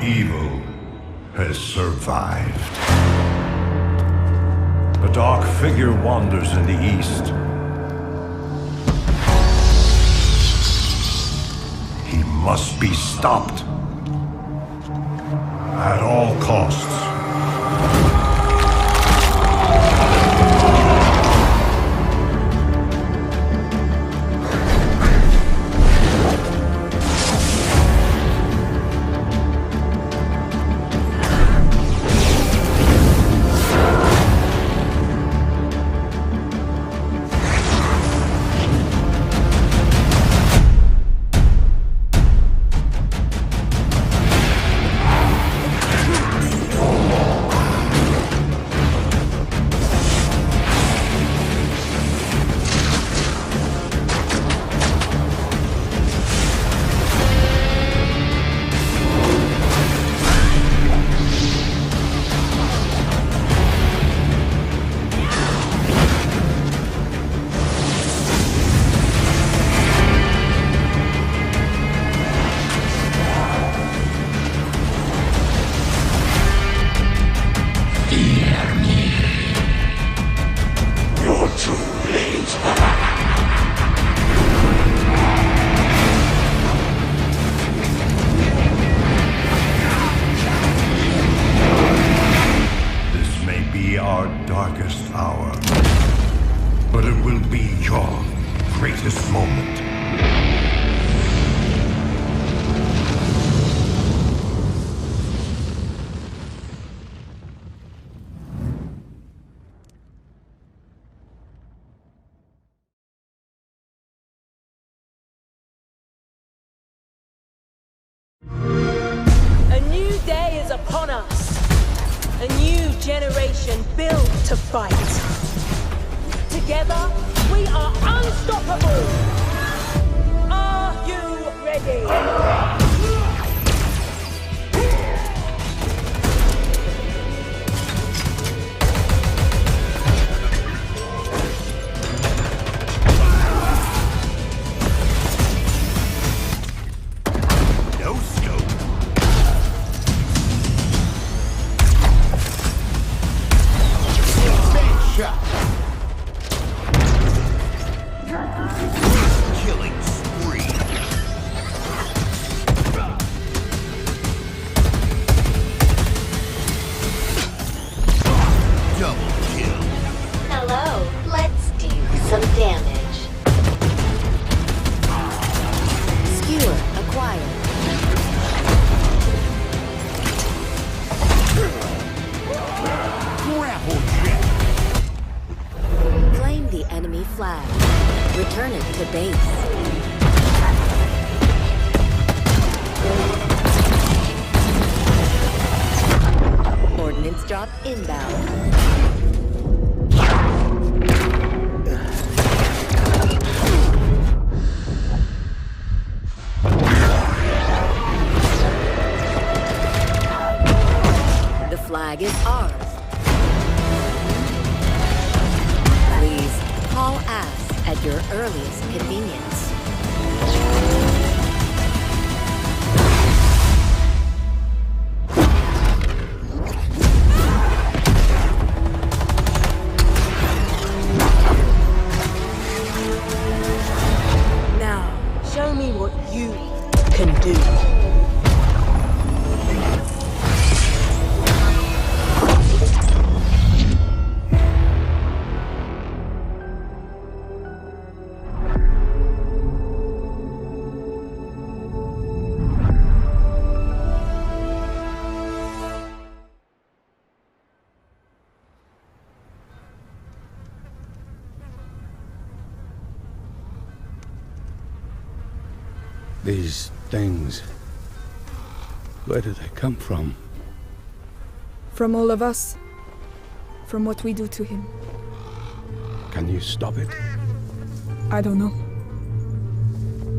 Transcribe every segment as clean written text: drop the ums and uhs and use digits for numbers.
Evil has survived. A dark figure wanders in the east. He must be stopped. At all costs. Darkest hour, but it will be your greatest moment. A new day is upon us. A new generation built to fight. Together, we are unstoppable! Are you ready? Killing spree. Double kill. Hello, let's do some damage. Skewer acquired. Grapple jet. Claim the enemy flag. Return it to base. Ordnance drop inbound. The flag is ours. Please haul ass at your earliest convenience. Now, show me what you can do. These things, where do they come from? From all of us. From what we do to him. Can you stop it? I don't know.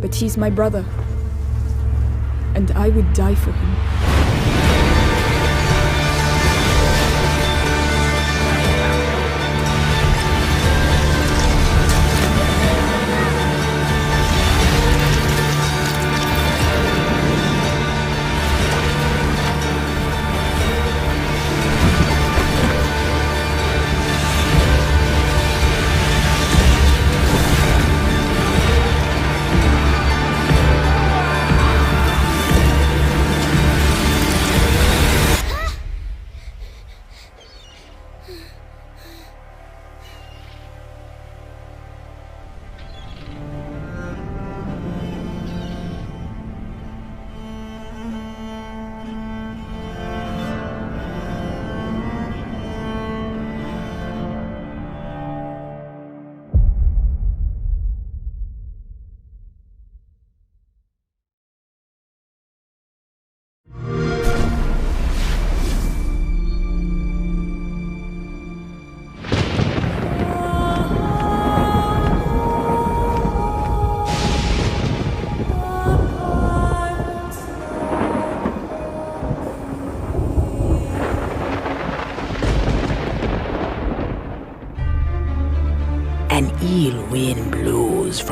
But he's my brother. And I would die for him.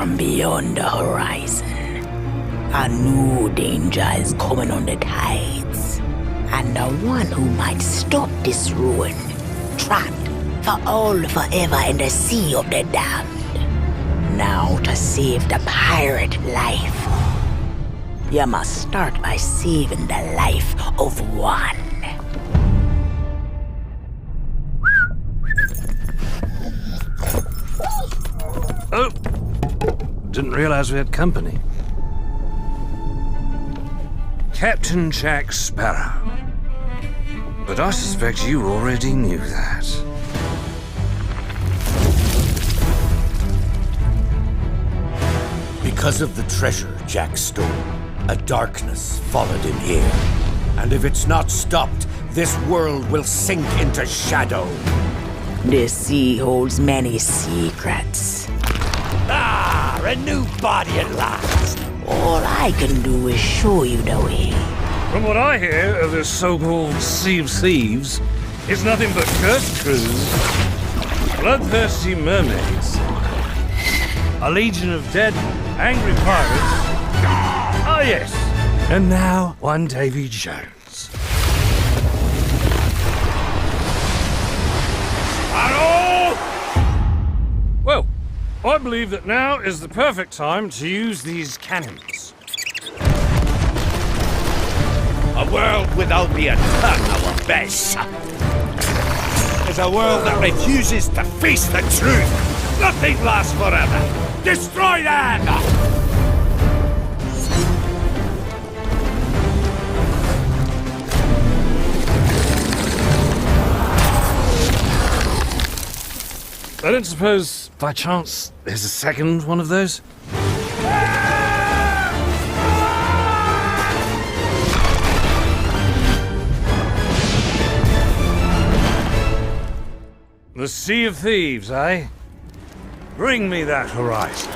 from beyond the horizon. A new danger is coming on the tides, and the one who might stop this ruin, trapped for all forever in the sea of the damned. Now to save the pirate life, you must start by saving the life of one. Oh! Didn't realize we had company. Captain Jack Sparrow. But I suspect you already knew that. Because of the treasure Jack stole, a darkness followed him here. And if it's not stopped, this world will sink into shadow. This sea holds many secrets. Ah, a new body at last. All I can do is show you the way. From what I hear of this so-called Sea of Thieves, it's nothing but cursed crews, bloodthirsty mermaids, a legion of dead, angry pirates. Oh yes, and now one Davy Jones. Hello! Well, I believe that now is the perfect time to use these cannons. A world without the attack our best is a world that refuses to face the truth. Nothing lasts forever. Destroy that! I don't suppose, by chance, there's a second one of those? The Sea of Thieves, eh? Bring me that horizon.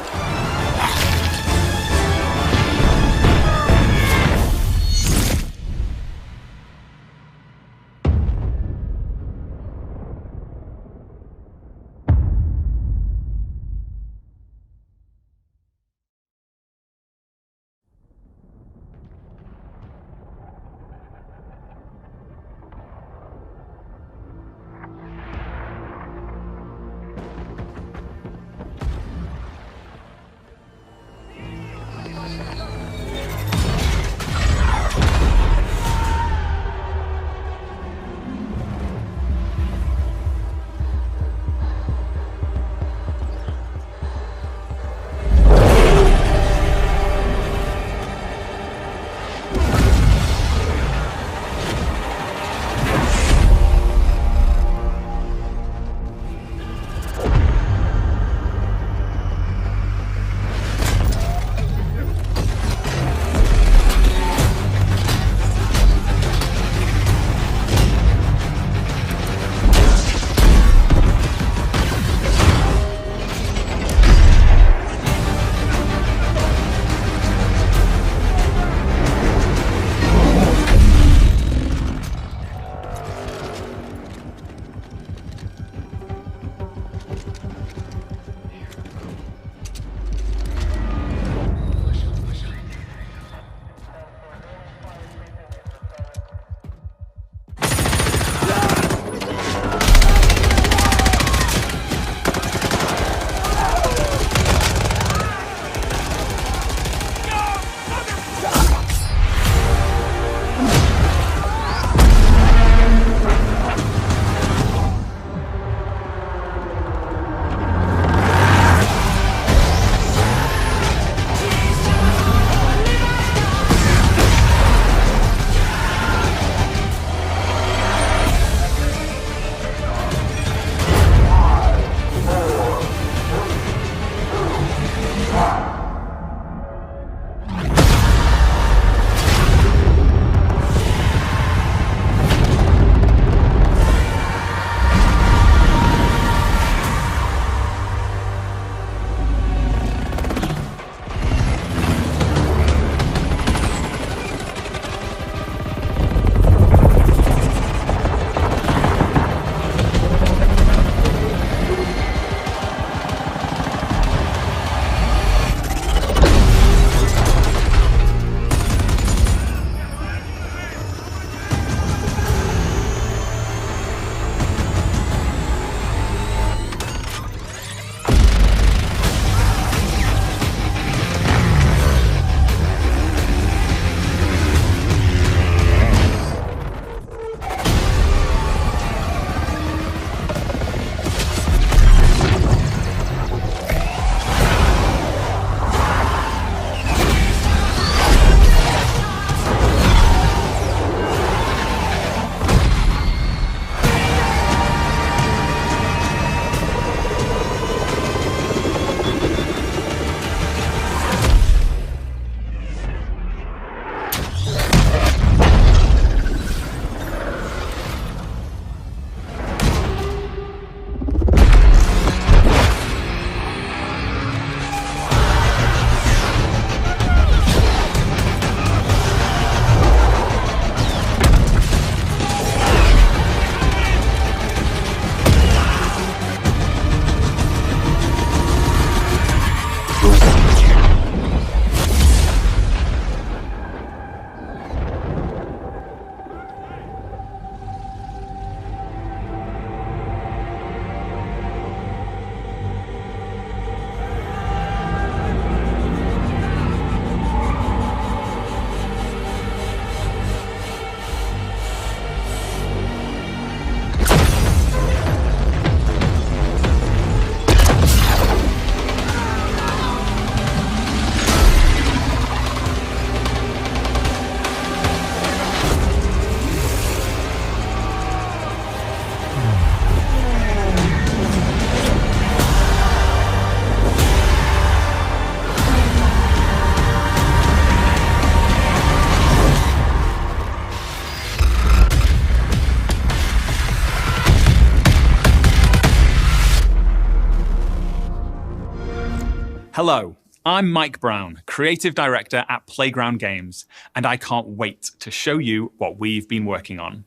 Hello, I'm Mike Brown, Creative Director at Playground Games, and I can't wait to show you what we've been working on.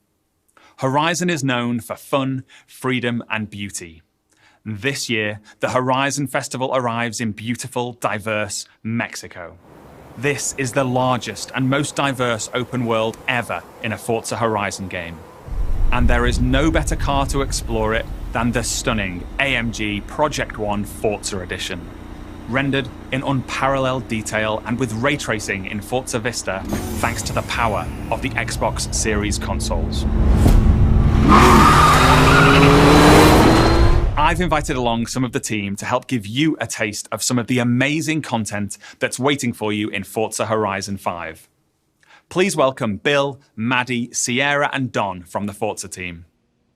Horizon is known for fun, freedom, and beauty. This year, the Horizon Festival arrives in beautiful, diverse Mexico. This is the largest and most diverse open world ever in a Forza Horizon game. And there is no better car to explore it than the stunning AMG Project One Forza Edition. Rendered in unparalleled detail and with ray tracing in Forza Vista, thanks to the power of the Xbox Series consoles. I've invited along some of the team to help give you a taste of some of the amazing content that's waiting for you in Forza Horizon 5. Please welcome Bill, Maddie, Sierra, and Don from the Forza team.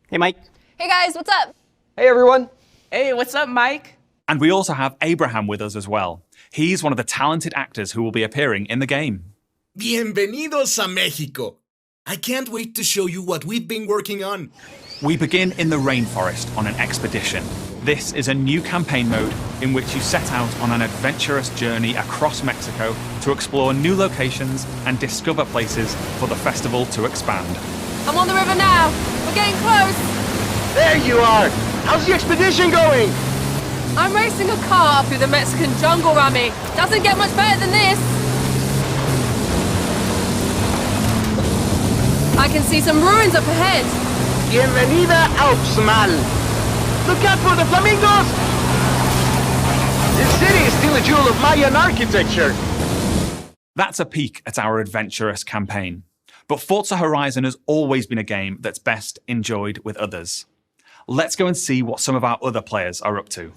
Hey, Mike. Hey guys, what's up? Hey, everyone. Hey, what's up, Mike? And we also have Abraham with us as well. He's one of the talented actors who will be appearing in the game. Bienvenidos a Mexico. I can't wait to show you what we've been working on. We begin in the rainforest on an expedition. This is a new campaign mode in which you set out on an adventurous journey across Mexico to explore new locations and discover places for the festival to expand. I'm on the river now. We're getting close. There you are. How's the expedition going? I'm racing a car through the Mexican jungle, Rami. Doesn't get much better than this. I can see some ruins up ahead. Bienvenida Alpsmal. Look out for the flamingos! This city is still a jewel of Mayan architecture. That's a peek at our adventurous campaign. But Forza Horizon has always been a game that's best enjoyed with others. Let's go and see what some of our other players are up to.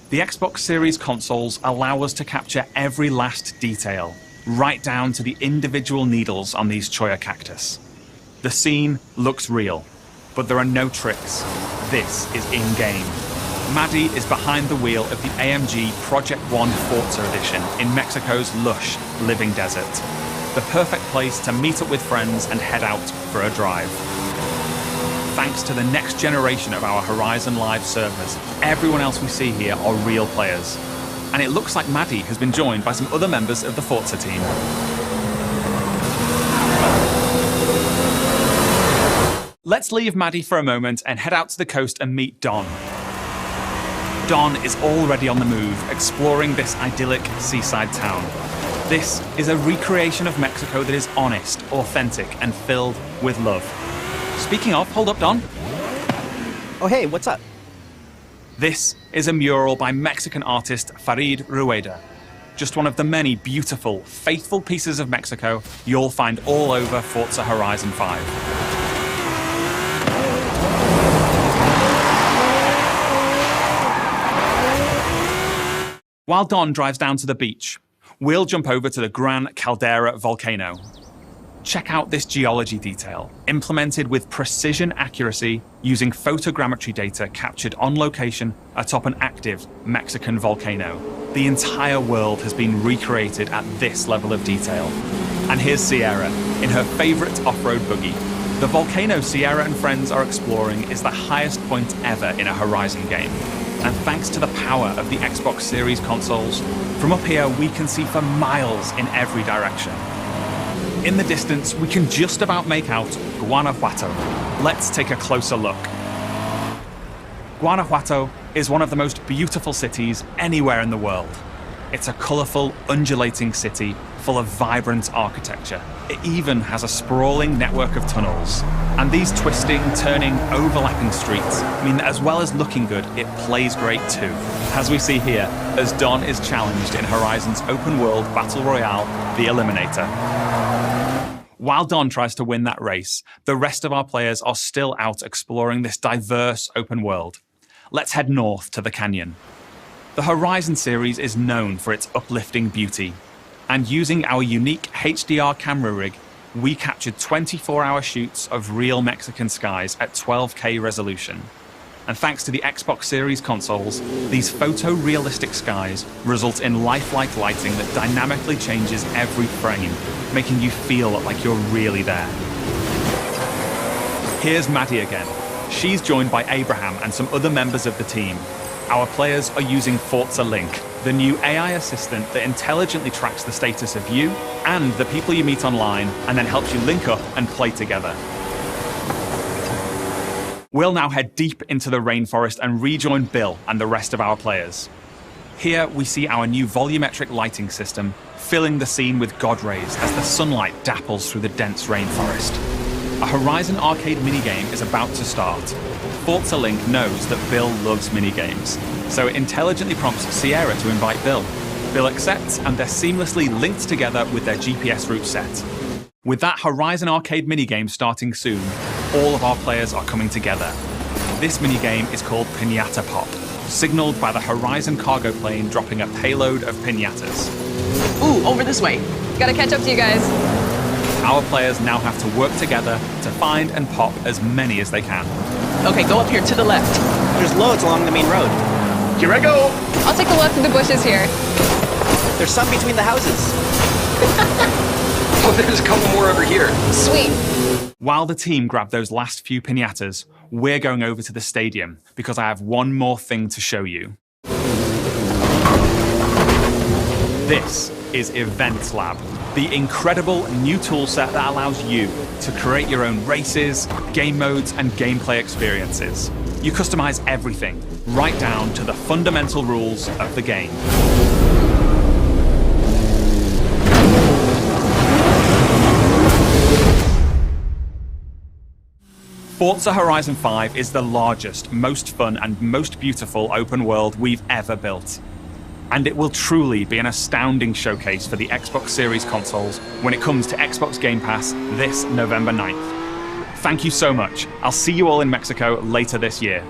The Xbox Series consoles allow us to capture every last detail, right down to the individual needles on these cholla cactus. The scene looks real, but there are no tricks. This is in-game. Maddie is behind the wheel of the AMG Project One Forza Edition in Mexico's lush, living desert. The perfect place to meet up with friends and head out for a drive. Thanks to the next generation of our Horizon Live servers, everyone else we see here are real players. And it looks like Maddie has been joined by some other members of the Forza team. Let's leave Maddie for a moment and head out to the coast and meet Don. Don is already on the move, exploring this idyllic seaside town. This is a recreation of Mexico that is honest, authentic, and filled with love. Speaking of, hold up, Don. Oh, hey, what's up? This is a mural by Mexican artist Farid Rueda. Just one of the many beautiful, faithful pieces of Mexico you'll find all over Forza Horizon 5. While Don drives down to the beach, we'll jump over to the Gran Caldera volcano. Check out this geology detail, implemented with precision accuracy using photogrammetry data captured on location atop an active Mexican volcano. The entire world has been recreated at this level of detail. And here's Sierra in her favorite off-road buggy. The volcano Sierra and friends are exploring is the highest point ever in a Horizon game. And thanks to the power of the Xbox Series consoles, from up here we can see for miles in every direction. In the distance, we can just about make out Guanajuato. Let's take a closer look. Guanajuato is one of the most beautiful cities anywhere in the world. It's a colourful, undulating city full of vibrant architecture. It even has a sprawling network of tunnels. And these twisting, turning, overlapping streets mean that as well as looking good, it plays great too. As we see here, as Don is challenged in Horizon's open world battle royale, The Eliminator. While Don tries to win that race, the rest of our players are still out exploring this diverse open world. Let's head north to the canyon. The Horizon series is known for its uplifting beauty, and using our unique HDR camera rig, we captured 24-hour shoots of real Mexican skies at 12K resolution. And thanks to the Xbox Series consoles, these photorealistic skies result in lifelike lighting that dynamically changes every frame, making you feel like you're really there. Here's Maddie again. She's joined by Abraham and some other members of the team. Our players are using Forza Link, the new AI assistant that intelligently tracks the status of you and the people you meet online, and then helps you link up and play together. We'll now head deep into the rainforest and rejoin Bill and the rest of our players. Here we see our new volumetric lighting system filling the scene with god rays as the sunlight dapples through the dense rainforest. A Horizon arcade minigame is about to start. Forza Link knows that Bill loves minigames, so it intelligently prompts Sierra to invite Bill. Bill accepts, and they're seamlessly linked together with their GPS route set. With that Horizon arcade minigame starting soon, all of our players are coming together. This minigame is called Pinata Pop, signaled by the Horizon cargo plane dropping a payload of pinatas. Ooh, over this way. Gotta catch up to you guys. Our players now have to work together to find and pop as many as they can. Okay, go up here to the left. There's loads along the main road. Here I go! I'll take a look through the bushes here. There's some between the houses. Oh, there's a couple more over here. Sweet. While the team grab those last few pinatas, we're going over to the stadium because I have one more thing to show you. This is Event Lab, the incredible new toolset that allows you to create your own races, game modes, and gameplay experiences. You customize everything, right down to the fundamental rules of the game. Forza Horizon 5 is the largest, most fun, and most beautiful open world we've ever built. And it will truly be an astounding showcase for the Xbox Series consoles when it comes to Xbox Game Pass this November 9th. Thank you so much. I'll see you all in Mexico later this year.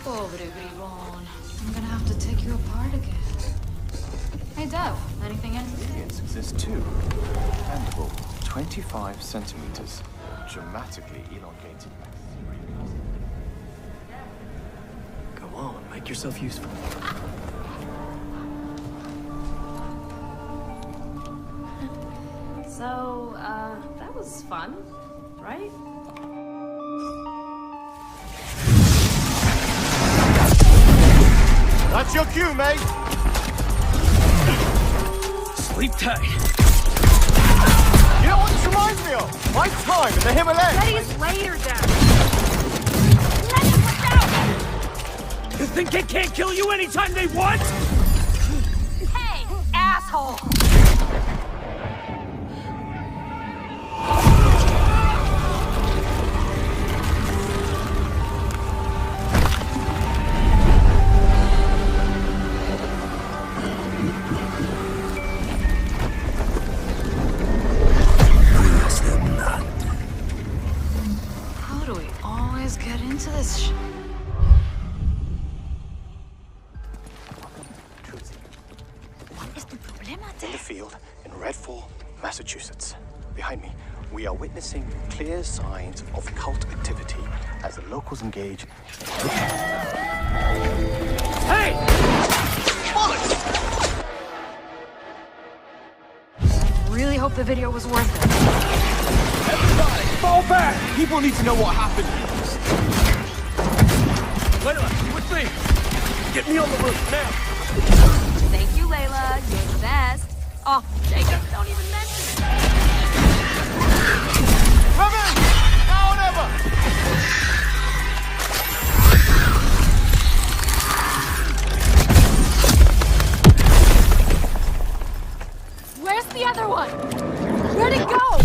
Pobre bribón. I'm gonna have to take you apart again. Hey, Dev, anything in? Ingredients exist too. Bendable, 25 centimeters. Dramatically elongated. Go on, make yourself useful. So, that was fun, right? That's your cue, mate! Sleep tight. You know what this reminds me of? My time in the Himalayas! Letty's later, Dad! You think they can't kill you anytime they want? Hey, asshole! How do we always get into this shit? In the field in Redfall, Massachusetts. Behind me, we are witnessing clear signs of cult activity as the locals engage. Hey! Really hope the video was worth it. Everybody, fall back! People need to know what happened. Layla, with me! Get me on the roof, now! Thank you, Layla. You're the best. Oh, Jacob, don't even mention it. Come in! Now or never! Where's the other one? Where'd it go?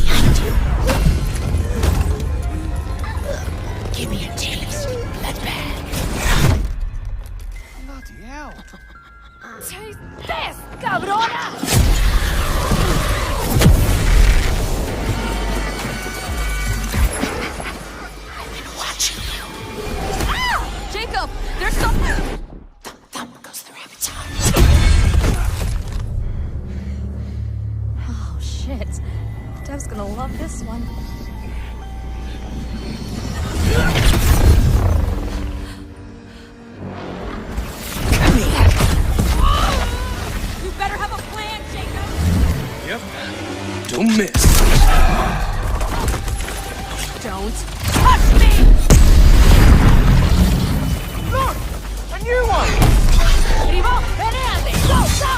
Give me a taste. That bad. Bloody hell! Taste this, cabrona! Watching you. Ah! Jacob, there's something. Thumb goes through rabbit's Oh, shit. Dev's gonna love this one. touch me! Look! A new one! Vivo, venate! Go, go!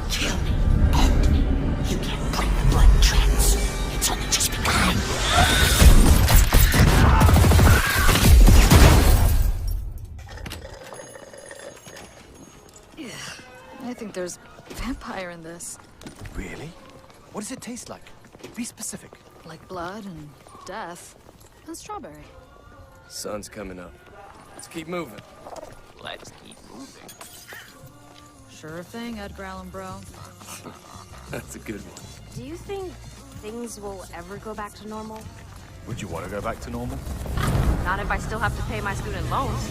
Kill me, and you can break the blood trance. It's only just begun. I think there's vampire in this. Really? What does it taste like? Be specific. Like blood and death. And strawberry. Sun's coming up. Let's keep moving. Let's keep moving. Sure thing, Edgar Allan Bro. That's a good one. Do you think things will ever go back to normal? Would you want to go back to normal? Not if I still have to pay my student loans.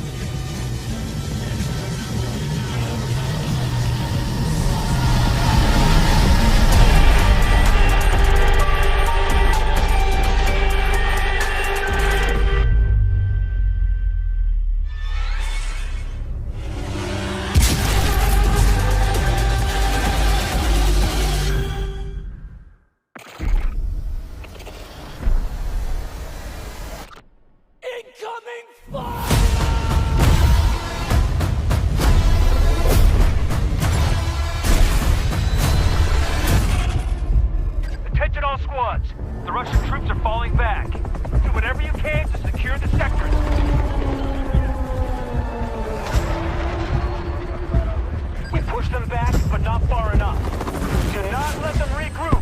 Attention all squads. The Russian troops are falling back. Do whatever you can to secure the sector. We push them back, but not far enough. Do not let them regroup.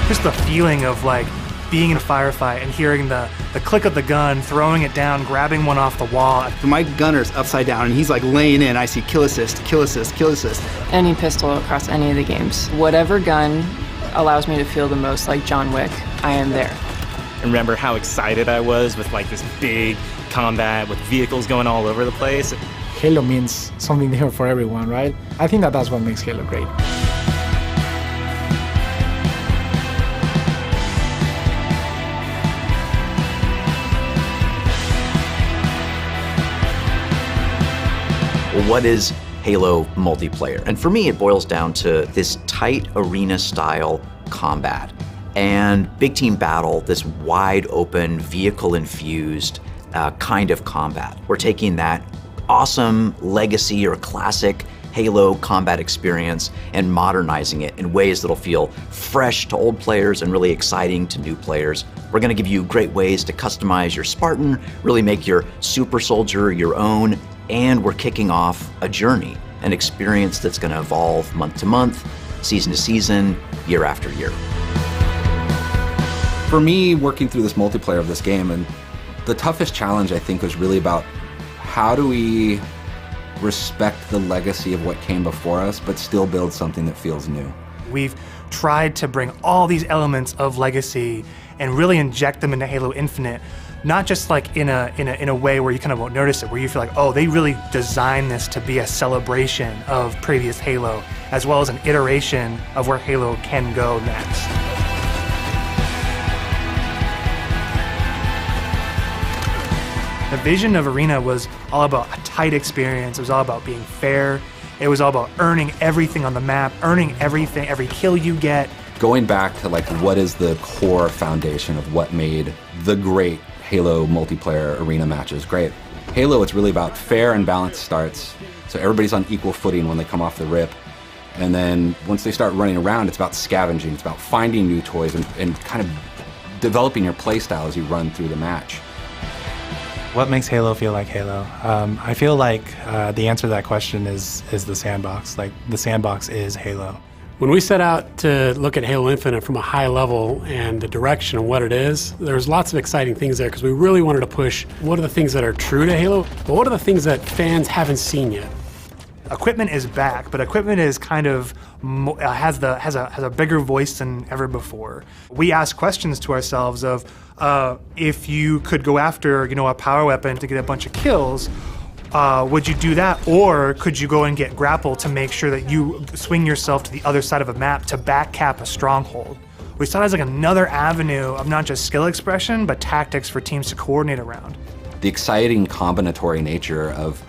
Just the feeling of like being in a firefight and hearing the click of the gun, throwing it down, grabbing one off the wall. My gunner's upside down and he's like laying in. I see kill assist, kill assist, kill assist. Any pistol across any of the games. Whatever gun allows me to feel the most like John Wick, I am there. I remember how excited I was with like this big combat with vehicles going all over the place. Halo means something different for everyone, right? I think that's what makes Halo great. what is Halo multiplayer? And for me, it boils down to this tight arena-style combat and big team battle, this wide open, vehicle-infused kind of combat. We're taking that awesome legacy or classic Halo combat experience and modernizing it in ways that'll feel fresh to old players and really exciting to new players. We're gonna give you great ways to customize your Spartan, really make your super soldier your own, and we're kicking off a journey, an experience that's gonna evolve month to month, season to season, year after year. For me, working through this multiplayer of this game, and the toughest challenge I think was really about how do we respect the legacy of what came before us, but still build something that feels new. We've tried to bring all these elements of legacy and really inject them into Halo Infinite, not just like in a way where you kind of won't notice it, where you feel like, oh, they really designed this to be a celebration of previous Halo, as well as an iteration of where Halo can go next. The vision of Arena was all about a tight experience. It was all about being fair. It was all about earning everything on the map, earning everything, every kill you get. Going back to like what is the core foundation of what made the great Halo multiplayer arena matches great. Halo, it's really about fair and balanced starts. So everybody's on equal footing when they come off the rip. And then once they start running around, it's about scavenging. It's about finding new toys and kind of developing your playstyle as you run through the match. What makes Halo feel like Halo? I feel like the answer to that question is the sandbox. Like, the sandbox is Halo. When we set out to look at Halo Infinite from a high level and the direction of what it is, there's lots of exciting things there because we really wanted to push what are the things that are true to Halo, but what are the things that fans haven't seen yet. Equipment is back, but equipment is kind of has a bigger voice than ever before. We ask questions to ourselves of if you could go after a power weapon to get a bunch of kills, would you do that, or could you go and get grapple to make sure that you swing yourself to the other side of a map to back cap a stronghold? We saw it as like another avenue of not just skill expression, but tactics for teams to coordinate around. The exciting combinatory nature of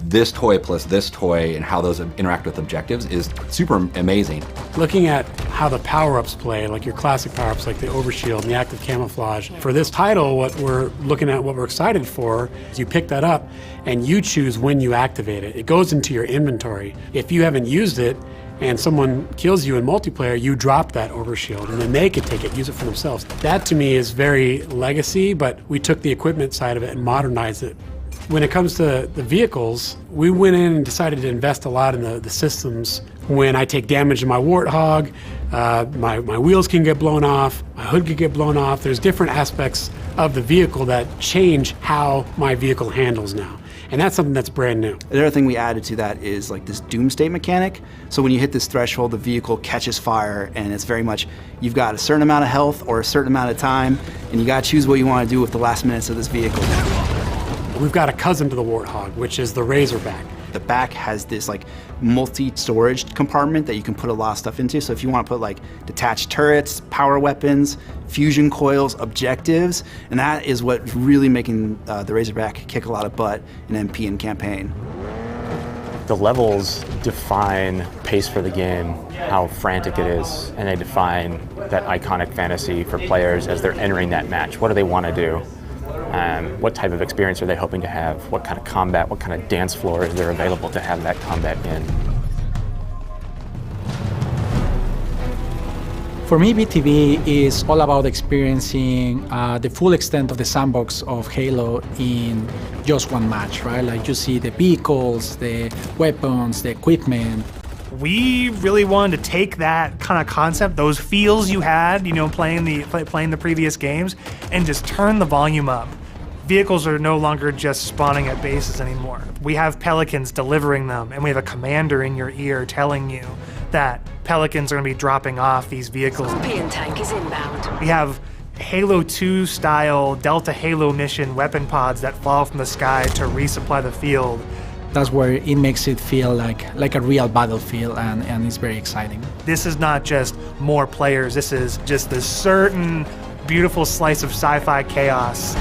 this toy plus this toy and how those interact with objectives is super amazing. Looking at how the power-ups play, like your classic power-ups like the overshield and the active camouflage. For this title, what we're looking at, what we're excited for, is you pick that up and you choose when you activate it. It goes into your inventory. If you haven't used it and someone kills you in multiplayer, you drop that overshield and then they could take it, use it for themselves. That to me is very legacy, but we took the equipment side of it and modernized it. When it comes to the vehicles, we went in and decided to invest a lot in the systems. When I take damage in my Warthog, my wheels can get blown off, my hood can get blown off. There's different aspects of the vehicle that change how my vehicle handles now. And that's something that's brand new. The other thing we added to that is like this doomsday mechanic. So when you hit this threshold, the vehicle catches fire, and it's very much, you've got a certain amount of health or a certain amount of time, and you gotta choose what you wanna do with the last minutes of this vehicle. We've got a cousin to the Warthog, which is the Razorback. The back has this like multi-storage compartment that you can put a lot of stuff into. So if you want to put like detached turrets, power weapons, fusion coils, objectives, and that is what's really making the Razorback kick a lot of butt in MP and campaign. The levels define pace for the game, how frantic it is, and they define that iconic fantasy for players as they're entering that match. What do they want to do? What type of experience are they hoping to have? What kind of combat, what kind of dance floor is there available to have that combat in? For me, BTV is all about experiencing the full extent of the sandbox of Halo in just one match, right? Like you see the vehicles, the weapons, the equipment. We really wanted to take that kind of concept, those feels you had, playing the previous games, and just turn the volume up. Vehicles are no longer just spawning at bases anymore. We have Pelicans delivering them, and we have a commander in your ear telling you that Pelicans are going to be dropping off these vehicles. Scorpion tank is inbound. We have Halo 2 style Delta Halo mission weapon pods that fall from the sky to resupply the field. That's where it makes it feel like a real battlefield, and it's very exciting. This is not just more players, this is just this certain beautiful slice of sci-fi chaos.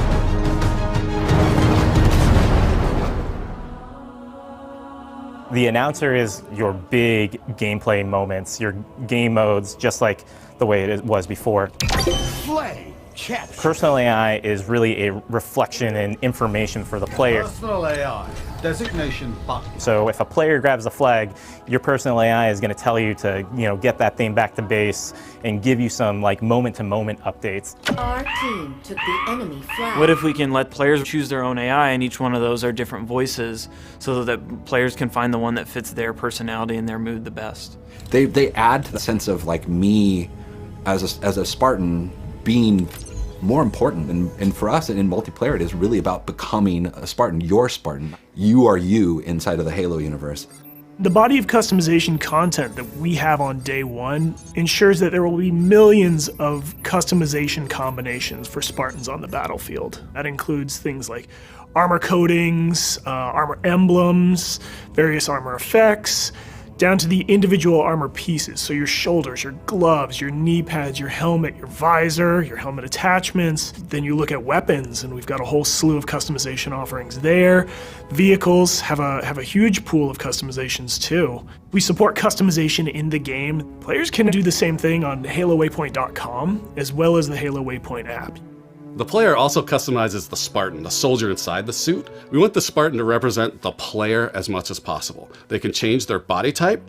The announcer is your big gameplay moments, your game modes, just like the way it was before. Play catch. Personal AI is really a reflection and information for the player. Personal AI. Designation button. So if a player grabs a flag, your personal AI is going to tell you to, get that thing back to base and give you some like moment-to-moment updates. Our team took the enemy flag. What if we can let players choose their own AI, and each one of those are different voices, so that players can find the one that fits their personality and their mood the best? They add to the sense of like me as a Spartan being more important, and for us in multiplayer it is really about becoming a Spartan. You're Spartan. You are you inside of the Halo universe. The body of customization content that we have on day one ensures that there will be millions of customization combinations for Spartans on the battlefield. That includes things like armor coatings, armor emblems, various armor effects, down to the individual armor pieces. So your shoulders, your gloves, your knee pads, your helmet, your visor, your helmet attachments. Then you look at weapons, and we've got a whole slew of customization offerings there. Vehicles have a huge pool of customizations too. We support customization in the game. Players can do the same thing on HaloWaypoint.com, as well as the Halo Waypoint app. The player also customizes the Spartan, the soldier inside the suit. We want the Spartan to represent the player as much as possible. They can change their body type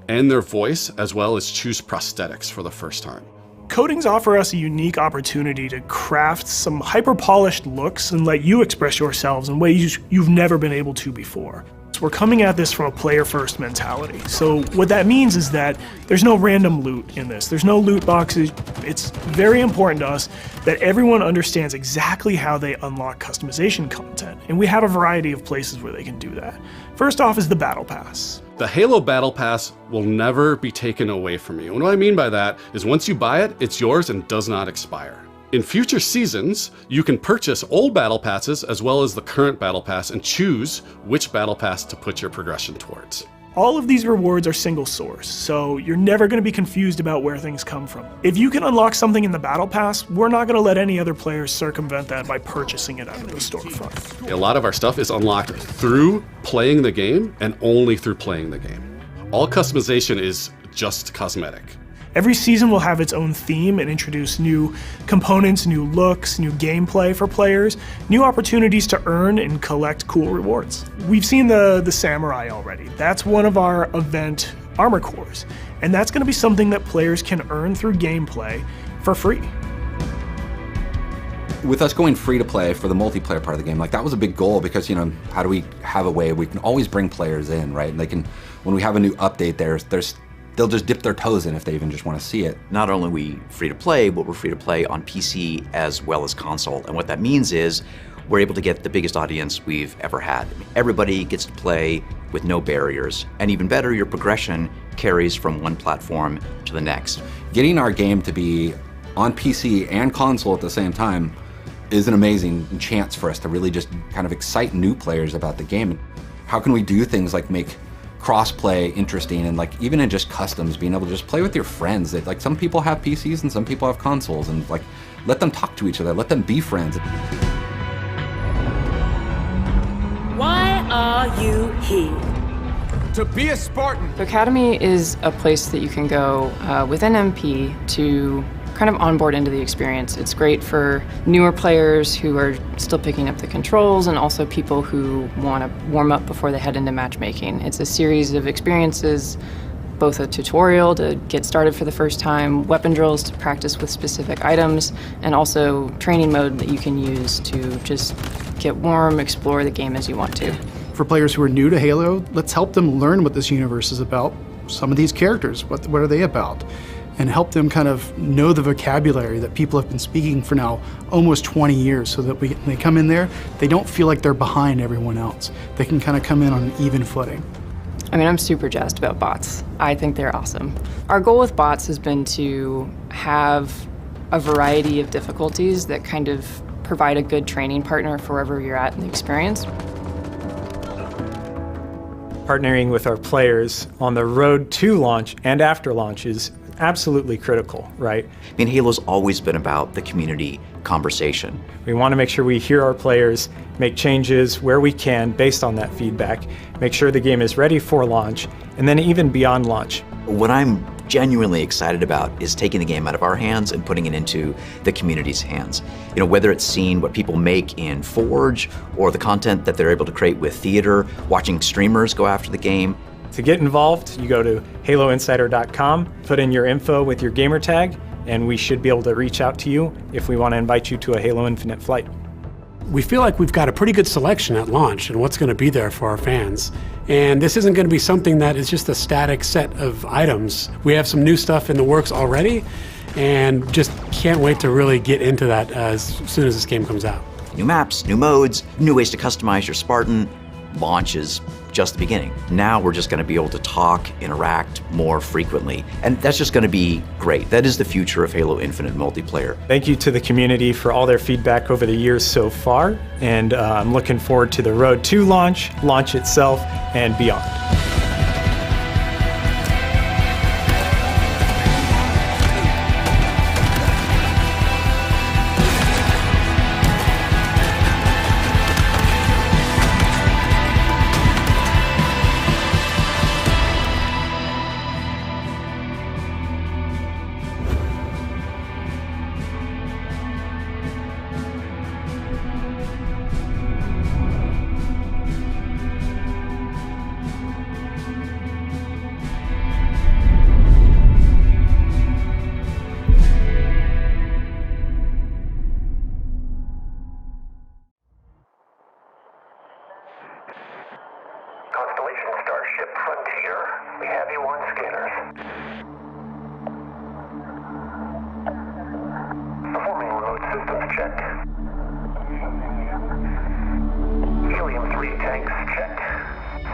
and their voice, as well as choose prosthetics for the first time. Coatings offer us a unique opportunity to craft some hyper-polished looks and let you express yourselves in ways you've never been able to before. We're coming at this from a player-first mentality. So what that means is that there's no random loot in this. There's no loot boxes. It's very important to us that everyone understands exactly how they unlock customization content, and we have a variety of places where they can do that. First off is the Battle Pass. The Halo Battle Pass will never be taken away from you. And what I mean by that is once you buy it, it's yours and does not expire. In future seasons, you can purchase old Battle Passes as well as the current Battle Pass and choose which Battle Pass to put your progression towards. All of these rewards are single source, so you're never going to be confused about where things come from. If you can unlock something in the Battle Pass, we're not going to let any other players circumvent that by purchasing it out of the storefront. A lot of our stuff is unlocked through playing the game and only through playing the game. All customization is just cosmetic. Every season will have its own theme and introduce new components, new looks, new gameplay for players, new opportunities to earn and collect cool rewards. We've seen the Samurai already. That's one of our event armor cores, and that's going to be something that players can earn through gameplay for free. With us going free to play for the multiplayer part of the game, like that was a big goal because, how do we have a way we can always bring players in, right? And they can, when we have a new update, they'll just dip their toes in if they even just want to see it. Not only are we free to play, but we're free to play on PC as well as console. And what that means is we're able to get the biggest audience we've ever had. Everybody gets to play with no barriers. And even better, your progression carries from one platform to the next. Getting our game to be on PC and console at the same time is an amazing chance for us to really just kind of excite new players about the game. How can we do things like make cross-play interesting, and like even in just customs, being able to just play with your friends. That like some people have PCs and some people have consoles, and like let them talk to each other, let them be friends. Why are you here? To be a Spartan. The Academy is a place that you can go within MP to kind of onboard into the experience. It's great for newer players who are still picking up the controls, and also people who want to warm up before they head into matchmaking. It's a series of experiences, both a tutorial to get started for the first time, weapon drills to practice with specific items, and also training mode that you can use to just get warm, explore the game as you want to. For players who are new to Halo, let's help them learn what this universe is about. Some of these characters, what are they about? And help them kind of know the vocabulary that people have been speaking for now almost 20 years, so that when they come in there, they don't feel like they're behind everyone else. They can kind of come in on an even footing. I mean, I'm super jazzed about bots. I think they're awesome. Our goal with bots has been to have a variety of difficulties that kind of provide a good training partner for wherever you're at in the experience. Partnering with our players on the road to launch and after launch is absolutely critical, right? I mean, Halo's always been about the community conversation. We want to make sure we hear our players, make changes where we can based on that feedback, make sure the game is ready for launch, and then even beyond launch. What I'm genuinely excited about is taking the game out of our hands and putting it into the community's hands. You know, whether it's seeing what people make in Forge or the content that they're able to create with theater, watching streamers go after the game. To get involved, you go to haloinsider.com, put in your info with your gamer tag, and we should be able to reach out to you if we want to invite you to a Halo Infinite flight. We feel like we've got a pretty good selection at launch and what's going to be there for our fans. And this isn't going to be something that is just a static set of items. We have some new stuff in the works already, and just can't wait to really get into that as soon as this game comes out. New maps, new modes, new ways to customize your Spartan. Launch is just the beginning. Now we're just going to be able to talk, interact more frequently, and that's just going to be great. That is the future of Halo Infinite multiplayer. Thank you to the community for all their feedback over the years so far, and I'm looking forward to the road to launch itself, and beyond. Constellation Starship Frontier. We have you on scanners. Performing remote systems check. Helium-3 tanks checked.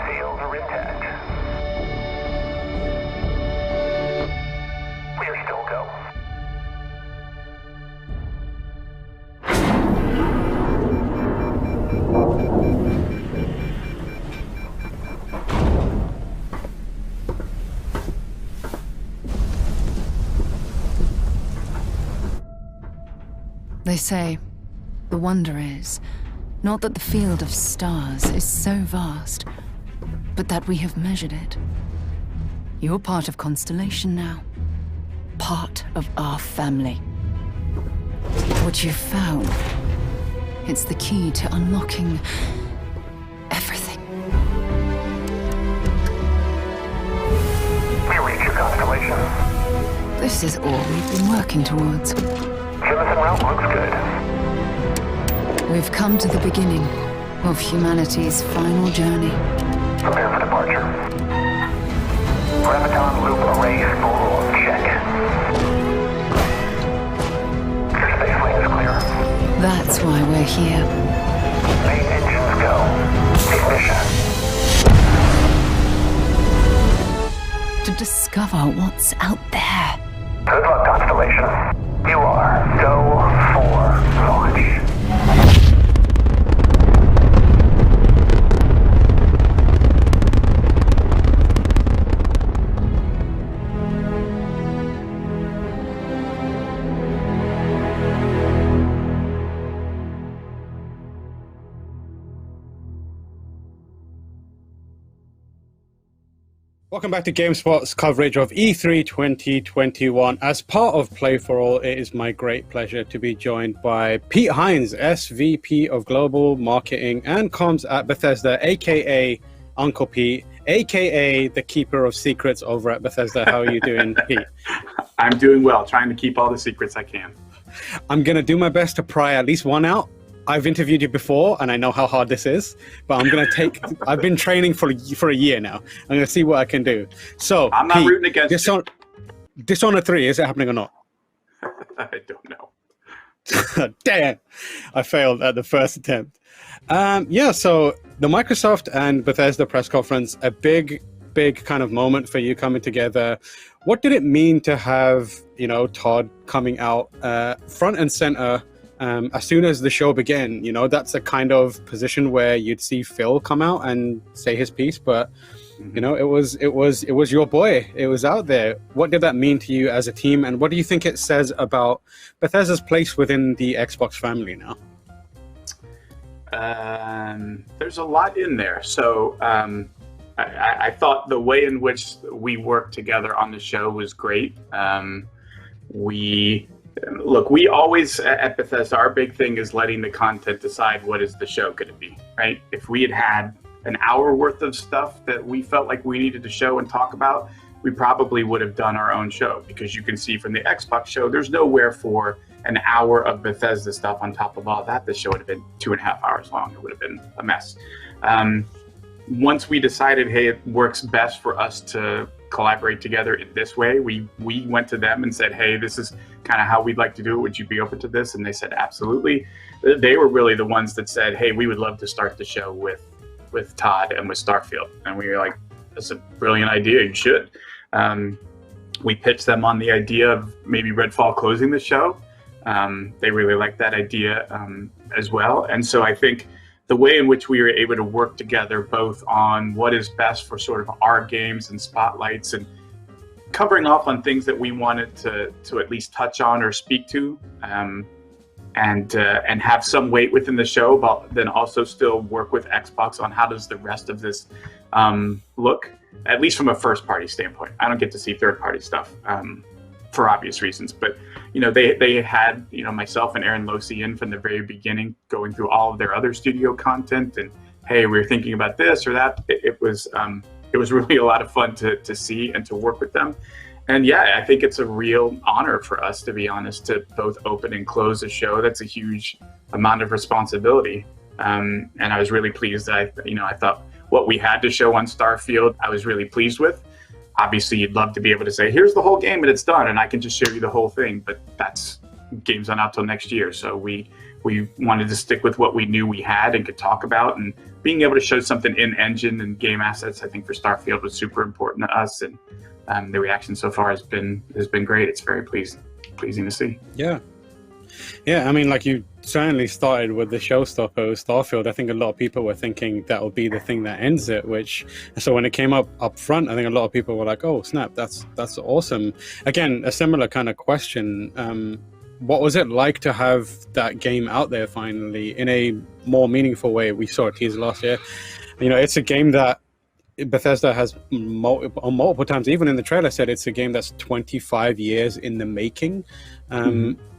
Seals are intact. We are still go. They say, the wonder is, not that the field of stars is so vast, but that we have measured it. You're part of Constellation now. Part of our family. What you've found, it's the key to unlocking everything. We reach your constellation. This is all we've been working towards. Jemison route looks good. We've come to the beginning of humanity's final journey. Prepare for departure. Graviton loop array full check. Your space lane is clear. That's why we're here. Main engines go. Ignition. To discover what's out there. Good luck, Constellation. You are go for launch. Welcome back to GameSpot's coverage of E3 2021. As part of Play for All, it is my great pleasure to be joined by Pete Hines, SVP of Global Marketing and Comms at Bethesda, aka Uncle Pete, aka the Keeper of Secrets over at Bethesda. How are you doing, Pete? I'm doing well, trying to keep all the secrets I can. I'm going to do my best to pry at least one out. I've interviewed you before, and I know how hard this is, but I'm going to take... I've been training for a year now. I'm going to see what I can do. So, I'm not Pete, rooting against you. Dishonored 3, is it happening or not? I don't know. Damn! I failed at the first attempt. So the Microsoft and Bethesda press conference, a big kind of moment for you coming together. What did it mean to have, Todd coming out front and center as soon as the show began? That's a kind of position where you'd see Phil come out and say his piece, but You know, it was your boy. It was out there. What did that mean to you as a team, and what do you think it says about Bethesda's place within the Xbox family now? There's a lot in there. So I thought the way in which we worked together on the show was great. We always at Bethesda, our big thing is letting the content decide what is the show going to be, right? If we had an hour worth of stuff that we felt like we needed to show and talk about, we probably would have done our own show, because you can see from the Xbox show, there's nowhere for an hour of Bethesda stuff on top of all that. The show would have been 2.5 hours long. It would have been a mess. Once we decided, hey, it works best for us to collaborate together in this way, we went to them and said, hey, this is kind of how we'd like to do it. Would you be open to this? And they said, absolutely. They were really the ones that said, hey, we would love to start the show with Todd and with Starfield. And we were like, that's a brilliant idea. You should. We pitched them on the idea of maybe Redfall closing the show. They really liked that idea as well. And so I think the way in which we were able to work together, both on what is best for sort of our games and spotlights, and covering off on things that we wanted to at least touch on or speak to, and have some weight within the show, but then also still work with Xbox on how does the rest of this look, at least from a first-party standpoint. I don't get to see third-party stuff for obvious reasons, but they had myself and Aaron Losey in from the very beginning, going through all of their other studio content, and hey, we're thinking about this or that. It was really a lot of fun to see and to work with them. And yeah, I think it's a real honor for us, to be honest, to both open and close a show. That's a huge amount of responsibility. And I was really pleased that I thought what we had to show on Starfield, I was really pleased with. Obviously, you'd love to be able to say, here's the whole game and it's done, and I can just show you the whole thing, but game's not out till next year. So we wanted to stick with what we knew we had and could talk about, and being able to show something in engine and game assets, I think for Starfield was super important to us, and the reaction so far has been great. It's very pleasing to see. Yeah, I mean, like, you certainly started with the showstopper with Starfield. I think a lot of people were thinking that would be the thing that ends it, so when it came up front, I think a lot of people were like, oh snap, that's awesome. Again, a similar kind of question. What was it like to have that game out there finally in a more meaningful way? We saw a teaser last year. It's a game that Bethesda has multiple times, even in the trailer, said it's a game that's 25 years in the making.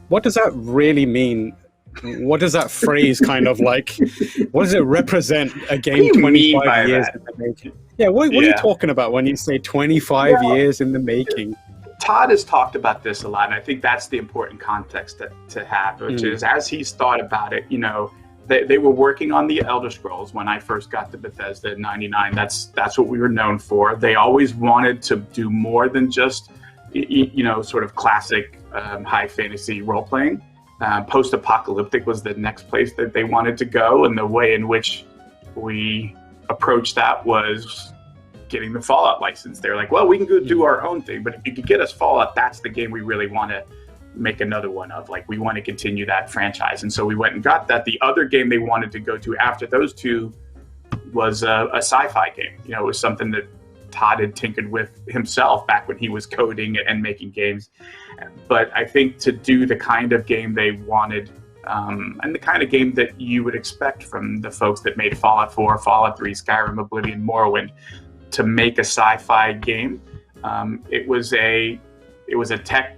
What does that really mean? What does that phrase kind of like? What does it represent? A game 25 years in the making? Yeah, what are you talking about when you say 25 years in the making? Todd has talked about this a lot, and I think that's the important context to have, which is, as he's thought about it, they were working on the Elder Scrolls when I first got to Bethesda in '99. That's what we were known for. They always wanted to do more than just sort of classic high fantasy role-playing. Post-apocalyptic was the next place that they wanted to go, and the way in which we approached that was getting the Fallout license. They're like, well, we can go do our own thing, but if you could get us Fallout, that's the game we really want to make another one of. Like, we want to continue that franchise. And so we went and got that. The other game they wanted to go to after those two was a sci-fi game. It was something that Todd had tinkered with himself back when he was coding and making games. But I think to do the kind of game they wanted, and the kind of game that you would expect from the folks that made Fallout 4, Fallout 3, Skyrim, Oblivion, Morrowind, to make a sci-fi game, it was a tech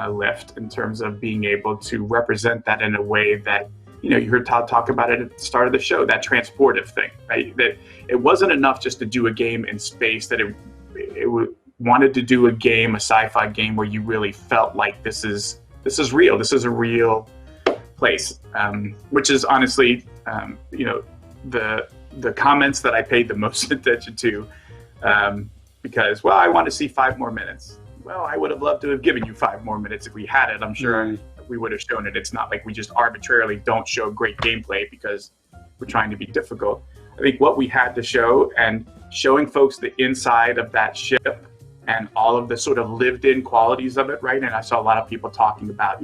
lift in terms of being able to represent that in a way that, you heard Todd talk about it at the start of the show, that transportive thing, right? That it wasn't enough just to do a game in space, that it wanted to do a game, a sci-fi game, where you really felt like this is real. This is a real place, which is honestly, the comments that I paid the most attention to, because, well, I want to see 5 more minutes. Well, I would have loved to have given you 5 more minutes if we had it. I'm sure we would have shown it. It's not like we just arbitrarily don't show great gameplay because we're trying to be difficult. I think what we had to show, and showing folks the inside of that ship and all of the sort of lived in qualities of it, right? And I saw a lot of people talking about,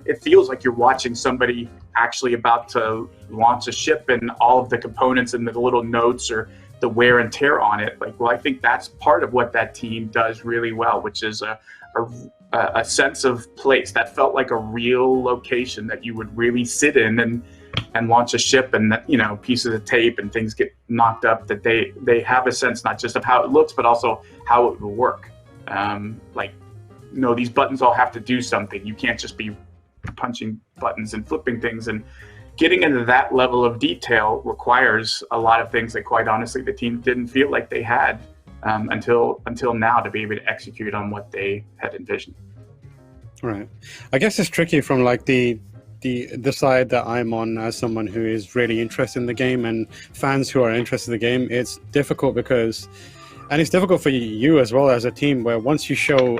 it feels like you're watching somebody actually about to launch a ship, and all of the components and the little notes or the wear and tear on it. Like, well, I think that's part of what that team does really well, which is a sense of place that felt like a real location that you would really sit in and launch a ship, and that, you know, pieces of tape and things get knocked up, that they have a sense not just of how it looks, but also how it will work. Like, you know, these buttons all have to do something. You can't just be punching buttons and flipping things, and getting into that level of detail requires a lot of things that, quite honestly, the team didn't feel like they had until now to be able to execute on what they had envisioned. Right. I guess it's tricky from like the side that I'm on as someone who is really interested in the game, and fans who are interested in the game. It's difficult because, and it's difficult for you as well as a team, where once you show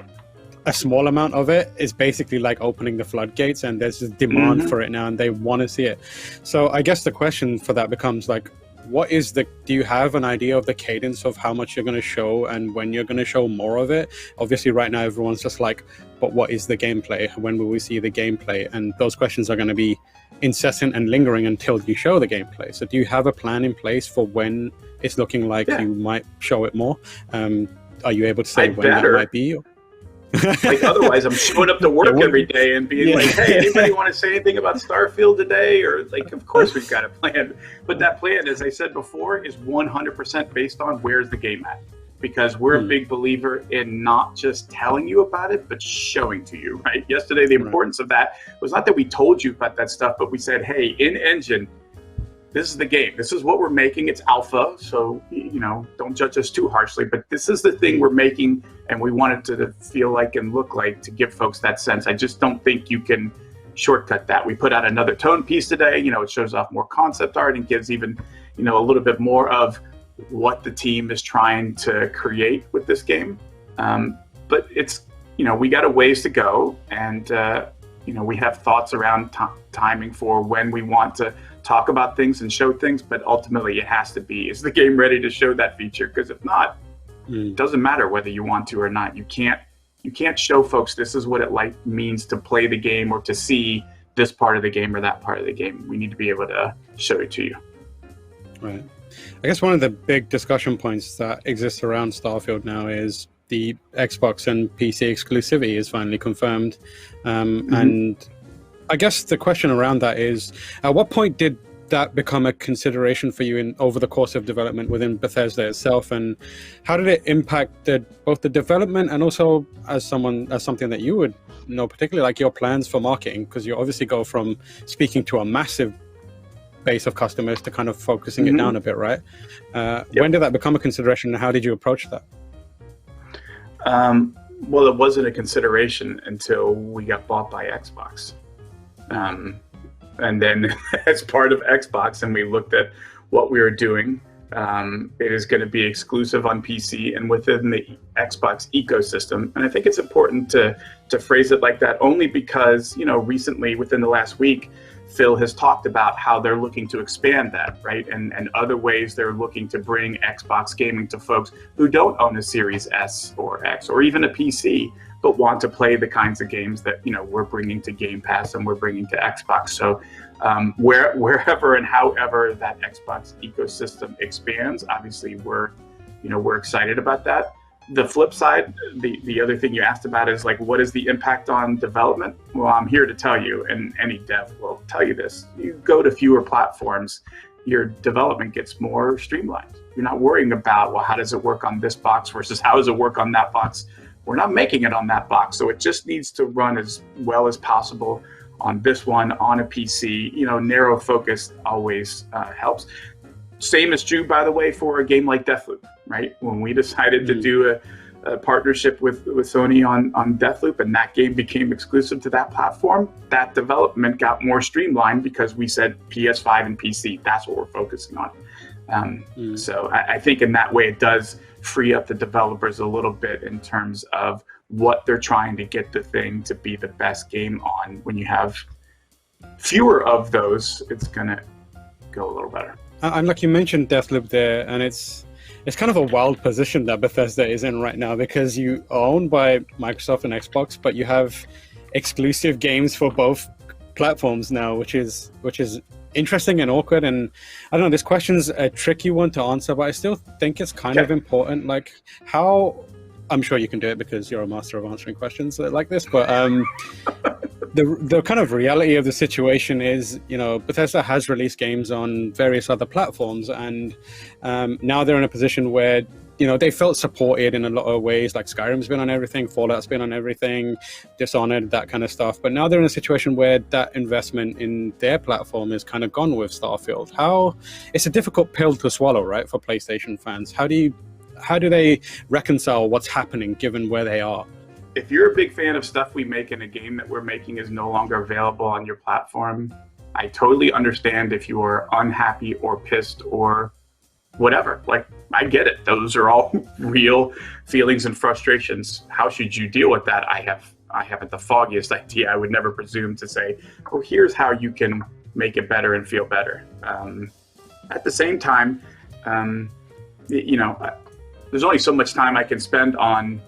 a small amount of it, is basically like opening the floodgates, and there's a demand for it now, and they want to see it. So I guess the question for that becomes like, do you have an idea of the cadence of how much you're going to show and when you're going to show more of it? Obviously right now everyone's just like, but what is the gameplay? When will we see the gameplay? And those questions are going to be incessant and lingering until you show the gameplay. So do you have a plan in place for when it's looking like you might show it more? Are you able to say when that might be? Like, otherwise I'm showing up to work every day and being like, hey, anybody want to say anything about Starfield today? Or like, of course we've got a plan. But that plan, as I said before, is 100% based on where's the game at. Because we're a big believer in not just telling you about it, but showing to you, right? Yesterday, the importance of that was not that we told you about that stuff, but we said, hey, in engine, this is the game. This is what we're making. It's alpha, so, you know, don't judge us too harshly. But this is the thing we're making, and we want it to feel like and look like, to give folks that sense. I just don't think you can shortcut that. We put out another tone piece today. You know, it shows off more concept art and gives even, you know, a little bit more of what the team is trying to create with this game. But it's, you know, we got a ways to go, and you know, we have thoughts around timing for when we want to talk about things and show things, but ultimately it has to be, is the game ready to show that feature? Because if not, it doesn't matter whether you want to or not. You can't show folks this is what it means to play the game, or to see this part of the game or that part of the game. We need to be able to show it to you. Right. I guess one of the big discussion points that exists around Starfield now is the Xbox and PC exclusivity is finally confirmed. And I guess the question around that is, at what point did that become a consideration for you over the course of development within Bethesda itself, and how did it impact both the development and also as something that you would know, particularly like your plans for marketing? Because you obviously go from speaking to a massive base of customers to kind of focusing it down a bit, right? When did that become a consideration, and how did you approach that? Well, it wasn't a consideration until we got bought by Xbox. And then as part of Xbox, and we looked at what we were doing, it is going to be exclusive on PC and within the Xbox ecosystem. And I think it's important to phrase it like that, only because, you know, recently, within the last week, Phil has talked about how they're looking to expand that, right? And other ways they're looking to bring Xbox gaming to folks who don't own a Series S or X or even a PC, but want to play the kinds of games that, you know, we're bringing to Game Pass and we're bringing to Xbox. So wherever and however that Xbox ecosystem expands, obviously we're excited about that. The flip side, the other thing you asked about is like, what is the impact on development? Well, I'm here to tell you, and any dev will tell you this. You go to fewer platforms, your development gets more streamlined. You're not worrying about, well, how does it work on this box versus how does it work on that box? We're not making it on that box, so it just needs to run as well as possible on this one, on a PC. You know, narrow focus always helps. Same is true, by the way, for a game like Deathloop, right? When we decided to do a partnership with Sony on Deathloop, and that game became exclusive to that platform, that development got more streamlined because we said PS5 and PC, that's what we're focusing on. So I think in that way it does free up the developers a little bit in terms of what they're trying to get the thing to be the best game on. When you have fewer of those, it's going to go a little better. And like you mentioned Deathloop there, and it's kind of a wild position that Bethesda is in right now, because you are owned by Microsoft and Xbox, but you have exclusive games for both platforms now, which is interesting and awkward. And I don't know, this question's a tricky one to answer, but I still think it's kind of important. Like, how, I'm sure you can do it because you're a master of answering questions like this, but the kind of reality of the situation is, you know, Bethesda has released games on various other platforms, and now they're in a position where, you know, they felt supported in a lot of ways. Like Skyrim's been on everything, Fallout's been on everything, Dishonored, that kind of stuff. But now they're in a situation where that investment in their platform is kind of gone with Starfield. It's a difficult pill to swallow, right, for PlayStation fans. How do they reconcile what's happening given where they are? If you're a big fan of stuff we make and a game that we're making is no longer available on your platform, I totally understand if you are unhappy or pissed or whatever. Like, I get it. Those are all real feelings and frustrations. How should you deal with that? I haven't the foggiest idea. I would never presume to say, oh, here's how you can make it better and feel better. At the same time, you know, there's only so much time I can spend on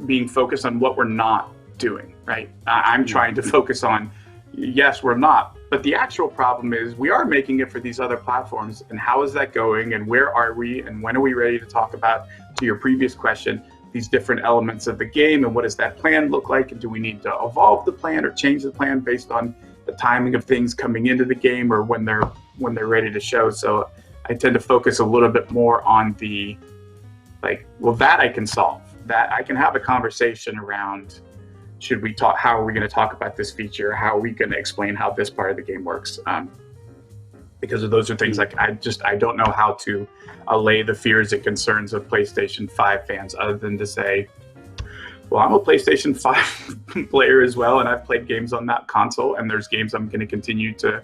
being focused on what we're not doing, right? I'm trying to focus on, yes, we're not. But the actual problem is we are making it for these other platforms, and how is that going, and where are we, and when are we ready to talk about, to your previous question, these different elements of the game, and what does that plan look like, and do we need to evolve the plan or change the plan based on the timing of things coming into the game or when they're ready to show. So I tend to focus a little bit more on the, like, well, that I can solve, that I can have a conversation around, should we talk, how are we going to talk about this feature? How are we going to explain how this part of the game works? Because those are things like I don't know how to allay the fears and concerns of PlayStation 5 fans other than to say, well, I'm a PlayStation 5 player as well, and I've played games on that console, and there's games I'm going to continue to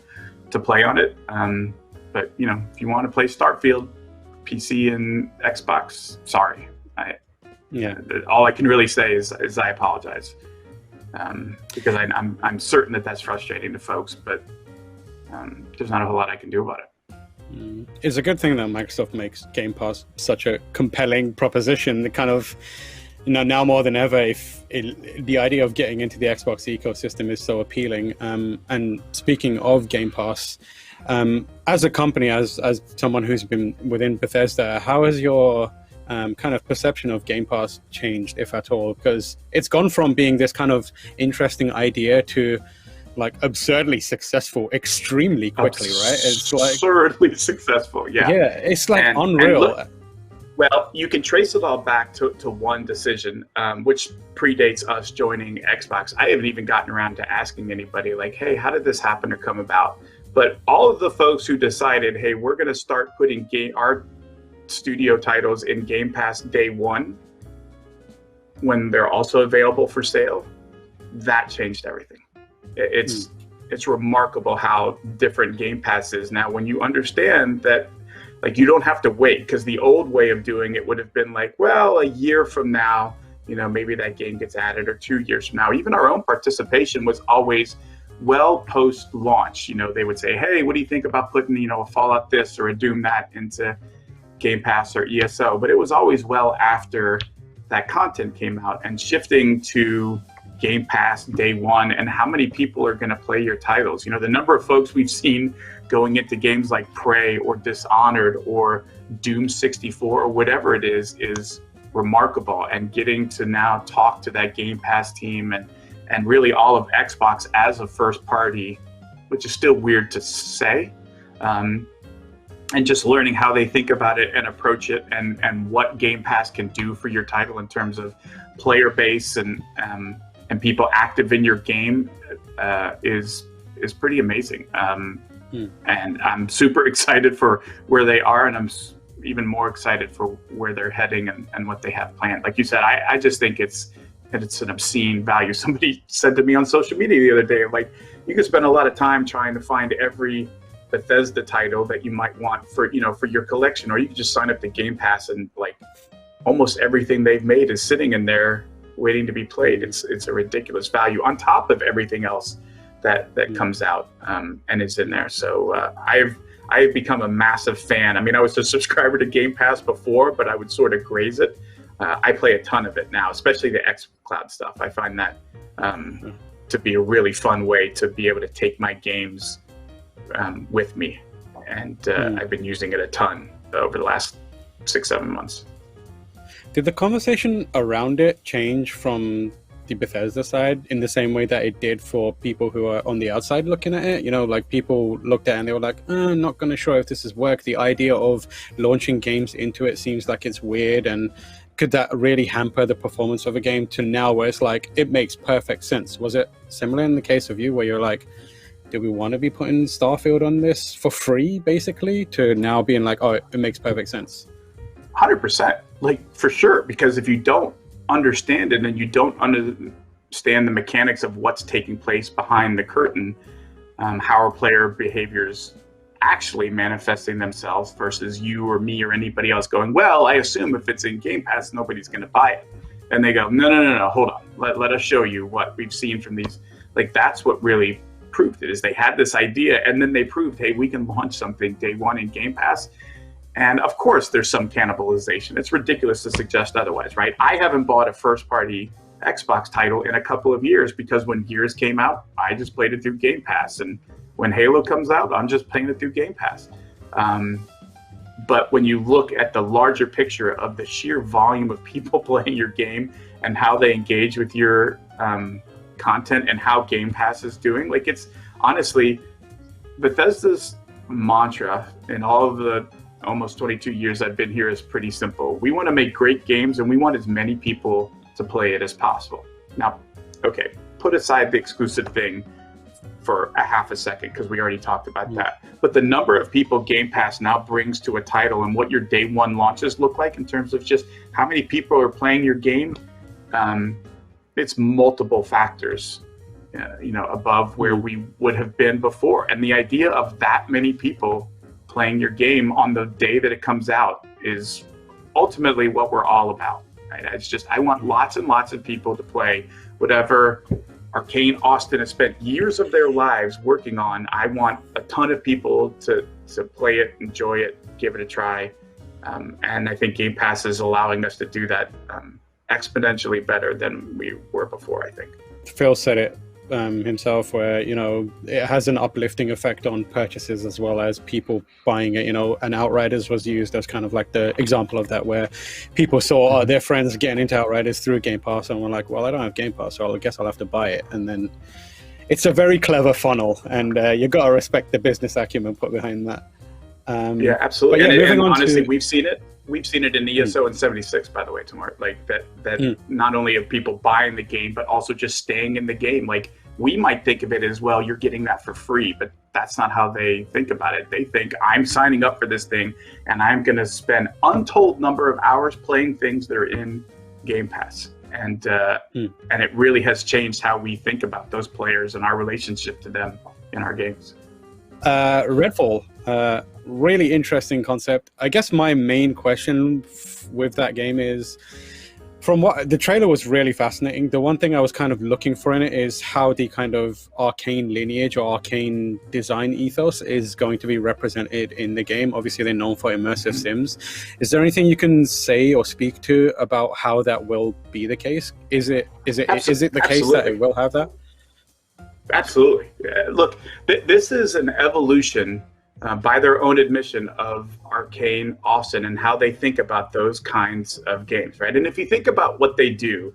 play on it. But, you know, if you want to play Starfield, PC and Xbox, sorry. All I can really say is I apologize. Because I'm certain that that's frustrating to folks, but there's not a whole lot I can do about it. It's a good thing that Microsoft makes Game Pass such a compelling proposition. The kind of, you know, now more than ever, the idea of getting into the Xbox ecosystem is so appealing. And speaking of Game Pass, as a company, as someone who's been within Bethesda, how has your kind of perception of Game Pass changed, if at all? Because it's gone from being this kind of interesting idea to like absurdly successful extremely quickly, right? It's like absurdly successful, yeah. Yeah, it's like unreal. Look, well, you can trace it all back to one decision, which predates us joining Xbox. I haven't even gotten around to asking anybody like, hey, how did this happen or come about? But all of the folks who decided, hey, we're going to start putting our studio titles in Game Pass day one when they're also available for sale, that changed everything. It's remarkable how different Game Pass is now when you understand that, like, you don't have to wait, because the old way of doing it would have been like, well, a year from now, you know, maybe that game gets added, or 2 years from now. Even our own participation was always well post-launch. You know, they would say, hey, what do you think about putting, you know, a Fallout this or a Doom that into Game Pass or ESO? But it was always well after that content came out, and shifting to Game Pass day one, and how many people are going to play your titles. You know, the number of folks we've seen going into games like Prey or Dishonored or Doom 64 or whatever it is remarkable. And getting to now talk to that Game Pass team and really all of Xbox as a first party, which is still weird to say, and just learning how they think about it and approach it, and what Game Pass can do for your title in terms of player base and people active in your game is pretty amazing. And I'm super excited for where they are, and I'm even more excited for where they're heading and what they have planned. Like you said, I just think it's an obscene value. Somebody said to me on social media the other day, like, you could spend a lot of time trying to find every Bethesda title that you might want for your collection, or you could just sign up to Game Pass and like almost everything they've made is sitting in there waiting to be played. It's a ridiculous value on top of everything else that comes out and is in there. So I've become a massive fan. I mean, I was a subscriber to Game Pass before, but I would sort of graze it. I play a ton of it now, especially the xCloud stuff. I find that to be a really fun way to be able to take my games with me, and I've been using it a ton over the last 6-7 months. Did the conversation around it change from the Bethesda side in the same way that it did for people who are on the outside looking at it? You know, like people looked at it and they were like, I'm not going to sure if this is work. The idea of launching games into it seems like it's weird, and could that really hamper the performance of a game, to now where it's like, it makes perfect sense? Was it similar in the case of you where you're like, do we want to be putting Starfield on this for free, basically, to now being like, oh, it makes perfect sense? 100%, like for sure, because if you don't understand it and you don't understand the mechanics of what's taking place behind the curtain, how are player behaviors actually manifesting themselves versus you or me or anybody else going, well, I assume if it's in Game Pass, nobody's going to buy it. And they go, no, hold on. Let us show you what we've seen from these. Like, that's what really proved it, is they had this idea and then they proved, hey, we can launch something day one in Game Pass. And of course, there's some cannibalization. It's ridiculous to suggest otherwise, right? I haven't bought a first-party Xbox title in a couple of years because when Gears came out, I just played it through Game Pass. And when Halo comes out, I'm just playing it through Game Pass. But when you look at the larger picture of the sheer volume of people playing your game and how they engage with your content and how Game Pass is doing, like, it's honestly, Bethesda's mantra in all of the almost 22 years I've been here is pretty simple. We want to make great games and we want as many people to play it as possible. Now, okay, put aside the exclusive thing for a half a second because we already talked about that. But the number of people Game Pass now brings to a title and what your day one launches look like in terms of just how many people are playing your game, it's multiple factors, above where we would have been before. And the idea of that many people playing your game on the day that it comes out is ultimately what we're all about, right? It's just, I want lots and lots of people to play whatever Arcane Austin has spent years of their lives working on. I want a ton of people to play it, enjoy it, give it a try. And I think Game Pass is allowing us to do that exponentially better than we were before, I think. Phil said it himself, where it has an uplifting effect on purchases as well as people buying it. And Outriders was used as kind of like the example of that, where people saw their friends getting into Outriders through Game Pass and were like, well, I don't have Game Pass, so I guess I'll have to buy it. And then it's a very clever funnel, and you got to respect the business acumen put behind that. Yeah, absolutely. Yeah, and honestly, we've seen it in ESO and 76, by the way, Tamar. Like that not only of people buying the game, but also just staying in the game. Like, we might think of it as, well, you're getting that for free, but that's not how they think about it. They think, I'm signing up for this thing and I'm going to spend untold number of hours playing things that are in Game Pass. And it really has changed how we think about those players and our relationship to them in our games. Redfall, really interesting concept. I guess my main question with that game is, from what the trailer was really fascinating. The one thing I was kind of looking for in it is how the kind of Arcane lineage or Arcane design ethos is going to be represented in the game. Obviously, they're known for immersive sims. Is there anything you can say or speak to about how that will be the case? Is it the case that it will have that? Absolutely. Look, this is an evolution, by their own admission, of Arcane Austin and how they think about those kinds of games, right? And if you think about what they do,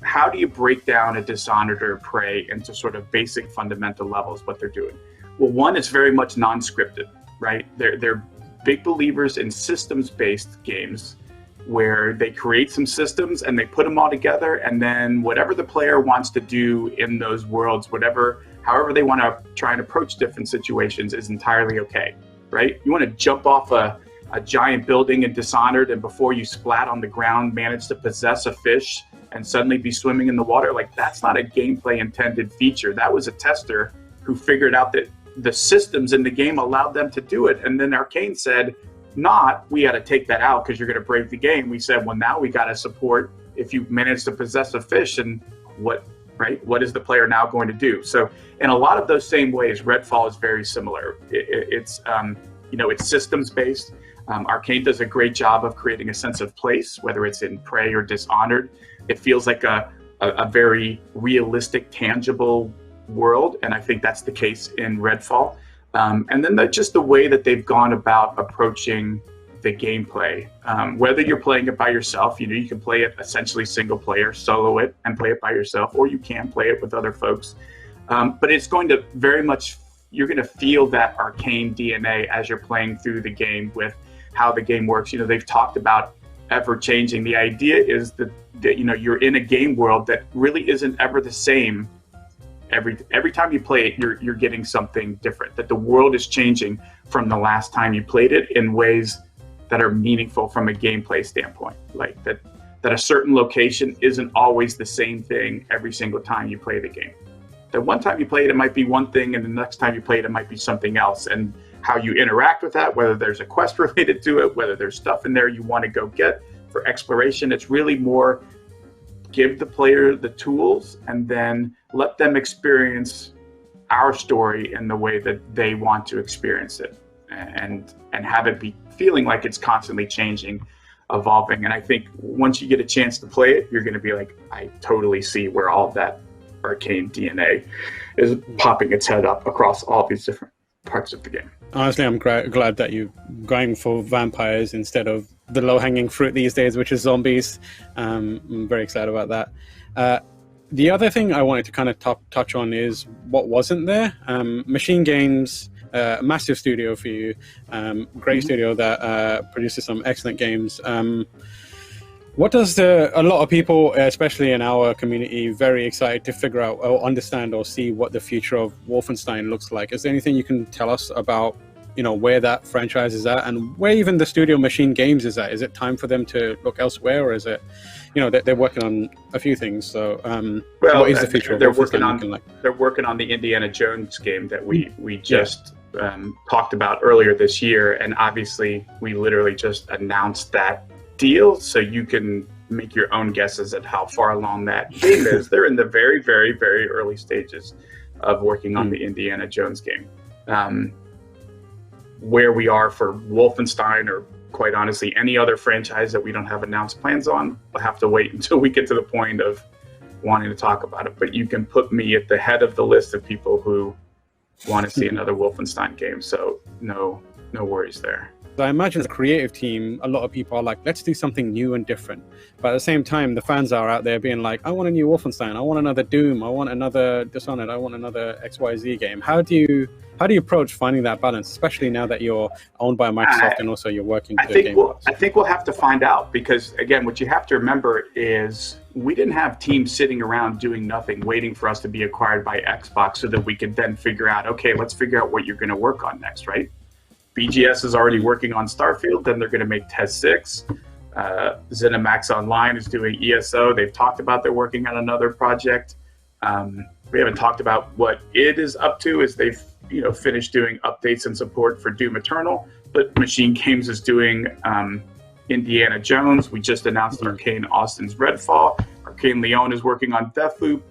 how do you break down a Dishonored or Prey into sort of basic fundamental levels, what they're doing? Well, one is very much non-scripted, right? They're big believers in systems-based games where they create some systems and they put them all together, and then whatever the player wants to do in those worlds, however they want to try and approach different situations is entirely okay, right? You want to jump off a giant building in Dishonored and before you splat on the ground, manage to possess a fish and suddenly be swimming in the water. Like, that's not a gameplay intended feature. That was a tester who figured out that the systems in the game allowed them to do it. And then Arcane said, we got to take that out because you're going to break the game. We said, well, now we got to support if you manage to possess a fish, and what is the player now going to do? So in a lot of those same ways, Redfall is very similar. It's systems based. Arcane does a great job of creating a sense of place, whether it's in Prey or Dishonored. It feels like a very realistic, tangible world, and I think that's the case in Redfall. And then just the way that they've gone about approaching the gameplay. Whether you're playing it by yourself, you can play it essentially single player, solo it, and play it by yourself, or you can play it with other folks. But it's going to very much, you're going to feel that Arcane DNA as you're playing through the game with how the game works. They've talked about ever changing. The idea is that you're in a game world that really isn't ever the same. Every time you play it, you're getting something different, that the world is changing from the last time you played it in ways that are meaningful from a gameplay standpoint. Like that a certain location isn't always the same thing every single time you play the game. That one time you play it, it might be one thing, and the next time you play it, it might be something else. And how you interact with that, whether there's a quest related to it, whether there's stuff in there you want to go get for exploration, it's really more give the player the tools and then let them experience our story in the way that they want to experience it, and have it be feeling like it's constantly changing, evolving. And I think once you get a chance to play it, you're going to be like, I totally see where all that Arcane DNA is popping its head up across all these different parts of the game. Honestly, I'm glad that you're going for vampires instead of the low-hanging fruit these days, which is zombies. I'm very excited about that. The other thing I wanted to kind of touch on is what wasn't there. Machine Games, massive studio for you, great studio that produces some excellent games. What does a lot of people, especially in our community, very excited to figure out or understand or see what the future of Wolfenstein looks like? Is there anything you can tell us about, where that franchise is at and where even the studio Machine Games is at? Is it time for them to look elsewhere, or is it, they're working on a few things? So, what is the future of Wolfenstein looking like? They're working on the Indiana Jones game that we just talked about earlier this year, and obviously we literally just announced that deal, so you can make your own guesses at how far along that game is. They're in the very, very, very early stages of working on the Indiana Jones game. Where we are for Wolfenstein, or quite honestly any other franchise that we don't have announced plans on, we'll have to wait until we get to the point of wanting to talk about it. But you can put me at the head of the list of people who want to see another Wolfenstein game, so no worries there. I imagine the creative team, a lot of people are like, let's do something new and different. But at the same time, the fans are out there being like, I want a new Wolfenstein, I want another Doom, I want another Dishonored, I want another XYZ game. How do you approach finding that balance, especially now that you're owned by Microsoft and also you're working to Game Pass? I think we'll have to find out, because again, what you have to remember is we didn't have teams sitting around doing nothing, waiting for us to be acquired by Xbox so that we could then figure out, okay, let's figure out what you're going to work on next, right? BGS is already working on Starfield, then they're going to make TES 6. ZeniMax Online is doing ESO. They've talked about they're working on another project. We haven't talked about what it is up to, as they've finished doing updates and support for Doom Eternal. But Machine Games is doing Indiana Jones. We just announced Arcane Austin's Redfall. Arcane Leon is working on Deathloop.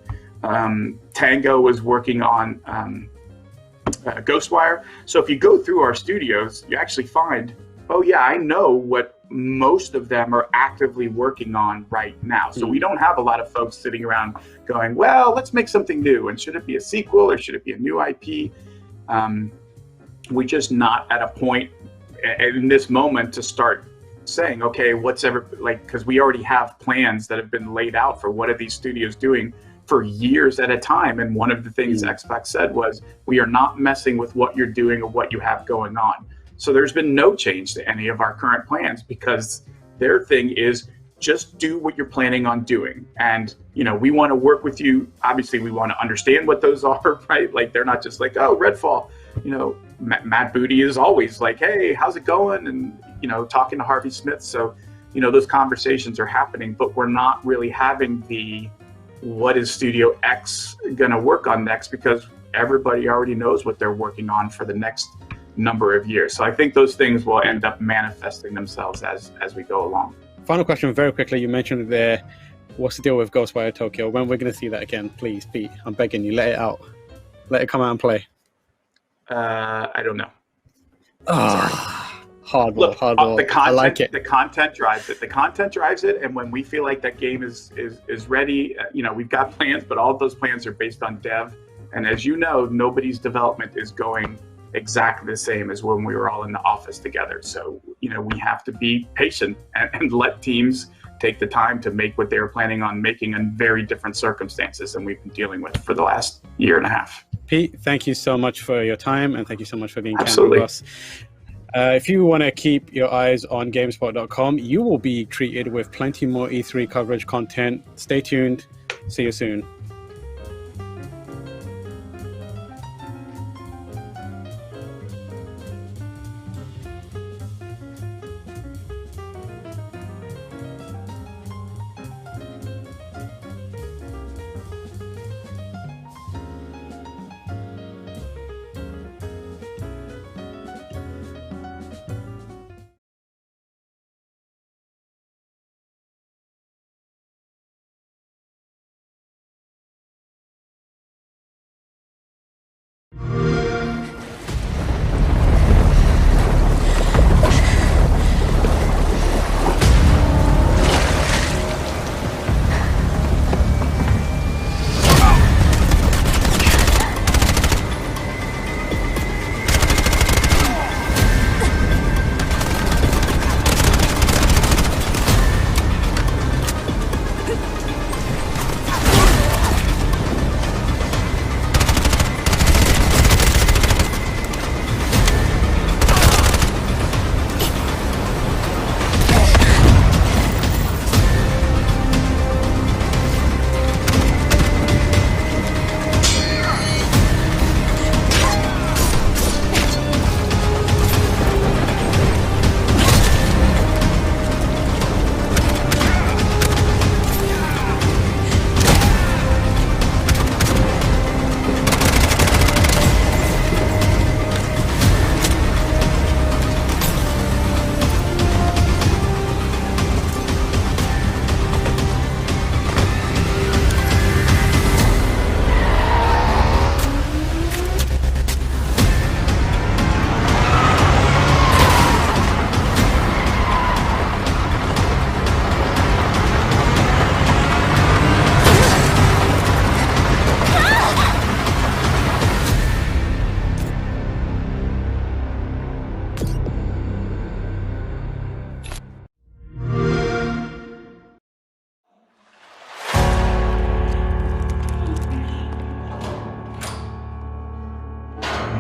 Tango is working on Ghostwire. So if you go through our studios, you actually find, oh yeah, I know what most of them are actively working on right now. So we don't have a lot of folks sitting around going, well, let's make something new, and should it be a sequel or should it be a new IP? We're just not at a point in this moment to start saying, okay, because we already have plans that have been laid out for what are these studios doing for years at a time. And one of the things Xbox said was, we are not messing with what you're doing or what you have going on. So there's been no change to any of our current plans, because their thing is just do what you're planning on doing. And, we want to work with you. Obviously, we want to understand what those are, right? Like, they're not just like, oh, Redfall. Matt Booty is always like, hey, how's it going? And, talking to Harvey Smith. So, those conversations are happening, but we're not really having what is Studio X going to work on next, because everybody already knows what they're working on for the next number of years. So I think those things will end up manifesting themselves as we go along. Final question very quickly. You mentioned it there. What's the deal with Ghostwire Tokyo? When we're going to see that again? Please, Pete, I'm begging you, let it out. Let it come out and play. I don't know. Hardball. The content, I like it. The content drives it. The content drives it, and when we feel like that game is ready, we've got plans, but all of those plans are based on dev. And as you know, nobody's development is going exactly the same as when we were all in the office together. So, we have to be patient and let teams take the time to make what they were planning on making in very different circumstances than we've been dealing with for the last year and a half. Pete, thank you so much for your time, and thank you so much for being candid Absolutely. with us. If you want to keep your eyes on GameSpot.com, you will be treated with plenty more E3 coverage content. Stay tuned. See you soon.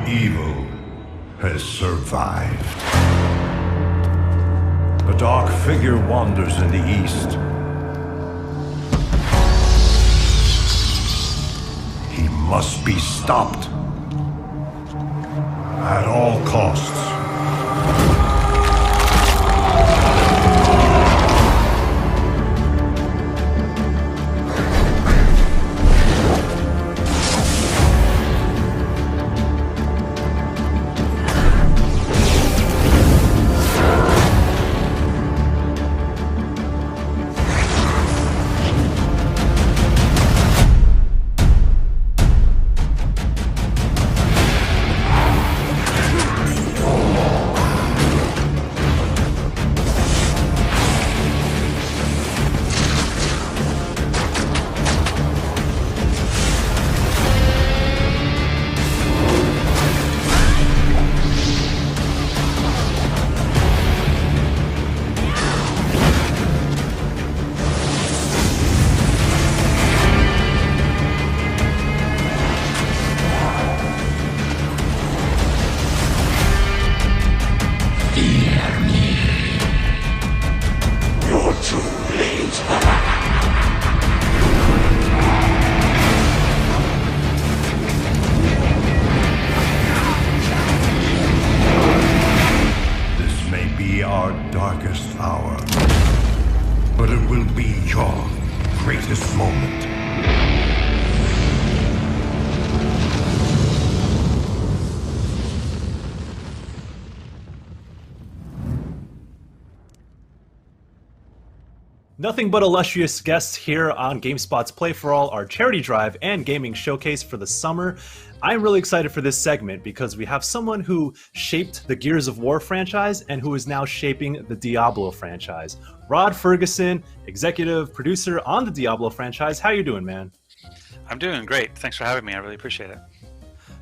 Evil has survived. A dark figure wanders in the east. He must be stopped at all costs. Darkest hour, but it will be your greatest moment. Nothing but illustrious guests here on GameSpot's Play for All, our charity drive and gaming showcase for the summer. I'm really excited for this segment because we have someone who shaped the Gears of War franchise and who is now shaping the Diablo franchise. Rod Ferguson, executive producer on the Diablo franchise. How you doing, man? I'm doing great. Thanks for having me. I really appreciate it.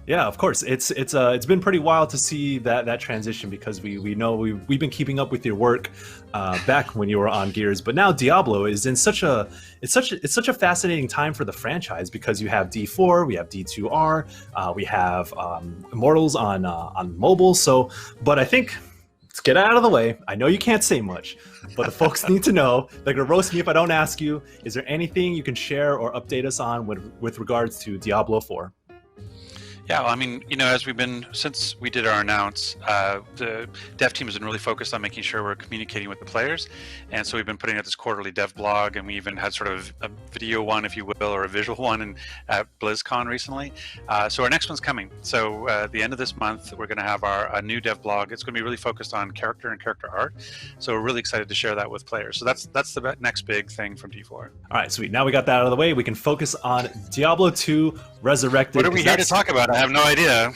Yeah, of course. It's been pretty wild to see that transition, because we know we've been keeping up with your work back when you were on Gears, but now Diablo is in such a fascinating time for the franchise, because you have D4, we have D2R, we have Immortals on mobile. So, but I think, let's get out of the way. I know you can't say much, but the folks need to know. They're gonna roast me if I don't ask you. Is there anything you can share or update us on with regards to Diablo 4? Yeah, well, I mean, since we did our announce, the dev team has been really focused on making sure we're communicating with the players. And so we've been putting out this quarterly dev blog, and we even had sort of a video one, if you will, or a visual one at BlizzCon recently. So our next one's coming. So at the end of this month, we're going to have a new dev blog. It's going to be really focused on character and character art. So we're really excited to share that with players. So that's the next big thing from D4. All right, sweet. Now we got that out of the way. We can focus on Diablo 2 Resurrected. What are we here to talk about? I have no idea.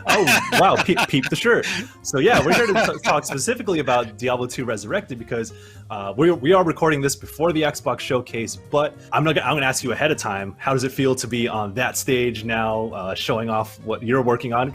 Oh, wow. Peep the shirt. So yeah, we're here to talk specifically about Diablo 2 Resurrected, because we are recording this before the Xbox showcase, but I'm going to ask you ahead of time, how does it feel to be on that stage now, showing off what you're working on?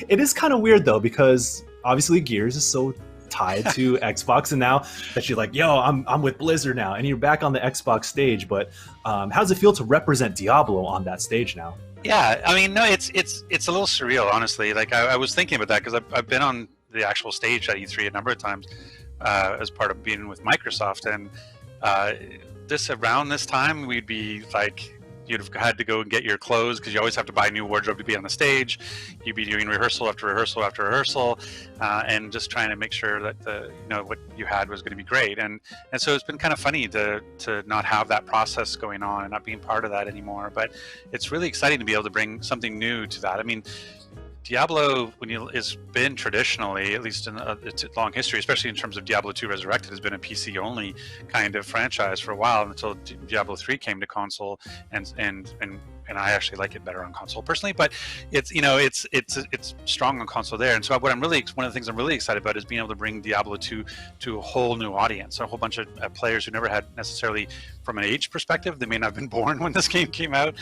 It is kind of weird though, because obviously Gears is so tied to Xbox, and now that you're like, yo, I'm with Blizzard now, and you're back on the Xbox stage, but how does it feel to represent Diablo on that stage now? Yeah, I mean, no, it's a little surreal, honestly. Like I was thinking about that, because I've been on the actual stage at E3 a number of times as part of being with Microsoft, and around this time we'd be like, you'd have had to go and get your clothes, because you always have to buy new wardrobe to be on the stage. You'd be doing rehearsal after rehearsal after rehearsal, and just trying to make sure that what you had was going to be great. And so it's been kind of funny to not have that process going on and not being part of that anymore. But it's really exciting to be able to bring something new to that. I mean, Diablo, has been traditionally, at least in its long history, especially in terms of Diablo 2 Resurrected, has been a PC-only kind of franchise for a while, until Diablo 3 came to console, and I actually like it better on console personally. But it's strong on console there, and so one of the things I'm really excited about is being able to bring Diablo 2 to a whole new audience, a whole bunch of players who never had necessarily, from an age perspective, they may not have been born when this game came out,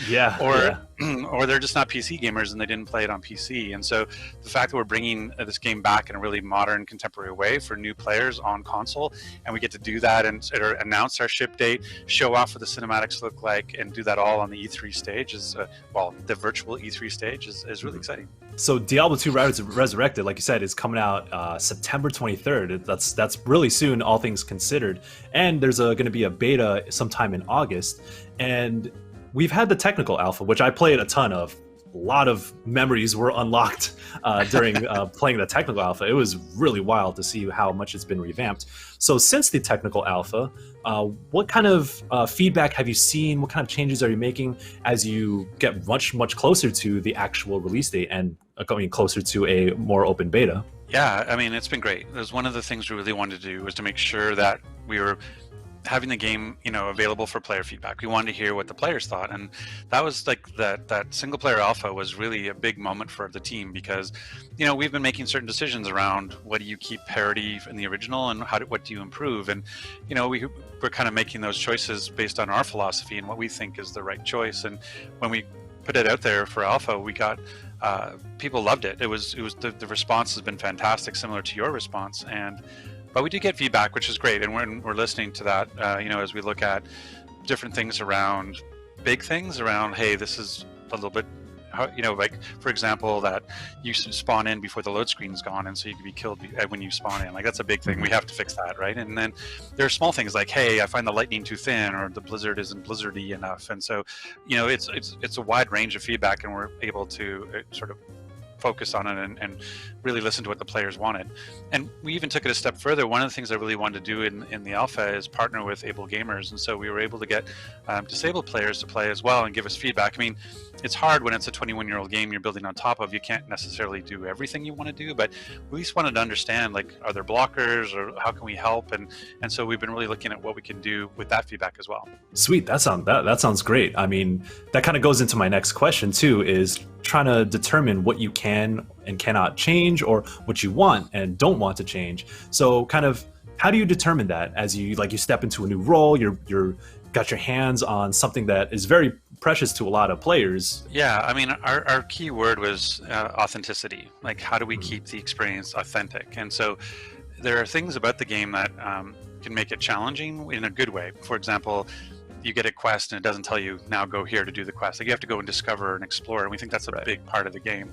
or they're just not PC gamers and they didn't play it on PC. And so the fact that we're bringing this game back in a really modern, contemporary way for new players on console, and we get to do that and announce our ship date, show off what the cinematics look like, and do that all on the E3 stage the virtual E3 stage is really exciting. So Diablo 2 Resurrected, like you said, is coming out September 23rd. That's really soon, all things considered. And there's going to be a beta sometime in August. And we've had the technical alpha, which I played a ton of. A lot of memories were unlocked during playing the technical alpha. It was really wild to see how much it's been revamped. So since the technical alpha, what kind of feedback have you seen? What kind of changes are you making as you get much, much closer to the actual release date and going closer to a more open beta? Yeah, I mean, it's been great. It was one of the things we really wanted to do, was to make sure that we were having the game, available for player feedback. We wanted to hear what the players thought, and that was like that single player alpha was really a big moment for the team, because we've been making certain decisions around what do you keep parity in the original and what do you improve, and we're kind of making those choices based on our philosophy and what we think is the right choice. And when we put it out there for alpha, we got people loved it. It was the response has been fantastic, similar to your response. But we do get feedback, which is great, and we're listening to that. As we look at different things around big things around, hey, this is a little bit, like for example, that you spawn in before the load screen's gone, and so you can be killed when you spawn in. Like that's a big thing. We have to fix that, right? And then there are small things like, hey, I find the lightning too thin, or the blizzard isn't blizzardy enough. And so, it's a wide range of feedback, and we're able to sort of focus on it and really listen to what the players wanted. And we even took it a step further. One of the things I really wanted to do in the alpha is partner with able gamers, and so we were able to get disabled players to play as well and give us feedback. I mean, it's hard when it's a 21-year-old game you're building on top of. You can't necessarily do everything you want to do, but we at least wanted to understand, like, are there blockers, or how can we help? And so we've been really looking at what we can do with that feedback as well. Sweet, that sounds great. I mean, that kind of goes into my next question too, is trying to determine what you can and cannot change, or what you want and don't want to change. So kind of, how do you determine that as you step into a new role, you're got your hands on something that is very precious to a lot of players. Yeah, I mean, our key word was authenticity. Like, how do we keep the experience authentic? And so there are things about the game that can make it challenging in a good way. For example, you get a quest and it doesn't tell you, now go here to do the quest. Like, you have to go and discover and explore, and we think that's a big part of the game.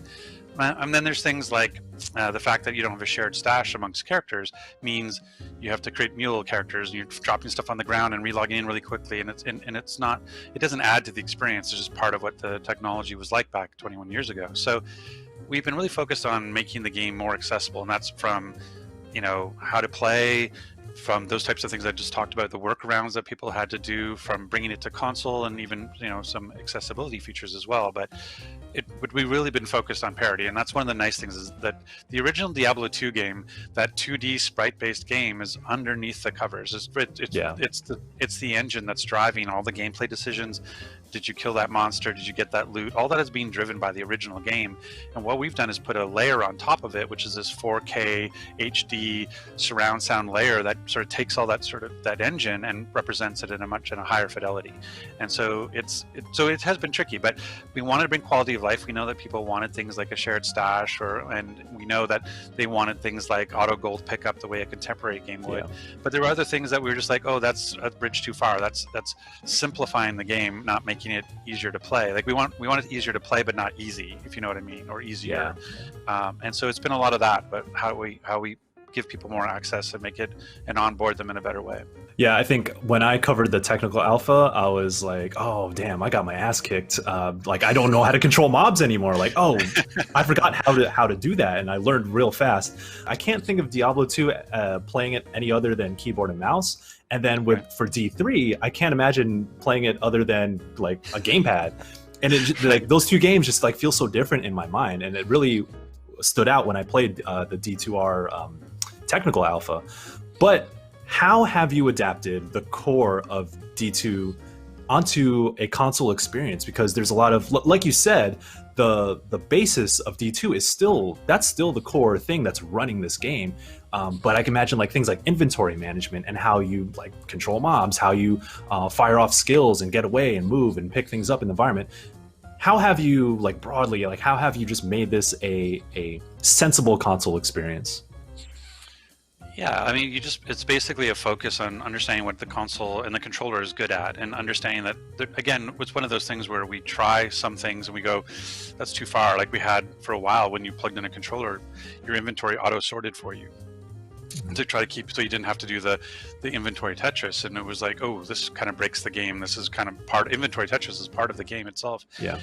And then there's things like the fact that you don't have a shared stash amongst characters means you have to create mule characters, and you're dropping stuff on the ground and relogging in really quickly, and it's not, it doesn't add to the experience. It's just part of what the technology was like back 21 years ago. So we've been really focused on making the game more accessible, and that's from, you know, how to play, from those types of things I just talked about, the workarounds that people had to do, from bringing it to console, and even, you know, some accessibility features as well. But we've really been focused on parity, and that's one of the nice things, is that the original Diablo 2 game, that 2D sprite-based game, is underneath the covers. It's the engine that's driving all the gameplay decisions. Did you kill that monster? Did you get that loot? All that is being driven by the original game. And what we've done is put a layer on top of it, which is this 4K HD surround sound layer that sort of takes all that engine and represents it in a higher fidelity. And so it has been tricky, but we wanted to bring quality of life. We know that people wanted things like a shared stash, and we know that they wanted things like auto gold pickup the way a contemporary game would. Yeah. But there were other things that we were just like, oh, that's a bridge too far. That's simplifying the game, not making it easier to play. Like, we want it easier to play, but not easy, if you know what I mean, or easier. Yeah. And so it's been a lot of that, but how we give people more access and make it and onboard them in a better way. Yeah, I think when I covered the technical alpha, I was like, oh, damn, I got my ass kicked. Like, I don't know how to control mobs anymore. Like, oh, I forgot how to do that, and I learned real fast. I can't think of Diablo 2 playing it any other than keyboard and mouse. And then for D3, I can't imagine playing it other than like a gamepad. And like those two games just like feel so different in my mind, and it really stood out when I played the D2R technical alpha. But how have you adapted the core of D2 onto a console experience? Because there's a lot of, like you said, the basis of D2 is still the core thing that's running this game. But I can imagine like things like inventory management and how you like control mobs, how you fire off skills and get away and move and pick things up in the environment. How have you, like broadly, like how have you just made this a sensible console experience? Yeah, I mean, it's basically a focus on understanding what the console and the controller is good at, and understanding that, again, it's one of those things where we try some things and we go, that's too far. Like we had for a while when you plugged in a controller, your inventory auto-sorted for you to try to keep, so you didn't have to do the inventory Tetris. And it was like, oh, this kind of breaks the game. This is kind of inventory Tetris is part of the game itself. Yeah.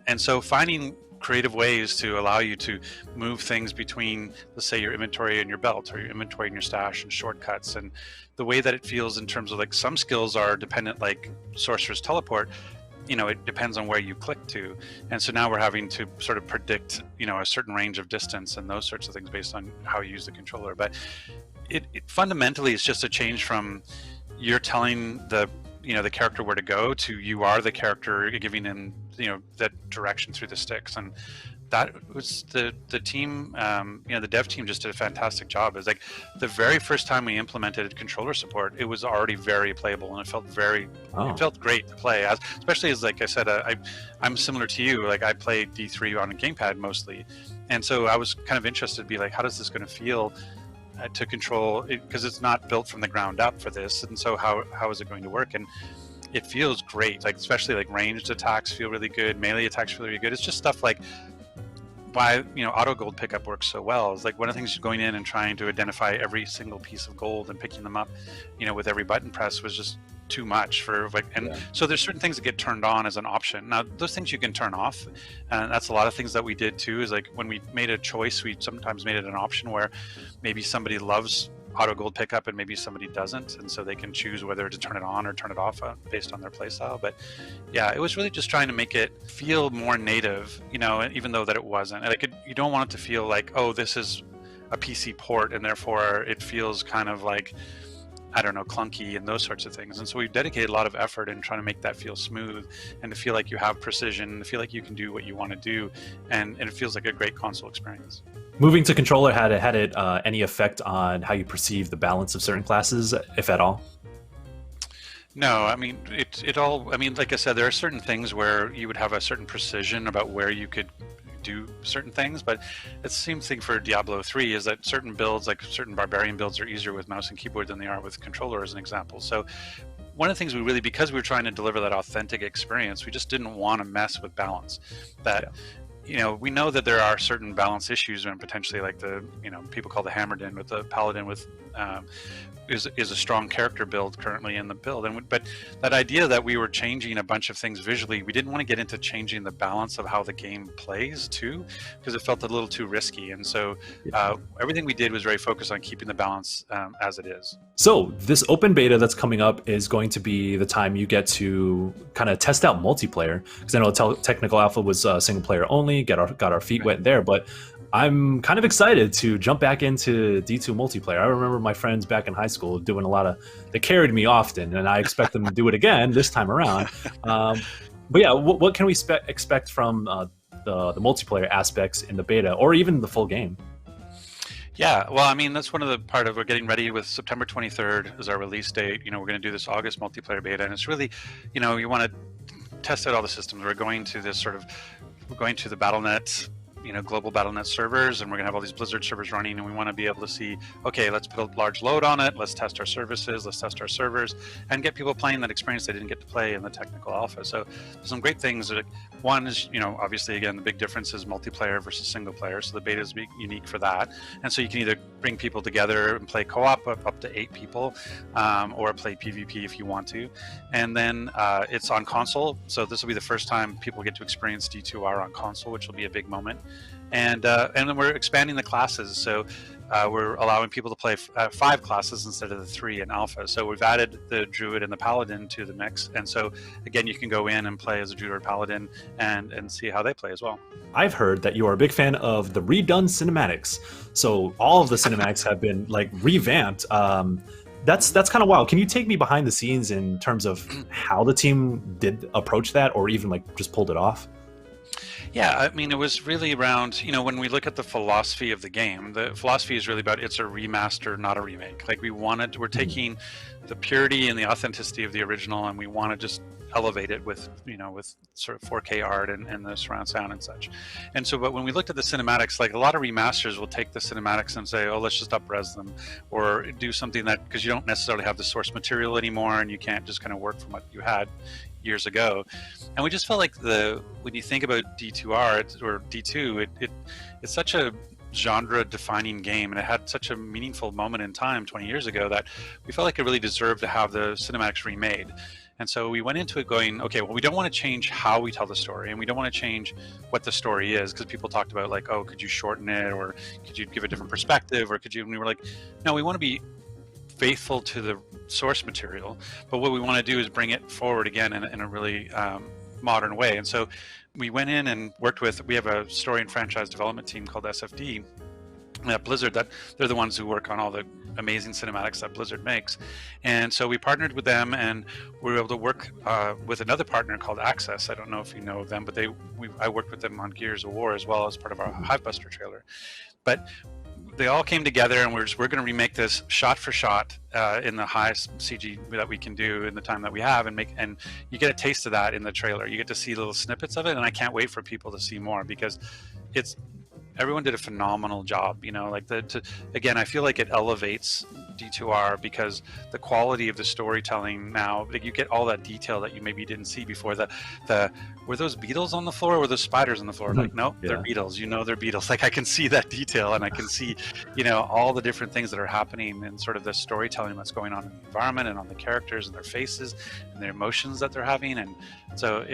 And so finding creative ways to allow you to move things between, let's say, your inventory and your belt, or your inventory and your stash, and shortcuts, and the way that it feels in terms of like some skills are dependent, like Sorcerer's Teleport, you know, it depends on where you click to. And so now we're having to sort of predict, you know, a certain range of distance and those sorts of things based on how you use the controller. But it fundamentally is just a change from you're telling the character where to go to you are the character giving him, you know, that direction through the sticks. And that was the team, the dev team just did a fantastic job. It was like the very first time we implemented controller support, it was already very playable, and it felt it felt great to play, especially as, like I said, I'm similar to you. Like I play D3 on a gamepad mostly, and so I was kind of interested to be like, how is this going to feel to control it, because it's not built from the ground up for this, and so how is it going to work? And it feels great, like especially like ranged attacks feel really good, melee attacks feel really good. It's just stuff like why, you know, auto gold pickup works so well. It's like one of the things going in and trying to identify every single piece of gold and picking them up, you know, with every button press was just too much for like, and so there's certain things that get turned on as an option. Now those things you can turn off, and that's a lot of things that we did too, is like when we made a choice, we sometimes made it an option where maybe somebody loves auto gold pickup and maybe somebody doesn't, and so they can choose whether to turn it on or turn it off based on their playstyle. But yeah, it was really just trying to make it feel more native, you know, even though that it wasn't. Like you don't want it to feel like, oh, this is a PC port and therefore it feels kind of like, I don't know, clunky and those sorts of things. And so we've dedicated a lot of effort in trying to make that feel smooth and to feel like you have precision, to feel like you can do what you want to do, and it feels like a great console experience. Moving to controller, had it any effect on how you perceive the balance of certain classes, if at all? No, I mean it all. I mean, like I said, there are certain things where you would have a certain precision about where you could do certain things, but it's the same thing for Diablo 3. Is that certain builds, like certain barbarian builds, are easier with mouse and keyboard than they are with controller, as an example. So one of the things we really, because we were trying to deliver that authentic experience, we just didn't want to mess with balance. That you know, we know that there are certain balance issues, and potentially like the, you know, people call the Hammerden with the Paladin with is a strong character build currently in the build, and but that idea that we were changing a bunch of things visually, we didn't want to get into changing the balance of how the game plays too, because it felt a little too risky. And so everything we did was very focused on keeping the balance as it is. So this open beta that's coming up is going to be the time you get to kind of test out multiplayer, because I know Technical Alpha was single player only, got our feet wet there, but I'm kind of excited to jump back into D2 multiplayer. I remember my friends back in high school doing a lot of, they carried me often, and I expect them to do it again this time around. But yeah, what can we expect from the multiplayer aspects in the beta, or even the full game? Yeah, well, I mean, that's one of the part of, we're getting ready with September 23rd is our release date. You know, we're going to do this August multiplayer beta, and it's really, you know, you want to test out all the systems. We're going to this sort of, we're going to the Battle.net, you know, global Battle.net servers, and we're gonna have all these Blizzard servers running, and we want to be able to see, okay, let's put a large load on it, let's test our services, let's test our servers, and get people playing that experience they didn't get to play in the Technical Alpha. So some great things. That, one is, you know, obviously, again, the big difference is multiplayer versus single player, so the beta is unique for that. And so you can either bring people together and play co-op up to 8 people, or play PvP if you want to. And then it's on console, so this will be the first time people get to experience D2R on console, which will be a big moment. And then we're expanding the classes, so we're allowing people to play 5 classes instead of the 3 in Alpha. So we've added the Druid and the Paladin to the mix, and so again, you can go in and play as a Druid or Paladin and see how they play as well. I've heard that you are a big fan of the redone cinematics. So all of the cinematics have been like revamped. That's kind of wild. Can you take me behind the scenes in terms of how the team did approach that, or even like just pulled it off? Yeah, I mean, it was really around, you know, when we look at the philosophy of the game, the philosophy is really about it's a remaster, not a remake. Like we're taking the purity and the authenticity of the original, and we want to just elevate it with, you know, with sort of 4K art and the surround sound and such. And so, but when we looked at the cinematics, like a lot of remasters will take the cinematics and say, oh, let's just up-res them, or do something that, because you don't necessarily have the source material anymore, and you can't just kind of work from what you had years ago. And we just felt like when you think about D2R or D2, it's such a genre defining game, and it had such a meaningful moment in time 20 years ago that we felt like it really deserved to have the cinematics remade. And so we went into it going, okay, well, we don't want to change how we tell the story, and we don't want to change what the story is, because people talked about like, oh, could you shorten it, or could you give a different perspective, or could you, and we were like, no, we want to be faithful to the source material, but what we want to do is bring it forward again in a really modern way. And so we went in and worked with, we have a story and franchise development team called SFD at Blizzard, that they're the ones who work on all the amazing cinematics that Blizzard makes. And so we partnered with them, and we were able to work with another partner called Access. I don't know if you know them, but I worked with them on Gears of War as well as part of our Hivebuster trailer. But they all came together, and we're going to remake this shot for shot in the highest CG that we can do in the time that we have, and you get a taste of that in the trailer. You get to see little snippets of it, and I can't wait for people to see more, because everyone did a phenomenal job. You know, like again, I feel like it elevates D2R because the quality of the storytelling now, like you get all that detail that you maybe didn't see before. Were those beetles on the floor, or were those spiders on the floor? Like, no, they're beetles. You know, they're beetles. Like I can see that detail, and I can see, you know, all the different things that are happening and sort of the storytelling that's going on in the environment and on the characters and their faces and their emotions that they're having. And so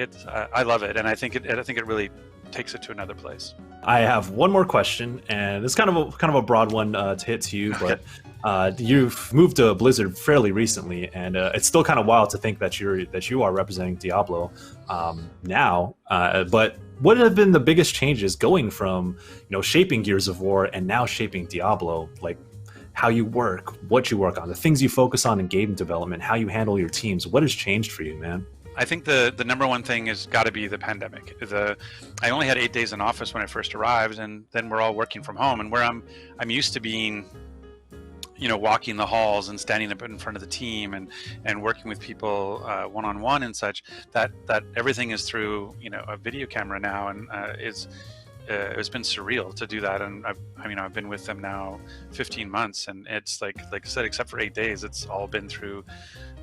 I love it, and I think it really takes it to another place. I have one more question, and it's kind of a broad one to hit to you, but you've moved to Blizzard fairly recently, and it's still kind of wild to think that you are representing Diablo now. But what have been the biggest changes going from, you know, shaping Gears of War and now shaping Diablo? Like how you work, what you work on, the things you focus on in game development, how you handle your teams. What has changed for you, man? I think the number one thing has got to be the pandemic. I only had 8 days in office when I first arrived, and then we're all working from home. And where I'm used to being walking the halls and standing up in front of the team and working with people one-on-one and such, that everything is through a video camera now, and it's been surreal to do that. And I've been with them now 15 months, and it's like I said, except for 8 days, it's all been through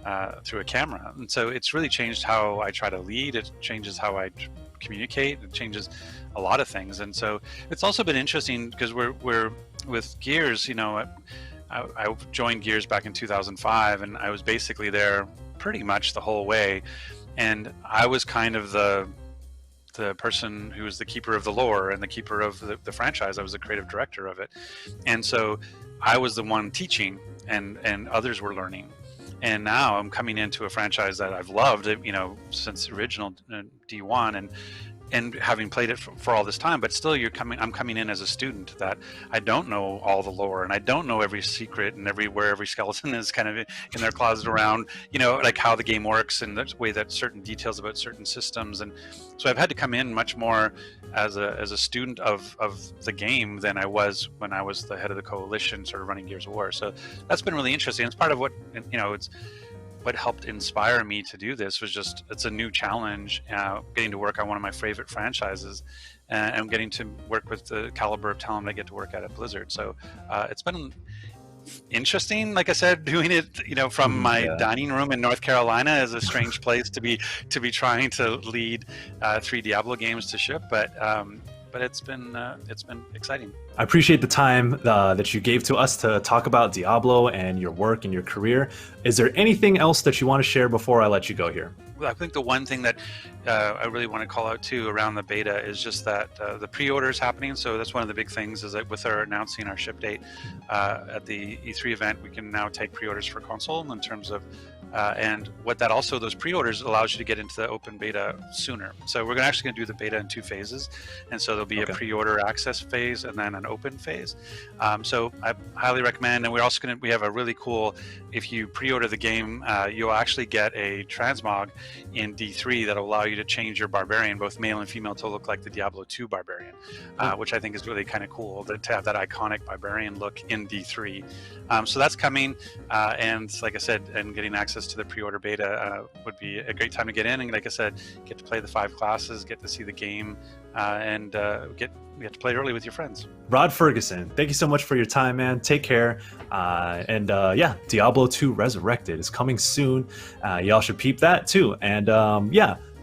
a camera. And so it's really changed how I try to lead. It changes how I communicate. It changes a lot of things. And so it's also been interesting because we're with Gears, I joined Gears back in 2005, and I was basically there pretty much the whole way. And I was kind of the person who was the keeper of the lore and the keeper of the franchise. I was the creative director of it. And so I was the one teaching, and others were learning. And now I'm coming into a franchise that I've loved, since the original D1, and having played it for all this time, but still I'm coming in as a student that I don't know all the lore, and I don't know every secret and where every skeleton is kind of in their closet around, like how the game works and the way that certain details about certain systems. And so I've had to come in much more as a student of the game than I was when I was the head of the coalition, sort of running Gears of War. So that's been really interesting. It's part of what, it's what helped inspire me to do this was just, it's a new challenge, getting to work on one of my favorite franchises, and getting to work with the caliber of talent I get to work at Blizzard. So it's been interesting. Like I said, doing it, from my dining room in North Carolina is a strange place to be trying to lead 3 Diablo games to ship, but it's been exciting. I appreciate the time that you gave to us to talk about Diablo and your work and your career. Is there anything else that you want to share before I let you go here? I think the one thing that I really want to call out too around the beta is just that the pre-order is happening. So that's one of the big things, is that with our announcing our ship date at the E3 event, we can now take pre-orders for console in terms of and what that also, those pre-orders allows you to get into the open beta sooner. So we're actually going to do the beta in 2 phases, and so there'll be a pre-order access phase and then an open phase. So I highly recommend, and we have a really cool, if you pre-order the game, you'll actually get a transmog in D3 that'll allow you to change your barbarian, both male and female, to look like the Diablo 2 barbarian, which I think is really kind of cool, to have that iconic barbarian look in D3. So that's coming, and like I said, and getting access to the pre-order beta would be a great time to get in, and like I said, get to play the 5 classes, get to see the game, and get to play early with your friends. Rod Ferguson, thank you so much for your time, man. Take care. And Diablo 2 Resurrected is coming soon. Y'all should peep that too. And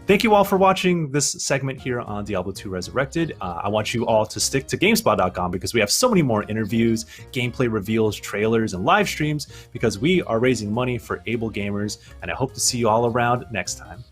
thank you all for watching this segment here on Diablo 2 Resurrected. I want you all to stick to GameSpot.com because we have so many more interviews, gameplay reveals, trailers, and live streams, because we are raising money for able gamers, and I hope to see you all around next time.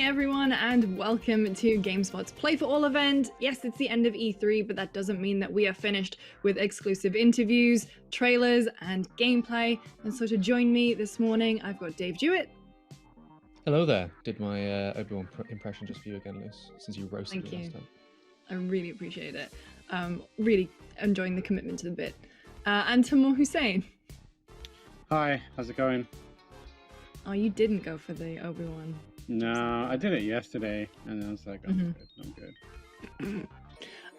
morning, everyone, and welcome to GameSpot's Play for All event. Yes, it's the end of E3, but that doesn't mean that we are finished with exclusive interviews, trailers, and gameplay. And so to join me this morning, I've got Dave Jewett. Hello there. Did my Obi-Wan impression just for you again, Liz, since you roasted Thank me you. last time. I really appreciate it. Really enjoying the commitment to the bit. And Tamoor Hussain. Hi, how's it going? Oh, you didn't go for the Obi-Wan. No, I did it yesterday, and I was like, I'm good.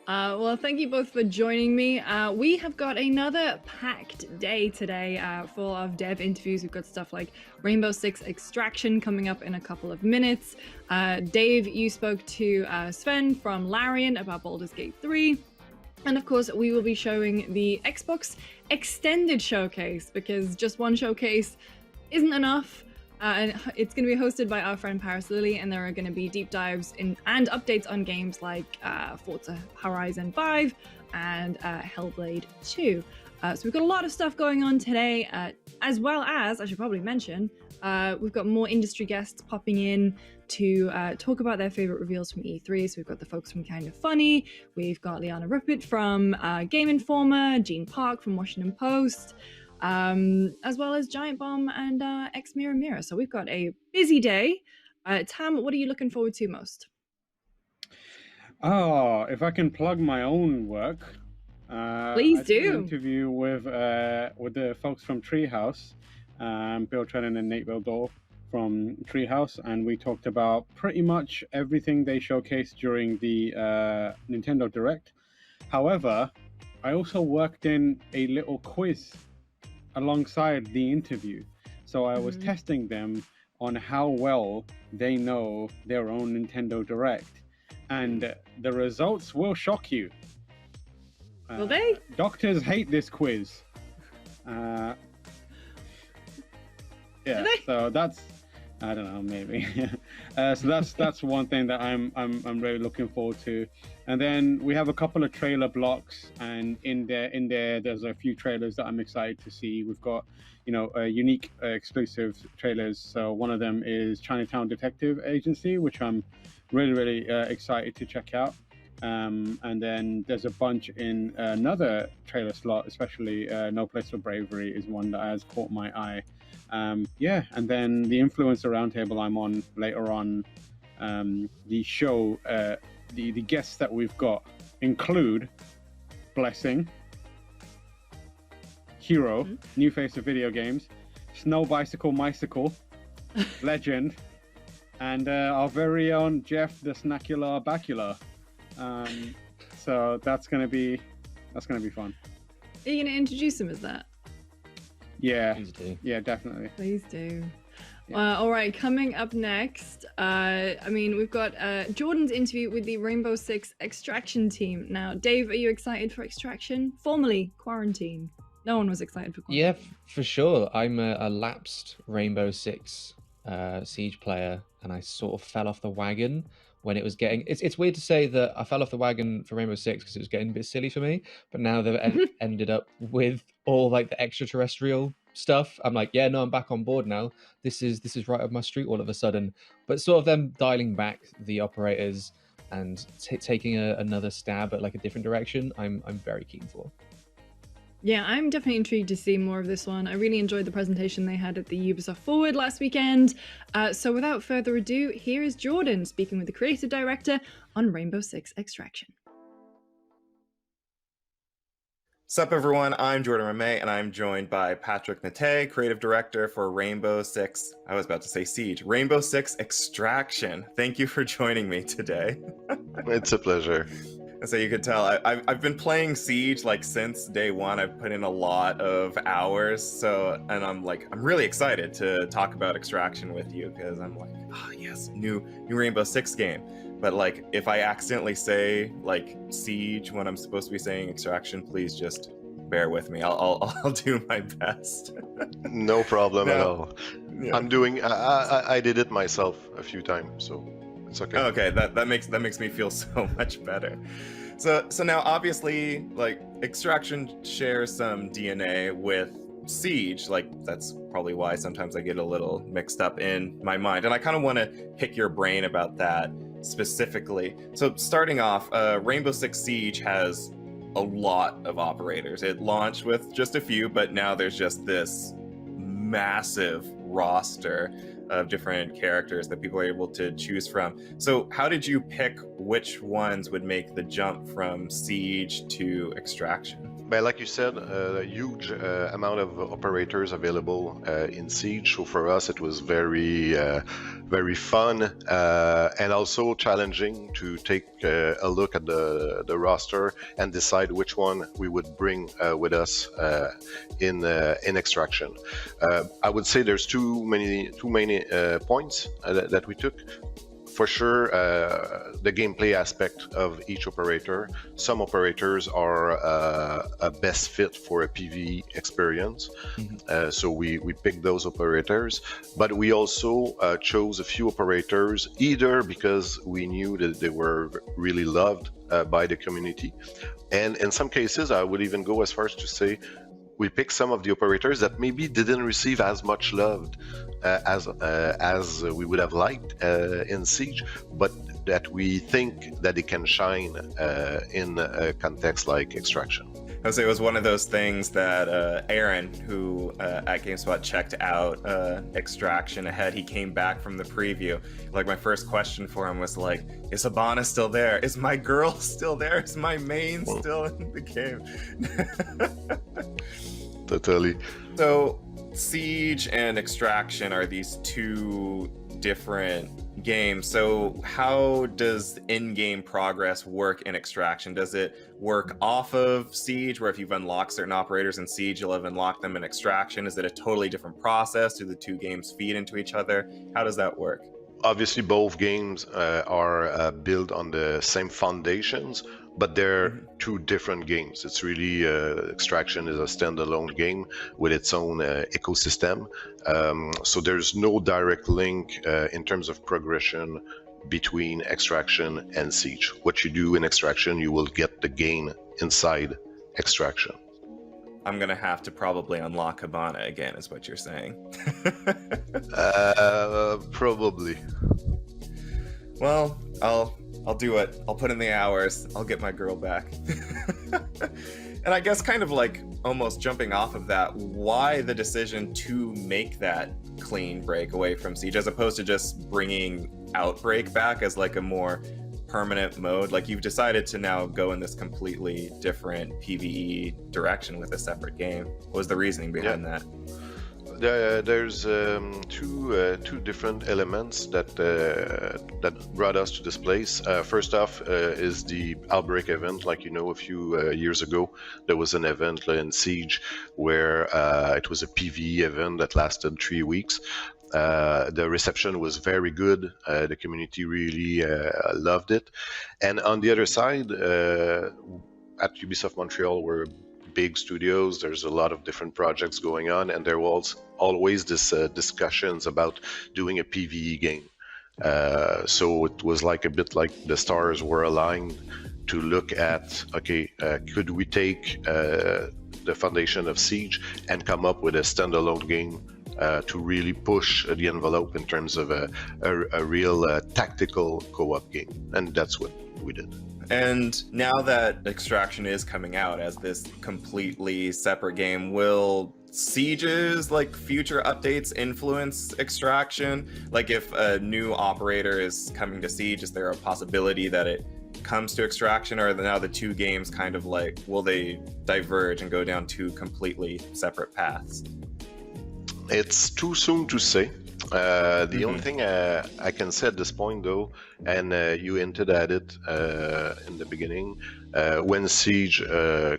Well, thank you both for joining me. We have got another packed day today, full of dev interviews. We've got stuff like Rainbow Six Extraction coming up in a couple of minutes. Dave, you spoke to Sven from Larian about Baldur's Gate 3. And of course, we will be showing the Xbox Extended Showcase, because just one showcase isn't enough. And it's going to be hosted by our friend Paris Lilly, and there are going to be deep dives in and updates on games like Forza Horizon 5 and Hellblade 2. So we've got a lot of stuff going on today, as well as, I should probably mention, we've got more industry guests popping in to talk about their favorite reveals from E3. So we've got the folks from Kind of Funny, we've got Liana Ruppert from Game Informer, Gene Park from Washington Post, as well as Giant Bomb and Ex Mira Mira. So we've got a busy day. Tam, what are you looking forward to most? Oh, if I can plug my own work. Please I did do. an interview with the folks from Treehouse, Bill Trennan and Nate Vildor from Treehouse, and we talked about pretty much everything they showcased during the Nintendo Direct. However, I also worked in a little quiz alongside the interview. So I was testing them on how well they know their own Nintendo Direct. And the results will shock you. Will they? Doctors hate this quiz. Yeah, so that's, I don't know, maybe. So that's one thing that I'm really looking forward to. And then we have a couple of trailer blocks, and in there there's a few trailers that I'm excited to see. We've got, unique exclusive trailers. So one of them is Chinatown Detective Agency, which I'm really excited to check out. And then there's a bunch in another trailer slot, especially No Place for Bravery is one that has caught my eye. And then the Influencer Roundtable I'm on later on. The show, the guests that we've got include Blessing, Hero, new face of video games, Snow Bicycle Mycicle, Legend, and our very own Jeff the Snacular Bacula. So that's gonna be fun. Are you going to introduce him as that? Yeah, definitely. Please do. All right, coming up next, we've got Jordan's interview with the Rainbow Six Extraction team. Now, Dave, are you excited for Extraction? Formerly Quarantine. No one was excited for Quarantine. Yeah, for sure. I'm a lapsed Rainbow Six Siege player, and I sort of fell off the wagon when it was getting... It's weird to say that I fell off the wagon for Rainbow Six because it was getting a bit silly for me, but now they've ended up with all like the extraterrestrial stuff. I'm like, yeah, no, I'm back on board now. This is right up my street all of a sudden. But sort of them dialing back the operators and taking another stab at like a different direction, I'm very keen for. Yeah, I'm definitely intrigued to see more of this one. I really enjoyed the presentation they had at the Ubisoft Forward last weekend. So without further ado, here is Jordan speaking with the creative director on Rainbow Six Extraction. Sup everyone, I'm Jordan Ramey, and I'm joined by Patrick Nate, creative director for Rainbow Six, I was about to say Siege, Rainbow Six Extraction. Thank you for joining me today. It's a pleasure. So you could tell I've been playing Siege like since day one. I've put in a lot of hours, and I'm really excited to talk about Extraction with you, because I'm like, yes, new Rainbow Six game. But like, if I accidentally say like Siege when I'm supposed to be saying Extraction, please just bear with me. I'll do my best. No problem at all. Yeah. I'm doing. I did it myself a few times, so it's okay. Okay, that makes me feel so much better. So now obviously, like, Extraction shares some DNA with Siege, like that's probably why sometimes I get a little mixed up in my mind. And I kind of want to pick your brain about that specifically. So starting off, Rainbow Six Siege has a lot of operators. It launched with just a few, but now there's just this massive roster of different characters that people are able to choose from. So how did you pick which ones would make the jump from Siege to Extraction? But like you said, a huge amount of operators available in Siege. So for us, it was very fun and also challenging to take a look at the roster and decide which one we would bring with us in Extraction. I would say there's too many points that we took. For sure, the gameplay aspect of each operator. Some operators are a best fit for a PvE experience, so we picked those operators. But we also chose a few operators either because we knew that they were really loved by the community, and in some cases, I would even go as far as to say we picked some of the operators that maybe didn't receive as much love as we would have liked in Siege, but that we think that they can shine in a context like Extraction. I would say it was one of those things that Aaron, who at GameSpot checked out Extraction ahead, he came back from the preview. Like my first question for him was like, is Hibana still there? Is my girl still there? Is my main still in the game? Totally. So Siege and Extraction are these two different games. So how does in-game progress work in Extraction? Does it work off of Siege, where if you've unlocked certain operators in Siege, you'll have unlocked them in Extraction? Is it a totally different process? Do the two games feed into each other? How does that work? Obviously, both games are built on the same foundations, but they're two different games. It's really Extraction is a standalone game with its own ecosystem. So there's no direct link in terms of progression between Extraction and Siege. What you do in Extraction, you will get the gain inside Extraction. I'm gonna have to probably unlock Hibana again, is what you're saying. Probably. Well, I'll do it. I'll put in the hours. I'll get my girl back. And I guess kind of like almost jumping off of that, why the decision to make that clean break away from Siege as opposed to just bringing Outbreak back as like a more permanent mode? Like you've decided to now go in this completely different PvE direction with a separate game. What was the reasoning behind that? There's two different elements that brought us to this place. First off is the Outbreak event. Like a few years ago, there was an event in Siege where it was a PvE event that lasted 3 weeks. The reception was very good. The community really loved it. And on the other side, at Ubisoft Montreal, we're big studios. There's a lot of different projects going on, and there was always this discussions about doing a PvE game. So it was like a bit like the stars were aligned to look at, could we take the foundation of Siege and come up with a standalone game to really push the envelope in terms of a real tactical co-op game, and that's what we did. And now that Extraction is coming out as this completely separate game, will Siege's future updates influence Extraction? Like if a new operator is coming to Siege, is there a possibility that it comes to Extraction, or now the two games kind of will they diverge and go down two completely separate paths? It's too soon to say. The only thing I can say at this point, though, and you hinted at it in the beginning, when Siege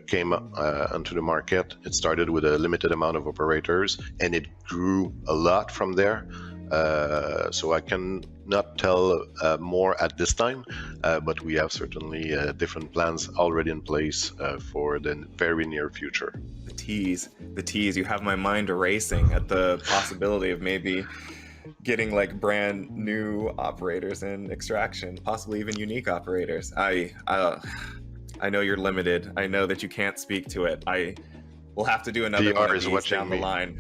came onto the market, it started with a limited amount of operators, and it grew a lot from there. So I can not tell more at this time, but we have certainly different plans already in place for the very near future. The tease, you have my mind racing at the possibility of maybe getting brand new operators in Extraction, possibly even unique operators. I know you're limited. I know that you can't speak to it. We'll have to do another PR one of is these watching down the me. line.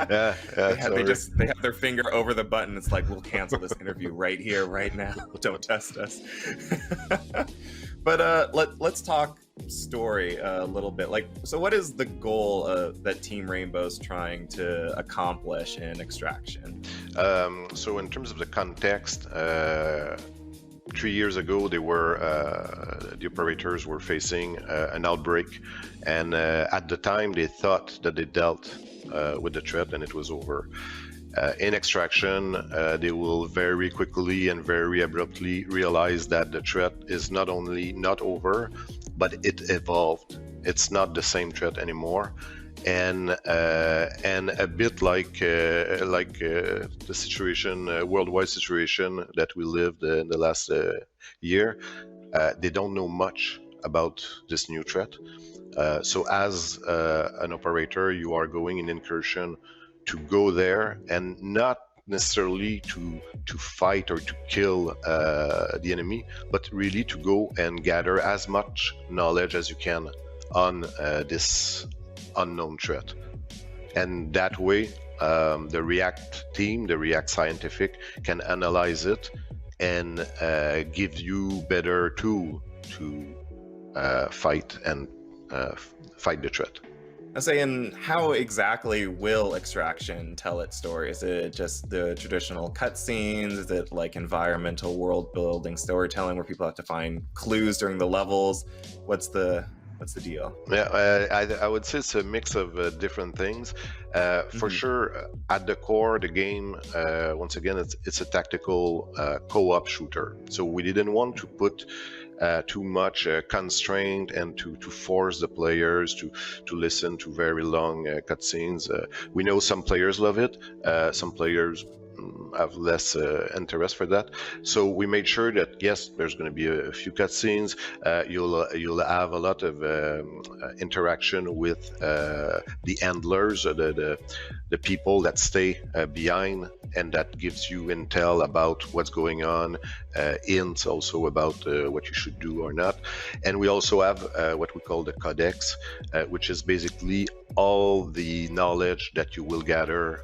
Yeah, they have their finger over the button. It's like, we'll cancel this interview right here, right now. Don't test us. But let's talk story a little bit. Like, so what is the goal that Team Rainbow's trying to accomplish in Extraction? So in terms of the context, 3 years ago, the operators were facing an outbreak, and at the time they thought that they dealt with the threat and it was over. In Extraction, they will very quickly and very abruptly realize that the threat is not only not over, but it evolved. It's not the same threat anymore. And a bit like the situation, worldwide situation that we lived in the last year, they don't know much about this new threat. So as an operator, you are going in incursion to go there and not necessarily to fight or to kill the enemy, but really to go and gather as much knowledge as you can on this unknown threat. And that way, the React team, the React Scientific, can analyze it and give you better tool to fight the threat. I say, and how exactly will Extraction tell its story? Is it just the traditional cutscenes? Is it like environmental world-building storytelling where people have to find clues during the levels? What's the deal? Yeah, I would say it's a mix of different things. For sure, at the core, the game, once again, it's a tactical co-op shooter. So we didn't want to put too much constraint and to force the players to listen to very long cutscenes. We know some players love it, some players have less interest for that. So we made sure that yes, there's going to be a few cutscenes. You'll have a lot of interaction with the handlers, the people that stay behind, and that gives you intel about what's going on, hints also about what you should do or not. And we also have what we call the Codex, which is basically all the knowledge that you will gather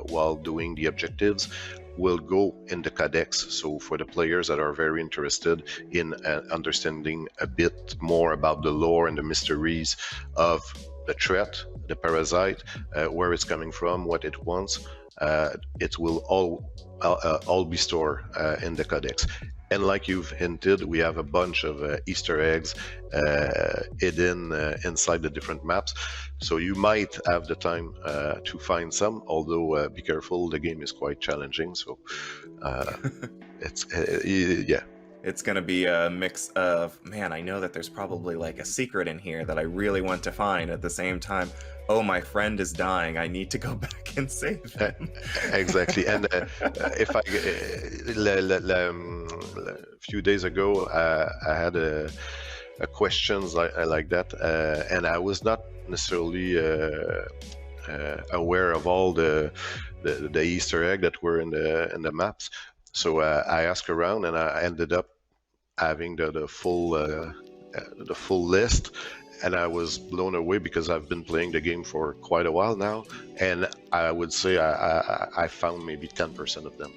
while doing the objectives will go in the Codex. So for the players that are very interested in understanding a bit more about the lore and the mysteries of the threat, the parasite, where it's coming from, what it wants, it will all be stored in the Codex. And like you've hinted, we have a bunch of Easter eggs hidden inside the different maps. So you might have the time to find some, although be careful, the game is quite challenging. So it's, yeah. It's going to be a mix of, man, I know that there's probably like a secret in here that I really want to find. At the same time, oh, my friend is dying. I need to go back and save him. Exactly. And if I, a few days ago, I had a questions like that, and I was not necessarily aware of all the Easter egg that were in the maps. So I asked around, and I ended up having the full list, and I was blown away because I've been playing the game for quite a while now, and I would say I found maybe 10% of them.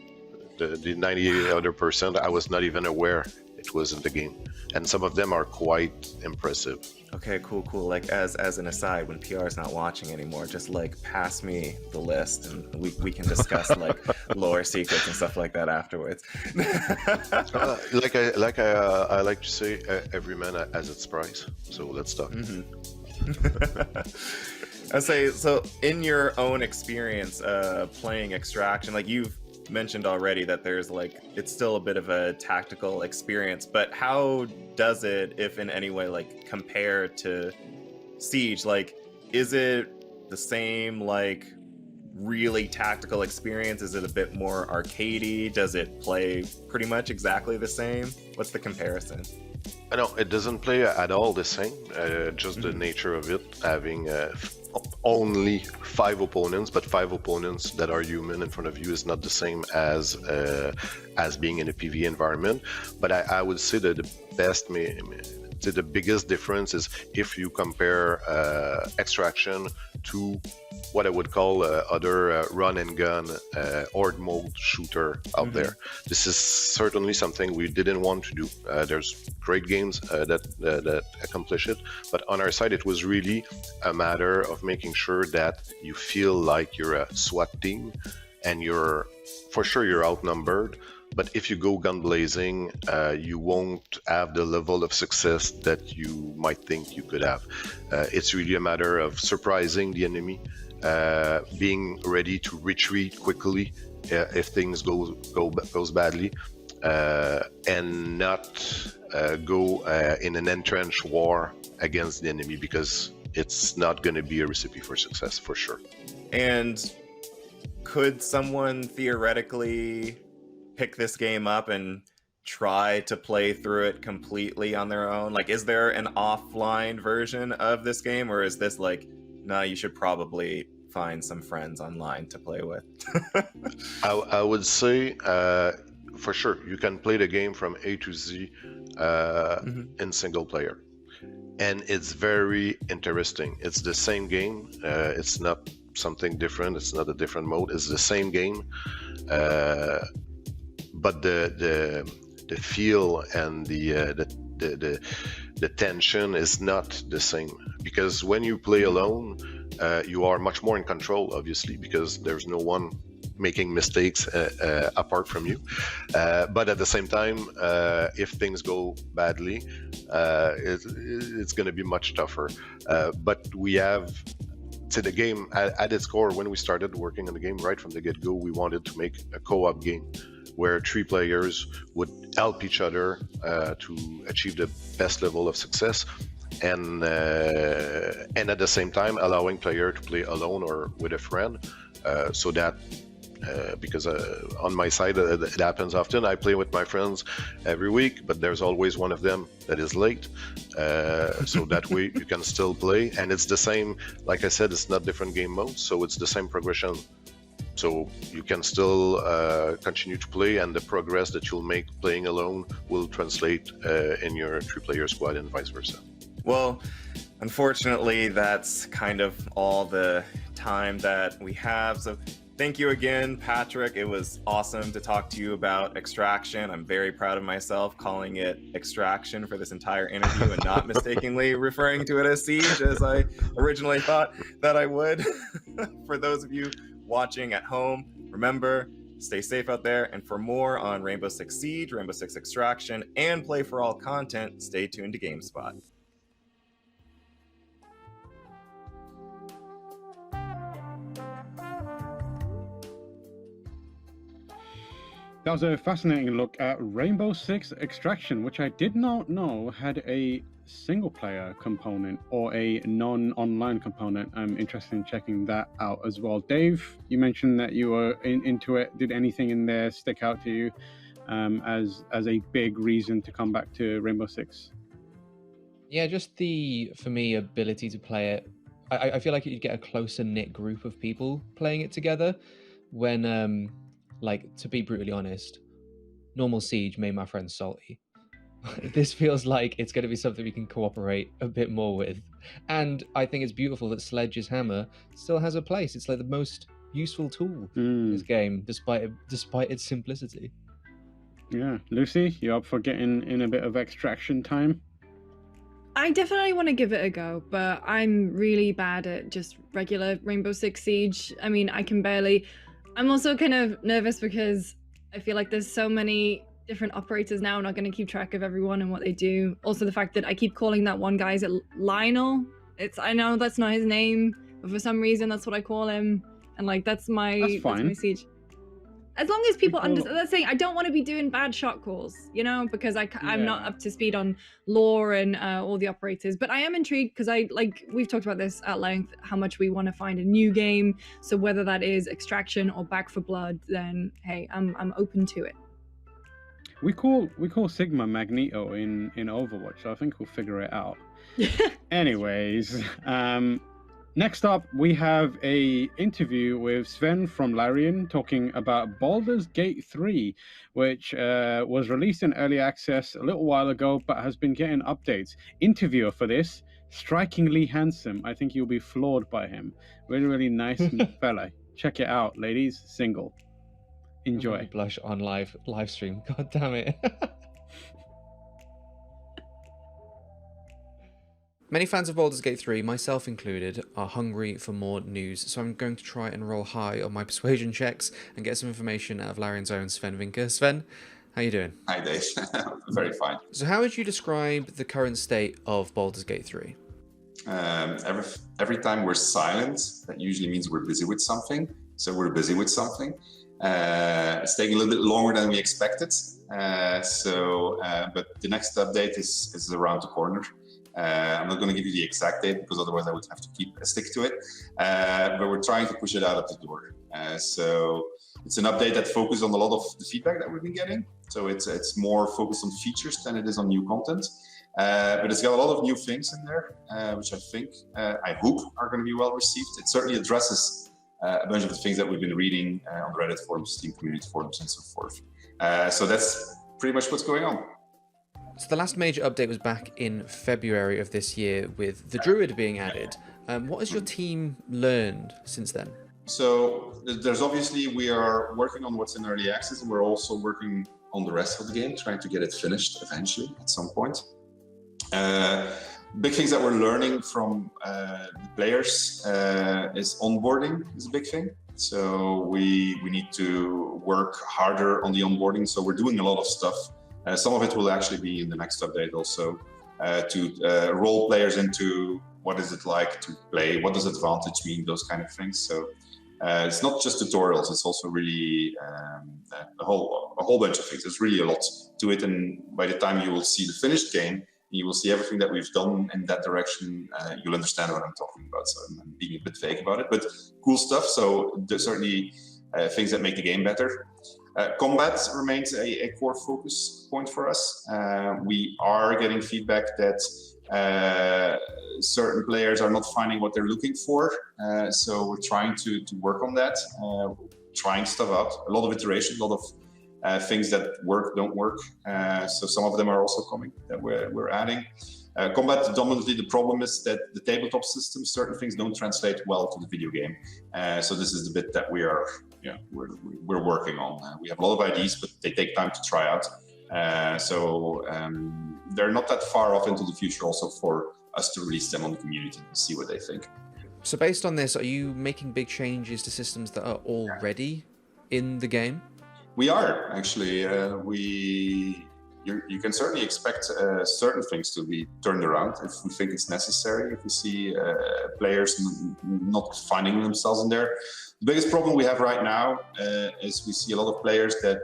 The 98 other percent I was not even aware it was in the game, and some of them are quite impressive. Okay, cool. Like as an aside, when PR is not watching anymore, just like pass me the list, and we can discuss like lore secrets and stuff like that afterwards. I like to say, every man has its price. So let's talk. I say, so in your own experience playing Extraction, like you've mentioned already that there's like, it's still a bit of a tactical experience, but how does it, if in any way, like compare to Siege? Like, is it the same, like really tactical experience? Is it a bit more arcadey? Does it play pretty much exactly the same? What's the comparison? No, it doesn't play at all the same. Just the nature of it having only 5 opponents, but 5 opponents that are human in front of you is not the same as being in a PvE environment. But I would say that the best So the biggest difference is if you compare Extraction to what I would call other run and gun horde mode shooter out there. This is certainly something we didn't want to do. There's great games that accomplish it, but on our side it was really a matter of making sure that you feel like you're a SWAT team and you're outnumbered. But if you go gun blazing, you won't have the level of success that you might think you could have. It's really a matter of surprising the enemy, being ready to retreat quickly if things goes badly, and not go in an entrenched war against the enemy, because it's not going to be a recipe for success for sure. And could someone theoretically pick this game up and try to play through it completely on their own? Like, is there an offline version of this game, or is this like, no, you should probably find some friends online to play with? I would say for sure you can play the game from A to Z in single player, and it's very interesting. It's the same game. It's not something different. It's not a different mode. It's the same game, but the feel and the tension is not the same, because when you play alone, you are much more in control, obviously, because there's no one making mistakes apart from you. But at the same time, if things go badly, it's going to be much tougher. But we have, to the game, at its core, when we started working on the game right from the get-go, we wanted to make a co-op game where 3 players would help each other to achieve the best level of success, and at the same time allowing player to play alone or with a friend, so that because on my side it happens often. I play with my friends every week, but there's always one of them that is late, so that way you can still play, and it's the same. Like I said, it's not different game modes, so it's the same progression. So you can still continue to play, and the progress that you'll make playing alone will translate in your 3-player squad and vice versa. Well, unfortunately, that's kind of all the time that we have. So thank you again, Patrick. It was awesome to talk to you about Extraction. I'm very proud of myself calling it Extraction for this entire interview and not mistakenly referring to it as Siege, as I originally thought that I would. For those of you watching at home, remember, stay safe out there, and for more on Rainbow Six Siege, Rainbow Six Extraction, and Play for All content, stay tuned to GameSpot. That was a fascinating look at Rainbow Six Extraction, which I did not know had a single-player component or a non-online component. I'm interested in checking that out as well. Dave, you mentioned that you were into it. Did anything in there stick out to you as a big reason to come back to Rainbow Six? Yeah, just the, for me, ability to play it. I feel like you'd get a closer knit group of people playing it together when, like, to be brutally honest, normal Siege made my friends salty. This feels like it's going to be something we can cooperate a bit more with. And I think it's beautiful that Sledge's hammer still has a place. It's like the most useful tool in this game, despite its simplicity. Yeah. Lucy, you up for getting in a bit of Extraction time? I definitely want to give it a go, but I'm really bad at just regular Rainbow Six Siege. I mean, I can barely... I'm also kind of nervous because I feel like there's so many different operators now. I'm not going to keep track of everyone and what they do. Also, the fact that I keep calling that one guy, is it Lionel? I know that's not his name, but for some reason that's what I call him. And like, that's my Siege. As long as people understand, that's saying I don't want to be doing bad shot calls, you know, because I'm not up to speed on lore and all the operators. But I am intrigued because we've talked about this at length, how much we want to find a new game. So whether that is Extraction or Back 4 Blood, then hey, I'm open to it. We call Sigma Magneto in Overwatch, so I think we'll figure it out. Anyways, Next up, we have a interview with Sven from Larian talking about Baldur's Gate 3, which was released in early access a little while ago, but has been getting updates. Interviewer for this, strikingly handsome. I think you'll be floored by him. Really, really nice fella. Check it out, ladies. Single. Enjoy. Blush on live stream. God damn it. Many fans of Baldur's Gate 3, myself included, are hungry for more news, so I'm going to try and roll high on my persuasion checks and get some information out of Larian's own Sven Vinker. Sven, how you doing? Hi Dave, very fine. So how would you describe the current state of Baldur's Gate 3? Every time we're silent, that usually means we're busy with something. So we're busy with something. It's taking a little bit longer than we expected. But the next update is around the corner. I'm not going to give you the exact date because otherwise I would have to stick to it. But we're trying to push it out of the door. So it's an update that focuses on a lot of the feedback that we've been getting. So it's more focused on features than it is on new content. But it's got a lot of new things in there, which I hope are going to be well received. It certainly addresses a bunch of the things that we've been reading on the Reddit forums, Steam community forums, and so forth. So that's pretty much what's going on. So the last major update was back in February of this year with the Druid being added. What has your team learned since then? So there's obviously, we are working on what's in early access, and we're also working on the rest of the game, trying to get it finished eventually at some point. Big things that we're learning from the players is onboarding is a big thing. So we need to work harder on the onboarding. So we're doing a lot of stuff. Some of it will actually be in the next update also, to roll players into what is it like to play, what does advantage mean, those kind of things. So it's not just tutorials, it's also really a whole bunch of things. There's really a lot to it, and by the time you will see the finished game, you will see everything that we've done in that direction. You'll understand what I'm talking about. So I'm being a bit vague about it, but cool stuff. So there's certainly things that make the game better. Combat remains a core focus point for us. We are getting feedback that certain players are not finding what they're looking for. So we're trying to work on that, trying stuff out. A lot of iteration, a lot of things that work, don't work. So some of them are also coming that we're adding. Combat, dominantly, the problem is that the tabletop system, certain things don't translate well to the video game. So this is the bit that we're working on. We have a lot of ideas, but they take time to try out. They're not that far off into the future also for us to release them on the community and see what they think. So based on this, are you making big changes to systems that are already in the game? We are, actually. You can certainly expect certain things to be turned around if we think it's necessary, if we see players not finding themselves in there. The biggest problem we have right now is we see a lot of players that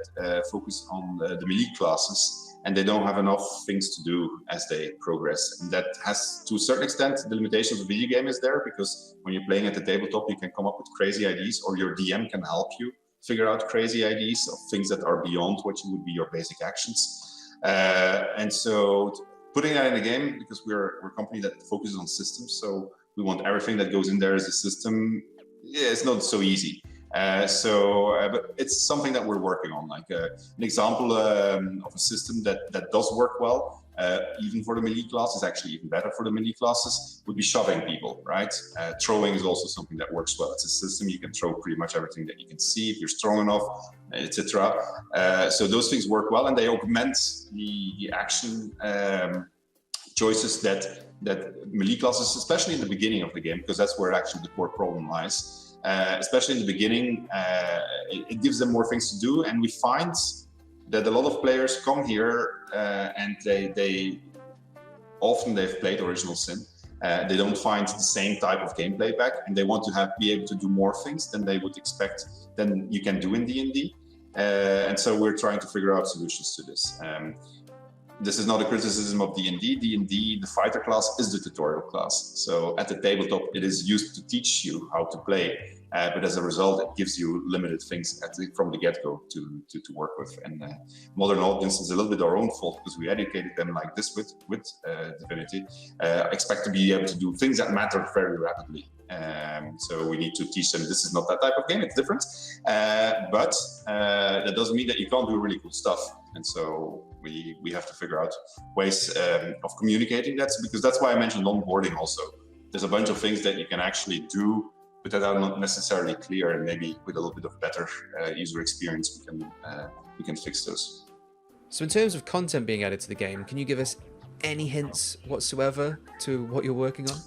focus on the melee classes, and they don't have enough things to do as they progress. And that has, to a certain extent, the limitations of the video game is there, because when you're playing at the tabletop, you can come up with crazy ideas, or your DM can help you figure out crazy ideas of things that are beyond what would be your basic actions. And so putting that in the game, because we're a company that focuses on systems, so we want everything that goes in there as a system. Yeah, it's not so easy. But it's something that we're working on. Like an example of a system that does work well, even for the melee class, is actually even better for the melee classes, would be shoving people, right? Throwing is also something that works well. It's a system you can throw pretty much everything that you can see if you're strong enough, etc. So those things work well, and they augment the action choices that melee classes, especially in the beginning of the game, because that's where actually the core problem lies. Especially in the beginning, it gives them more things to do, and we find that a lot of players come here and they've played Original Sin. They don't find the same type of gameplay back, and they want to be able to do more things than they would expect than you can do in D&D. And so we're trying to figure out solutions to this. this is not a criticism of D&D. D&D, the fighter class, is the tutorial class. So at the tabletop, it is used to teach you how to play. But as a result, it gives you limited things from the get-go to work with. And modern audience is a little bit our own fault because we educated them like this with Divinity. Expect to be able to do things that matter very rapidly. So we need to teach them this is not that type of game, it's different. But that doesn't mean that you can't do really cool stuff. And so we have to figure out ways of communicating that, because that's why I mentioned onboarding also. There's a bunch of things that you can actually do, but that are not necessarily clear, and maybe with a little bit of better user experience, we can fix those. So in terms of content being added to the game, can you give us any hints whatsoever to what you're working on?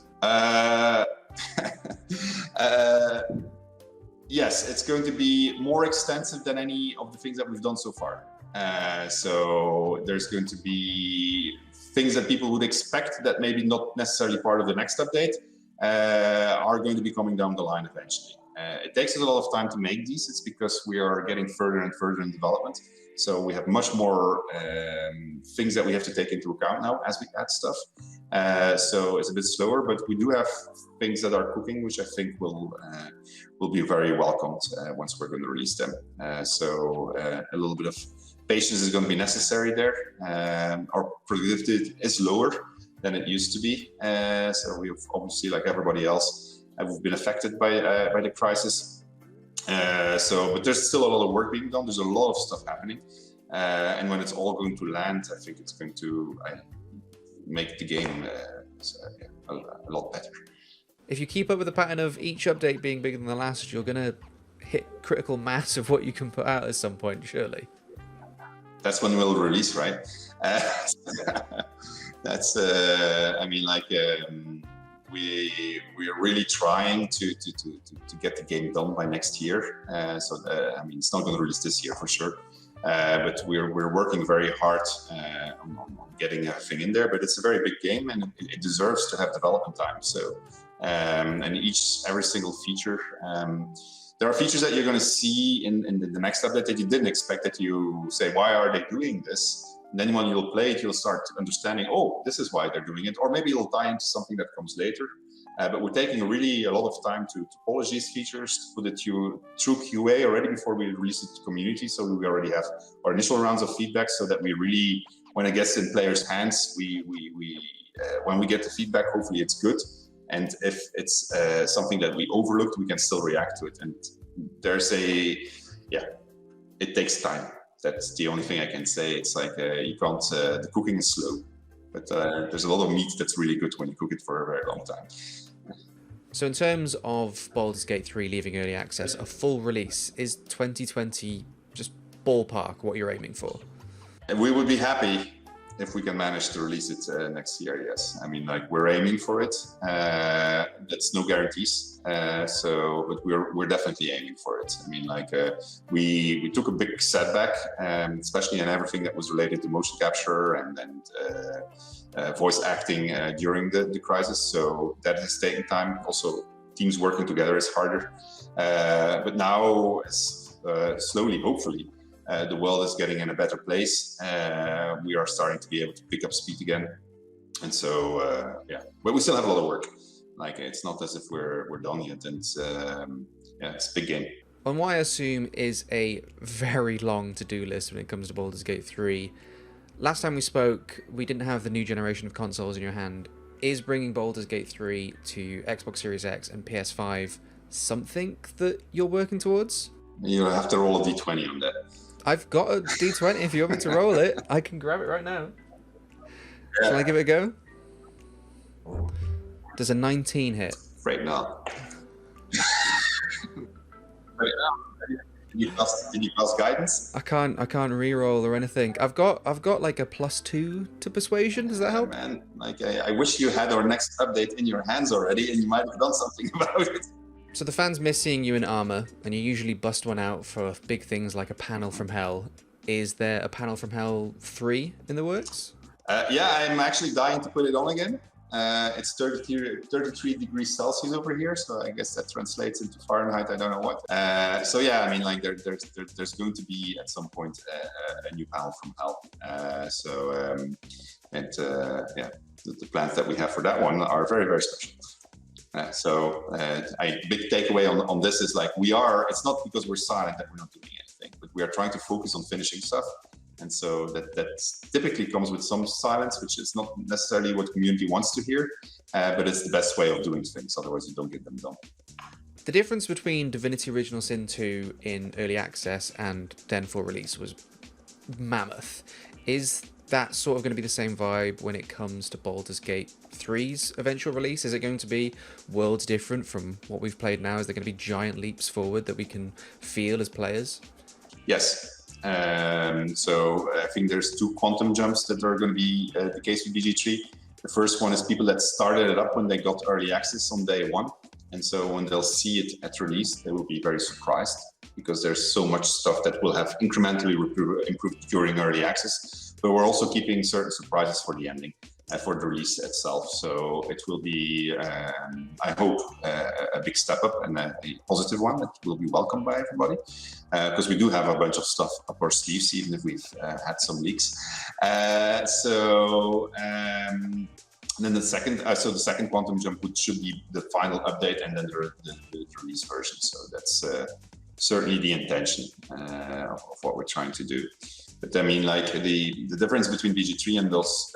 Yes, it's going to be more extensive than any of the things that we've done so far. So there's going to be things that people would expect that maybe not necessarily part of the next update are going to be coming down the line eventually. It takes us a lot of time to make these. It's because we are getting further and further in development. So we have much more things that we have to take into account now as we add stuff. So it's a bit slower, but we do have things that are cooking, which I think will be very welcomed once we're going to release them. So a little bit of patience is going to be necessary there. Our productivity is lower than it used to be. So we've obviously, like everybody else, we've been affected by the crisis. But there's still a lot of work being done. There's a lot of stuff happening. And when it's all going to land, I think it's going to make the game a lot better. If you keep up with the pattern of each update being bigger than the last, you're going to hit critical mass of what you can put out at some point, surely. That's when we'll release, right? That's, we're really trying to get the game done by next year. It's not going to release this year for sure. But we're working very hard on getting everything in there. But it's a very big game, and it deserves to have development time. So, and every single feature. There are features that you're going to see in the next update that you didn't expect, that you say, why are they doing this? And then when you'll play it, you'll start understanding, oh, this is why they're doing it. Or maybe it'll tie into something that comes later. But we're taking really a lot of time to polish these features, to put it through QA already before we release it to community. So we already have our initial rounds of feedback, so that we really, when it gets in players' hands, when we get the feedback, hopefully it's good. And if it's something that we overlooked, we can still react to it. And it takes time. That's the only thing I can say. It's like you can't. The cooking is slow, but there's a lot of meat that's really good when you cook it for a very long time. So in terms of Baldur's Gate 3 leaving early access, a full release, is 2020 just ballpark what you're aiming for? And we would be happy if we can manage to release it next year, yes. We're aiming for it. That's no guarantees. But we're definitely aiming for it. We took a big setback, especially in everything that was related to motion capture and voice acting during the crisis. So that has taken time. Also, teams working together is harder. But now, slowly, hopefully, the world is getting in a better place. We are starting to be able to pick up speed again. And so, but we still have a lot of work. It's not as if we're done yet. And it's a big game. On what I assume is a very long to-do list when it comes to Baldur's Gate 3. Last time we spoke, we didn't have the new generation of consoles in your hand. Is bringing Baldur's Gate 3 to Xbox Series X and PS5 something that you're working towards? You'll have to roll a d20 on that. I've got a d20 if you want me to roll it. I can grab it right now. Shall I give it a go? Does a 19 hit? Right now. Can you pass guidance? I can't re-roll or anything. I've got like a +2 to persuasion. Does that help? Man, I wish you had our next update in your hands already, and you might have done something about it. So the fans miss seeing you in armor, and you usually bust one out for big things like a panel from hell. Is there a panel from hell 3 in the works? I'm actually dying to put it on again. It's 33 degrees Celsius over here, so I guess that translates into Fahrenheit. I don't know what. So yeah, I mean, like there's going to be at some point a new panel from Hell. Yeah, the plans that we have for that one are very, very special. Big takeaway on this is like it's not because we're silent that we're not doing anything, but we are trying to focus on finishing stuff. And so that typically comes with some silence, which is not necessarily what community wants to hear, but it's the best way of doing things. Otherwise, you don't get them done. The difference between Divinity Original Sin 2 in early access and then full release was mammoth. Is that sort of going to be the same vibe when it comes to Baldur's Gate 3's eventual release? Is it going to be worlds different from what we've played now? Is there going to be giant leaps forward that we can feel as players? Yes. So I think there's 2 quantum jumps that are going to be the case with BG3. The first one is people that started it up when they got early access on day 1. And so when they'll see it at release, they will be very surprised because there's so much stuff that will have incrementally improved during early access. But we're also keeping certain surprises for the ending, for the release itself. So it will be, I hope, a big step up and a positive one that will be welcomed by everybody. Because we do have a bunch of stuff up our sleeves, even if we've had some leaks. Then the second quantum jump, which should be the final update, and then the release version. So that's certainly the intention of what we're trying to do. But I mean, like the difference between BG3 and DOS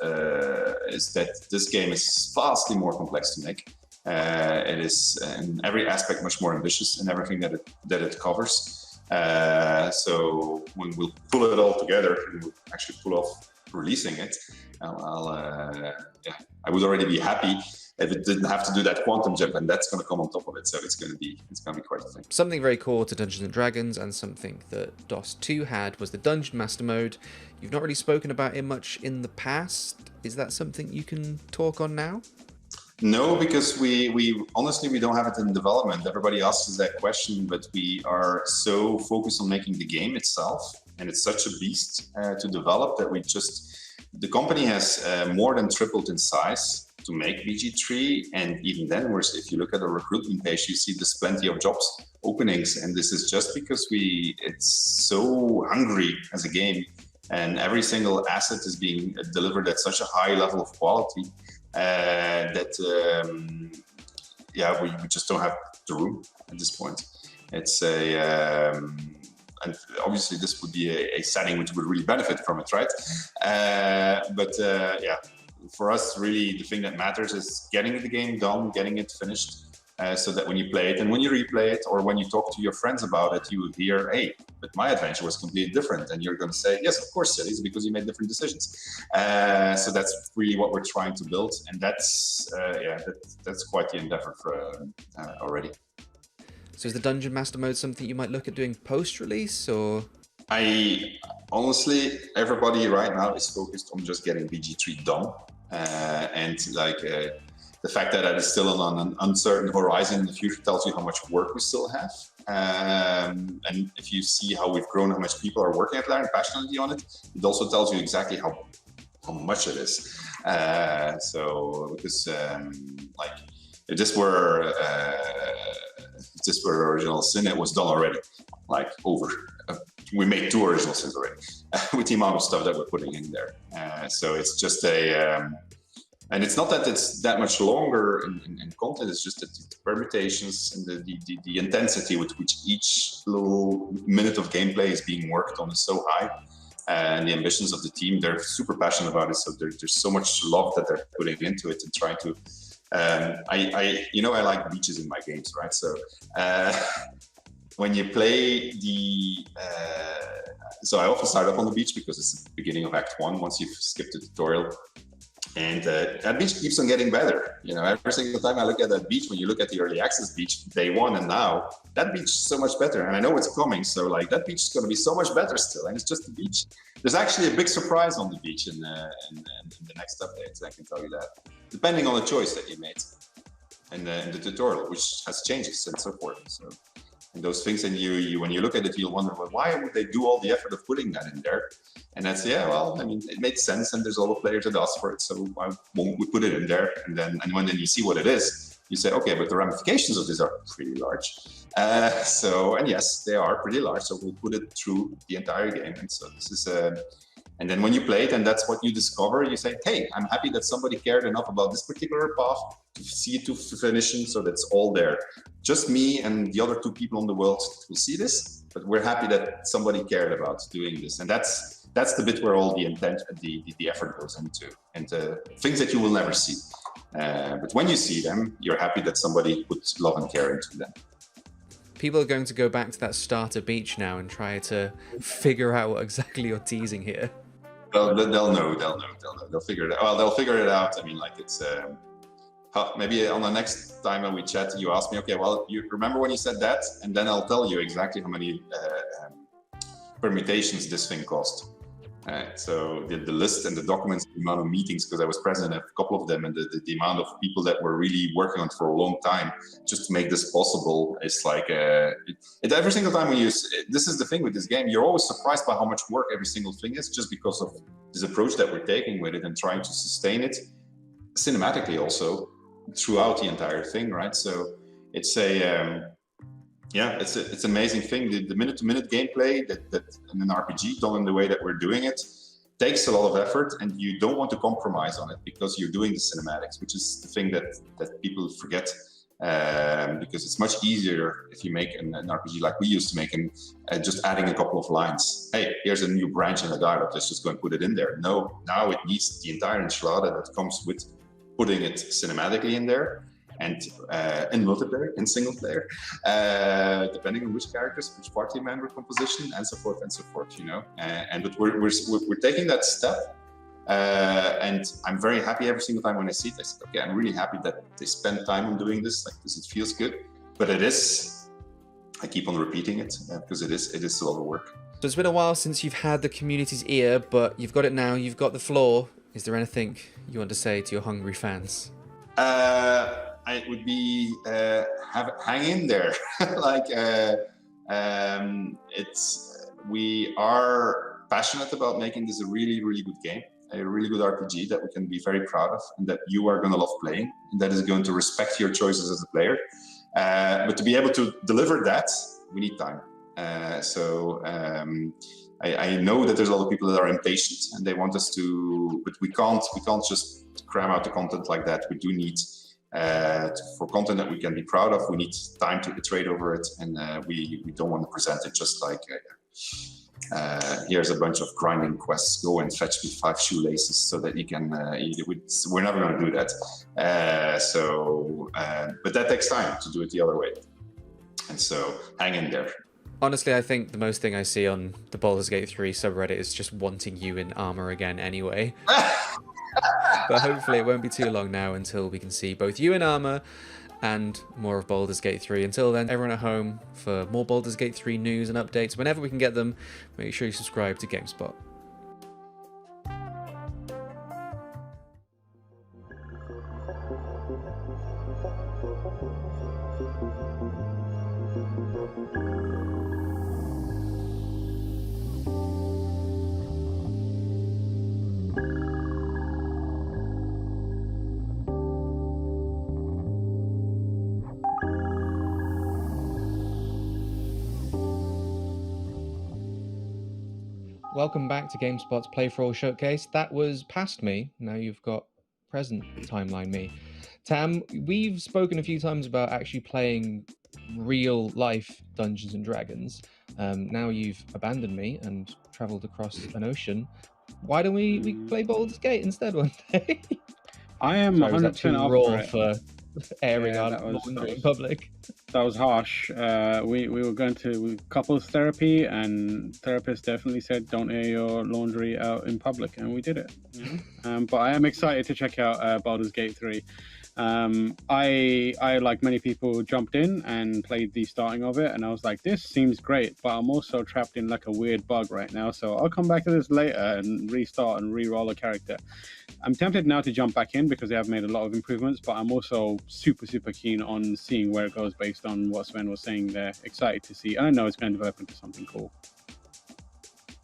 is that this game is vastly more complex to make. It is in every aspect much more ambitious in everything that it covers. So when we'll pull it all together and we'll actually pull off releasing it, I would already be happy if it didn't have to do that quantum jump, and that's going to come on top of it. So it's going to be quite a thing. Something very core to Dungeons and Dragons, and something that DOS 2 had, was the Dungeon Master mode. You've not really spoken about it much in the past. Is that something you can talk on now? No, because we honestly, we don't have it in development. Everybody asks us that question, but we are so focused on making the game itself, and it's such a beast to develop that the company has more than tripled in size to make BG3, and even then, if you look at the recruitment page, you see there's plenty of jobs openings, and this is just because it's so hungry as a game, and every single asset is being delivered at such a high level of quality that we just don't have the room at this point. It's and obviously this would be a setting which would really benefit from it, right? For us, really, the thing that matters is getting the game done, getting it finished, so that when you play it and when you replay it, or when you talk to your friends about it, you hear, hey, but my adventure was completely different. And you're going to say, yes, of course it is, because you made different decisions. So that's really what we're trying to build. And that's quite the endeavor for already. So is the Dungeon Master mode something you might look at doing post-release, or? Honestly, everybody right now is focused on just getting BG3 done. The fact that is still on an uncertain horizon in the future tells you how much work we still have. And if you see how we've grown, how much people are working at that and passionately on it, it also tells you exactly how much it is. If this were Original Sin, it was done already. We made 2 Original Sins already with the amount of stuff that we're putting in there. So it's just and it's not that it's that much longer in content, it's just that the permutations and the intensity with which each little minute of gameplay is being worked on is so high. And the ambitions of the team, they're super passionate about it. So there's so much love that they're putting into it and trying to. I like beaches in my games, right? So when you play so I often start up on the beach because it's the beginning of Act 1 once you've skipped the tutorial. And that beach keeps on getting better. Every single time I look at that beach, when you look at the early access beach, day 1 and now, that beach is so much better. And I know it's coming, so that beach is going to be so much better still. And it's just the beach. There's actually a big surprise on the beach in the next update, I can tell you that. Depending on the choice that you made in the tutorial, which has changes and so forth. So And those things, and you when you look at it, you'll wonder, well, why would they do all the effort of putting that in there? And that's, yeah, well, I mean, it made sense, and there's a lot of players that ask for it, so why won't we put it in there? And when you see what it is, you say, okay, but the ramifications of this are pretty large. And yes, they are pretty large, so we'll put it through the entire game. And so this is and then when you play it, and that's what you discover, you say, hey, I'm happy that somebody cared enough about this particular path to see it to finition, so that's all there. Just me and the other 2 people in the world will see this, but we're happy that somebody cared about doing this. And that's the bit where all the intent and the effort goes into, and things that you will never see. But when you see them, you're happy that somebody put love and care into them. People are going to go back to that starter beach now and try to figure out what exactly you're teasing here. They'll know. They'll figure it out. Well, they'll figure it out. I mean, like, it's maybe on the next time when we chat, you ask me, okay, well, you remember when you said that? And then I'll tell you exactly how many permutations this thing cost. So the list and the documents, the amount of meetings, because I was present at a couple of them, and the amount of people that were really working on it for a long time just to make this possible, it's like every single time when this is the thing with this game, you're always surprised by how much work every single thing is, just because of this approach that we're taking with it and trying to sustain it cinematically also throughout the entire thing, right? So it's it's an amazing thing. The minute-to-minute gameplay that in an RPG done in the way that we're doing it takes a lot of effort, and you don't want to compromise on it because you're doing the cinematics, which is the thing that people forget. Because it's much easier if you make an RPG like we used to make, and just adding a couple of lines. Hey, here's a new branch in the dialogue. Let's just go and put it in there. No, now it needs the entire enchilada that comes with putting it cinematically in there. And in multiplayer, in single player, depending on which characters, which party member composition, and so forth, you know. But we're taking that step, and I'm very happy every single time when I see it. I said, okay, I'm really happy that they spend time on doing this. Like this, it feels good, but it is. I keep on repeating it because it is still a lot of work. So it's been a while since you've had the community's ear, but you've got it now. You've got the floor. Is there anything you want to say to your hungry fans? It would be hang in there. We are passionate about making this a really, really good game, a really good RPG that we can be very proud of, and that you are going to love playing, and that is going to respect your choices as a player. But to be able to deliver that, we need time. I know that there's a lot of people that are impatient and they want us to, but we can't just cram out the content like that. We do need. For content that we can be proud of, we need time to iterate over it, and we don't want to present it just like here's a bunch of grinding quests, go and fetch me 5 shoelaces so that you can we're never going to do that. But that takes time to do it the other way, and so hang in there. Honestly, I think the most thing I see on the Baldur's Gate 3 subreddit is just wanting you in armor again anyway. But hopefully it won't be too long now until we can see both you in armor and more of Baldur's Gate 3. Until then, everyone at home, for more Baldur's Gate 3 news and updates, whenever we can get them, make sure you subscribe to GameSpot. Welcome back to GameSpot's Play for All Showcase. That was past me. Now you've got present timeline me. Tam, we've spoken a few times about actually playing real life Dungeons and Dragons. Now you've abandoned me and traveled across an ocean. Why don't we play Baldur's Gate instead one day? I am 100% raw for airing our laundry in public. That was harsh. We were going to couples therapy, and therapists definitely said don't air your laundry out in public, and we did it. But I am excited to check out Baldur's Gate 3. I like many people jumped in and played the starting of it, and I was like, this seems great, but I'm also trapped in like a weird bug right now, so I'll come back to this later and restart and re-roll a character. I'm tempted now to jump back in because they have made a lot of improvements, but I'm also super keen on seeing where it goes based on what Sven was saying there. Excited to see. I know it's going to develop into something cool.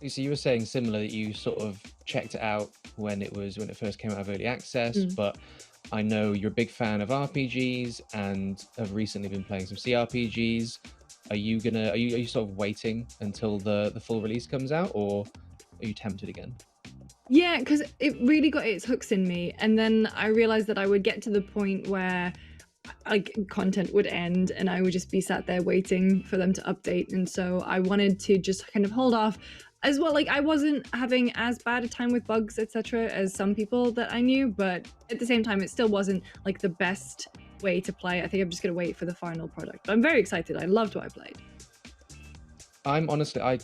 So you were saying similar that you sort of checked it out when it first came out of early access, but I know you're a big fan of RPGs and have recently been playing some CRPGs. Are you sort of waiting until the full release comes out, or are you tempted again? Yeah, because it really got its hooks in me, and then I realized that I would get to the point where like content would end and I would just be sat there waiting for them to update, and so I wanted to just kind of hold off as well. Like I wasn't having as bad a time with bugs, etc., as some people that I knew, but at the same time it still wasn't like the best way to play. I think I'm just gonna wait for the final product, but I'm very excited. I loved what I played. I'm honestly, I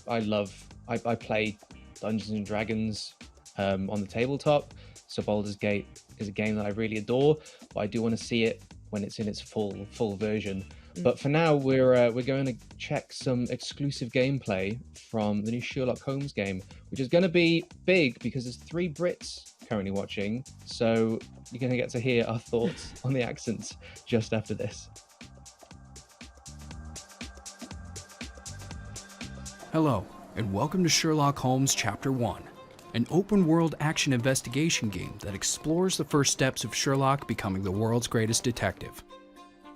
play Dungeons and Dragons on the tabletop, so Baldur's Gate is a game that I really adore, but I do want to see it when it's in its full version. But for now, we're going to check some exclusive gameplay from the new Sherlock Holmes game, which is going to be big because there's 3 Brits currently watching, so you're going to get to hear our thoughts on the accents just after this. Hello, and welcome to Sherlock Holmes Chapter 1, an open-world action investigation game that explores the first steps of Sherlock becoming the world's greatest detective.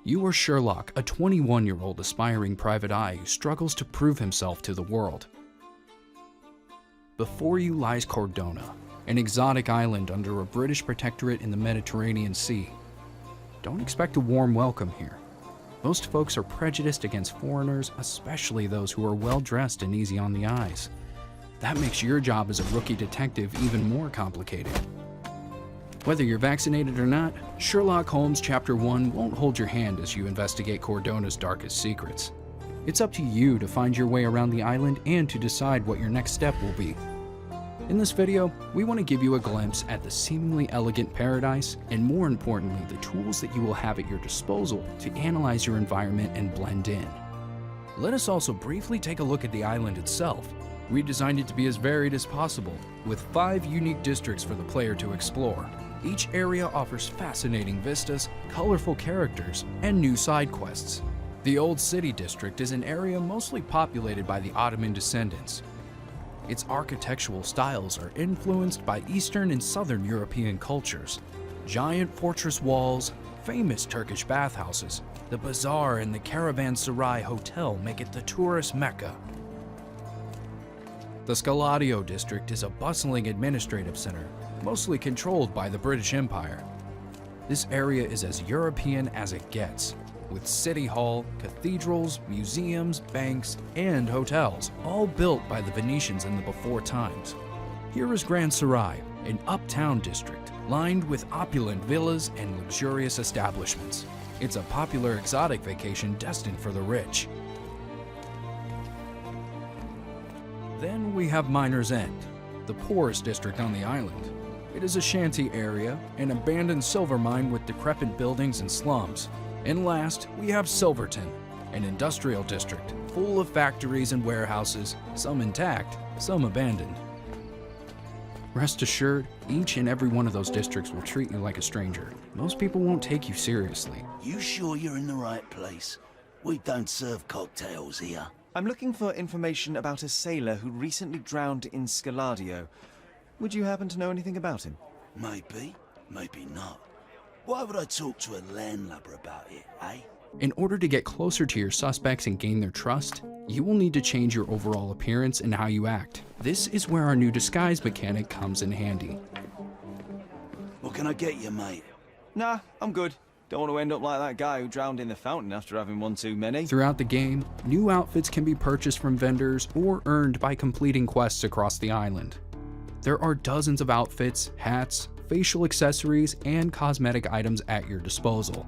You are Sherlock, a 21-year-old aspiring private eye who struggles to prove himself to the world. Before you lies Cordona, an exotic island under a British protectorate in the Mediterranean Sea. Don't expect a warm welcome here. Most folks are prejudiced against foreigners, especially those who are well-dressed and easy on the eyes. That makes your job as a rookie detective even more complicated. Whether you're vaccinated or not, Sherlock Holmes Chapter 1 won't hold your hand as you investigate Cordona's darkest secrets. It's up to you to find your way around the island and to decide what your next step will be. In this video, we want to give you a glimpse at the seemingly elegant paradise, and more importantly, the tools that you will have at your disposal to analyze your environment and blend in. Let us also briefly take a look at the island itself. We designed it to be as varied as possible, with 5 unique districts for the player to explore. Each area offers fascinating vistas, colorful characters, and new side quests. The Old City District is an area mostly populated by the Ottoman descendants. Its architectural styles are influenced by Eastern and Southern European cultures. Giant fortress walls, famous Turkish bathhouses, the bazaar and the Caravanserai Hotel make it the tourist mecca. The Scaladio District is a bustling administrative center, mostly controlled by the British Empire. This area is as European as it gets, with City Hall, cathedrals, museums, banks, and hotels, all built by the Venetians in the before times. Here is Grand Sarai, an uptown district lined with opulent villas and luxurious establishments. It's a popular exotic vacation destined for the rich. Then we have Miner's End, the poorest district on the island. It is a shanty area, an abandoned silver mine with decrepit buildings and slums. And last, we have Silverton, an industrial district full of factories and warehouses, some intact, some abandoned. Rest assured, each and every one of those districts will treat you like a stranger. Most people won't take you seriously. You sure you're in the right place? We don't serve cocktails here. I'm looking for information about a sailor who recently drowned in Scaladio. Would you happen to know anything about him? Maybe, maybe not. Why would I talk to a landlubber about it, eh? In order to get closer to your suspects and gain their trust, you will need to change your overall appearance and how you act. This is where our new disguise mechanic comes in handy. What can I get you, mate? Nah, I'm good. Don't want to end up like that guy who drowned in the fountain after having one too many. Throughout the game, new outfits can be purchased from vendors or earned by completing quests across the island. There are dozens of outfits, hats, facial accessories, and cosmetic items at your disposal.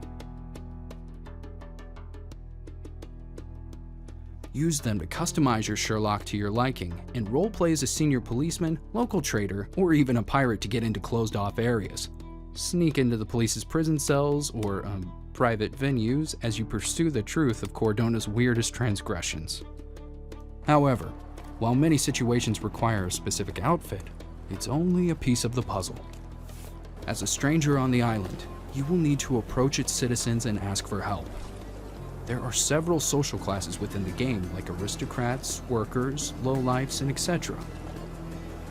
Use them to customize your Sherlock to your liking, and roleplay as a senior policeman, local trader, or even a pirate to get into closed-off areas. Sneak into the police's prison cells or private venues as you pursue the truth of Cordona's weirdest transgressions. However, while many situations require a specific outfit, it's only a piece of the puzzle. As a stranger on the island, you will need to approach its citizens and ask for help. There are several social classes within the game, like aristocrats, workers, lowlifes, and etc.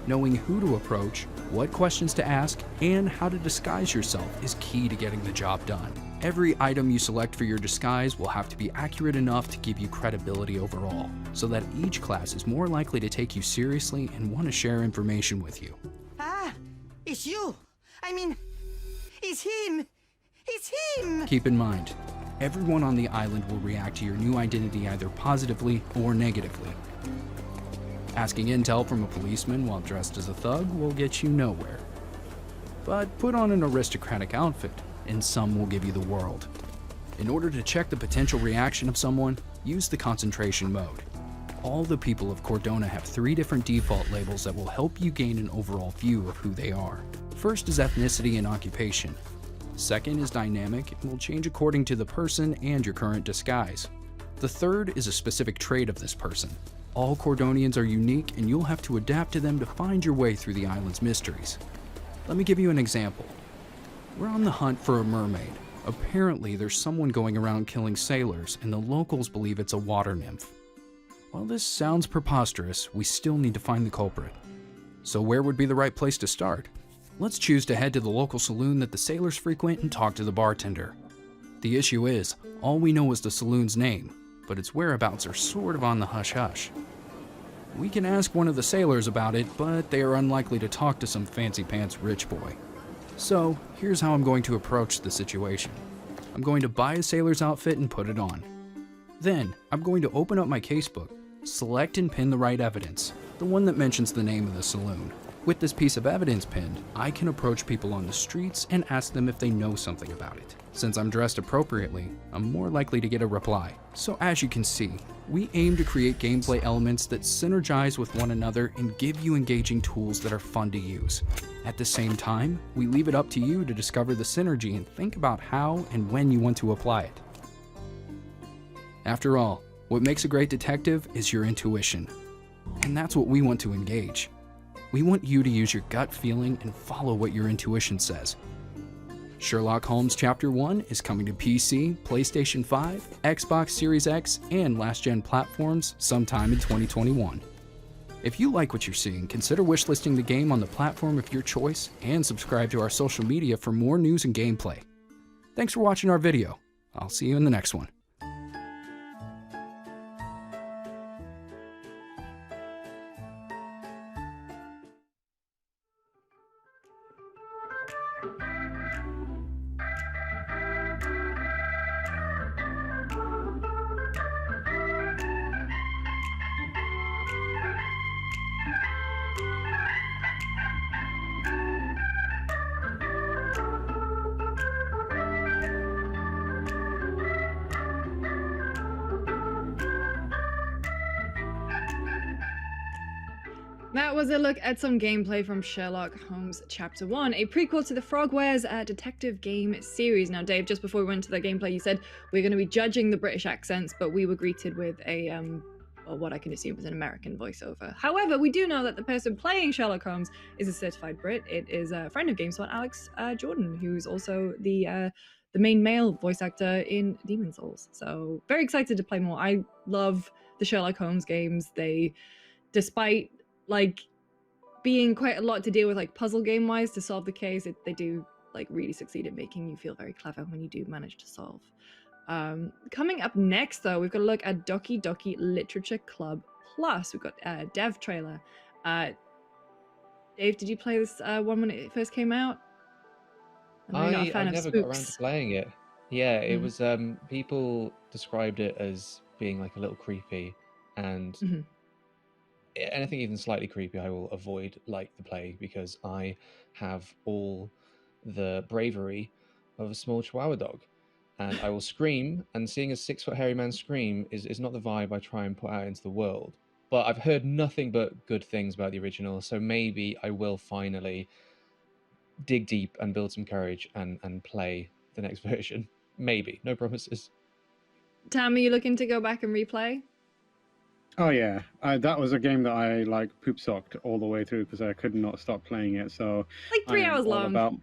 Knowing who to approach, what questions to ask, and how to disguise yourself is key to getting the job done. Every item you select for your disguise will have to be accurate enough to give you credibility overall, so that each class is more likely to take you seriously and want to share information with you. Ah, it's you. I mean, it's him. It's him. Keep in mind, everyone on the island will react to your new identity either positively or negatively. Asking intel from a policeman while dressed as a thug will get you nowhere. But put on an aristocratic outfit, and some will give you the world. In order to check the potential reaction of someone, use the concentration mode. All the people of Cordona have 3 different default labels that will help you gain an overall view of who they are. First is ethnicity and occupation. Second is dynamic and will change according to the person and your current disguise. The third is a specific trait of this person. All Cordonians are unique, and you'll have to adapt to them to find your way through the island's mysteries. Let me give you an example. We're on the hunt for a mermaid. Apparently, there's someone going around killing sailors, and the locals believe it's a water nymph. While this sounds preposterous, we still need to find the culprit. So where would be the right place to start? Let's choose to head to the local saloon that the sailors frequent and talk to the bartender. The issue is, all we know is the saloon's name, but its whereabouts are sort of on the hush-hush. We can ask one of the sailors about it, but they are unlikely to talk to some fancy-pants rich boy. So, here's how I'm going to approach the situation. I'm going to buy a sailor's outfit and put it on. Then, I'm going to open up my casebook, select and pin the right evidence, the one that mentions the name of the saloon. With this piece of evidence pinned, I can approach people on the streets and ask them if they know something about it. Since I'm dressed appropriately, I'm more likely to get a reply. So as you can see, we aim to create gameplay elements that synergize with one another and give you engaging tools that are fun to use. At the same time, we leave it up to you to discover the synergy and think about how and when you want to apply it. After all, what makes a great detective is your intuition. And that's what we want to engage. We want you to use your gut feeling and follow what your intuition says. Sherlock Holmes Chapter 1 is coming to PC, PlayStation 5, Xbox Series X, and last-gen platforms sometime in 2021. If you like what you're seeing, consider wishlisting the game on the platform of your choice and subscribe to our social media for more news and gameplay. Thanks for watching our video. I'll see you in the next one. That was a look at some gameplay from Sherlock Holmes Chapter 1, a prequel to the Frogwares detective game series. Now, Dave, just before we went to the gameplay, you said we're going to be judging the British accents, but we were greeted with a, well, what I can assume is an American voiceover. However, we do know that the person playing Sherlock Holmes is a certified Brit. It is a friend of GameSpot, Alex Jordan, who's also the main male voice actor in Demon's Souls. So, very excited to play more. I love the Sherlock Holmes games. They, despite like being quite a lot to deal with, like puzzle game wise to solve the case, they do like really succeed at making you feel very clever when you do manage to solve. Coming up next though, we've got to look at Doki Doki Literature Club Plus. We've got a dev trailer. Dave, did you play this one when it first came out? I never got around to playing it. Yeah, it was people described it as being like a little creepy, and anything even slightly creepy I will avoid like the plague, because I have all the bravery of a small Chihuahua dog, and I will scream, and seeing a 6-foot hairy man scream is not the vibe I try and put out into the world. But I've heard nothing but good things about the original, so maybe I will finally dig deep and build some courage and play the next version. Maybe, no promises. Tam, are you looking to go back and replay? Oh yeah, that was a game that I like poop socked all the way through because I could not stop playing it. So like 3 hours long. About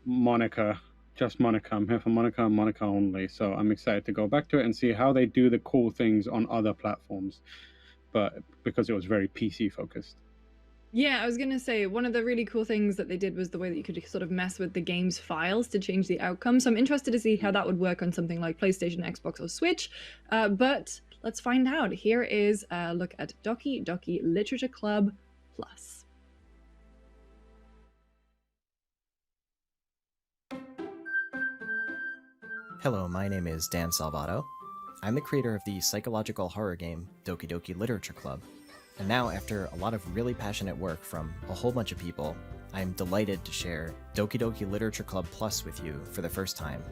Monica, just Monica. I'm here for Monica and Monica only. So I'm excited to go back to it and see how they do the cool things on other platforms. But because it was very PC focused. Yeah, I was going to say, one of the really cool things that they did was the way that you could sort of mess with the game's files to change the outcome. So I'm interested to see how that would work on something like PlayStation, Xbox, or Switch. But let's find out. Here is a look at Doki Doki Literature Club Plus. Hello, my name is Dan Salvato. I'm the creator of the psychological horror game Doki Doki Literature Club. And now, after a lot of really passionate work from a whole bunch of people, I'm delighted to share Doki Doki Literature Club Plus with you for the first time.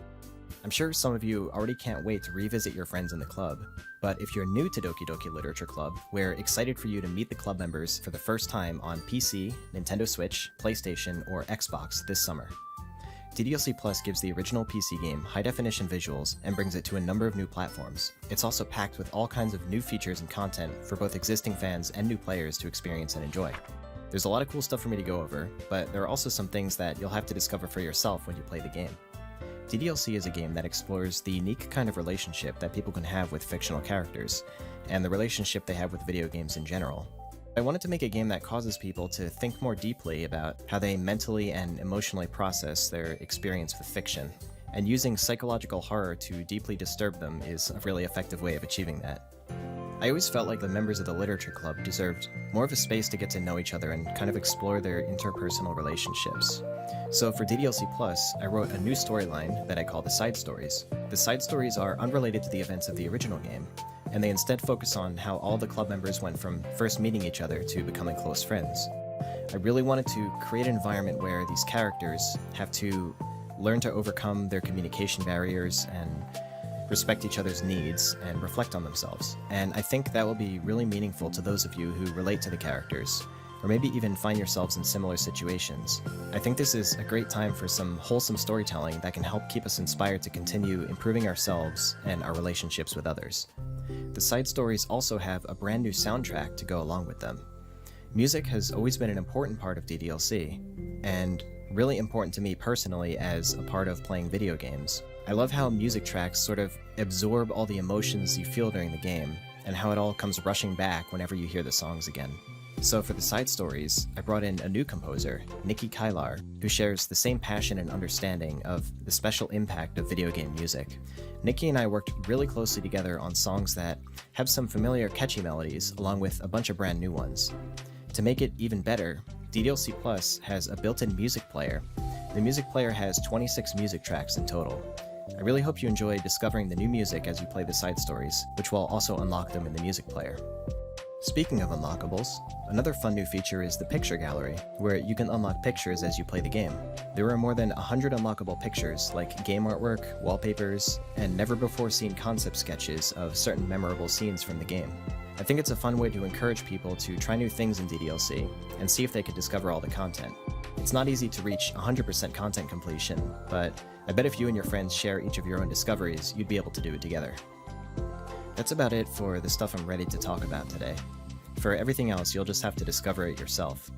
I'm sure some of you already can't wait to revisit your friends in the club, but if you're new to Doki Doki Literature Club, we're excited for you to meet the club members for the first time on PC, Nintendo Switch, PlayStation, or Xbox this summer. DDLC Plus gives the original PC game high-definition visuals and brings it to a number of new platforms. It's also packed with all kinds of new features and content for both existing fans and new players to experience and enjoy. There's a lot of cool stuff for me to go over, but there are also some things that you'll have to discover for yourself when you play the game. DDLC is a game that explores the unique kind of relationship that people can have with fictional characters, and the relationship they have with video games in general. I wanted to make a game that causes people to think more deeply about how they mentally and emotionally process their experience with fiction, and using psychological horror to deeply disturb them is a really effective way of achieving that. I always felt like the members of the Literature Club deserved more of a space to get to know each other and kind of explore their interpersonal relationships. So for DDLC Plus, I wrote a new storyline that I call the Side Stories. The Side Stories are unrelated to the events of the original game, and they instead focus on how all the club members went from first meeting each other to becoming close friends. I really wanted to create an environment where these characters have to learn to overcome their communication barriers and respect each other's needs and reflect on themselves. And I think that will be really meaningful to those of you who relate to the characters, or maybe even find yourselves in similar situations. I think this is a great time for some wholesome storytelling that can help keep us inspired to continue improving ourselves and our relationships with others. The side stories also have a brand new soundtrack to go along with them. Music has always been an important part of DDLC, and really important to me personally as a part of playing video games. I love how music tracks sort of absorb all the emotions you feel during the game, and how it all comes rushing back whenever you hear the songs again. So for the side stories, I brought in a new composer, Nikki Kylar, who shares the same passion and understanding of the special impact of video game music. Nikki and I worked really closely together on songs that have some familiar catchy melodies, along with a bunch of brand new ones. To make it even better, DDLC Plus has a built-in music player. The music player has 26 music tracks in total. I really hope you enjoy discovering the new music as you play the side stories, which will also unlock them in the music player. Speaking of unlockables, another fun new feature is the picture gallery, where you can unlock pictures as you play the game. There are more than 100 unlockable pictures, like game artwork, wallpapers, and never-before-seen concept sketches of certain memorable scenes from the game. I think it's a fun way to encourage people to try new things in DDLC, and see if they could discover all the content. It's not easy to reach 100% content completion, but I bet if you and your friends share each of your own discoveries, you'd be able to do it together. That's about it for the stuff I'm ready to talk about today. For everything else, you'll just have to discover it yourself.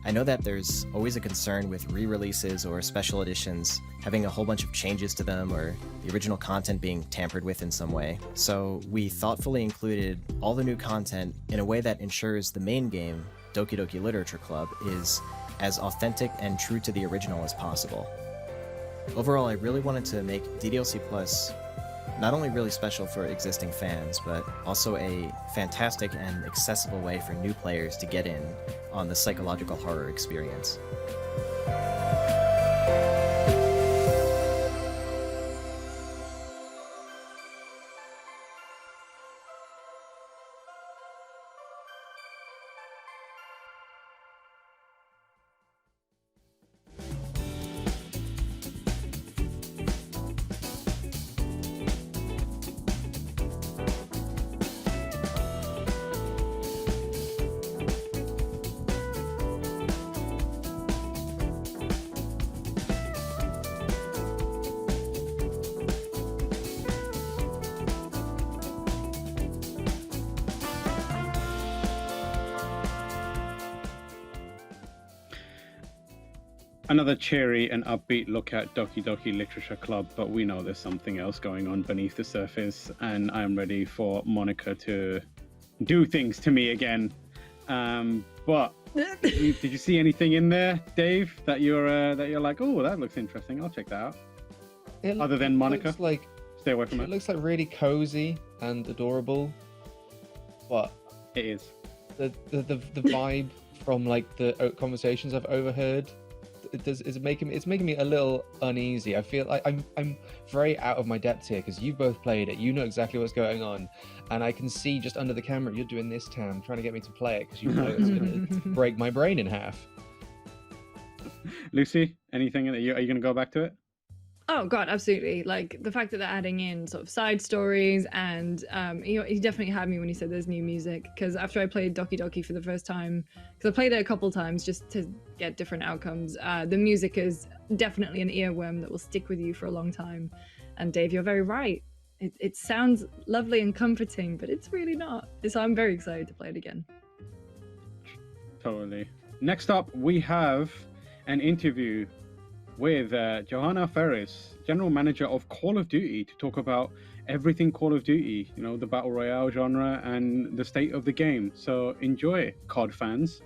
I know that there's always a concern with re-releases or special editions having a whole bunch of changes to them or the original content being tampered with in some way, so we thoughtfully included all the new content in a way that ensures the main game, Doki Doki Literature Club, is as authentic and true to the original as possible. Overall, I really wanted to make DDLC Plus not only really special for existing fans, but also a fantastic and accessible way for new players to get in on the psychological horror experience. another cheery and upbeat look at Doki Doki Literature Club, but we know there's something else going on beneath the surface, and I'm ready for Monica to do things to me again. But did you see anything in there, Dave, that you're like, oh, that looks interesting, I'll check that out? Other than Monica? Stay away from it. It looks like really cozy and adorable, but it is. The vibe from like the conversations I've overheard, it's making me a little uneasy. I feel like I'm very out of my depth here because you both played it. You know exactly what's going on, and I can see just under the camera you're doing this, Tam, trying to get me to play it because you know it's going to break my brain in half. Lucy, anything? Are you going to go back to it? Oh god, absolutely. Like the fact that they're adding in sort of side stories, and he definitely had me when he said there's new music, because after I played Doki Doki for the first time, because I played it a couple times just to get different outcomes, the music is definitely an earworm that will stick with you for a long time. And Dave, you're very right. It sounds lovely and comforting, but it's really not. So I'm very excited to play it again. Totally. Next up, we have an interview with Johanna Ferris, General Manager of Call of Duty, to talk about everything Call of Duty, you know, the Battle Royale genre and the state of the game. So enjoy, COD fans.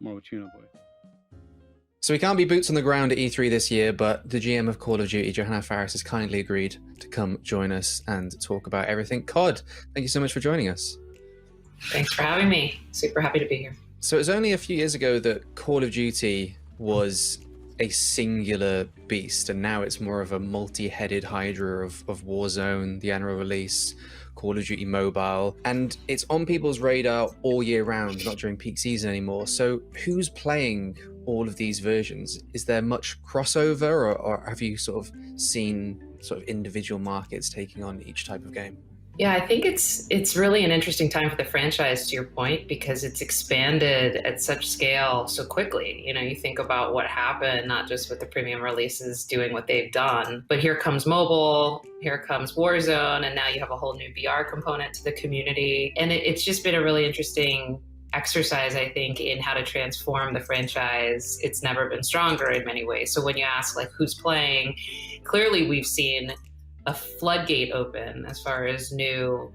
More tuna boy. So we can't be boots on the ground at E3 this year, but the GM of Call of Duty, Johanna Ferris, has kindly agreed to come join us and talk about everything COD. Thank you so much for joining us. Thanks for having me. Super happy to be here. So it was only a few years ago that Call of Duty was a singular beast, and now it's more of a multi-headed hydra of Warzone, the annual release, Call of Duty Mobile, and it's on people's radar all year round, not during peak season anymore. So who's playing all of these versions? Is there much crossover, or have you sort of seen sort of individual markets taking on each type of game? Yeah, I think it's really an interesting time for the franchise, to your point, because it's expanded at such scale so quickly. You know, you think about what happened, not just with the premium releases doing what they've done, but here comes mobile, here comes Warzone, and now you have a whole new VR component to the community. And it's just been a really interesting exercise, I think, in how to transform the franchise. It's never been stronger in many ways. So when you ask, like, who's playing, clearly we've seen a floodgate open as far as new,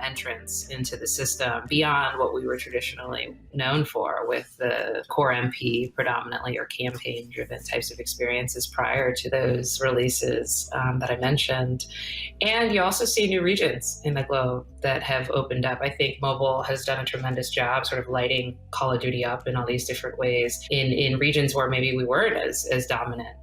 entrants into the system beyond what we were traditionally known for with the core MP predominantly or campaign driven types of experiences prior to those releases that I mentioned. And you also see new regions in the globe that have opened up. I think mobile has done a tremendous job sort of lighting Call of Duty up in all these different ways in regions where maybe we weren't as dominant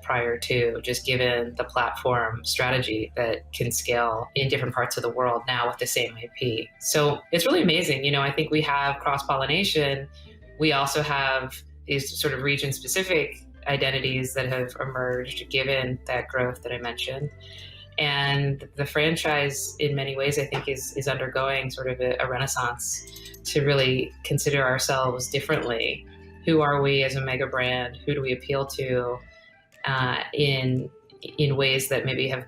prior to, just given the platform strategy that can scale in different parts of the world now with the same IP. So it's really amazing. I think we have cross-pollination. We also have these sort of region-specific identities that have emerged given that growth that I mentioned. And the franchise, in many ways, I think is undergoing sort of a renaissance to really consider ourselves differently. Who are we as a mega brand? Who do we appeal to? In ways that maybe have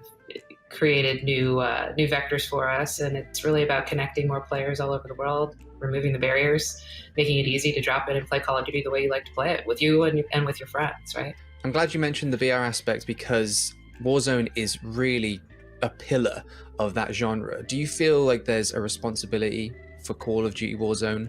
created new vectors for us, and it's really about connecting more players all over the world, removing the barriers, making it easy to drop in and play Call of Duty the way you like to play it, with you and with your friends, right? I'm glad you mentioned the VR aspect, because Warzone is really a pillar of that genre. Do you feel like there's a responsibility for Call of Duty Warzone,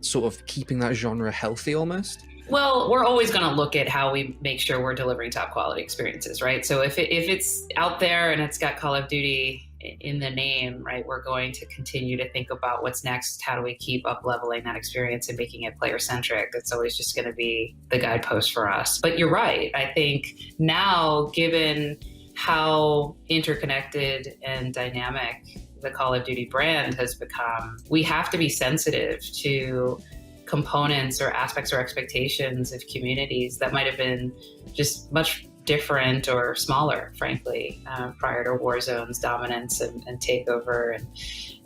sort of keeping that genre healthy almost? Well, we're always going to look at how we make sure we're delivering top quality experiences, right? So if it's out there and it's got Call of Duty in the name, right, we're going to continue to think about what's next. How do we keep up leveling that experience and making it player centric? That's always just going to be the guidepost for us. But you're right. I think now, given how interconnected and dynamic the Call of Duty brand has become, we have to be sensitive to components or aspects or expectations of communities that might have been just much different or smaller, frankly, prior to Warzone's dominance and takeover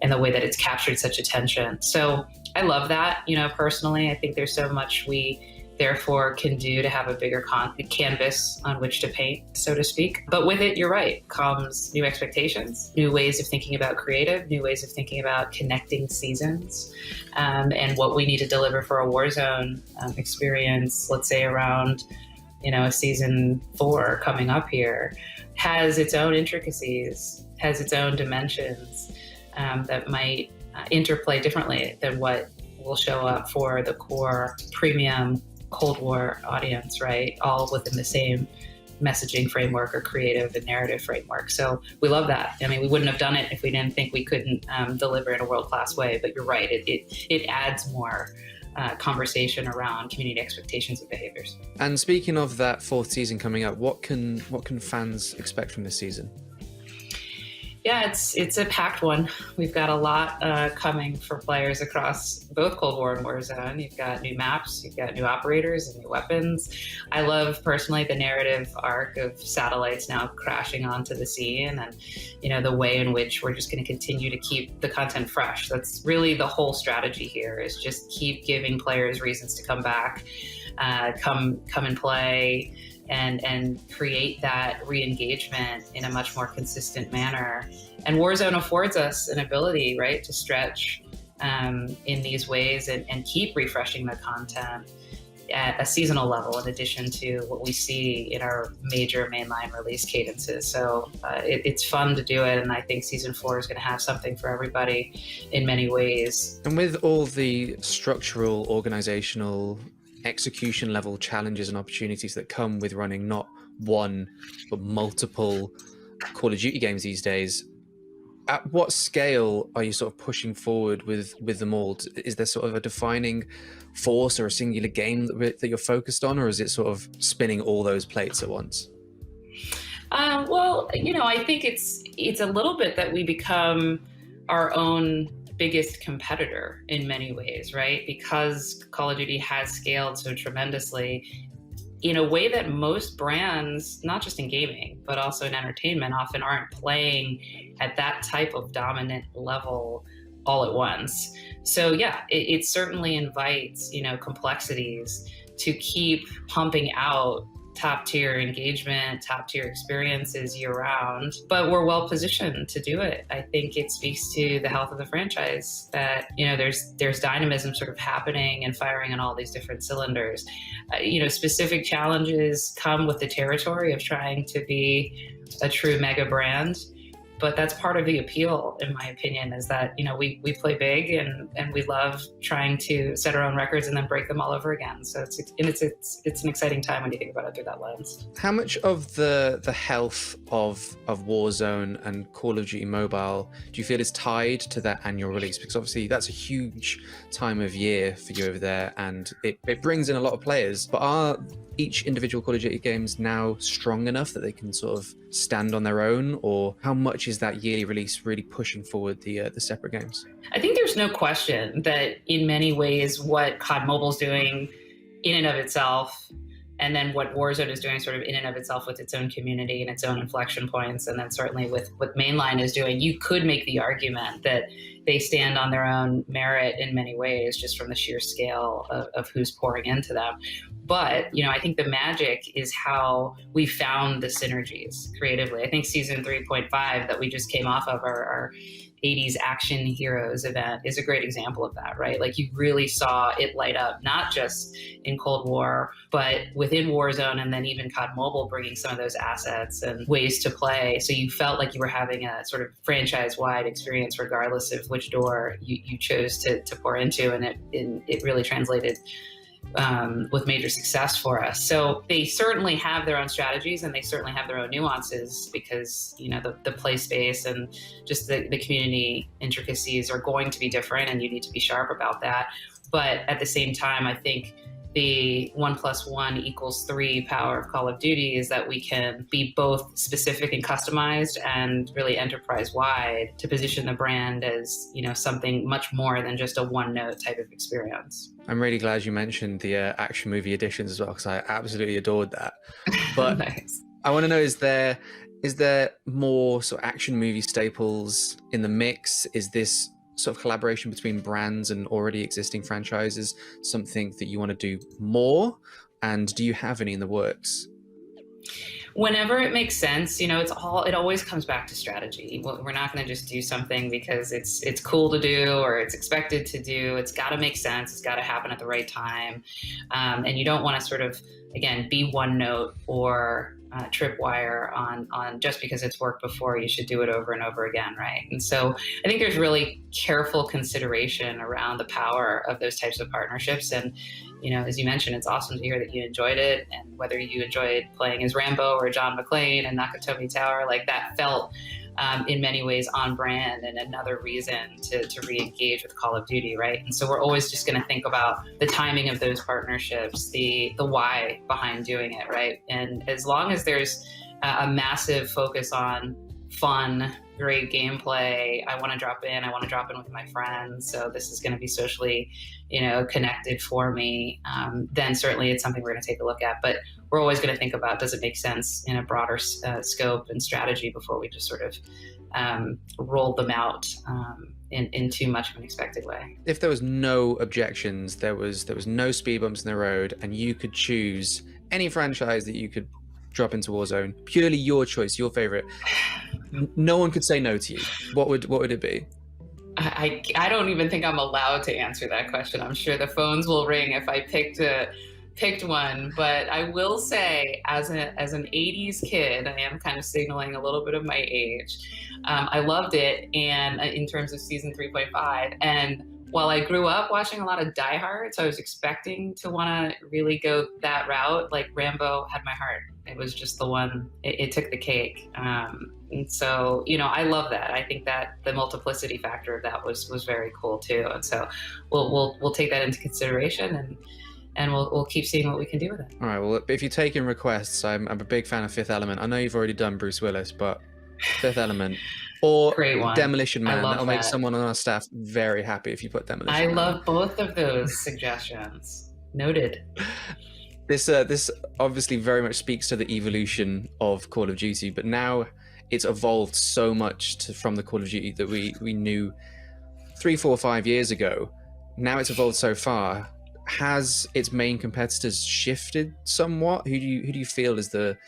and the way that it's captured such attention. So I love that, personally. I think there's so much we therefore can do to have a bigger canvas on which to paint, so to speak. But with it, you're right, comes new expectations, new ways of thinking about creative, new ways of thinking about connecting seasons, and what we need to deliver for a Warzone experience, let's say around, a season 4 coming up here, has its own intricacies, has its own dimensions that might interplay differently than what will show up for the core premium Cold War audience, right? All within the same messaging framework or creative and narrative framework. So we love that. I mean, we wouldn't have done it if we didn't think we couldn't deliver in a world-class way, but you're right, it adds more conversation around community expectations and behaviors. And speaking of that 4th season coming up, what can fans expect from this season? Yeah, it's a packed one. We've got a lot coming for players across both Cold War and Warzone. You've got new maps, you've got new operators and new weapons. I love personally the narrative arc of satellites now crashing onto the scene, and the way in which we're just going to continue to keep the content fresh. That's really the whole strategy here, is just keep giving players reasons to come back, come and play, and create that re-engagement in a much more consistent manner. And Warzone affords us an ability, right, to stretch in these ways and keep refreshing the content at a seasonal level, in addition to what we see in our major mainline release cadences. So it's fun to do it, and I think Season 4 is going to have something for everybody in many ways. And with all the structural, organizational, execution level challenges and opportunities that come with running not one but multiple Call of Duty games these days, at what scale are you sort of pushing forward with them all? Is there sort of a defining force or a singular game that you're focused on, or is it sort of spinning all those plates at once? Well, I think it's a little bit that we become our own biggest competitor in many ways, right? Because Call of Duty has scaled so tremendously in a way that most brands, not just in gaming, but also in entertainment, often aren't playing at that type of dominant level all at once. So yeah, it certainly invites, complexities to keep pumping out top tier engagement, top tier experiences year round, but we're well positioned to do it. I think it speaks to the health of the franchise that, there's dynamism sort of happening and firing on all these different cylinders. Specific challenges come with the territory of trying to be a true mega brand. But that's part of the appeal, in my opinion, is that, we play big and we love trying to set our own records and then break them all over again. So it's an exciting time when you think about it through that lens. How much of the health of Warzone and Call of Duty Mobile do you feel is tied to that annual release? Because obviously that's a huge time of year for you over there, and it brings in a lot of players. But are each individual Call of Duty games now strong enough that they can sort of stand on their own, or how much is that yearly release really pushing forward the separate games? I think there's no question that in many ways what COD Mobile is doing in and of itself, and then what Warzone is doing sort of in and of itself with its own community and its own inflection points, and then certainly with what Mainline is doing, you could make the argument that they stand on their own merit in many ways, just from the sheer scale of who's pouring into them. But, I think the magic is how we found the synergies creatively. I think season 3.5 that we just came off of, our 80s action heroes event, is a great example of that, right? Like, you really saw it light up, not just in Cold War, but within Warzone, and then even COD Mobile bringing some of those assets and ways to play. So you felt like you were having a sort of franchise-wide experience, regardless of which door you chose to pour into, and it really translated with major success for us. So they certainly have their own strategies, and they certainly have their own nuances, because the play space and just the community intricacies are going to be different, and you need to be sharp about that. But at the same time, I think the 1 + 1 = 3 power of Call of Duty is that we can be both specific and customized and really enterprise-wide to position the brand as, something much more than just a one-note type of experience. I'm really glad you mentioned the action movie editions as well, because I absolutely adored that. But nice. I want to know, is there more sort of action movie staples in the mix? Is this sort of collaboration between brands and already existing franchises something that you want to do more? And do you have any in the works? Whenever it makes sense, it always comes back to strategy. We're not going to just do something because it's cool to do or it's expected to do. It's got to make sense. It's got to happen at the right time. And you don't want to sort of, again, be one note or tripwire on just because it's worked before, you should do it over and over again, right? And so I think there's really careful consideration around the power of those types of partnerships. And as you mentioned, it's awesome to hear that you enjoyed it, and whether you enjoyed playing as Rambo or John McClane and Nakatomi Tower, like that felt in many ways on brand and another reason to re-engage with Call of Duty, right? And so we're always just going to think about the timing of those partnerships, the why behind doing it, right? And as long as there's a massive focus on fun, great gameplay, I want to drop in with my friends, so this is going to be socially connected for me, then certainly it's something we're going to take a look at. But we're always going to think about, does it make sense in a broader scope and strategy before we just sort of roll them out in too much of an expected way. If there was no objections, there was no speed bumps in the road, and you could choose any franchise that you could drop into Warzone, purely your choice, your favorite, no one could say no to you, what would it be? I don't even think I'm allowed to answer that question. I'm sure the phones will ring if I picked one, but I will say, as an 80s kid, I am kind of signaling a little bit of my age. I loved it, and in terms of season 3.5, and while I grew up watching a lot of Die Hard, so I was expecting to want to really go that route, like Rambo had my heart. It was just the one, it took the cake. And so, I love that. I think that the multiplicity factor of that was very cool too. And so we'll take that into consideration, and we'll keep seeing what we can do with it. All right, well, if you're taking requests, I'm a big fan of Fifth Element. I know you've already done Bruce Willis, but Fifth Element or Demolition Man, that'll make someone on our staff very happy if you put Demolition Man. I love both of those suggestions. Noted. This obviously very much speaks to the evolution of Call of Duty, but now it's evolved so much from the Call of Duty that we knew 3, 4, 5 years ago. Now it's evolved so far. Has its main competitors shifted somewhat? Who do you feel is the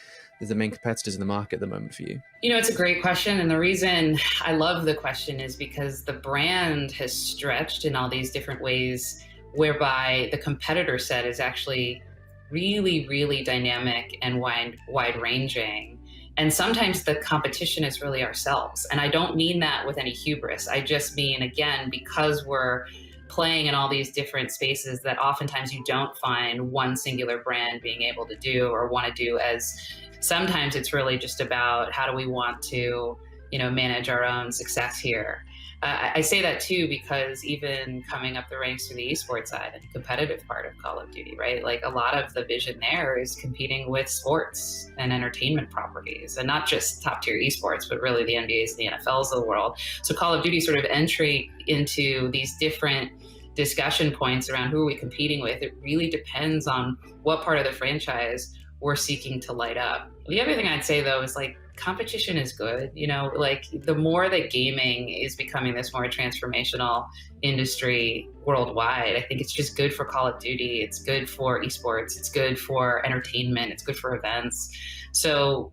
main competitors in the market at the moment for you? It's a great question, and the reason I love the question is because the brand has stretched in all these different ways, whereby the competitor set is actually really, really dynamic and wide-ranging. And sometimes the competition is really ourselves. And I don't mean that with any hubris. I just mean, again, because we're playing in all these different spaces that oftentimes you don't find one singular brand being able to do or want to do, as sometimes it's really just about how do we want to, manage our own success here. I say that too because even coming up the ranks through the esports side and the competitive part of Call of Duty, right? Like a lot of the vision there is competing with sports and entertainment properties, and not just top tier esports, but really the NBAs and the NFLs of the world. So Call of Duty sort of entry into these different discussion points around who are we competing with, it really depends on what part of the franchise we're seeking to light up. The other thing I'd say though is like, competition is good. Like the more that gaming is becoming this more transformational industry worldwide, I think it's just good for Call of Duty. It's good for esports. It's good for entertainment. It's good for events. So,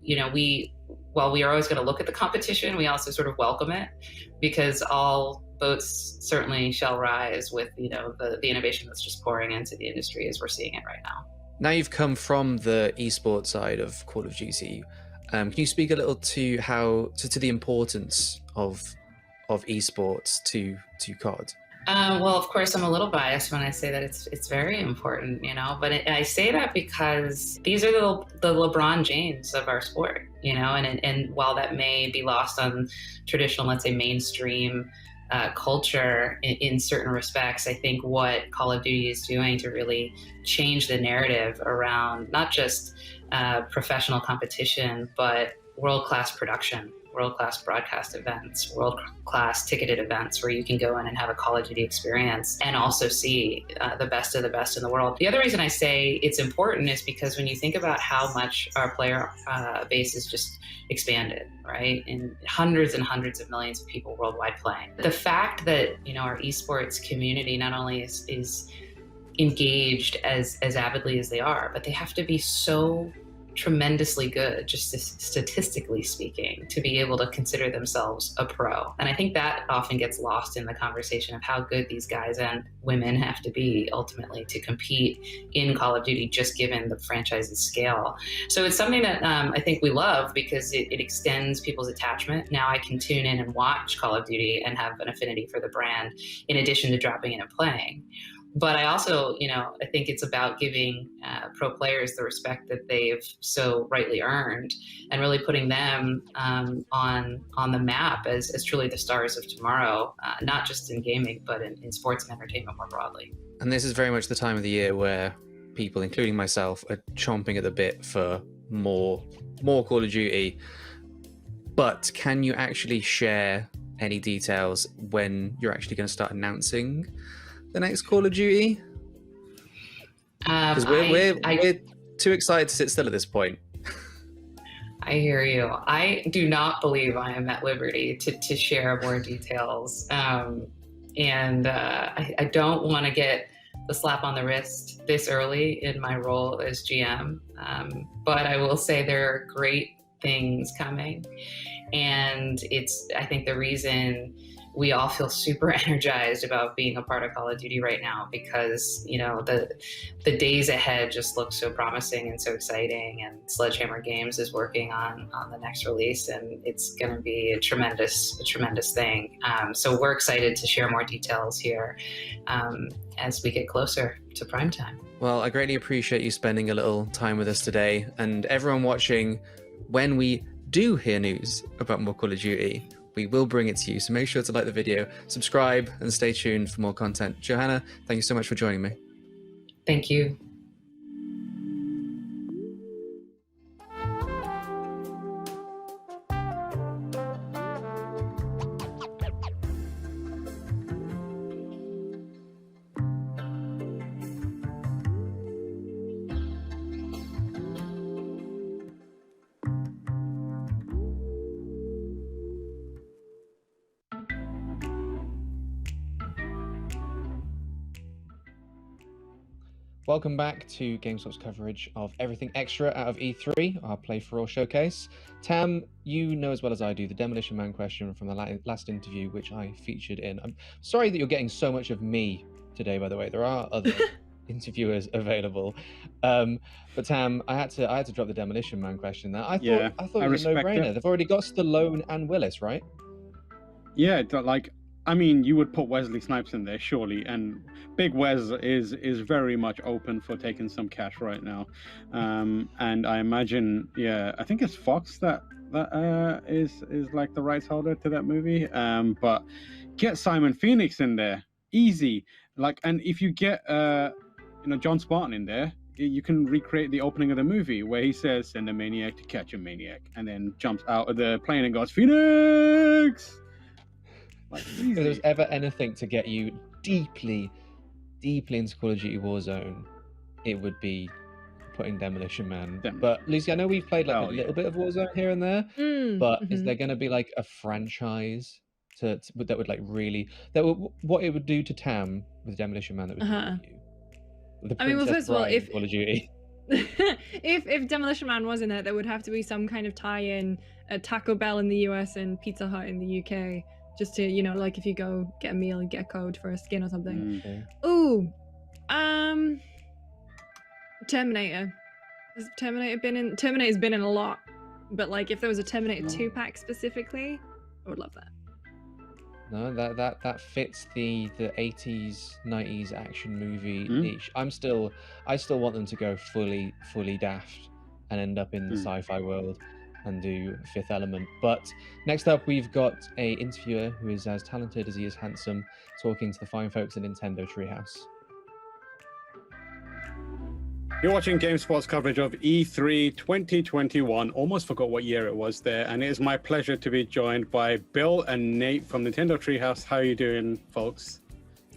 while we are always going to look at the competition, we also sort of welcome it, because all boats certainly shall rise with, the innovation that's just pouring into the industry as we're seeing it right now. Now you've come from the esports side of Call of Duty. Can you speak a little to to the importance of esports to COD? Well, of course, I'm a little biased when I say that it's very important, but I say that because these are the LeBron James of our sport, and while that may be lost on traditional, let's say, mainstream culture in certain respects, I think what Call of Duty is doing to really change the narrative around not just professional competition, but world-class production, world-class broadcast events, world-class ticketed events where you can go in and have a Call of Duty experience and also see the best of the best in the world. The other reason I say it's important is because when you think about how much our player base is just expanded, right? And hundreds and hundreds of millions of people worldwide playing. The fact that, our esports community not only is engaged as avidly as they are, but they have to be so tremendously good, just statistically speaking, to be able to consider themselves a pro. And I think that often gets lost in the conversation of how good these guys and women have to be ultimately to compete in Call of Duty, just given the franchise's scale. So it's something that I think we love because it extends people's attachment. Now I can tune in and watch Call of Duty and have an affinity for the brand in addition to dropping in and playing. But I also, I think it's about giving pro players the respect that they've so rightly earned and really putting them on the map as truly the stars of tomorrow, not just in gaming, but in sports and entertainment more broadly. And this is very much the time of the year where people, including myself, are chomping at the bit for more Call of Duty. But can you actually share any details when you're actually going to start announcing the next Call of Duty? Because we're too excited to sit still at this point. I hear you. I do not believe I am at liberty to share more details. And I don't want to get the slap on the wrist this early in my role as GM. But I will say there are great things coming. And it's, I think, the reason we all feel super energized about being a part of Call of Duty right now, because the days ahead just look so promising and so exciting, and Sledgehammer Games is working on the next release, and it's going to be a tremendous thing. So we're excited to share more details here as we get closer to prime time. Well, I greatly appreciate you spending a little time with us today, and everyone watching, when we do hear news about more Call of Duty, we will bring it to you. So make sure to like the video, subscribe, and stay tuned for more content. Johanna, thank you so much for joining me. Thank you. Welcome back to GameStop's coverage of everything extra out of E3, our Play for All showcase. Tam, you know as well as I do the Demolition Man question from the last interview, which I featured in. I'm sorry that you're getting so much of me today, by the way. There are other interviewers available. But Tam, I had to drop the Demolition Man question there. I thought it was a no-brainer. They've already got Stallone and Willis, right? Yeah, I mean, you would put Wesley Snipes in there, surely, and Big Wes is very much open for taking some cash right now. And I imagine, I think it's Fox that is like the rights holder to that movie. But get Simon Phoenix in there, easy. And if you get John Spartan in there, you can recreate the opening of the movie where he says, "Send a maniac to catch a maniac," and then jumps out of the plane and goes, "Phoenix!" If there's ever anything to get you deeply into Call of Duty Warzone, it would be putting Demolition Man. But Lucy, I know we've played a little bit of Warzone here and there, but is there going to be like a franchise that would like really what it would do to Tam with Demolition Man that would do to you? I mean, well, first of all, if Call of Duty. if Demolition Man was in it, there would have to be some kind of tie-in, Taco Bell in the US and Pizza Hut in the UK. Just to, like if you go get a meal and get a code for a skin or something. Ooh. Terminator. Has Terminator been in? Terminator's been in a lot. But like if there was a Terminator 2-pack specifically, I would love that. No, that fits the 80s, 90s action movie niche. I still want them to go fully daft and end up in the sci-fi world and do Fifth Element. But next up, we've got a interviewer who is as talented as he is handsome, talking to the fine folks at Nintendo Treehouse. You're watching GameSpot's coverage of E3 2021. Almost forgot what year it was there. And it is my pleasure to be joined by Bill and Nate from Nintendo Treehouse. How are you doing, folks?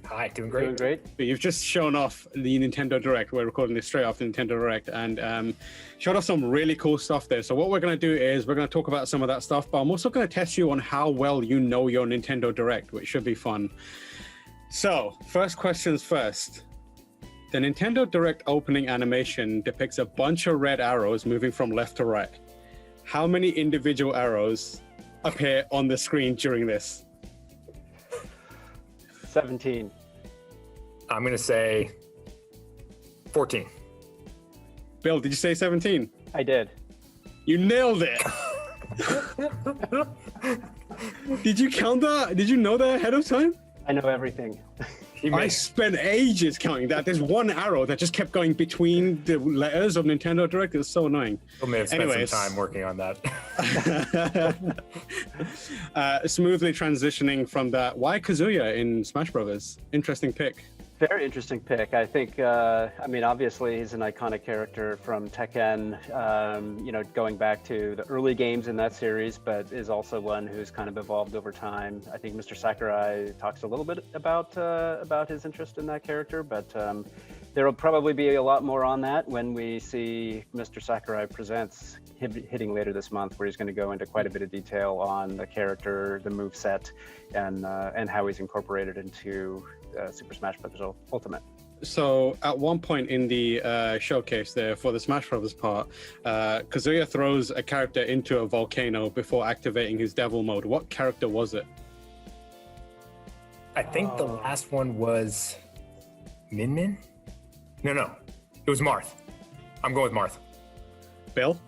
Hi, doing great. Doing great. You've just shown off the Nintendo Direct. We're recording this straight off the Nintendo Direct and showed off some really cool stuff there. So what we're going to do is we're going to talk about some of that stuff, but I'm also going to test you on how well you know your Nintendo Direct, which should be fun. So first questions first. The Nintendo Direct opening animation depicts a bunch of red arrows moving from left to right. How many individual arrows appear on the screen during this? 17. I'm going to say 14. Bill, did you say 17? I did. You nailed it. Did you count that? Did you know that ahead of time? I know everything. I spent ages counting that. There's one arrow that just kept going between the letters of Nintendo Direct. It's so annoying. I may have spent some time working on that. Smoothly transitioning from that. Why Kazuya in Smash Brothers? Interesting pick. Very interesting pick. I think, I mean, obviously he's an iconic character from Tekken, you know, going back to the early games in that series, but is also one who's kind of evolved over time. I think Mr. Sakurai talks a little bit about his interest in that character, but there will probably be a lot more on that when we see Mr. Sakurai Presents hitting later this month, where he's going to go into quite a bit of detail on the character, the moveset, and how he's incorporated into Super Smash Bros. Ultimate. So at one point in the showcase there for the Smash Bros. Part, Kazuya throws a character into a volcano before activating his devil mode. What character was it? I think the last one was Min Min? No. It was Marth. I'm going with Marth. Bill?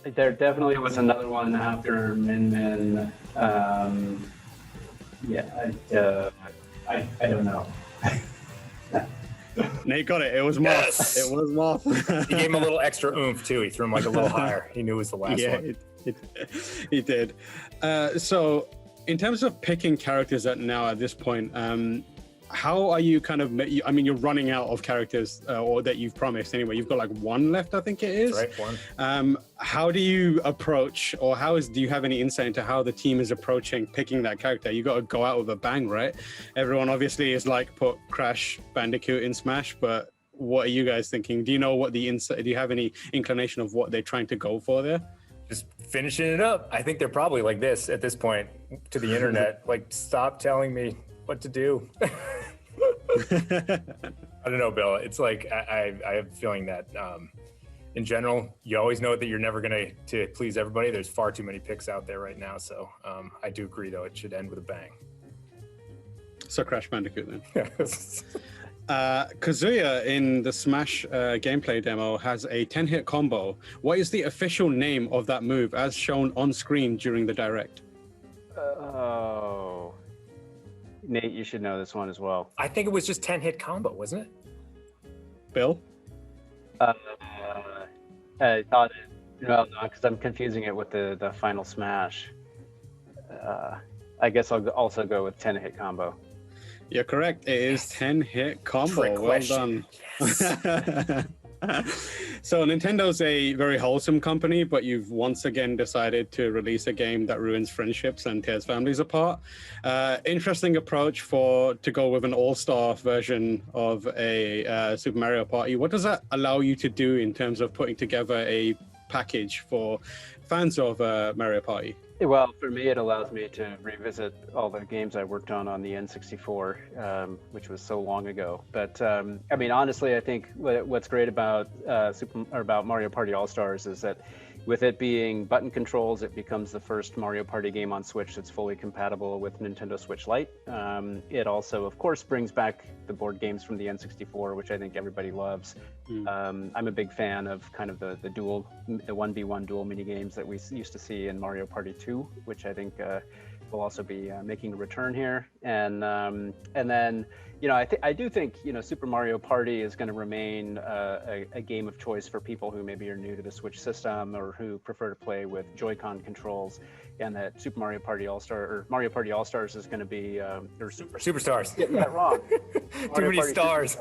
There definitely was another one after Min Min. I don't know. Nate got it. It was Moth. Yes! It was Moth. He gave him a little extra oomph too. He threw him like a little higher. He knew it was the last one. He did. So in terms of picking characters at this point, how are you kind of, I mean, you're running out of characters or that you've promised anyway. You've got like one left, I think it is. That's right, one. How do you approach, or do you have any insight into how the team is approaching picking that character? You got to go out with a bang, right? Everyone obviously is like, put Crash Bandicoot in Smash, but what are you guys thinking? Do you know what the insight, do you have any inclination of what they're trying to go for there? Just finishing it up. I think they're probably like this at this point to the internet. Like, stop telling me what to do. I don't know, Bill. It's like I have a feeling that in general, you always know that you're never going to please everybody. There's far too many picks out there right now. So I do agree, though, it should end with a bang. So Crash Bandicoot then. Kazuya in the Smash gameplay demo has a 10-hit combo. What is the official name of that move as shown on screen during the Direct? Oh. Nate, you should know this one as well. I think it was just 10-hit combo, wasn't it? Bill? I thought it, no, because I'm confusing it with the final Smash. I guess I'll also go with 10-hit combo. You're correct. It is 10-hit combo. Trick well question. Done. Yes. So Nintendo's a very wholesome company, but you've once again decided to release a game that ruins friendships and tears families apart. Interesting approach to go with an all-star version of a Super Mario Party. What does that allow you to do in terms of putting together a package for fans of Mario Party? Well, for me, it allows me to revisit all the games I worked on the N64, which was so long ago. But I mean, honestly, I think what's great about about Mario Party All-Stars is that with it being button controls, it becomes the first Mario Party game on Switch that's fully compatible with Nintendo Switch Lite. It also, of course, brings back the board games from the N64, which I think everybody loves. I'm a big fan of kind of the 1v1 duel mini games that we used to see in Mario Party 2, which I think will also be making a return here. And then, you know, I do think, you know, Super Mario Party is going to remain a game of choice for people who maybe are new to the Switch system or who prefer to play with Joy-Con controls, and that Super Mario Party All-Star or Mario Party All-Stars is going to be or Superstars. Getting that wrong. Too many stars.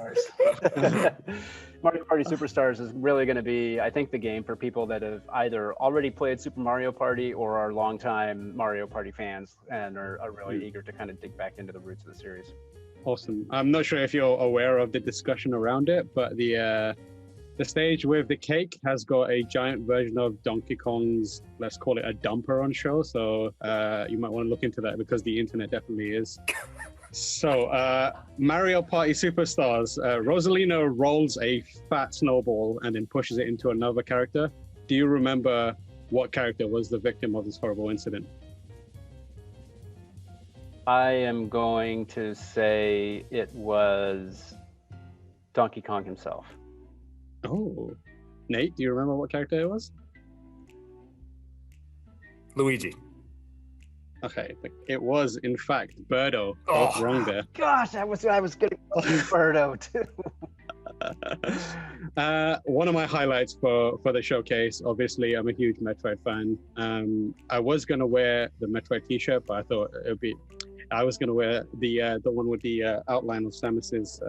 Mario Party Superstars is really going to be, I think, the game for people that have either already played Super Mario Party or are longtime Mario Party fans and are really eager to kind of dig back into the roots of the series. Awesome. I'm not sure if you're aware of the discussion around it, but the stage with the cake has got a giant version of Donkey Kong's, let's call it a dumper on show. So you might want to look into that because the internet definitely is. So Mario Party Superstars, Rosalina rolls a fat snowball and then pushes it into another character. Do you remember what character was the victim of this horrible incident? I am going to say it was Donkey Kong himself. Oh, Nate, do you remember what character it was? Luigi. Okay, it was in fact Birdo. Both wrong there. Gosh, I was going to go Birdo too. One of my highlights for the showcase, obviously, I'm a huge Metroid fan. I was gonna wear the Metroid T-shirt, but I thought I was gonna wear the one with the outline of Samus's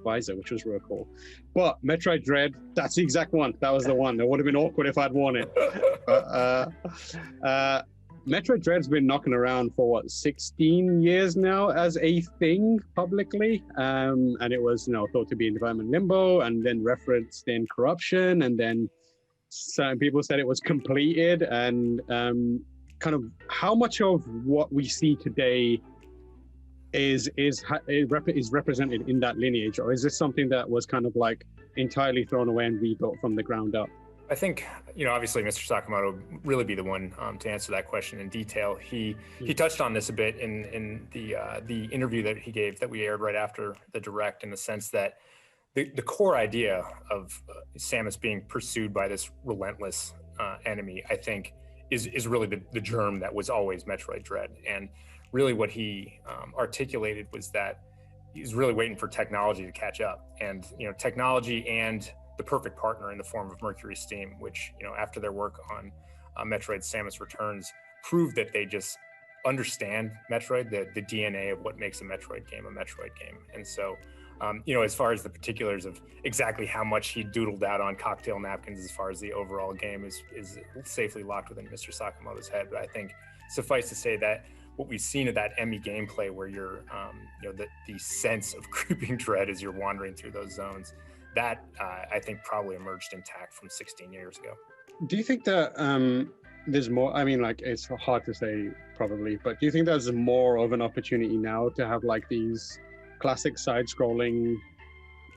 visor, which was real cool. But Metroid Dread, that's the exact one. That was the one. It would have been awkward if I'd worn it. But, Metroid Dread's been knocking around for 16 years now as a thing publicly, and it was thought to be in development limbo, and then referenced in Corruption, and then some people said it was completed. And kind of how much of what we see today is represented in that lineage, or is this something that was kind of like entirely thrown away and rebuilt from the ground up? I think, obviously Mr. Sakamoto would really be the one to answer that question in detail. He touched on this a bit in the interview that he gave that we aired right after the Direct, in the sense that the core idea of Samus being pursued by this relentless enemy, I think, is really the germ that was always Metroid Dread. And really what he articulated was that he's really waiting for technology to catch up, and technology and the perfect partner in the form of Mercury Steam, which, after their work on Metroid Samus Returns, proved that they just understand Metroid, the DNA of what makes a Metroid game. And so, as far as the particulars of exactly how much he doodled out on cocktail napkins as far as the overall game is safely locked within Mr. Sakamoto's head. But I think suffice to say that what we've seen of that Emmy gameplay, where you're, the sense of creeping dread as you're wandering through those zones, that I think probably emerged intact from 16 years ago. Do you think that there's more? I mean, like, it's hard to say probably, but do you think there's more of an opportunity now to have like these classic side-scrolling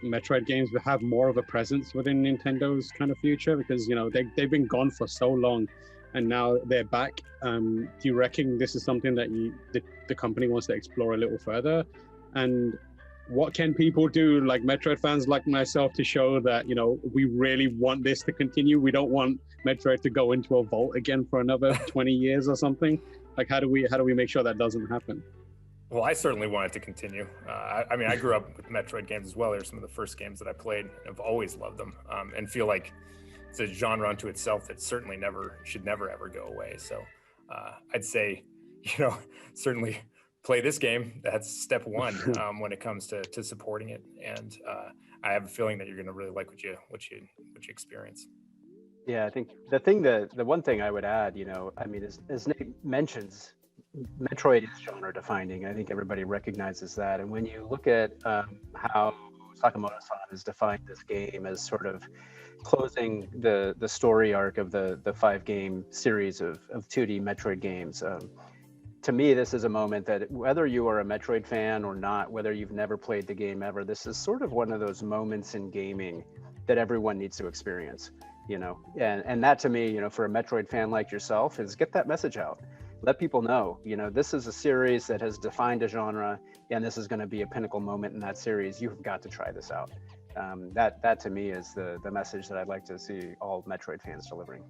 Metroid games that have more of a presence within Nintendo's kind of future? Because they've been gone for so long, and now they're back. Do you reckon this is something that the company wants to explore a little further? And what can people do, like Metroid fans like myself, to show that we really want this to continue? We don't want Metroid to go into a vault again for another 20 years or something. Like, how do we make sure that doesn't happen? Well, I certainly want it to continue. I mean, I grew up with Metroid games as well. They're some of the first games that I played, and I've always loved them, and feel like it's a genre unto itself that certainly should never ever go away. So I'd say, certainly play this game. That's step one when it comes to supporting it, and I have a feeling that you're going to really like what you experience. Yeah, I think the one thing I would add, as Nate mentions, Metroid is genre defining. I think everybody recognizes that, and when you look at how Sakamoto-san has defined this game as sort of closing the story arc of the 5-game series of 2D Metroid games. To me, this is a moment that whether you are a Metroid fan or not, whether you've never played the game ever, this is sort of one of those moments in gaming that everyone needs to experience, and that to me, for a Metroid fan like yourself, is get that message out. Let people know, this is a series that has defined a genre, and this is going to be a pinnacle moment in that series. You've got to try this out. That to me is the message that I'd like to see all Metroid fans delivering.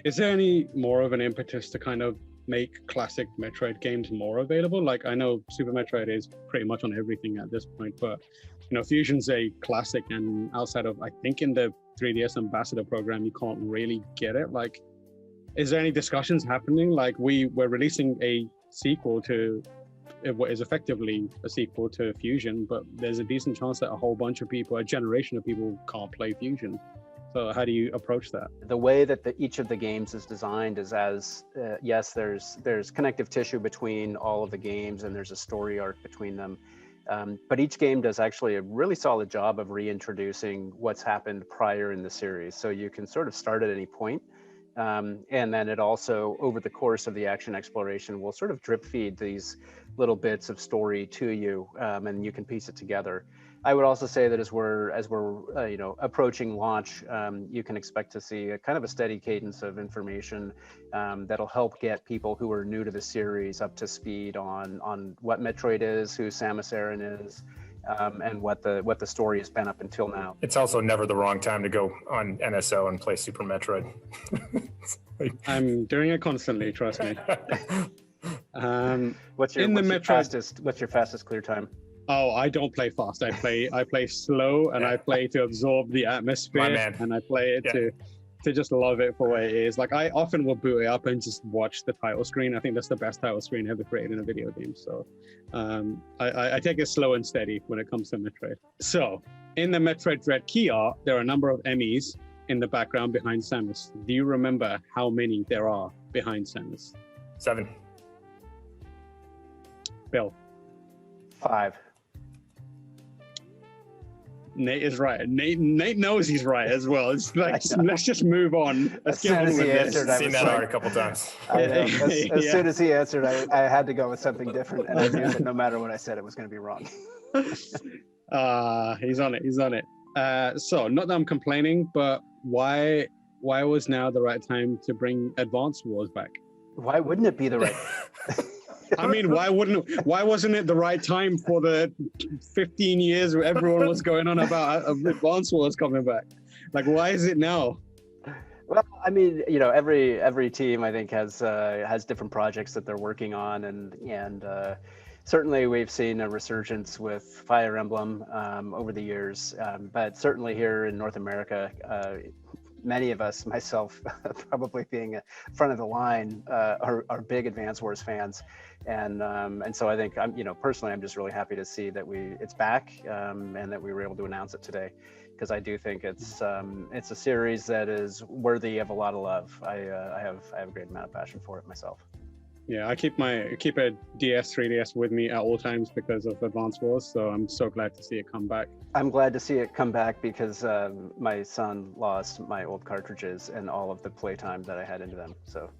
Is there any more of an impetus to kind of make classic Metroid games more available? Like, I know Super Metroid is pretty much on everything at this point, but Fusion's a classic, and outside of, I think, in the 3DS Ambassador program, you can't really get it. Like, is there any discussions happening? Like, we're releasing a sequel to what is effectively a sequel to Fusion, but there's a decent chance that a whole bunch of people, a generation of people, can't play Fusion. So how do you approach that? The way that each of the games is designed is as, yes, there's connective tissue between all of the games, and there's a story arc between them. But each game does actually a really solid job of reintroducing what's happened prior in the series. So you can sort of start at any point. And then it also, over the course of the action exploration, will sort of drip feed these little bits of story to you, and you can piece it together. I would also say that as we're approaching launch, you can expect to see a kind of a steady cadence of information that'll help get people who are new to the series up to speed on what Metroid is, who Samus Aran is, and what the story has been up until now. It's also never the wrong time to go on NSO and play Super Metroid. I'm doing it constantly, trust me. What's your fastest clear time? Oh, I don't play fast. I play slow, and I play to absorb the atmosphere, and I play it to just love it for what it is. Like, I often will boot it up and just watch the title screen. I think that's the best title screen ever created in a video game. So I take it slow and steady when it comes to Metroid. So in the Metroid Dread key art, there are a number of Emmys in the background behind Samus. Do you remember how many there are behind Samus? 7. Bill? 5. Nate is right. Nate knows he's right as well. It's like, let's just move on. Let's get on with this. I've seen that art a couple times. As soon as he answered, I had to go with something different, and I knew that no matter what I said, it was going to be wrong. He's on it. He's on it. So, not that I'm complaining, but why was now the right time to bring Advance Wars back? Why wouldn't it be the right? I mean, why wasn't it the right time for the 15 years where everyone was going on about Advance Wars coming back? Like, why is it now? Well, I mean, every team I think has different projects that they're working on, and certainly we've seen a resurgence with Fire Emblem over the years, but certainly here in North America, many of us, myself probably being front of the line, are big Advance Wars fans, and so I think personally I'm just really happy to see that it's back, and that we were able to announce it today, because I do think it's a series that is worthy of a lot of love. I have a great amount of passion for it myself. Yeah, I keep a DS, 3DS with me at all times because of Advance Wars, so I'm so glad to see it come back. I'm glad to see it come back because my son lost my old cartridges and all of the playtime that I had into them. So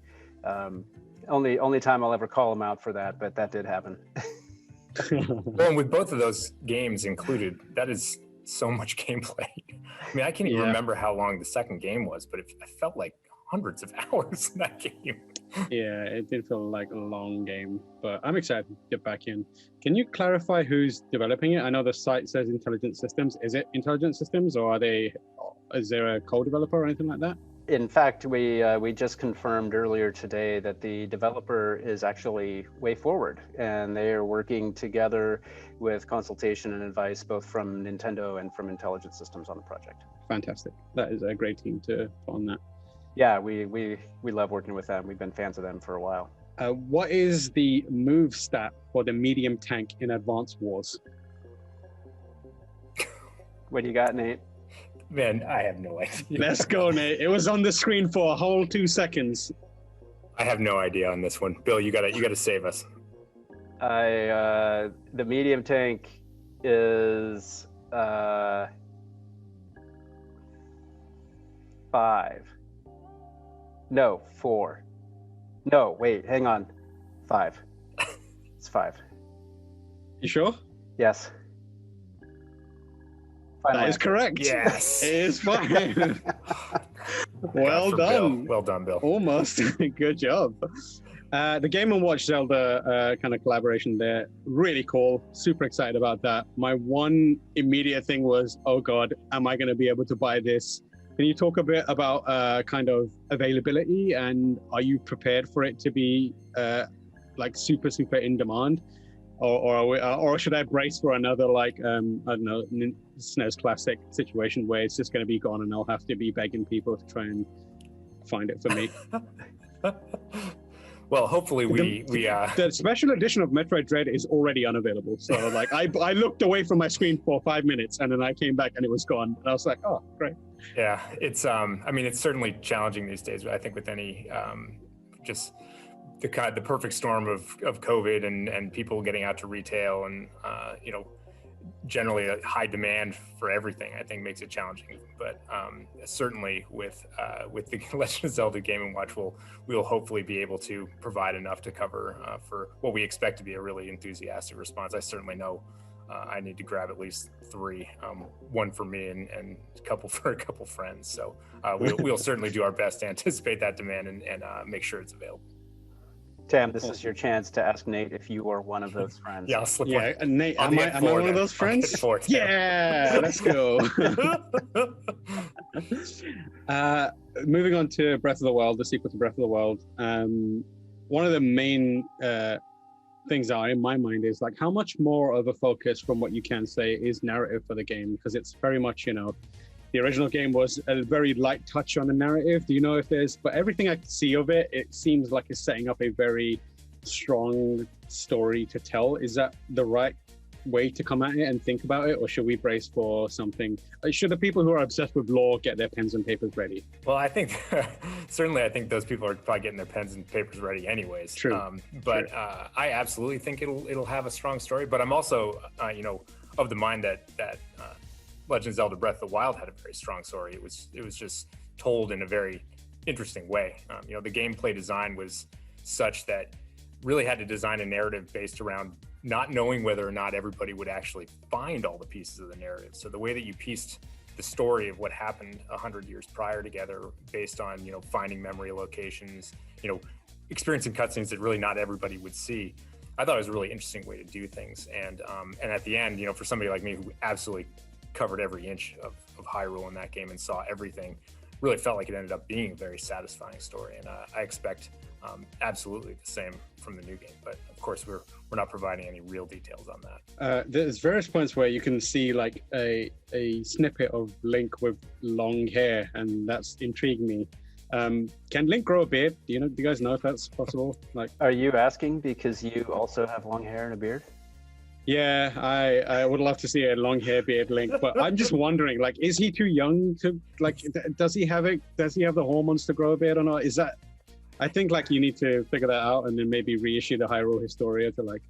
only time I'll ever call him out for that, but that did happen. Well, and with both of those games included, that is so much gameplay. I mean, I can't even remember how long the second game was, but I felt like hundreds of hours in that game. Yeah, it did feel like a long game, but I'm excited to get back in. Can you clarify who's developing it? I know the site says Intelligent Systems. Is it Intelligent Systems, or is there a co-developer or anything like that? In fact, we just confirmed earlier today that the developer is actually WayForward, and they are working together with consultation and advice both from Nintendo and from Intelligent Systems on the project. Fantastic. That is a great team to put on that. Yeah, we love working with them. We've been fans of them for a while. What is the move stat for the medium tank in Advance Wars? What do you got, Nate? Man, I have no idea. Let's go, Nate. It was on the screen for a whole 2 seconds. I have no idea on this one. Bill, you gotta save us. The medium tank is 5. No, 4. No, wait, hang on. 5. It's 5. You sure? Yes. That is correct. Yes. It is 5. Well done. Bill. Well done, Bill. Almost. Good job. The Game & Watch Zelda kind of collaboration there, really cool. Super excited about that. My one immediate thing was, oh God, am I going to be able to buy this? Can you talk a bit about kind of availability, and are you prepared for it to be like super in demand, or should I brace for another I don't know, SNES Classic situation where it's just going to be gone and I'll have to be begging people to try and find it for me? Well, hopefully the special edition of Metroid Dread is already unavailable. So like I looked away from my screen for 5 minutes and then I came back and it was gone. And I was like, oh, great. Yeah, it's I mean, it's certainly challenging these days, but I think with any just the perfect storm of COVID and people getting out to retail and you know, generally a high demand for everything, I think makes it challenging. But certainly with the Legend of Zelda Game & Watch, we'll hopefully be able to provide enough to cover for what we expect to be a really enthusiastic response. I certainly know I need to grab at least 3, one for me and a couple for a couple friends. So we'll certainly do our best to anticipate that demand and make sure it's available. Tam, this is your chance to ask Nate if you are one of those friends. Yeah, I'll slip one. Nate, am I one of those friends? Yeah, let's go. Moving on to Breath of the Wild, the sequel to Breath of the Wild. One of the main things that are in my mind is like how much more of a focus from what you can say is narrative for the game, because it's very much, you know, the original game was a very light touch on the narrative. Do you know if there's, but everything I see of it, it seems like it's setting up a very strong story to tell. Is that the right way to come at it and think about it, or should we brace for something? Should the people who are obsessed with lore get their pens and papers ready? Well, I think certainly I think those people are probably getting their pens and papers ready anyways. True. But I absolutely think it'll have a strong story. But I'm also you know, of the mind that Legend of Zelda Breath of the Wild had a very strong story. It was just told in a very interesting way. You know, the gameplay design was such that really had to design a narrative based around not knowing whether or not everybody would actually find all the pieces of the narrative. So the way that you pieced the story of what happened 100 years prior together based on, you know, finding memory locations, you know, experiencing cutscenes that really not everybody would see, I thought it was a really interesting way to do things. And at the end, you know, for somebody like me who absolutely covered every inch of Hyrule in that game and saw everything, really felt like it ended up being a very satisfying story. And I expect absolutely the same from the new game, but of course we're not providing any real details on that. There's various points where you can see like a snippet of Link with long hair, and that's intrigued me. Can Link grow a beard? Do you guys know if that's possible? Like, are you asking because you also have long hair and a beard? Yeah, I would love to see a long hair beard Link, but I'm just wondering, like, is he too young to, like, does he have the hormones to grow a beard or not? Is that, I think like you need to figure that out and then maybe reissue the Hyrule Historia to like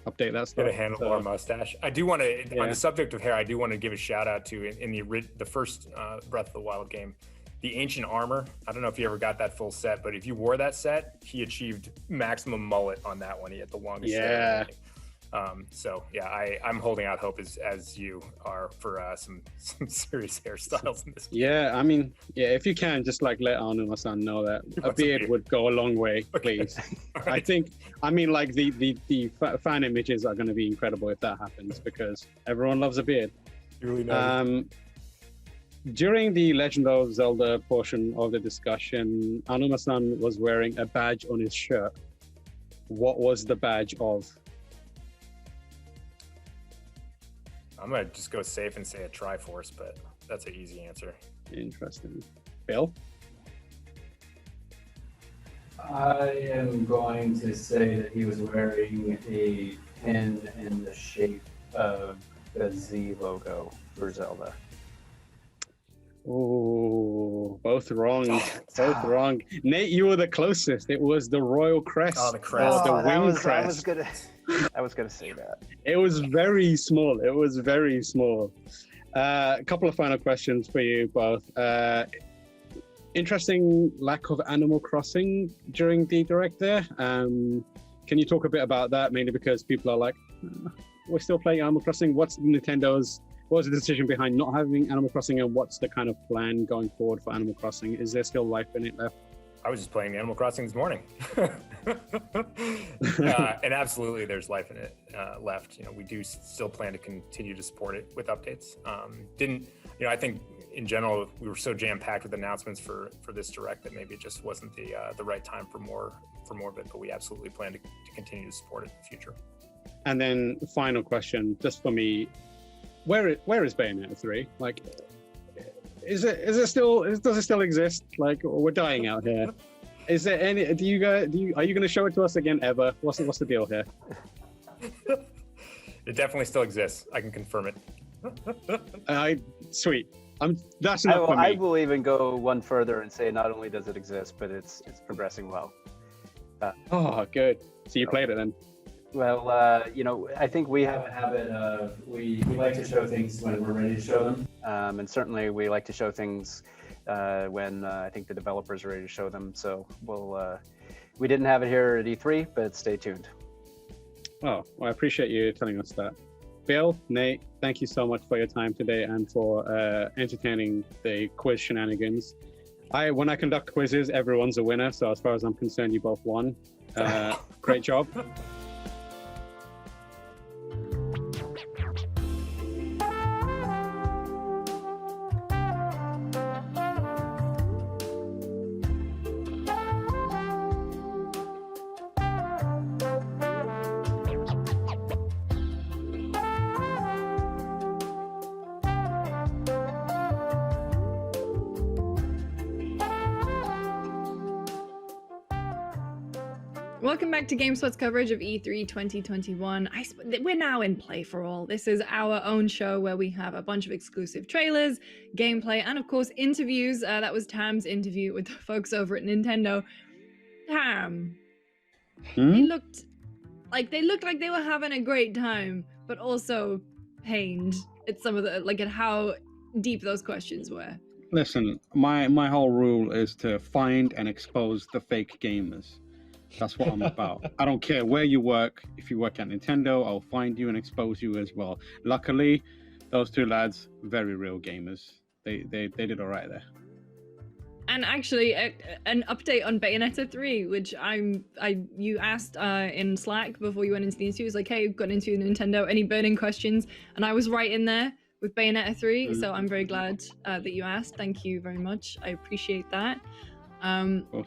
update that stuff. Get a handlebar mustache. I do want to, on the subject of hair, I do want to give a shout out to in the first Breath of the Wild game, the ancient armor. I don't know if you ever got that full set, but if you wore that set, he achieved maximum mullet on that one. He had the longest set. So yeah, I'm holding out hope as you are for some serious hairstyles in this game. Yeah, I mean, yeah, if you can just like let Anuma-san know that a beard would go a long way, please. Right. I think, I mean, like the fan images are going to be incredible if that happens because everyone loves a beard. You really know. During the Legend of Zelda portion of the discussion, Anuma-san was wearing a badge on his shirt. What was the badge of? I'm gonna just go safe and say a Triforce, but that's an easy answer. Interesting. Bill? I am going to say that he was wearing a pin in the shape of the Z logo for Zelda. Oh, both wrong. Both wrong. Nate, you were the closest. It was the royal crest. Oh, the crest. The wing crest. I was gonna say that. It was very small. It was very small. A couple of final questions for you both. Interesting lack of Animal Crossing during the direct there. Can you talk a bit about that? Mainly because people are like, we're still playing Animal Crossing. What was the decision behind not having Animal Crossing, and what's the kind of plan going forward for Animal Crossing? Is there still life in it left? I was just playing Animal Crossing this morning. And absolutely there's life in it left. You know, we do still plan to continue to support it with updates. I think in general, we were so jam-packed with announcements for this direct that maybe it just wasn't the right time for more of it, but we absolutely plan to continue to support it in the future. And then final question, just for me, where is Bayonetta 3? Like, does it still exist? Like, we're dying out here. Is there any? Are you going to show it to us again ever? What's the deal here? It definitely still exists. I can confirm it. Sweet. That's enough for me. I will even go one further and say not only does it exist, but it's progressing well. Oh, good. So you played it then? Well, I think we have a habit of we like to show things when we're ready to show them, and certainly we like to show things when I think the developers are ready to show them. So we didn't have it here at E3, but stay tuned. Oh, well, I appreciate you telling us that. Bill, Nate, thank you so much for your time today and for entertaining the quiz shenanigans. When I conduct quizzes, everyone's a winner. So as far as I'm concerned, you both won. Great job. Welcome back to GameSpot's coverage of E3 2021. We're now in Play for All. This is our own show where we have a bunch of exclusive trailers, gameplay, and of course interviews. That was Tam's interview with the folks over at Nintendo. Tam, they looked like they were having a great time, but also pained at some of the at how deep those questions were. Listen, my whole rule is to find and expose the fake gamers. That's what I'm about. I don't care where you work. If you work at Nintendo, I'll find you and expose you as well. Luckily, those two lads, very real gamers. They did all right there. And actually, an update on Bayonetta 3, which you asked in Slack before you went into the interview. It was like, hey, we've got into Nintendo. Any burning questions? And I was right in there with Bayonetta 3. So I'm very glad that you asked. Thank you very much. I appreciate that.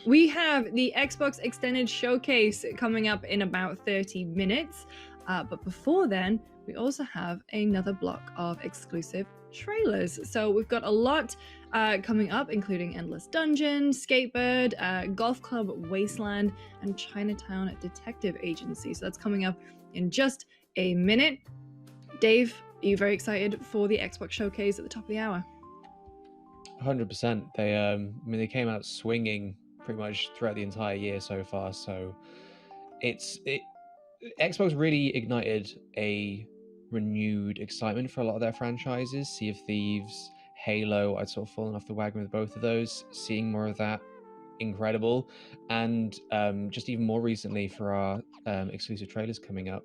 We have the Xbox Extended Showcase coming up in about 30 minutes. But before then, we also have another block of exclusive trailers. So we've got a lot coming up, including Endless Dungeon, Skatebird, Golf Club Wasteland, and Chinatown Detective Agency. So that's coming up in just a minute. Dave, are you very excited for the Xbox Showcase at the top of the hour? 100%. They came out swinging pretty much throughout the entire year so far. So Xbox really ignited a renewed excitement for a lot of their franchises. Sea of Thieves, Halo, I'd sort of fallen off the wagon with both of those. Seeing more of that, incredible. And just even more recently for our exclusive trailers coming up,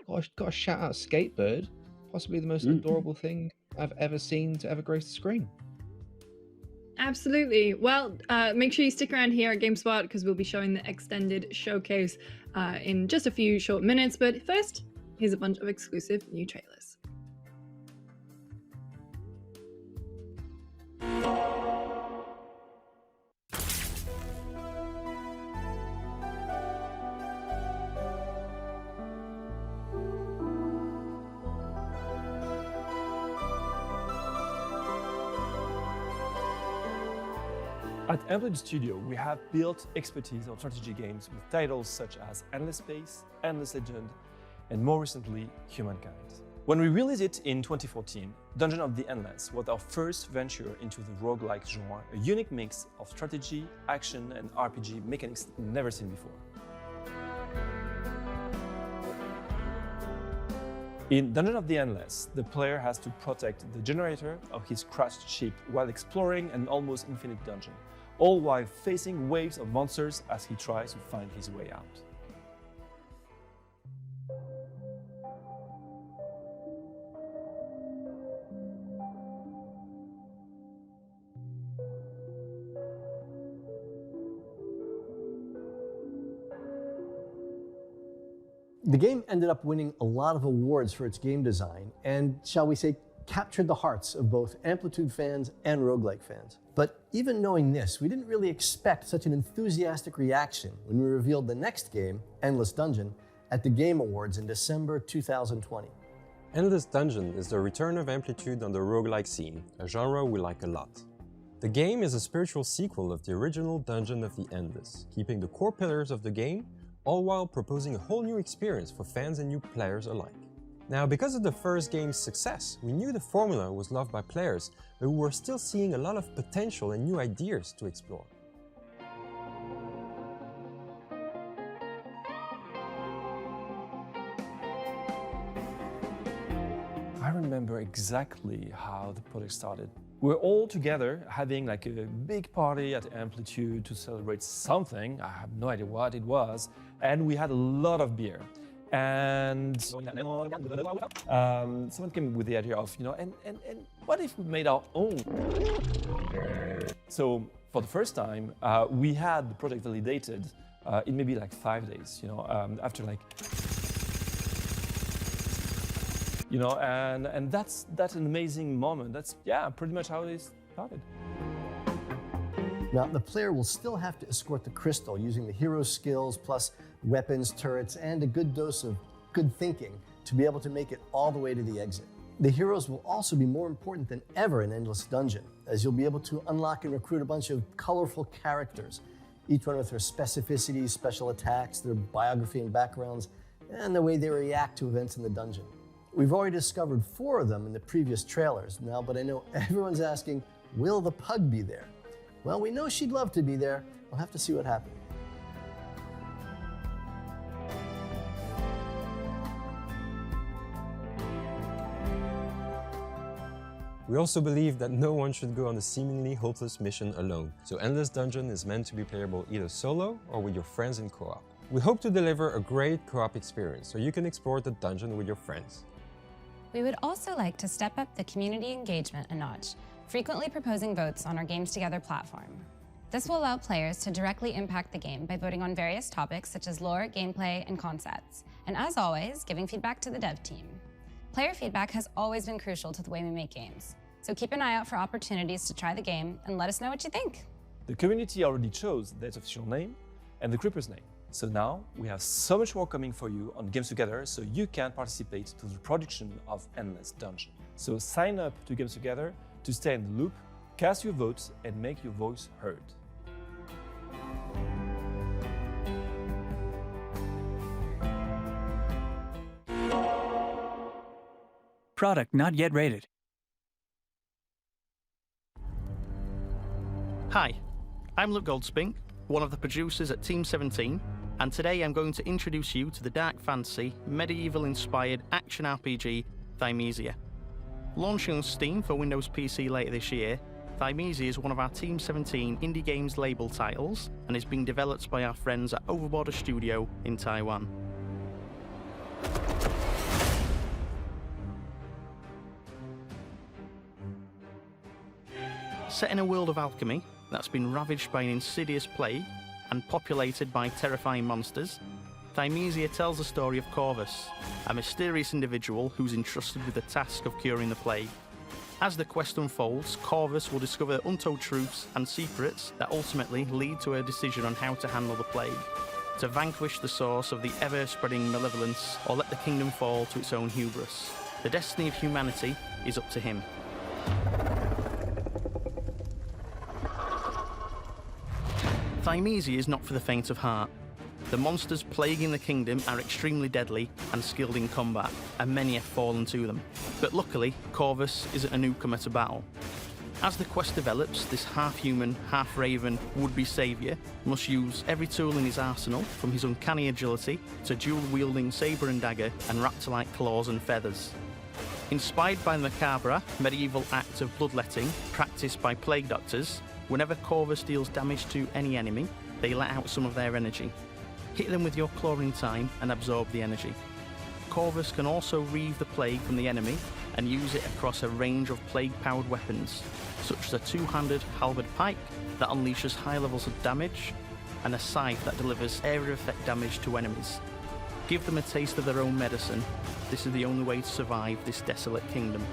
got to shout out Skatebird, possibly the most adorable thing I've ever seen to ever grace the screen. Absolutely. Well, make sure you stick around here at GameSpot because we'll be showing the extended showcase in just a few short minutes. But first, here's a bunch of exclusive new trailers. At Amplitude Studio, we have built expertise on strategy games with titles such as Endless Space, Endless Legend, and more recently, Humankind. When we released it in 2014, Dungeon of the Endless was our first venture into the roguelike genre, a unique mix of strategy, action, and RPG mechanics never seen before. In Dungeon of the Endless, the player has to protect the generator of his crashed ship while exploring an almost infinite dungeon, all while facing waves of monsters as he tries to find his way out. The game ended up winning a lot of awards for its game design and, shall we say, captured the hearts of both Amplitude fans and roguelike fans. But even knowing this, we didn't really expect such an enthusiastic reaction when we revealed the next game, Endless Dungeon, at the Game Awards in December 2020. Endless Dungeon is the return of Amplitude on the roguelike scene, a genre we like a lot. The game is a spiritual sequel of the original Dungeon of the Endless, keeping the core pillars of the game, all while proposing a whole new experience for fans and new players alike. Now, because of the first game's success, we knew the formula was loved by players, but we were still seeing a lot of potential and new ideas to explore. I remember exactly how the project started. We're all together having like a big party at Amplitude to celebrate something. I have no idea what it was. And we had a lot of beer. And someone came with the idea of, and what if we made our own? So for the first time, we had the project validated in maybe like 5 days, after like, and that's an amazing moment. That's, pretty much how it started. Now, the player will still have to escort the crystal using the hero skills plus weapons, turrets, and a good dose of good thinking to be able to make it all the way to the exit. The heroes will also be more important than ever in Endless Dungeon, as you'll be able to unlock and recruit a bunch of colorful characters, each one with their specificities, special attacks, their biography and backgrounds, and the way they react to events in the dungeon. We've already discovered 4 of them in the previous trailers now, but I know everyone's asking, will the pug be there? Well, we know she'd love to be there. We'll have to see what happens. We also believe that no one should go on a seemingly hopeless mission alone, so Endless Dungeon is meant to be playable either solo or with your friends in co-op. We hope to deliver a great co-op experience so you can explore the dungeon with your friends. We would also like to step up the community engagement a notch, frequently proposing votes on our Games Together platform. This will allow players to directly impact the game by voting on various topics such as lore, gameplay, and concepts, and as always, giving feedback to the dev team. Player feedback has always been crucial to the way we make games, so keep an eye out for opportunities to try the game and let us know what you think. The community already chose its official name and the Creeper's name. So now we have so much more coming for you on Games Together so you can participate to the production of Endless Dungeon. So sign up to Games Together to stay in the loop, cast your votes, and make your voice heard. Product not yet rated. Hi, I'm Luke Goldspink, one of the producers at Team 17, and today I'm going to introduce you to the dark fantasy, medieval-inspired action RPG, Thymesia. Launching on Steam for Windows PC later this year, Thymesia is one of our Team 17 Indie Games label titles and is being developed by our friends at Overborder Studio in Taiwan. Set in a world of alchemy that's been ravaged by an insidious plague and populated by terrifying monsters, Thymesia tells the story of Corvus, a mysterious individual who's entrusted with the task of curing the plague. As the quest unfolds, Corvus will discover untold truths and secrets that ultimately lead to a decision on how to handle the plague, to vanquish the source of the ever-spreading malevolence or let the kingdom fall to its own hubris. The destiny of humanity is up to him. Thymesia is not for the faint of heart. The monsters plaguing the kingdom are extremely deadly and skilled in combat, and many have fallen to them. But luckily, Corvus isn't a newcomer to battle. As the quest develops, this half-human, half-raven would-be saviour must use every tool in his arsenal, from his uncanny agility to dual-wielding sabre and dagger and raptor-like claws and feathers. Inspired by the macabre, medieval act of bloodletting practiced by plague doctors, whenever Corvus deals damage to any enemy, they let out some of their energy. Hit them with your claw in time and absorb the energy. Corvus can also reave the plague from the enemy and use it across a range of plague-powered weapons, such as a two-handed halberd pike that unleashes high levels of damage, and a scythe that delivers area effect damage to enemies. Give them a taste of their own medicine. This is the only way to survive this desolate kingdom.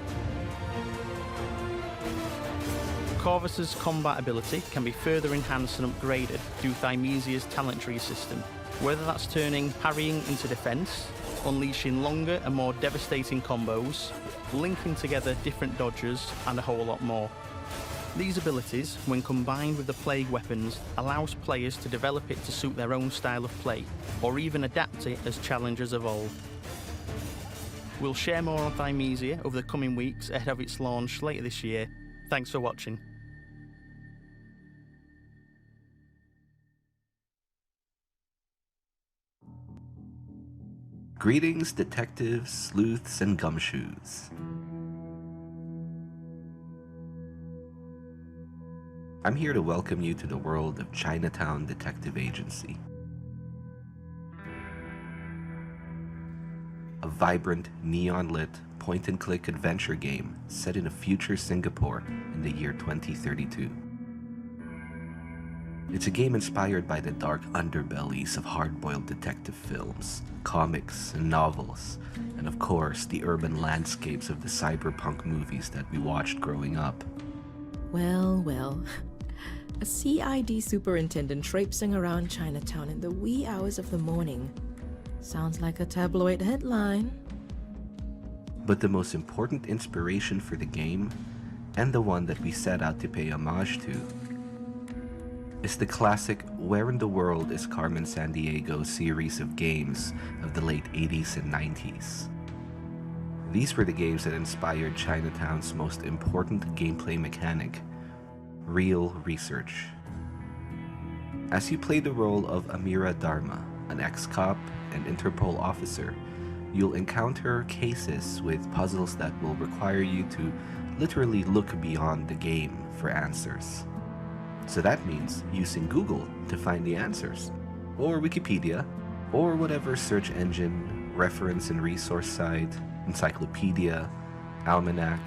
Corvus's combat ability can be further enhanced and upgraded through Thymesia's talent tree system, whether that's turning parrying into defense, unleashing longer and more devastating combos, linking together different dodges, and a whole lot more. These abilities, when combined with the Plague weapons, allows players to develop it to suit their own style of play, or even adapt it as challenges evolve. We'll share more on Thymesia over the coming weeks ahead of its launch later this year. Thanks for watching. Greetings, detectives, sleuths, and gumshoes. I'm here to welcome you to the world of Chinatown Detective Agency. A vibrant, neon-lit, point-and-click adventure game set in a future Singapore in the year 2032. It's a game inspired by the dark underbellies of hard-boiled detective films, comics, and novels, and of course, the urban landscapes of the cyberpunk movies that we watched growing up. Well, well. A CID superintendent traipsing around Chinatown in the wee hours of the morning. Sounds like a tabloid headline. But the most important inspiration for the game, and the one that we set out to pay homage to, is the classic Where in the World is Carmen Sandiego series of games of the late 80s and 90s. These were the games that inspired Chinatown's most important gameplay mechanic, real research. As you play the role of Amira Dharma, an ex-cop and Interpol officer, you'll encounter cases with puzzles that will require you to literally look beyond the game for answers. So that means using Google to find the answers, or Wikipedia, or whatever search engine, reference and resource site, encyclopedia, almanac,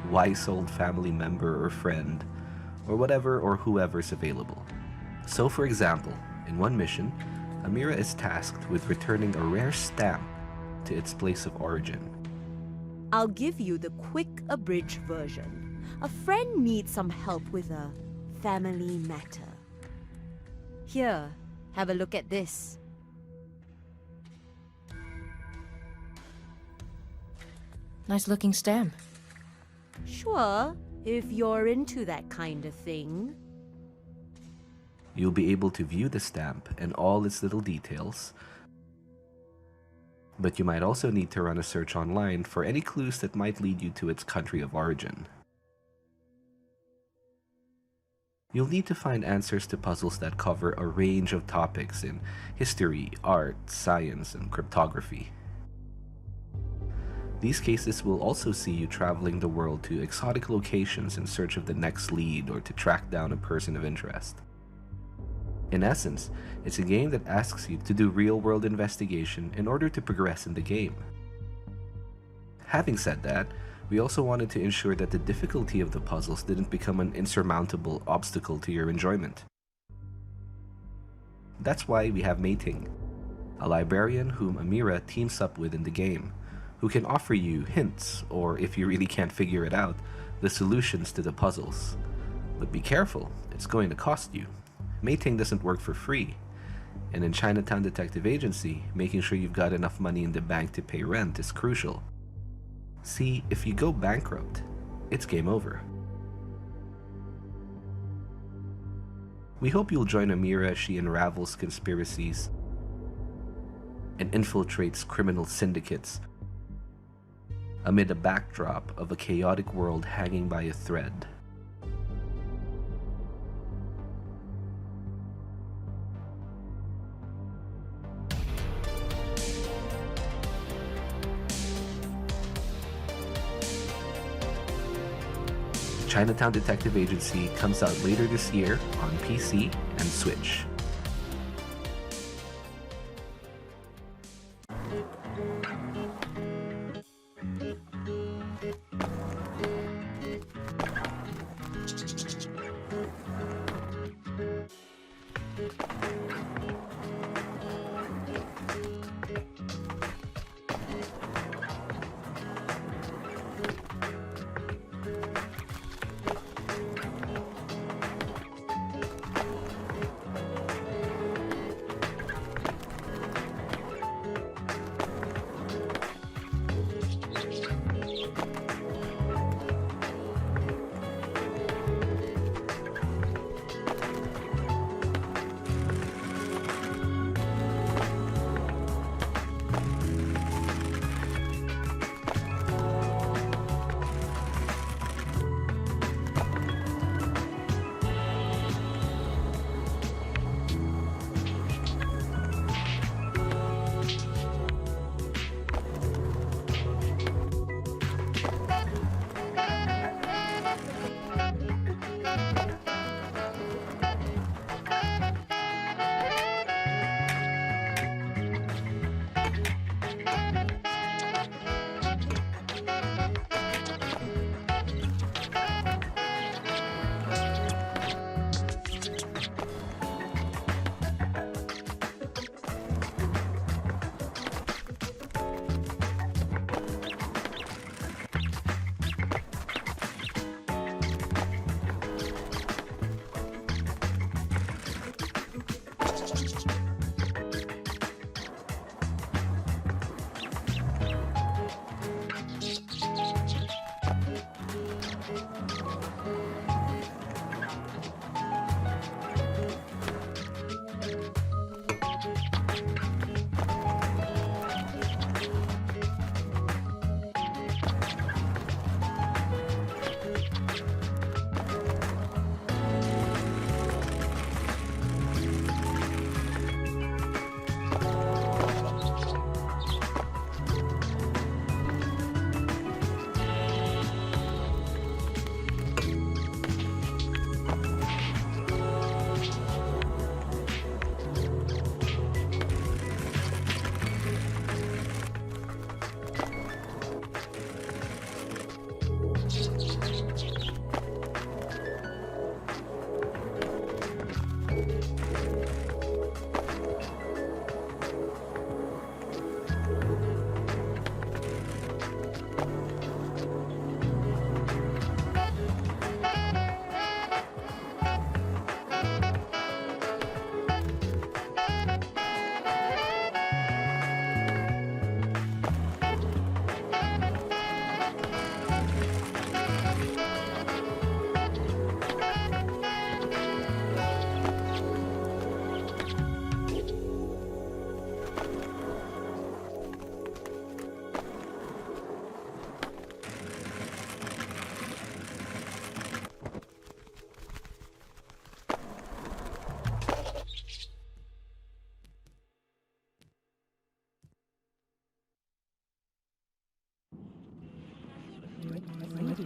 wise old family member or friend, or whatever or whoever's available. So for example, in one mission, Amira is tasked with returning a rare stamp to its place of origin. I'll give you the quick abridged version. A friend needs some help with a family matter. Here, have a look at this. Nice looking stamp. Sure, if you're into that kind of thing. You'll be able to view the stamp and all its little details, but you might also need to run a search online for any clues that might lead you to its country of origin. You'll need to find answers to puzzles that cover a range of topics in history, art, science, and cryptography. These cases will also see you traveling the world to exotic locations in search of the next lead or to track down a person of interest. In essence, it's a game that asks you to do real-world investigation in order to progress in the game. Having said that, we also wanted to ensure that the difficulty of the puzzles didn't become an insurmountable obstacle to your enjoyment. That's why we have Meiting, a librarian whom Amira teams up with in the game, who can offer you hints, or if you really can't figure it out, the solutions to the puzzles. But be careful, it's going to cost you. Meiting doesn't work for free, and in Chinatown Detective Agency, making sure you've got enough money in the bank to pay rent is crucial. See, if you go bankrupt, it's game over. We hope you'll join Amira as she unravels conspiracies and infiltrates criminal syndicates amid a backdrop of a chaotic world hanging by a thread. Chinatown Detective Agency comes out later this year on PC and Switch.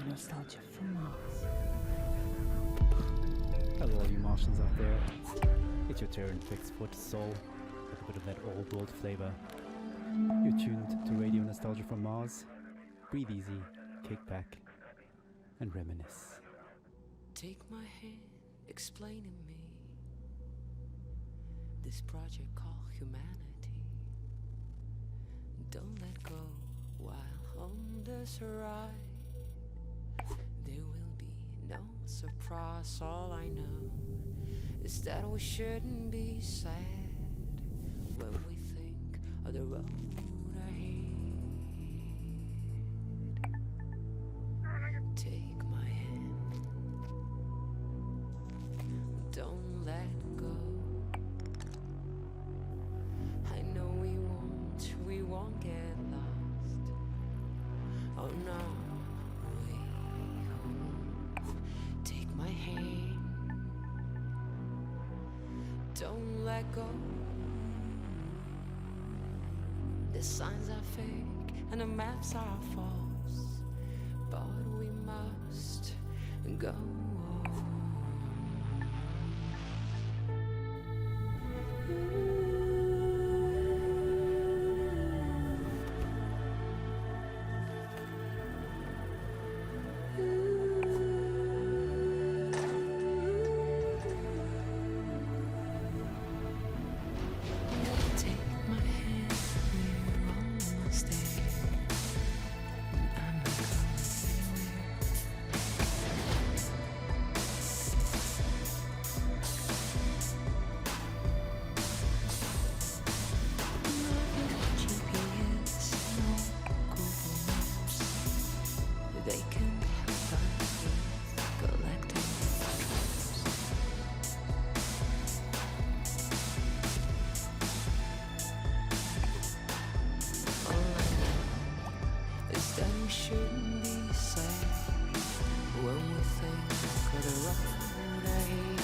Nostalgia from Mars. Hello, you Martians out there. It's your turn to export the soul with a bit of that old world flavor. You're tuned to Radio Nostalgia from Mars. Breathe easy, kick back, and reminisce. Take my hand, explain to me this project called humanity. Don't let go while on this ride. There will be no surprise. All I know is that we shouldn't be sad when we think of the road ahead. Take my hand, don't let go. I know we won't get lost. Oh no. My hand, don't let go. The signs are fake and the maps are false, but we must go on. Shouldn't be sad when we think of the road ahead.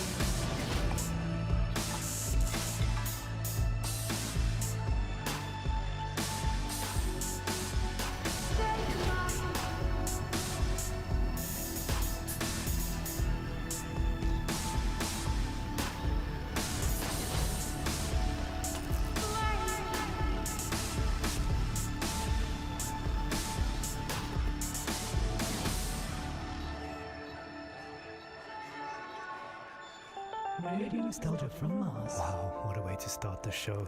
Radio Nostalgia from Mars. Wow, what a way to start the show.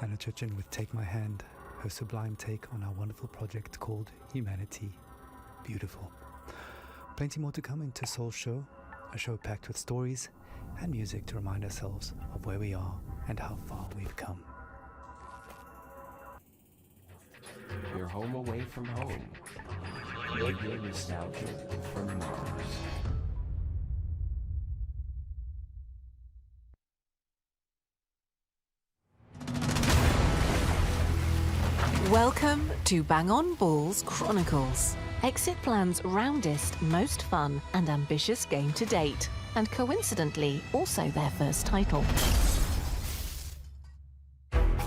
Anna Chechen with Take My Hand, her sublime take on our wonderful project called Humanity. Beautiful. Plenty more to come into Soul's show, a show packed with stories and music to remind ourselves of where we are and how far we've come. You're home away from home. Radio Nostalgia from Mars. Welcome to Bang On Balls Chronicles, Exit Plan's roundest, most fun and ambitious game to date, and coincidentally also their first title.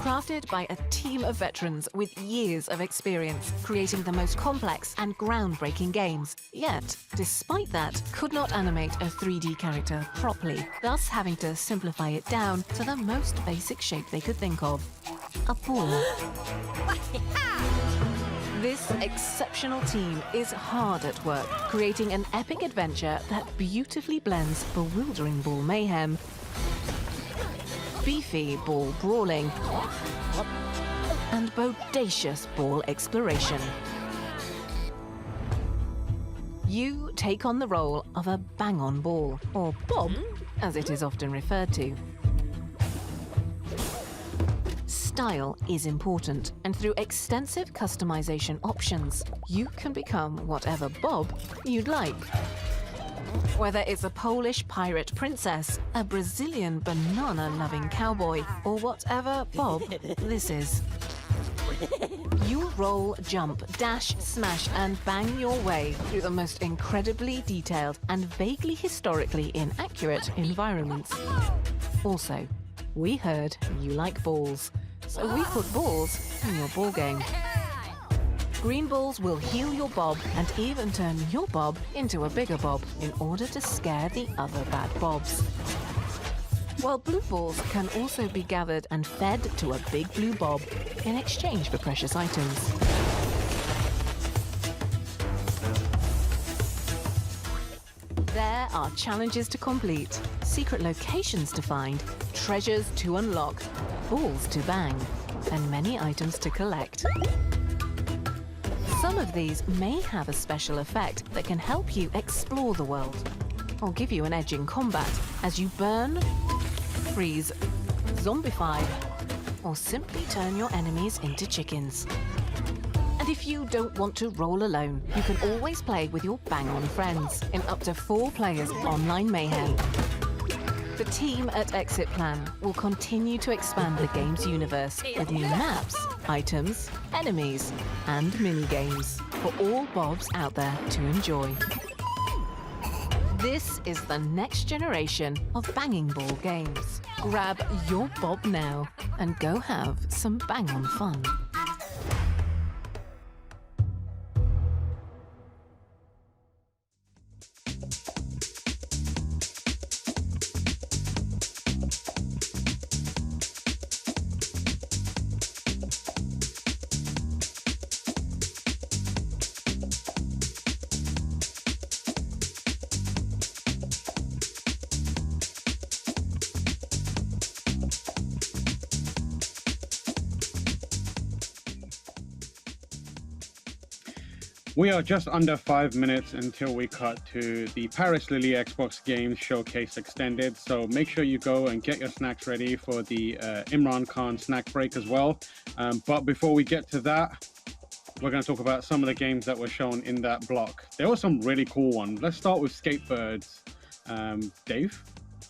Crafted by a team of veterans with years of experience creating the most complex and groundbreaking games, yet, despite that, could not animate a 3D character properly, thus having to simplify it down to the most basic shape they could think of. A ball. This exceptional team is hard at work, creating an epic adventure that beautifully blends bewildering ball mayhem, beefy ball brawling, and bodacious ball exploration. You take on the role of a bang-on ball, or bob, as it is often referred to. Style is important, and through extensive customization options, you can become whatever bob you'd like. Whether it's a Polish pirate princess, a Brazilian banana-loving cowboy, or whatever bob this is. You roll, jump, dash, smash, and bang your way through the most incredibly detailed and vaguely historically inaccurate environments. Also, we heard you like balls, so we put balls in your ball game. Green balls will heal your bob and even turn your bob into a bigger bob in order to scare the other bad bobs. While blue balls can also be gathered and fed to a big blue bob in exchange for precious items. There are challenges to complete, secret locations to find, treasures to unlock, balls to bang, and many items to collect. Some of these may have a special effect that can help you explore the world, or give you an edge in combat as you burn, freeze, zombify, or simply turn your enemies into chickens. And if you don't want to roll alone, you can always play with your bang-on friends in up to 4 players online mayhem. The team at Exit Plan will continue to expand the game's universe with new maps, items, enemies, and mini-games for all bobs out there to enjoy. This is the next generation of banging ball games. Grab your bob now and go have some bang-on fun. We are just under 5 minutes until we cut to the Paris Lily Xbox Games Showcase Extended, so make sure you go and get your snacks ready for the Imran Khan snack break as well. But before we get to that, we're going to talk about some of the games that were shown in that block. There were some really cool ones. Let's start with Skatebirds. Dave,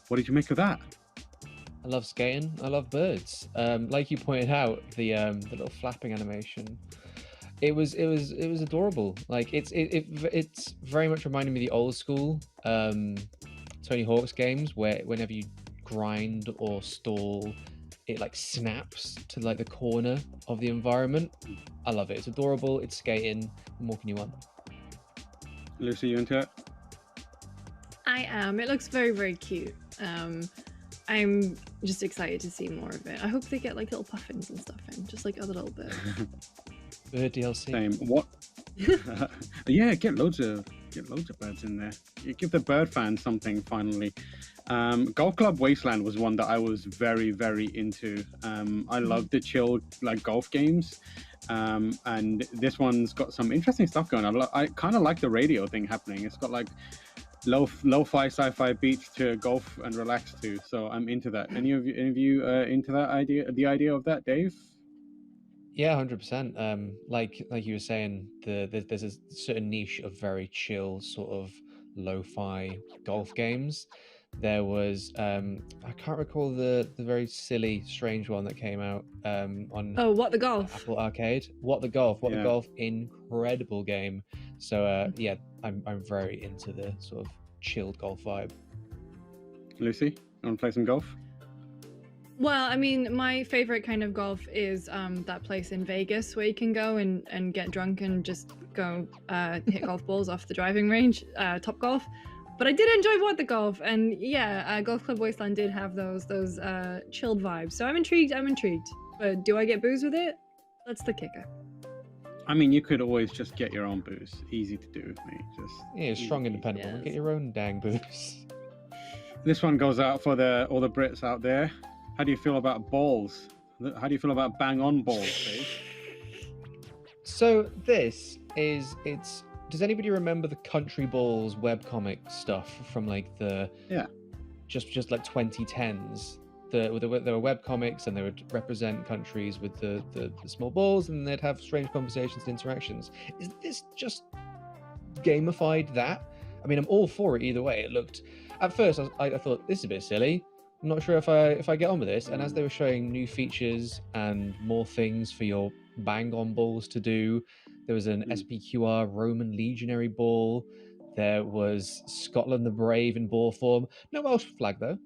what did you make of that? I love skating. I love birds. Like you pointed out, the little flapping animation. It was adorable. Like it's very much reminding me of the old school Tony Hawk's games, where whenever you grind or stall, it like snaps to like the corner of the environment. I love it. It's adorable. It's skating. What more can you want? Lucy, you into it? I am. It looks very, very cute. I'm just excited to see more of it. I hope they get like little puffins and stuff in, just like other little bits. Bird DLC. Same. What? Yeah, get loads of birds in there. You give the bird fans something finally. Golf Club Wasteland was one that I was very, very into. I love the chilled like golf games, and this one's got some interesting stuff going on. I kind of like the radio thing happening. It's got like lo-fi sci-fi beats to golf and relax to. So I'm into that. Any of you into that idea? The idea of that, Dave? Yeah, 100%. Like you were saying, there's a certain niche of very chill sort of lo-fi golf games. There was I can't recall the very silly, strange one that came out on What the Golf? Apple Arcade. What the Golf? What the Golf? Incredible game. So yeah, I'm very into the sort of chilled golf vibe. Lucy, you want to play some golf? Well, I mean, my favorite kind of golf is that place in Vegas where you can go and get drunk and just go hit golf balls off the driving range, Top Golf. But I did enjoy What the Golf, and yeah, Golf Club Wasteland did have those chilled vibes. So I'm intrigued. But do I get booze with it? That's the kicker. I mean, you could always just get your own booze. Easy to do, mate. Yeah, strong, independent. Yes. Get your own dang booze. This one goes out for all the Brits out there. How do you feel about balls? How do you feel about bang on balls, Dave? So it's Does anybody remember the Country Balls webcomic stuff from like the just like 2010s? There were webcomics and they would represent countries with the small balls, and they'd have strange conversations and interactions. Is this just gamified that? I mean, I'm all for it either way. It looked, at first I thought this is a bit silly. I'm not sure if I get on with this. And as they were showing new features and more things for your bang on balls to do, there was an SPQR Roman Legionary ball. There was Scotland the Brave in ball form. No Welsh flag though.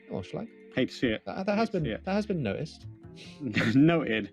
No Welsh flag. Hate to see it. That has been noticed. Noted.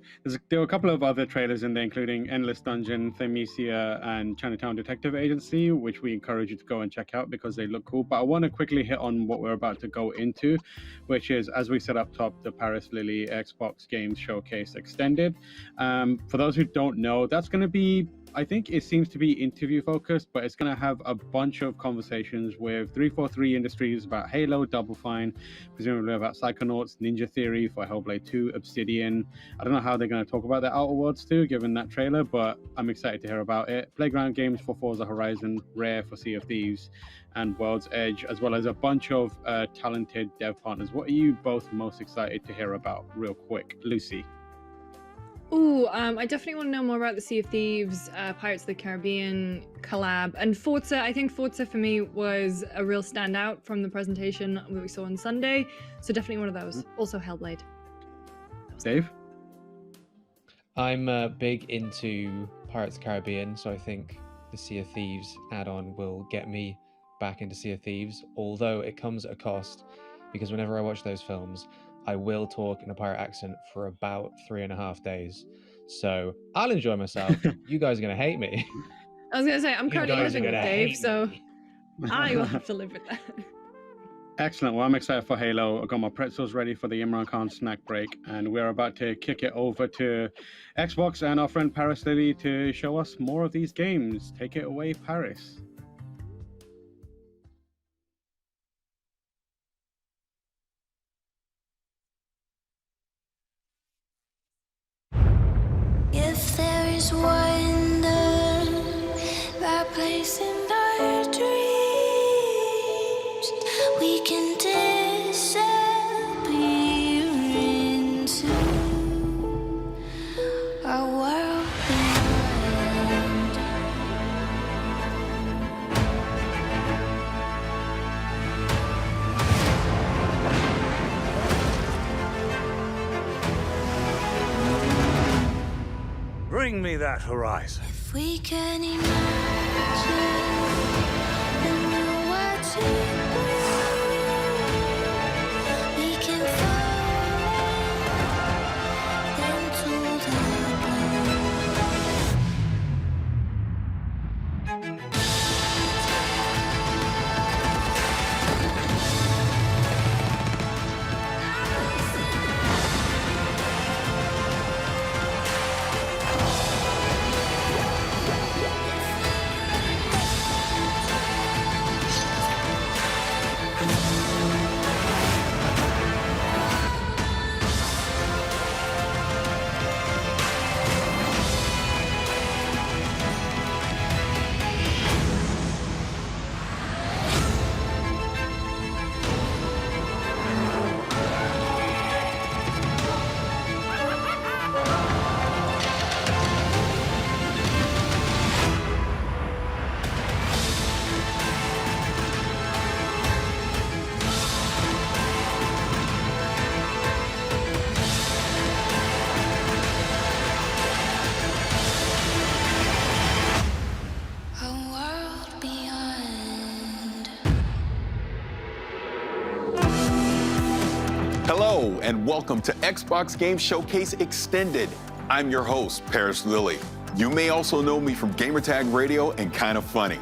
There were a couple of other trailers in there, including Endless Dungeon, Thymesia, and Chinatown Detective Agency, which we encourage you to go and check out because they look cool. But I want to quickly hit on what we're about to go into, which is, as we said up top, the Paris Lily Xbox Games Showcase Extended. For those who don't know, that's going to be, I think it seems to be interview focused, but it's going to have a bunch of conversations with 343 Industries about Halo, Double Fine, presumably about Psychonauts, Ninja Theory for Hellblade 2, Obsidian. I don't know how they're going to talk about the Outer Worlds 2, given that trailer, but I'm excited to hear about it. Playground Games for Forza Horizon, Rare for Sea of Thieves, and World's Edge, as well as a bunch of talented dev partners. What are you both most excited to hear about, real quick? Lucy. Ooh, I definitely want to know more about the Sea of Thieves, Pirates of the Caribbean collab, and Forza. I think Forza for me was a real standout from the presentation that we saw on Sunday, so definitely one of those. Also Hellblade. Dave? I'm big into Pirates of the Caribbean, so I think the Sea of Thieves add-on will get me back into Sea of Thieves, although it comes at a cost, because whenever I watch those films, I will talk in a pirate accent for about 3.5 days. So I'll enjoy myself. You guys are going to hate me. I was going to say, I'm currently living with Dave, hate so I will have to live with that. Excellent. Well, I'm excited for Halo. I've got my pretzels ready for the Imran Khan snack break, and we're about to kick it over to Xbox and our friend Paris Lily to show us more of these games. Take it away, Paris. If there is wonder, that place in our dreams, we can disappear into our world beyond. Bring me that horizon. If we can imagine the new world to we can fall into the Hello, and welcome to Xbox Game Showcase Extended. I'm your host, Paris Lily. You may also know me from Gamertag Radio and Kinda Funny.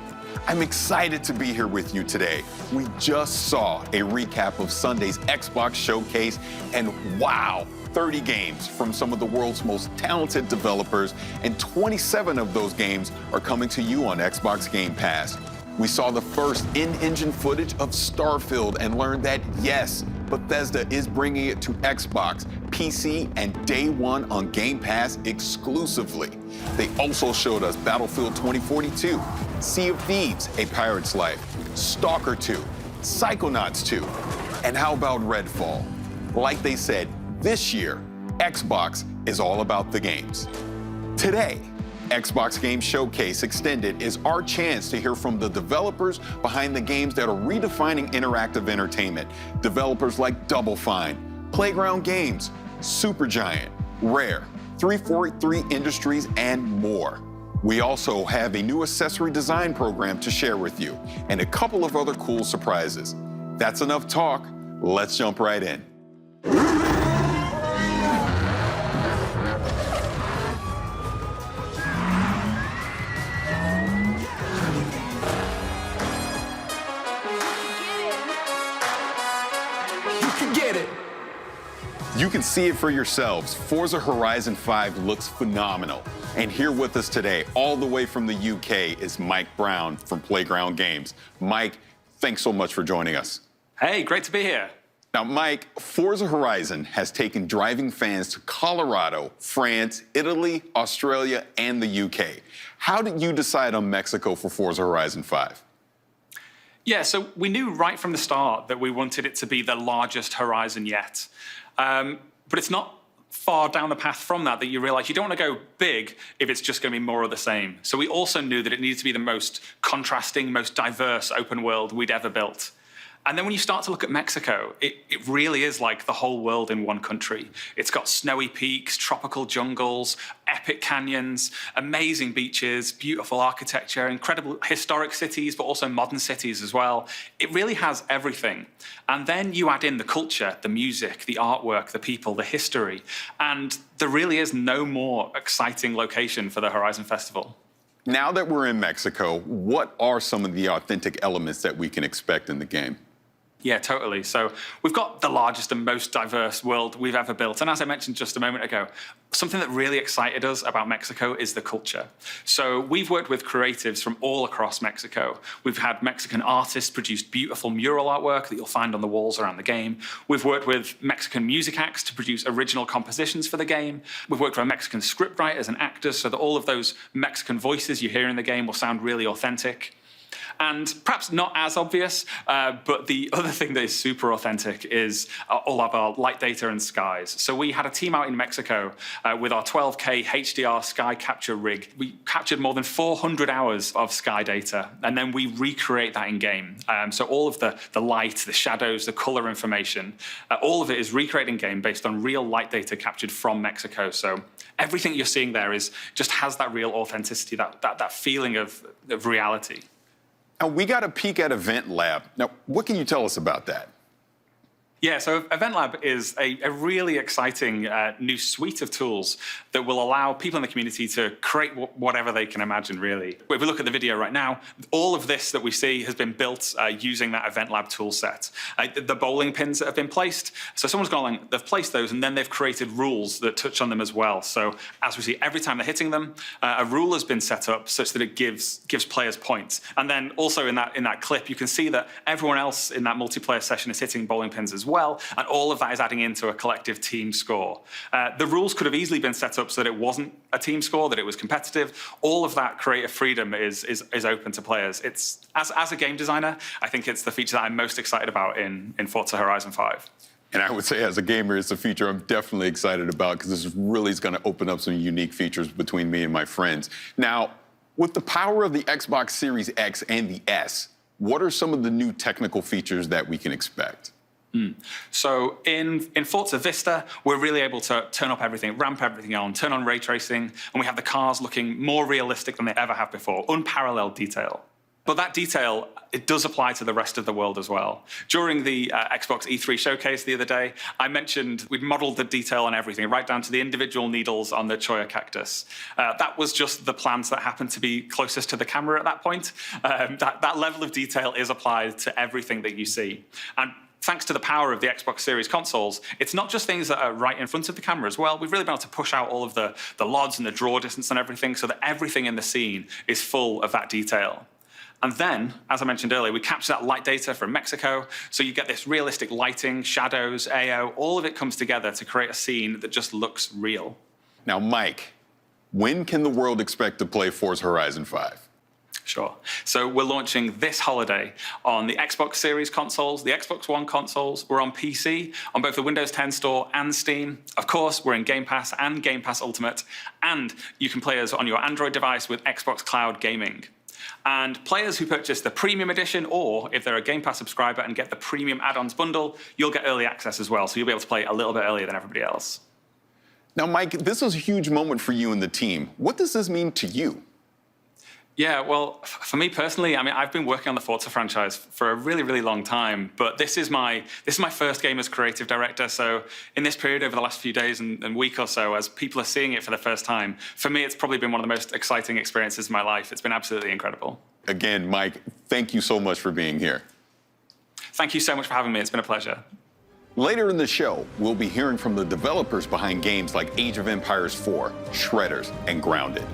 I'm excited to be here with you today. We just saw a recap of Sunday's Xbox Showcase, and wow, 30 games from some of the world's most talented developers, and 27 of those games are coming to you on Xbox Game Pass. We saw the first in-engine footage of Starfield and learned that, yes, Bethesda is bringing it to Xbox, PC, and day one on Game Pass exclusively. They also showed us Battlefield 2042, Sea of Thieves, A Pirate's Life, Stalker 2, Psychonauts 2, and how about Redfall? Like they said, this year, Xbox is all about the games. Today, Xbox Game Showcase Extended is our chance to hear from the developers behind the games that are redefining interactive entertainment. Developers like Double Fine, Playground Games, Supergiant, Rare, 343 Industries, and more. We also have a new accessory design program to share with you, and a couple of other cool surprises. That's enough talk. Let's jump right in. You can see it for yourselves. Forza Horizon 5 looks phenomenal. And here with us today, all the way from the UK, is Mike Brown from Playground Games. Mike, thanks so much for joining us. Hey, great to be here. Now, Mike, Forza Horizon has taken driving fans to Colorado, France, Italy, Australia, and the UK. How did you decide on Mexico for Forza Horizon 5? Yeah, so we knew right from the start that we wanted it to be the largest Horizon yet. But it's not far down the path from that you realize you don't want to go big if it's just going to be more of the same. So we also knew that it needed to be the most contrasting, most diverse open world we'd ever built. And then when you start to look at Mexico, it really is like the whole world in one country. It's got snowy peaks, tropical jungles, epic canyons, amazing beaches, beautiful architecture, incredible historic cities, but also modern cities as well. It really has everything. And then you add in the culture, the music, the artwork, the people, the history, and there really is no more exciting location for the Horizon Festival. Now that we're in Mexico, what are some of the authentic elements that we can expect in the game? Yeah, totally. So we've got the largest and most diverse world we've ever built. And as I mentioned just a moment ago, something that really excited us about Mexico is the culture. So we've worked with creatives from all across Mexico. We've had Mexican artists produce beautiful mural artwork that you'll find on the walls around the game. We've worked with Mexican music acts to produce original compositions for the game. We've worked with Mexican scriptwriters and actors so that all of those Mexican voices you hear in the game will sound really authentic. And perhaps not as obvious, but the other thing that is super authentic is all of our light data and skies. So we had a team out in Mexico with our 12K HDR sky capture rig. We captured more than 400 hours of sky data, and then we recreate that in game. So all of the light, the shadows, the color information, all of it is recreated in game based on real light data captured from Mexico. So everything you're seeing there just has that real authenticity, that feeling of reality. Now, we got a peek at Event Lab. Now, what can you tell us about that? Yeah, so Event Lab is a really exciting new suite of tools that will allow people in the community to create whatever they can imagine, really. If we look at the video right now, all of this that we see has been built using that Event Lab tool set. The bowling pins that have been placed, so someone's gone along, they've placed those, and then they've created rules that touch on them as well. So as we see, every time they're hitting them, a rule has been set up such that it gives players points. And then also in that clip, you can see that everyone else in that multiplayer session is hitting bowling pins as well, and all of that is adding into a collective team score. The rules could have easily been set up so that it wasn't a team score, that it was competitive. All of that creative freedom is open to players. It's as a game designer, I think it's the feature that I'm most excited about in Forza Horizon 5. And I would say as a gamer, it's a feature I'm definitely excited about because this really is going to open up some unique features between me and my friends. Now, with the power of the Xbox Series X and the S, what are some of the new technical features that we can expect? So in Forza Vista, we're really able to turn up everything, ramp everything on, turn on ray tracing, and we have the cars looking more realistic than they ever have before, unparalleled detail. But that detail, it does apply to the rest of the world as well. During the Xbox E3 showcase the other day, I mentioned we'd modeled the detail on everything, right down to the individual needles on the Cholla cactus. That was just the plants that happened to be closest to the camera at that point. That level of detail is applied to everything that you see. And thanks to the power of the Xbox Series consoles, it's not just things that are right in front of the camera as well. We've really been able to push out all of the LODs and the draw distance and everything so that everything in the scene is full of that detail. And then, as I mentioned earlier, we capture that light data from Mexico, so you get this realistic lighting, shadows, AO, all of it comes together to create a scene that just looks real. Now, Mike, when can the world expect to play Forza Horizon 5? Sure. So we're launching this holiday on the Xbox Series consoles, the Xbox One consoles. We're on PC, on both the Windows 10 Store and Steam. Of course, we're in Game Pass and Game Pass Ultimate. And you can play us on your Android device with Xbox Cloud Gaming. And players who purchase the Premium Edition, or if they're a Game Pass subscriber and get the Premium Add-ons bundle, you'll get early access as well. So you'll be able to play a little bit earlier than everybody else. Now, Mike, this was a huge moment for you and the team. What does this mean to you? Yeah, well, for me personally, I mean, I've been working on the Forza franchise for a really, really long time, but this is my first game as creative director. So in this period over the last few days and week or so, as people are seeing it for the first time, for me, it's probably been one of the most exciting experiences of my life. It's been absolutely incredible. Again, Mike, thank you so much for being here. Thank you so much for having me. It's been a pleasure. Later in the show, we'll be hearing from the developers behind games like Age of Empires 4, Shredders, and Grounded.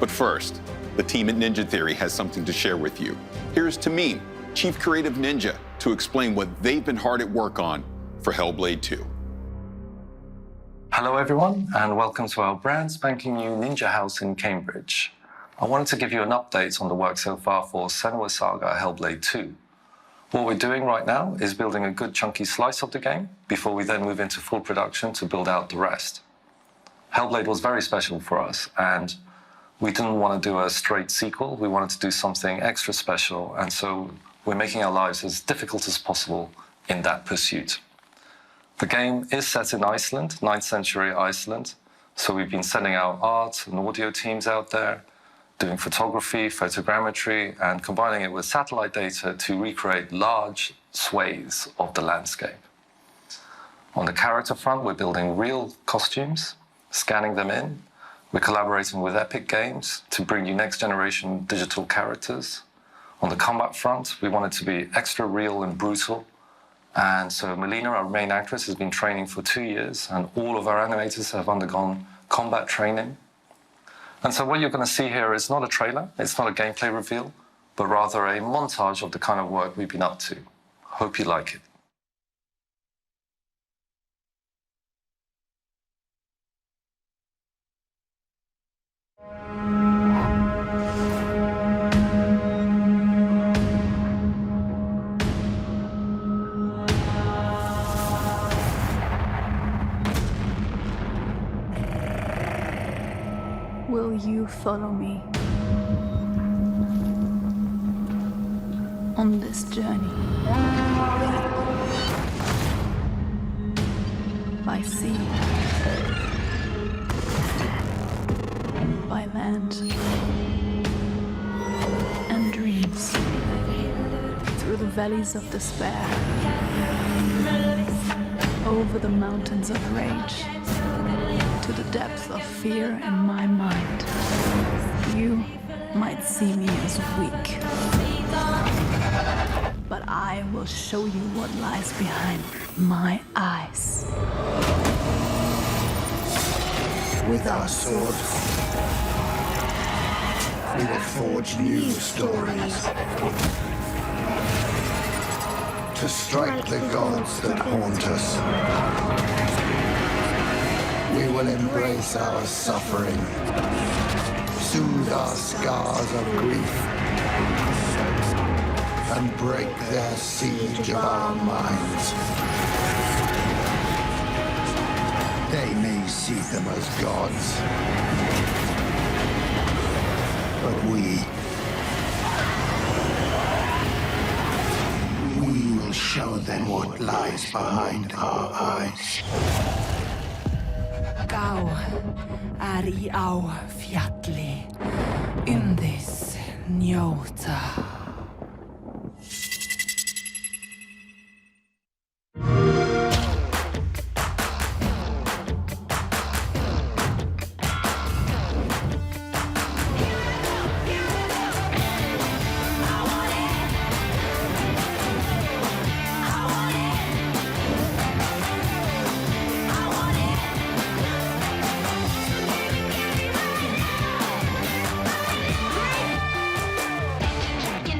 But first, the team at Ninja Theory has something to share with you. Here's Tamim, Chief Creative Ninja, to explain what they've been hard at work on for Hellblade 2. Hello everyone, and welcome to our brand spanking new Ninja House in Cambridge. I wanted to give you an update on the work so far for Senua's Saga Hellblade 2. What we're doing right now is building a good chunky slice of the game before we then move into full production to build out the rest. Hellblade was very special for us, and we didn't want to do a straight sequel. We wanted to do something extra special, and so we're making our lives as difficult as possible in that pursuit. The game is set in Iceland, 9th century Iceland, so we've been sending out art and audio teams out there, doing photography, photogrammetry, and combining it with satellite data to recreate large swathes of the landscape. On the character front, we're building real costumes, scanning them in. We're collaborating with Epic Games to bring you next-generation digital characters. On the combat front, we want it to be extra real and brutal. And so Melina, our main actress, has been training for 2 years, and all of our animators have undergone combat training. And so what you're going to see here is not a trailer, it's not a gameplay reveal, but rather a montage of the kind of work we've been up to. Hope you like it. Will you follow me on this journey? By sea, by land, and dreams, through the valleys of despair, over the mountains of rage, to the depth of fear in my mind. You might see me as weak, but I will show you what lies behind my eyes. With our swords, we will forge new stories to strike the gods that haunt us. We will embrace our suffering, soothe our scars of grief, and break their siege of our minds. They may see them as gods, but we will show them what lies behind our eyes. Gá í á fjalli, undis njóta. Get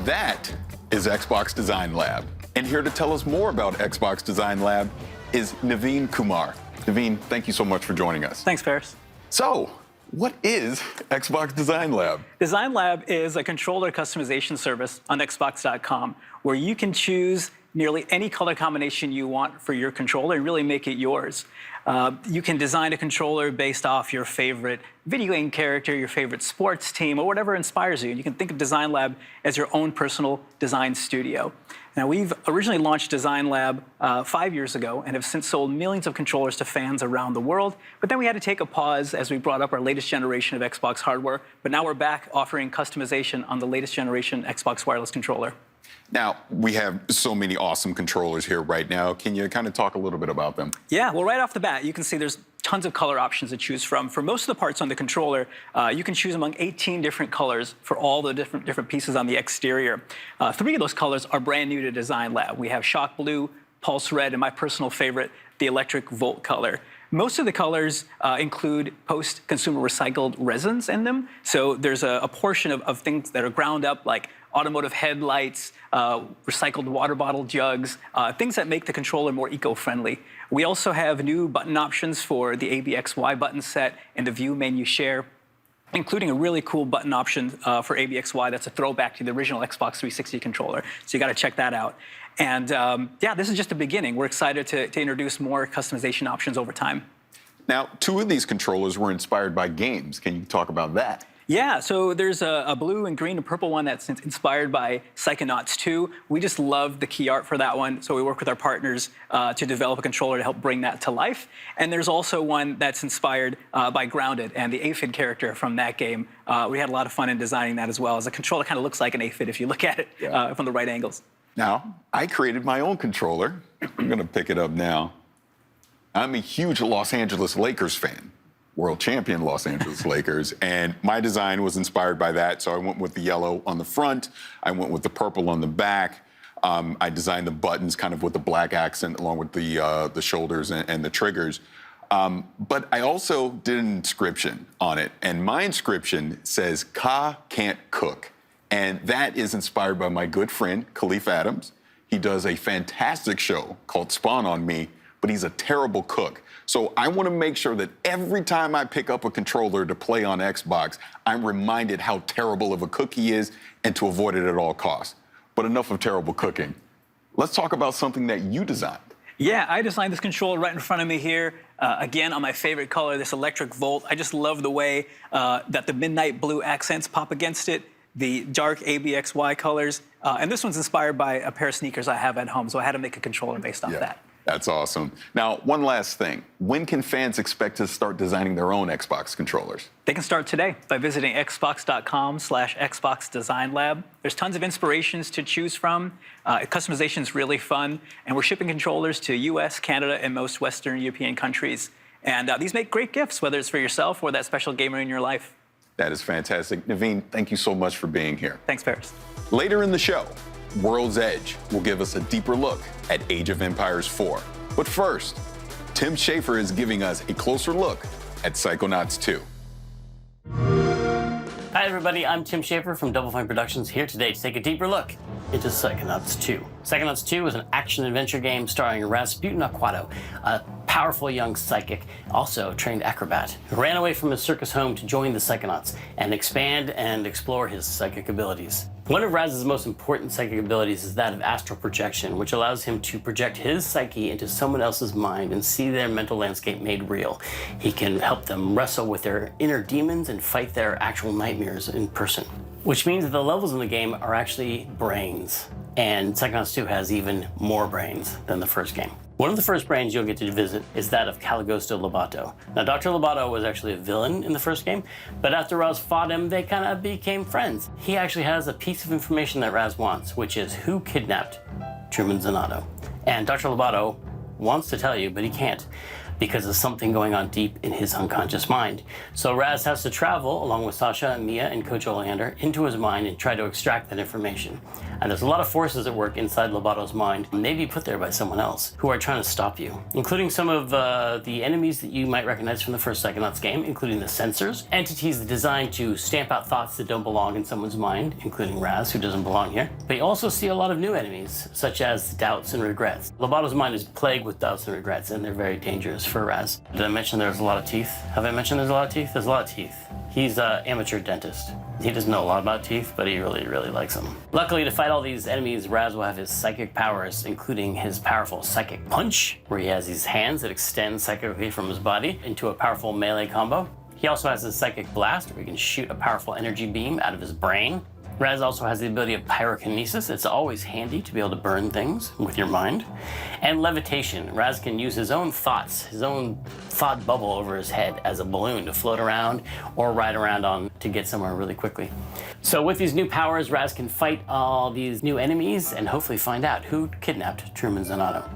That is Xbox Design Lab. And here to tell us more about Xbox Design Lab is Naveen Kumar. Naveen, thank you so much for joining us. Thanks, Paris. So, what is Xbox Design Lab? Design Lab is a controller customization service on Xbox.com where you can choose nearly any color combination you want for your controller and really make it yours. You can design a controller based off your favorite video game character, your favorite sports team, or whatever inspires you. You can think of Design Lab as your own personal design studio. Now, we've originally launched Design Lab 5 years ago and have since sold millions of controllers to fans around the world. But then we had to take a pause as we brought up our latest generation of Xbox hardware. But now we're back offering customization on the latest generation Xbox wireless controller. Now, we have so many awesome controllers here right now. Can you kind of talk a little bit about them? Yeah, well, right off the bat, you can see there's tons of color options to choose from. For most of the parts on the controller, you can choose among 18 different colors for all the different pieces on the exterior. 3 of those colors are brand new to Design Lab. We have Shock Blue, Pulse Red, and my personal favorite, the Electric Volt color. Most of the colors include post-consumer recycled resins in them. So there's a portion of things that are ground up, like automotive headlights, recycled water bottle jugs, things that make the controller more eco-friendly. We also have new button options for the ABXY button set and the View Menu Share, including a really cool button option for ABXY that's a throwback to the original Xbox 360 controller. So you got to check that out. And yeah, this is just the beginning. We're excited to introduce more customization options over time. Now, 2 of these controllers were inspired by games. Can you talk about that? Yeah, so there's a blue and green and purple one that's inspired by Psychonauts 2. We just love the key art for that one, so we work with our partners to develop a controller to help bring that to life. And there's also one that's inspired by Grounded and the aphid character from that game. We had a lot of fun in designing that as well, as the controller kind of looks like an aphid if you look at it from the right angles. Now, I created my own controller. I'm going to pick it up now. I'm a huge Los Angeles Lakers fan. World champion Los Angeles Lakers, and my design was inspired by that. So I went with the yellow on the front, I went with the purple on the back. I designed the buttons kind of with the black accent along with the shoulders and the triggers. But I also did an inscription on it, and my inscription says, "Ka can't cook." And that is inspired by my good friend, Khalif Adams. He does a fantastic show called Spawn on Me, but he's a terrible cook. So I want to make sure that every time I pick up a controller to play on Xbox, I'm reminded how terrible of a cook he is and to avoid it at all costs. But enough of terrible cooking. Let's talk about something that you designed. Yeah, I designed this controller right in front of me here. Again, on my favorite color, this Electric Volt. I just love the way that the midnight blue accents pop against it, the dark ABXY colors. And this one's inspired by a pair of sneakers I have at home, so I had to make a controller based off that. That's awesome. Now, one last thing. When can fans expect to start designing their own Xbox controllers? They can start today by visiting xbox.com/Xbox Design Lab. There's tons of inspirations to choose from. Customization is really fun. And we're shipping controllers to US, Canada, and most Western European countries. And these make great gifts, whether it's for yourself or that special gamer in your life. That is fantastic. Naveen, thank you so much for being here. Thanks, Paris. Later in the show, World's Edge will give us a deeper look at Age of Empires 4. But first, Tim Schafer is giving us a closer look at Psychonauts 2. Hi everybody, I'm Tim Schafer from Double Fine Productions, here today to take a deeper look into Psychonauts 2. Psychonauts 2 is an action-adventure game starring Rasputin Aquato, a powerful young psychic, also a trained acrobat, who ran away from his circus home to join the Psychonauts and expand and explore his psychic abilities. One of Raz's most important psychic abilities is that of astral projection, which allows him to project his psyche into someone else's mind and see their mental landscape made real. He can help them wrestle with their inner demons and fight their actual nightmares in person. Which means that the levels in the game are actually brains. And Psychonauts 2 has even more brains than the first game. One of the first brains you'll get to visit is that of Caligosto Lobato. Now, Dr. Lobato was actually a villain in the first game, but after Raz fought him, they kind of became friends. He actually has a piece of information that Raz wants, which is who kidnapped Truman Zanotto. And Dr. Lobato wants to tell you, but he can't. because of something going on deep in his unconscious mind. So Raz has to travel, along with Sasha and Mia and Coach Oleander, into his mind and try to extract that information. And there's a lot of forces at work inside Lobato's mind, maybe put there by someone else, who are trying to stop you, including some of the enemies that you might recognize from the first Psychonauts game, including the Censors, entities designed to stamp out thoughts that don't belong in someone's mind, including Raz, who doesn't belong here. But you also see a lot of new enemies, such as doubts and regrets. Lobato's mind is plagued with doubts and regrets, and they're very dangerous for Raz. Did I mention there's a lot of teeth? Have I mentioned there's a lot of teeth? There's a lot of teeth. He's an amateur dentist. He doesn't know a lot about teeth, but he really, really likes them. Luckily, to fight all these enemies, Raz will have his psychic powers, including his powerful psychic punch, where he has these hands that extend psychically from his body into a powerful melee combo. He also has his psychic blast, where he can shoot a powerful energy beam out of his brain. Raz also has the ability of pyrokinesis. It's always handy to be able to burn things with your mind. And levitation. Raz can use his own thoughts, his own thought bubble over his head as a balloon to float around or ride around on to get somewhere really quickly. So with these new powers, Raz can fight all these new enemies and hopefully find out who kidnapped Truman Zanotto.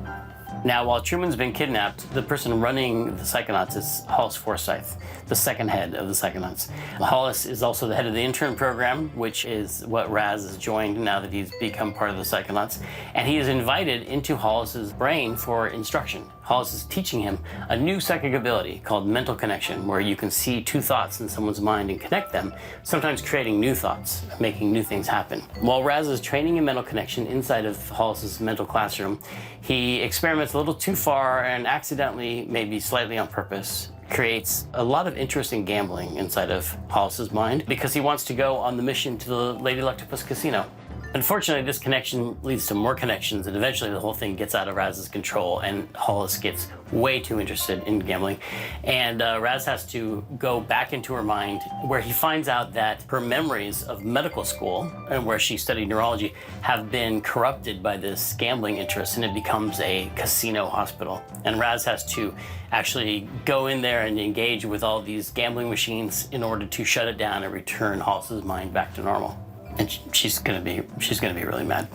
Now, while Truman's been kidnapped, the person running the Psychonauts is Hollis Forsyth, the second head of the Psychonauts. Hollis is also the head of the intern program, which is what Raz has joined now that he's become part of the Psychonauts. And he is invited into Hollis's brain for instruction. Hollis is teaching him a new psychic ability called mental connection, where you can see two thoughts in someone's mind and connect them, sometimes creating new thoughts, making new things happen. While Raz is training in mental connection inside of Hollis's mental classroom, he experiments a little too far and accidentally, maybe slightly on purpose, creates a lot of interest in gambling inside of Hollis's mind because he wants to go on the mission to the Lady Electopus Casino. Unfortunately, this connection leads to more connections, and eventually the whole thing gets out of Raz's control, and Hollis gets way too interested in gambling. And Raz has to go back into her mind, where he finds out that her memories of medical school, and where she studied neurology, have been corrupted by this gambling interest, and it becomes a casino hospital. And Raz has to actually go in there and engage with all these gambling machines in order to shut it down and return Hollis's mind back to normal. And she's gonna be really mad.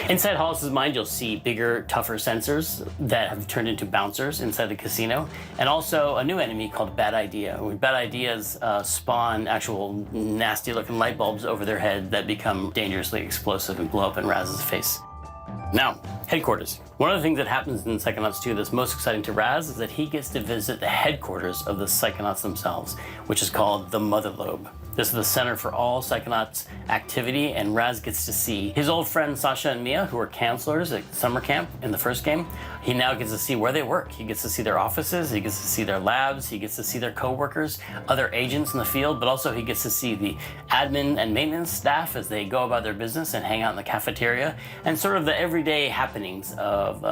Inside Hollis's mind, you'll see bigger, tougher sensors that have turned into bouncers inside the casino, and also a new enemy called Bad Idea. Bad Ideas spawn actual nasty-looking light bulbs over their head that become dangerously explosive and blow up in Raz's face. Now, headquarters. One of the things that happens in Psychonauts 2 that's most exciting to Raz is that he gets to visit the headquarters of the Psychonauts themselves, which is called the Mother Lobe. This is the center for all Psychonauts activity, and Raz gets to see his old friends Sasha and Mia, who were counselors at summer camp in the first game. He now gets to see where they work. He gets to see their offices, he gets to see their labs, he gets to see their co-workers, other agents in the field, but also he gets to see the admin and maintenance staff as they go about their business and hang out in the cafeteria, and sort of the everyday happenings of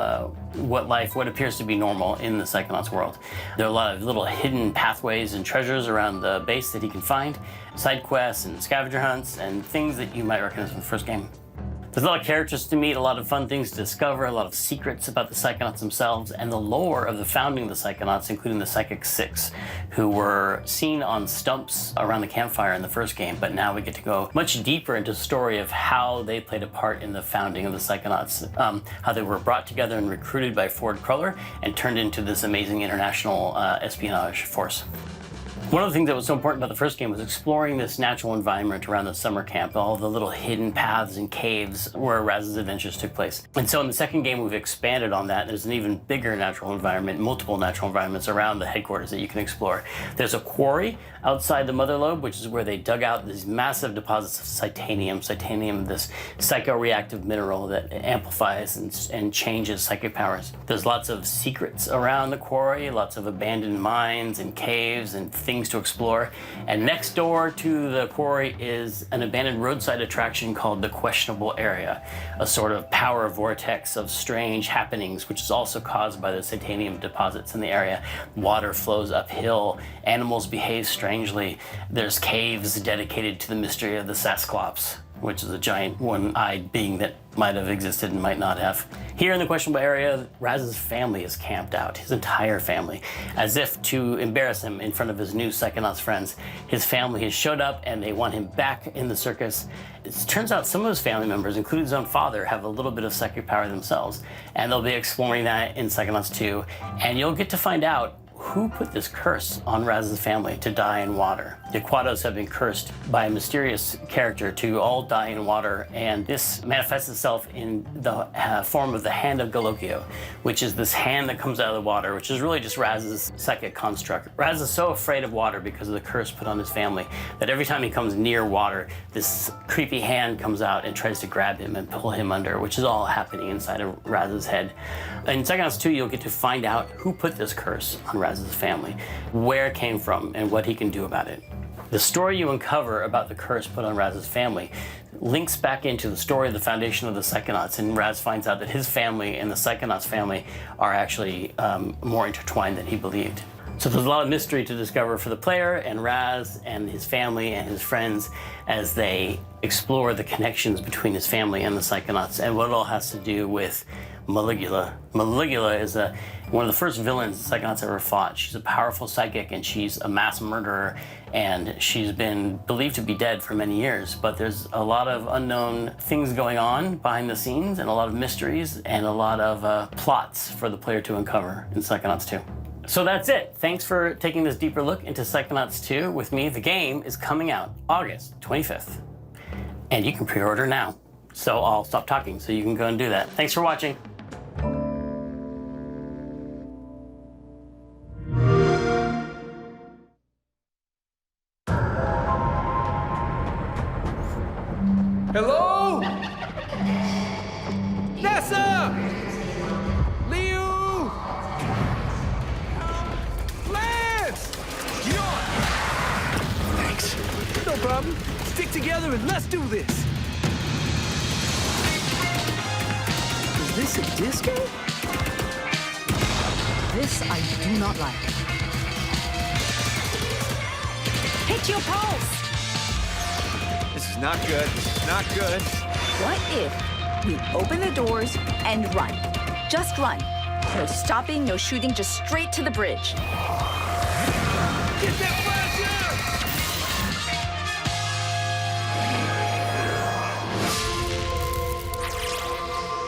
what appears to be normal in the Psychonauts world. There are a lot of little hidden pathways and treasures around the base that he can find, side quests and scavenger hunts and things that you might recognize from the first game. There's a lot of characters to meet, a lot of fun things to discover, a lot of secrets about the Psychonauts themselves, and the lore of the founding of the Psychonauts, including the Psychic Six, who were seen on stumps around the campfire in the first game, but now we get to go much deeper into the story of how they played a part in the founding of the Psychonauts, how they were brought together and recruited by Ford Cruller and turned into this amazing international espionage force. One of the things that was so important about the first game was exploring this natural environment around the summer camp, all the little hidden paths and caves where Raz's adventures took place. And so in the second game, we've expanded on that. There's an even bigger natural environment, multiple natural environments around the headquarters that you can explore. There's a quarry outside the Mother Lobe, which is where they dug out these massive deposits of titanium. Titanium, this psychoreactive mineral that amplifies and changes psychic powers. There's lots of secrets around the quarry, lots of abandoned mines and caves and things to explore. And next door to the quarry is an abandoned roadside attraction called the Questionable Area, a sort of power vortex of strange happenings, which is also caused by the titanium deposits in the area. Water flows uphill, animals behave strangely. There's caves dedicated to the mystery of the Sasclops. which is a giant one-eyed being that might have existed and might not have. Here in the questionable area, Raz's family is camped out, his entire family, as if to embarrass him in front of his new Psychonauts friends. His family has showed up and they want him back in the circus. It turns out some of his family members, including his own father, have a little bit of psychic power themselves, and they'll be exploring that in Psychonauts 2, and you'll get to find out who put this curse on Raz's family to die in water. The Aquatos have been cursed by a mysterious character to all die in water, and this manifests itself in the form of the Hand of Galokio, which is this hand that comes out of the water, which is really just Raz's psychic construct. Raz is so afraid of water because of the curse put on his family that every time he comes near water, this creepy hand comes out and tries to grab him and pull him under, which is all happening inside of Raz's head. In Psychonauts 2, you'll get to find out who put this curse on Raz's family, where it came from, and what he can do about it. The story you uncover about the curse put on Raz's family links back into the story of the foundation of the Psychonauts, and Raz finds out that his family and the Psychonauts family are actually more intertwined than he believed. So there's a lot of mystery to discover for the player and Raz and his family and his friends as they explore the connections between his family and the Psychonauts and what it all has to do with Maligula. Maligula is one of the first villains the Psychonauts ever fought. She's a powerful psychic and she's a mass murderer, and she's been believed to be dead for many years, but there's a lot of unknown things going on behind the scenes and a lot of mysteries and a lot of plots for the player to uncover in Psychonauts 2. So that's it. Thanks for taking this deeper look into Psychonauts 2 with me. The game is coming out August 25th, and you can pre-order now. So I'll stop talking so you can go and do that. Thanks for watching. Hello? Nessa! Liu! Lance! Thanks. No problem. Stick together and let's do this. Is this a disco? This I do not like. Hit your pulse! This is not good. This is not good. What if we open the doors and run? Just run. No stopping, no shooting, just straight to the bridge. Get that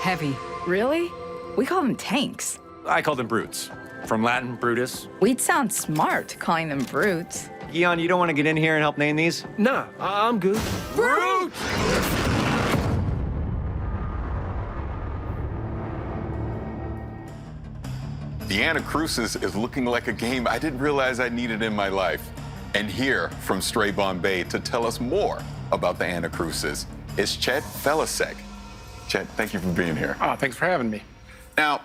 Heavy. Really? We call them tanks. I call them brutes. From Latin, Brutus. We'd sound smart calling them brutes. Eon, you don't want to get in here and help name these? Nah, I'm good. Brute! The Anacrusis is looking like a game I didn't realize I needed in my life. And here from Stray Bombay to tell us more about the Anacrusis is Chet Felicek. Chet, thank you for being here. Oh, thanks for having me. Now,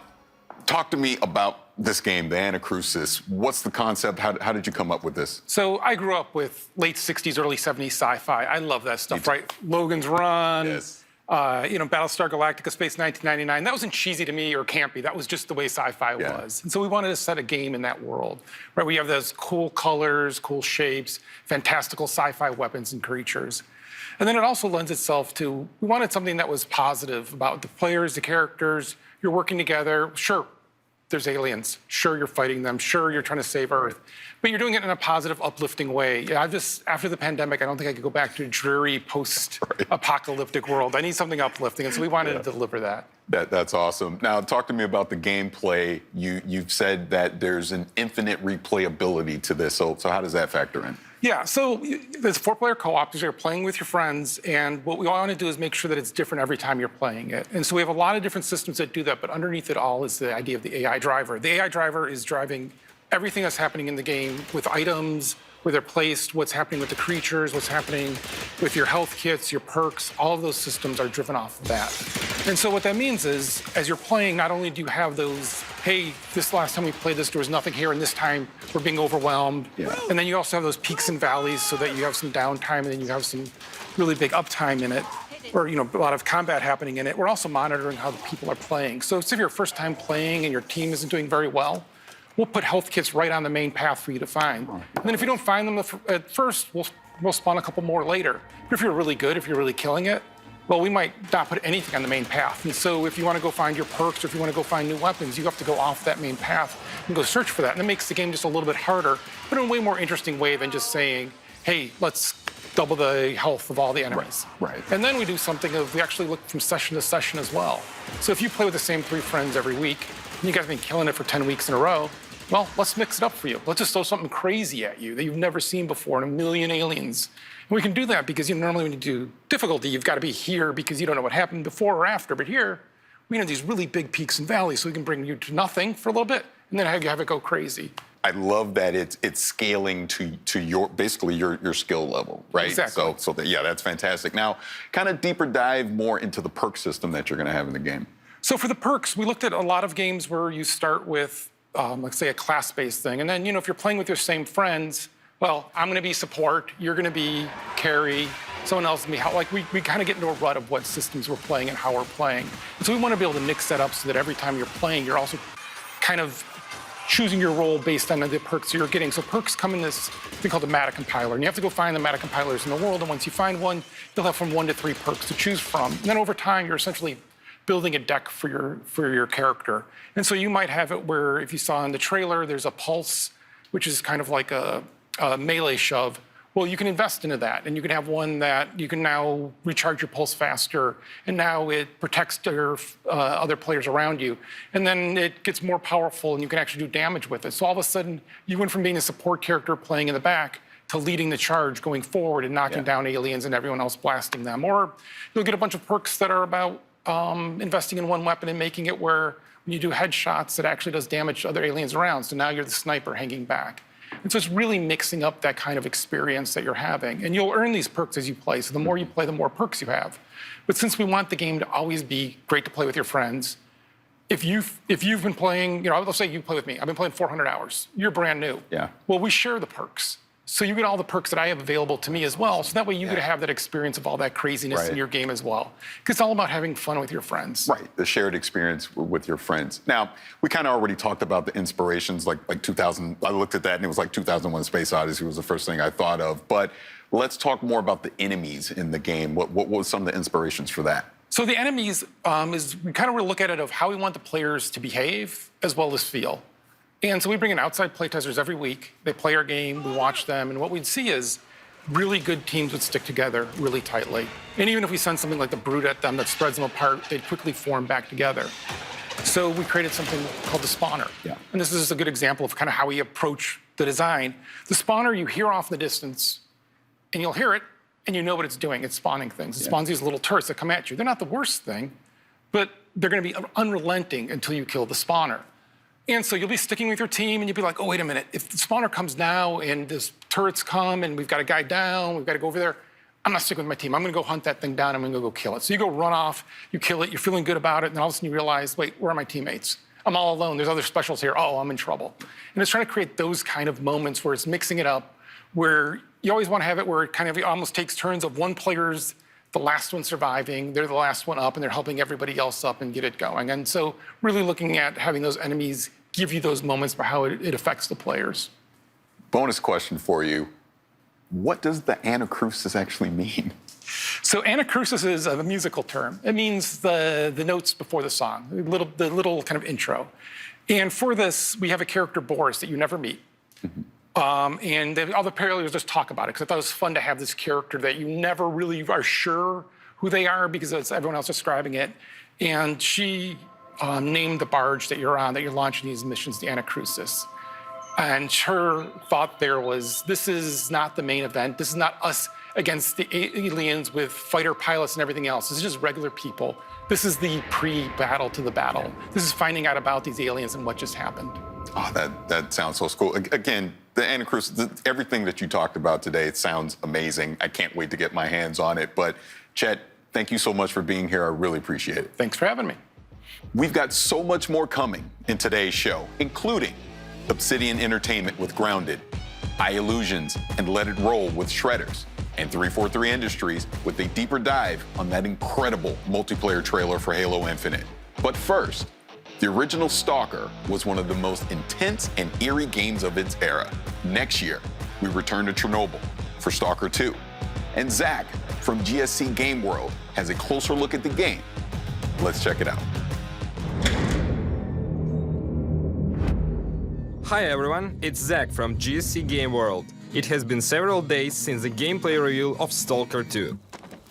talk to me about this game, the Anacrusis. What's the concept? How did you come up with this? So I grew up with late 60s, early 70s sci-fi. I love that stuff, right? Logan's Run, yes. Battlestar Galactica, Space 1999. That wasn't cheesy to me or campy. That was just the way sci-fi was. And so we wanted to set a game in that world, right? We have those cool colors, cool shapes, fantastical sci-fi weapons and creatures. And then it also lends itself to, we wanted something that was positive about the players, the characters, you're working together. Sure, there's aliens. Sure, you're fighting them. Sure, you're trying to save Earth. But you're doing it in a positive, uplifting way. Yeah, after the pandemic, I don't think I could go back to a dreary, post-apocalyptic world. I need something uplifting, and so we wanted to deliver that. That's awesome. Now, talk to me about the gameplay. You've said that there's an infinite replayability to this, so how does that factor in? Yeah, so there's 4-player co-op, so you're playing with your friends, and what we want to do is make sure that it's different every time you're playing it. And so we have a lot of different systems that do that, but underneath it all is the idea of the AI driver. The AI driver is driving everything that's happening in the game with items, where they're placed, what's happening with the creatures, what's happening with your health kits, your perks. All of those systems are driven off of that. And so what that means is, as you're playing, not only do you have those, hey, this last time we played this, there was nothing here, and this time we're being overwhelmed. Yeah. And then you also have those peaks and valleys so that you have some downtime, and then you have some really big uptime in it, or a lot of combat happening in it. We're also monitoring how the people are playing. So if you're first time playing and your team isn't doing very well, we'll put health kits right on the main path for you to find. And then if you don't find them at first, we'll we'll spawn a couple more later. But if you're really good, if you're really killing it, well, we might not put anything on the main path. And so if you want to go find your perks or if you want to go find new weapons, you have to go off that main path and go search for that. And it makes the game just a little bit harder, but in a way more interesting way than just saying, hey, let's double the health of all the enemies. Right. And then we do something of, we actually look from session to session as well. So if you play with the same 3 friends every week, and you guys have been killing it for 10 weeks in a row, well, let's mix it up for you. Let's just throw something crazy at you that you've never seen before, and 1 million aliens. And we can do that because normally when you do difficulty, you've got to be here because you don't know what happened before or after. But here, we have these really big peaks and valleys, so we can bring you to nothing for a little bit, and then have it go crazy. I love that it's scaling to your basically your skill level, right? Exactly. So that's fantastic. Now, kind of deeper dive more into the perk system that you're going to have in the game. So for the perks, we looked at a lot of games where you start with, let's say, a class-based thing, and then if you're playing with your same friends, well, I'm going to be support, you're going to be carry, someone else can be help. Like we kind of get into a rut of what systems we're playing and how we're playing. And so we want to be able to mix that up so that every time you're playing, you're also kind of choosing your role based on the perks you're getting. So perks come in this thing called the meta compiler, and you have to go find the meta compilers in the world. And once you find one, you'll have from 1 to 3 perks to choose from. And then over time, you're essentially building a deck for your character. And so you might have it where, if you saw in the trailer, there's a pulse, which is kind of like a melee shove. Well, you can invest into that, and you can have one that you can now recharge your pulse faster, and now it protects your other players around you. And then it gets more powerful, and you can actually do damage with it. So all of a sudden, you went from being a support character playing in the back to leading the charge going forward and knocking down aliens and everyone else blasting them. Or you'll get a bunch of perks that are about investing in one weapon and making it where when you do headshots, it actually does damage to other aliens around. So now you're the sniper hanging back. And so it's really mixing up that kind of experience that you're having. And you'll earn these perks as you play. So the more you play, the more perks you have. But since we want the game to always be great to play with your friends, if you've been playing, let's say you play with me. I've been playing 400 hours. You're brand new. Yeah. Well, we share the perks. So you get all the perks that I have available to me as well. So that way you get to have that experience of all that craziness in your game as well. Because it's all about having fun with your friends. Right, the shared experience with your friends. Now, we kind of already talked about the inspirations, like 2000. I looked at that and it was like 2001: Space Odyssey was the first thing I thought of. But let's talk more about the enemies in the game. What was some of the inspirations for that? So the enemies is we kind of look at it of how we want the players to behave as well as feel. And so we bring in outside playtesters every week. They play our game, we watch them, and what we'd see is really good teams would stick together really tightly. And even if we send something like the Brute at them that spreads them apart, they'd quickly form back together. So we created something called the Spawner. Yeah. And this is just a good example of kind of how we approach the design. The Spawner, you hear off in the distance, and you'll hear it, and you know what it's doing. It's spawning things. It spawns these little turrets that come at you. They're not the worst thing, but they're going to be unrelenting until you kill the Spawner. And so you'll be sticking with your team, and you'll be like, oh, wait a minute. If the Spawner comes now, and this turrets come, and we've got a guy down, we've got to go over there, I'm not sticking with my team. I'm going to go hunt that thing down. I'm going to go kill it. So you go run off, you kill it, you're feeling good about it, and then all of a sudden you realize, wait, where are my teammates? I'm all alone. There's other specials here. Oh, I'm in trouble. And it's trying to create those kind of moments where it's mixing it up, where you always want to have it where it kind of almost takes turns of one player's the last one surviving, they're the last one up, and they're helping everybody else up and get it going. And so really looking at having those enemies give you those moments for how it affects the players. Bonus question for you. What does the anacrusis actually mean? So anacrusis is a musical term. It means the notes before the song, the little kind of intro. And for this, we have a character, Boris, that you never meet. And all the players just talk about it, because I thought it was fun to have this character that you never really are sure who they are because it's everyone else describing it. And she named the barge that you're on, that you're launching these missions, the Anacrusis. And her thought there was, this is not the main event. This is not us against the aliens with fighter pilots and everything else. This is just regular people. This is the pre-battle to the battle. This is finding out about these aliens and what just happened. Oh, that sounds so cool. Again, the Anacrusis, everything that you talked about today, it sounds amazing. I can't wait to get my hands on it. But Chet, thank you so much for being here. I really appreciate it. Thanks for having me. We've got so much more coming in today's show, including Obsidian Entertainment with Grounded, iLlusions and Let It Roll with Shredders, and 343 Industries with a deeper dive on that incredible multiplayer trailer for Halo Infinite. But first, the original Stalker was one of the most intense and eerie games of its era. Next year, we return to Chernobyl, for Stalker 2. And Zach from GSC Game World has a closer look at the game. Let's check it out. Hi everyone, it's Zach from GSC Game World. It has been several days since the gameplay reveal of Stalker 2.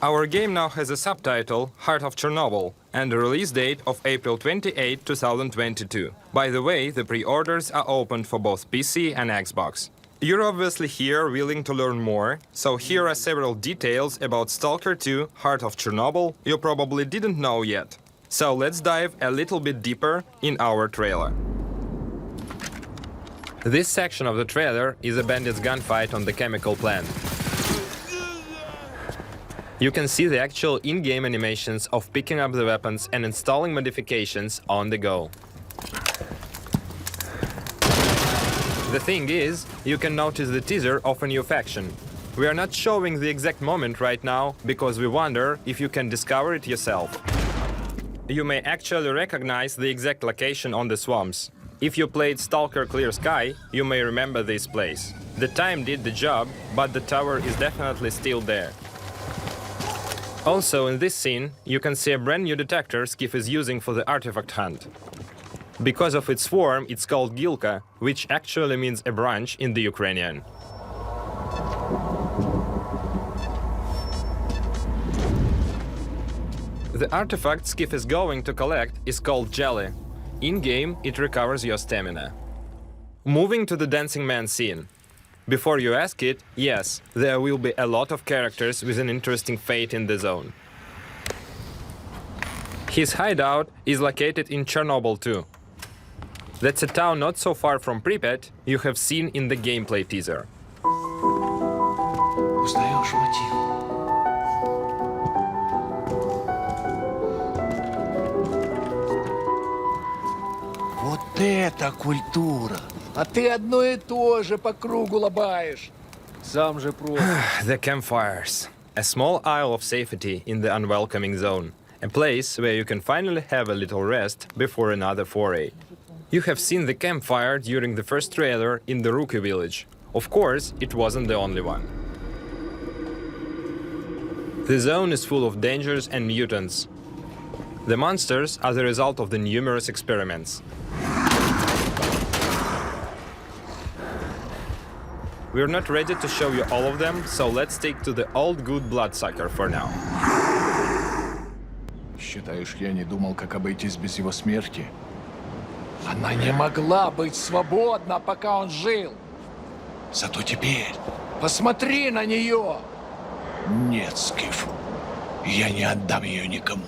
Our game now has a subtitle, Heart of Chernobyl, and a release date of April 28, 2022. By the way, the pre-orders are open for both PC and Xbox. You're obviously here willing to learn more, so here are several details about Stalker 2, Heart of Chernobyl you probably didn't know yet. So let's dive a little bit deeper in our trailer. This section of the trailer is a bandit's gunfight on the chemical plant. You can see the actual in-game animations of picking up the weapons and installing modifications on the go. The thing is, you can notice the teaser of a new faction. We are not showing the exact moment right now because we wonder if you can discover it yourself. You may actually recognize the exact location on the swamps. If you played Stalker Clear Sky, you may remember this place. The time did the job, but the tower is definitely still there. Also in this scene, you can see a brand new detector Skiff is using for the artifact hunt. Because of its form, it's called Gilka, which actually means a branch in the Ukrainian. The artifact Skiff is going to collect is called Jelly. In-game, it recovers your stamina. Moving to the Dancing Man scene. Before you ask it, yes, there will be a lot of characters with an interesting fate in the zone. His hideout is located in Chernobyl too. That's a town not so far from Pripyat you have seen in the gameplay teaser. Узнаешь мотив? Вот это культура! А ты одно и то же по кругу лобаешь. Сам же просто. The campfires. A small isle of safety in the unwelcoming zone. A place where you can finally have a little rest before another foray. You have seen the campfire during the first trailer in the Rookie village. Of course, it wasn't the only one. The zone is full of dangers and mutants. The monsters are the result of the numerous experiments. We're not ready to show you all of them, so let's stick to the old good Bloodsucker for now. Считаешь, я не думал, как обойтись без его смерти? Она не могла быть свободна, пока он жил. Зато теперь посмотри на нее. Нет, Скиф, я не отдам ее никому.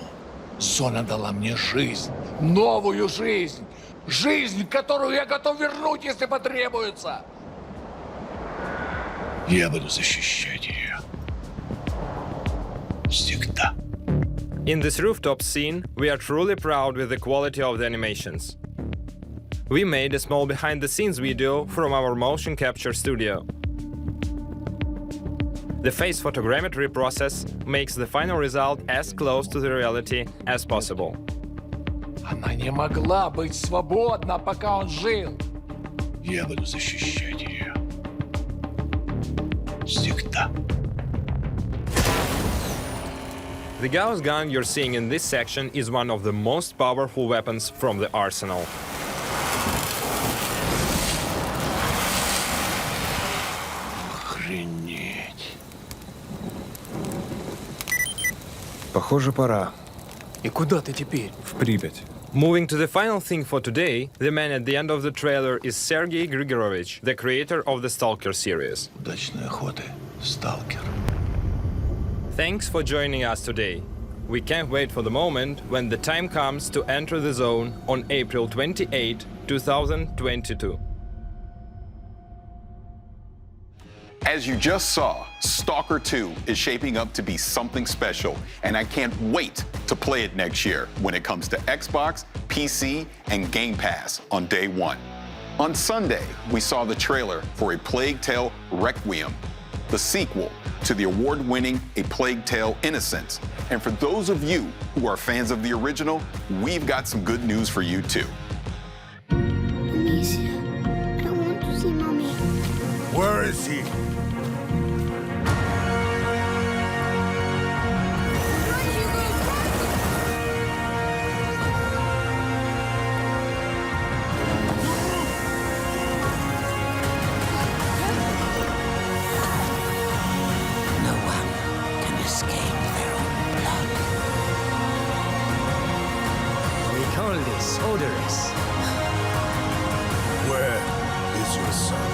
Зона дала мне жизнь, новую жизнь. Жизнь, которую я готов вернуть, если потребуется. Я буду защищать ее. Всегда. In this rooftop scene, we are truly proud with the quality of the animations. We made a small behind-the-scenes video from our motion capture studio. The face photogrammetry process makes the final result as close to the reality as possible. Она не могла быть свободна, пока он жил. Я буду защищать ее. Всегда. The Gauss gun you're seeing in this section is one of the most powerful weapons from the arsenal. Охренеть. Похоже, пора. И куда ты теперь? В Припять. Moving to the final thing for today, the man at the end of the trailer is Sergei Grigorovich, the creator of the Stalker series. Удачной охоты, Сталкер. Thanks for joining us today. We can't wait for the moment when the time comes to enter the zone on April 28, 2022. As you just saw, Stalker 2 is shaping up to be something special, and I can't wait to play it next year when it comes to Xbox, PC, and Game Pass on day one. On Sunday, we saw the trailer for A Plague Tale Requiem, the sequel to the award-winning A Plague Tale Innocence. And for those of you who are fans of the original, we've got some good news for you too. Amicia, I want to see Mommy. Where is he? less odorous. Where is your son?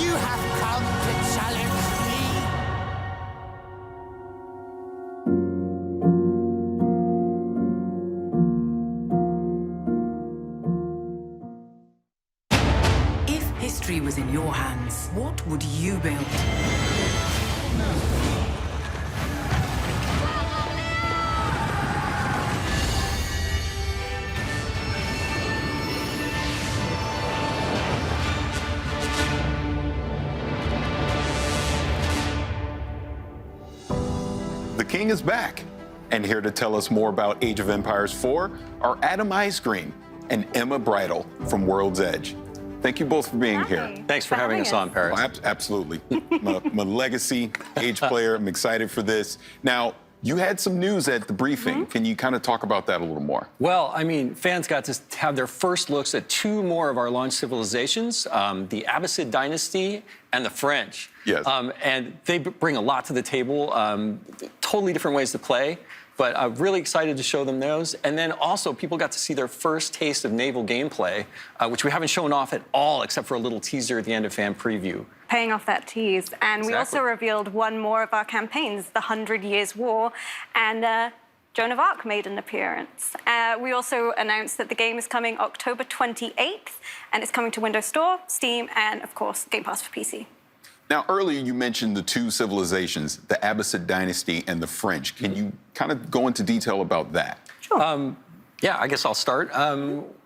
You have come to challenge me? If history was in your hands, what would you build? The king is back. And here to tell us more about Age of Empires 4 are Adam Icegreen and Emma Bridle from World's Edge. Thank you both for being here. Thanks for having us on, Paris. Oh, absolutely. my legacy Age player. I'm excited for this. Now, you had some news at the briefing. Can you kind of talk about that a little more? Well, I mean, fans got to have their first looks at two more of our launch civilizations, the Abbasid dynasty and the French. Yes. And they bring a lot to the table, totally different ways to play. But I'm really excited to show them those. And then also, people got to see their first taste of naval gameplay, which we haven't shown off at all, except for a little teaser at the end of fan preview. Paying off that tease. And we also revealed one more of our campaigns, the 100 Years' War, and Joan of Arc made an appearance. We also announced that the game is coming October 28th, and it's coming to Windows Store, Steam, and of course, Game Pass for PC. Now, earlier you mentioned the two civilizations, the Abbasid dynasty and the French. Can you kind of go into detail about that? Sure. Yeah, I guess I'll start.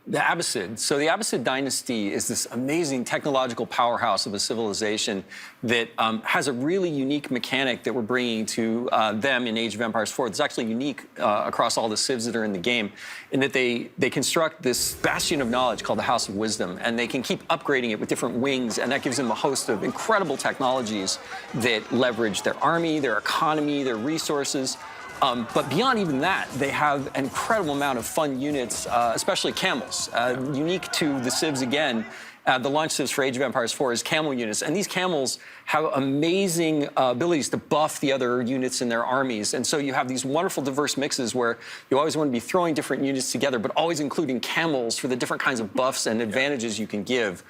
The Abbasid. So the Abbasid dynasty is this amazing technological powerhouse of a civilization that has a really unique mechanic that we're bringing to them in Age of Empires 4. It's actually unique across all the civs that are in the game, in that they construct this bastion of knowledge called the House of Wisdom, and they can keep upgrading it with different wings, and that gives them a host of incredible technologies that leverage their army, their economy, their resources. But beyond even that, they have an incredible amount of fun units, especially camels. Unique to the civs again, the launch civs for Age of Empires 4 is camel units. And these camels have amazing abilities to buff the other units in their armies. And so you have these wonderful diverse mixes where you always want to be throwing different units together, but always including camels for the different kinds of buffs and advantages you can give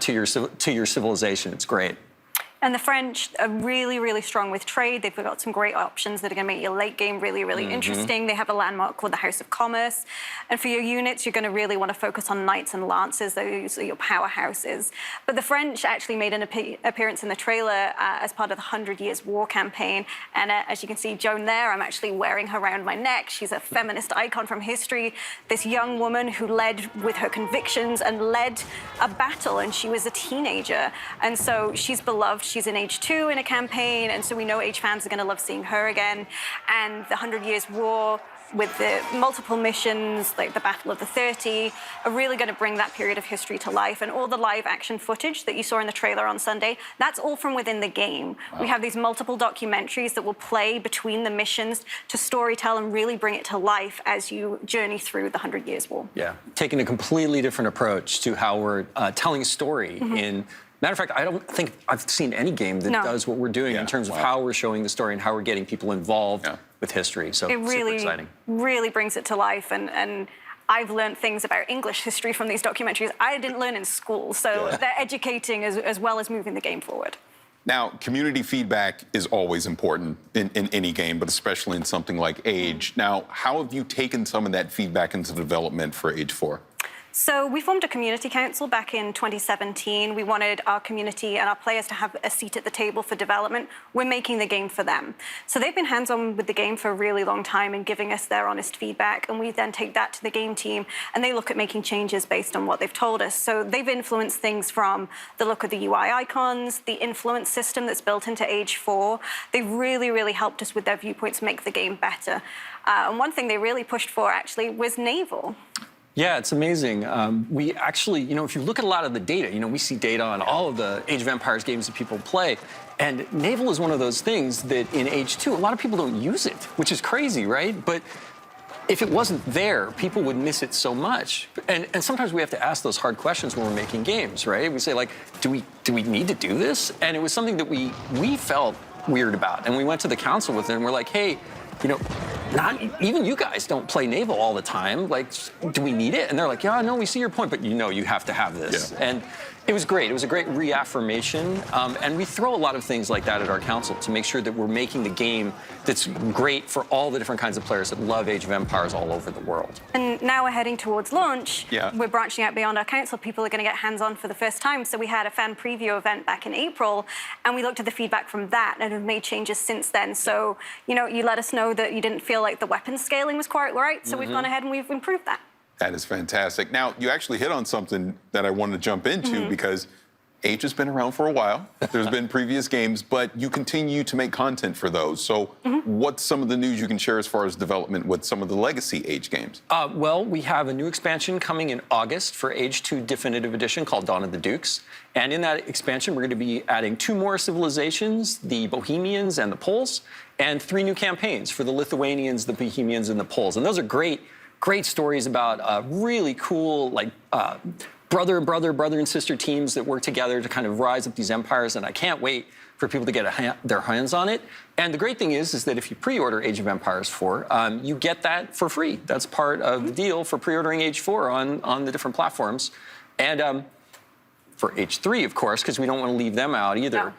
to your civilization. It's great. And the French are really, really strong with trade. They've got some great options that are going to make your late game really, really interesting. They have a landmark called the House of Commerce. And for your units, you're going to really want to focus on knights and lancers. Those are your powerhouses. But the French actually made an appearance in the trailer as part of the 100 Years' War campaign. And as you can see, Joan there, I'm actually wearing her around my neck. She's a feminist icon from history. This young woman who led with her convictions and led a battle, and she was a teenager. And so she's beloved. She's in Age 2 in a campaign, and so we know Age fans are going to love seeing her again. And the 100 Years' War, with the multiple missions, like the Battle of the 30, are really going to bring that period of history to life. And all the live action footage that you saw in the trailer on Sunday, that's all from within the game. Wow. We have these multiple documentaries that will play between the missions to storytell and really bring it to life as you journey through the 100 Years' War. Yeah, taking a completely different approach to how we're telling a story in... Matter of fact, I don't think I've seen any game that does what we're doing in terms of how we're showing the story and how we're getting people involved with history. So it super really, exciting. really brings it to life. And I've learned things about English history from these documentaries I didn't learn in school. So they're educating as well as moving the game forward. Now, community feedback is always important in any game, but especially in something like Age. Now, how have you taken some of that feedback into development for Age 4? So we formed a community council back in 2017. We wanted our community and our players to have a seat at the table for development. We're making the game for them. So they've been hands-on with the game for a really long time and giving us their honest feedback. And we then take that to the game team and they look at making changes based on what they've told us. So they've influenced things from the look of the UI icons, the influence system that's built into Age 4. They've really, really helped us with their viewpoints make the game better. And one thing they really pushed for actually was naval. Yeah, it's amazing. We actually, if you look at a lot of the data, we see data on all of the Age of Empires games that people play. And naval is one of those things that in Age 2, a lot of people don't use it, which is crazy, right? But if it wasn't there, people would miss it so much. And sometimes we have to ask those hard questions when we're making games, right? We say, like, do we need to do this? And it was something that we felt weird about. And we went to the council with it and we're like, hey, you know, not even you guys don't play naval all the time. Like, do we need it? And they're like, yeah, no, we see your point, but you know, you have to have this. Yeah. And it was great. It was a great reaffirmation. And we throw a lot of things like that at our council to make sure that we're making the game that's great for all the different kinds of players that love Age of Empires all over the world. And now we're heading towards launch. Yeah. We're branching out beyond our council. People are going to get hands-on for the first time. So we had a fan preview event back in April, and we looked at the feedback from that and have made changes since then. So, you know, you let us know that you didn't feel like the weapon scaling was quite right. So we've gone ahead and we've improved that. That is fantastic. Now, you actually hit on something that I wanted to jump into because Age has been around for a while. There's been previous games, but you continue to make content for those. So what's some of the news you can share as far as development with some of the legacy Age games? Well, we have a new expansion coming in August for Age 2 Definitive Edition called Dawn of the Dukes. And in that expansion, we're going to be adding 2 more civilizations, the Bohemians and the Poles, and 3 new campaigns for the Lithuanians, the Bohemians, and the Poles. And those are great stories about really cool, like, brother and sister teams that work together to kind of rise up these empires, and I can't wait for people to get their hands on it. And the great thing is that if you pre-order Age of Empires 4, you get that for free. That's part of the deal for pre-ordering Age 4 on the different platforms. And for Age 3, of course, because we don't want to leave them out either. No.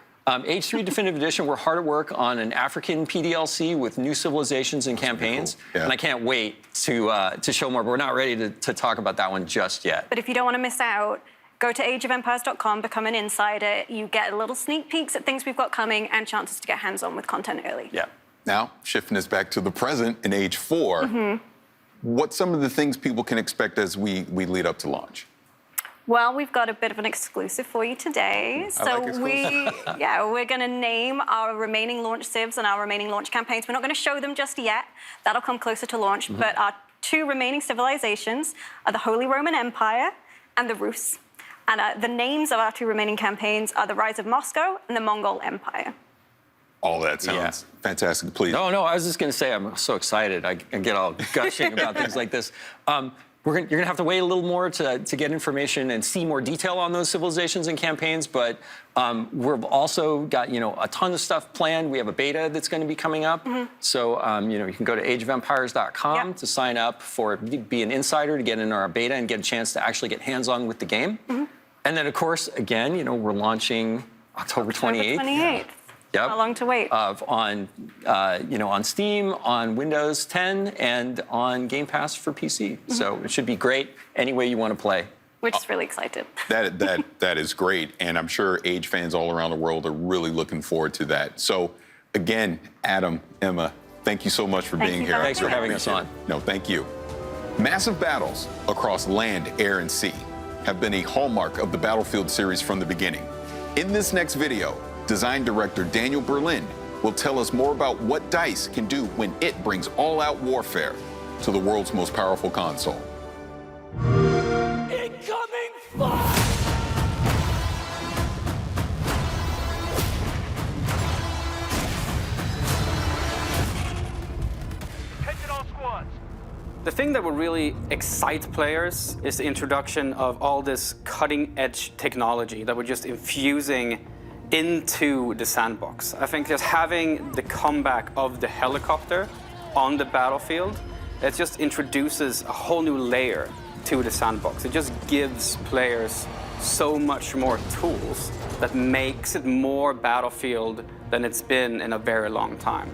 Age 3 Definitive Edition, we're hard at work on an African PDLC with new civilizations and campaigns. Cool. Yeah. And I can't wait to show more, but we're not ready to talk about that one just yet. But if you don't want to miss out, go to ageofempires.com, become an insider. You get little sneak peeks at things we've got coming and chances to get hands-on with content early. Yeah. Now, shifting us back to the present in Age 4, what's some of the things people can expect as we lead up to launch? Well, we've got a bit of an exclusive for you today. We're going to name our remaining launch civs and our remaining launch campaigns. We're not going to show them just yet. That'll come closer to launch. But our 2 remaining civilizations are the Holy Roman Empire and the Rus. And the names of our 2 remaining campaigns are the Rise of Moscow and the Mongol Empire. All that sounds fantastic. Please. No, I was just going to say I'm so excited. I get all gushing about things like this. You're going to have to wait a little more to get information and see more detail on those civilizations and campaigns, but we've also got, a ton of stuff planned. We have a beta that's going to be coming up. So, you can go to ageofempires.com to sign up be an insider to get in our beta and get a chance to actually get hands-on with the game. And then, of course, again, we're launching October 28th. Yep. How long to wait? On Steam, on Windows 10, and on Game Pass for PC. So it should be great any way you want to play. We're just really excited. That is great, and I'm sure Age fans all around the world are really looking forward to that. So, again, Adam, Emma, thank you so much for being here. Thanks for having us on. No, thank you. Massive battles across land, air, and sea have been a hallmark of the Battlefield series from the beginning. In this next video, design director Daniel Berlin will tell us more about what DICE can do when it brings all-out warfare to the world's most powerful console. Incoming fire! Attention all squads. The thing that will really excite players is the introduction of all this cutting-edge technology that we're just infusing into the sandbox. I think just having the comeback of the helicopter on the battlefield, it just introduces a whole new layer to the sandbox. It just gives players so much more tools that makes it more Battlefield than it's been in a very long time.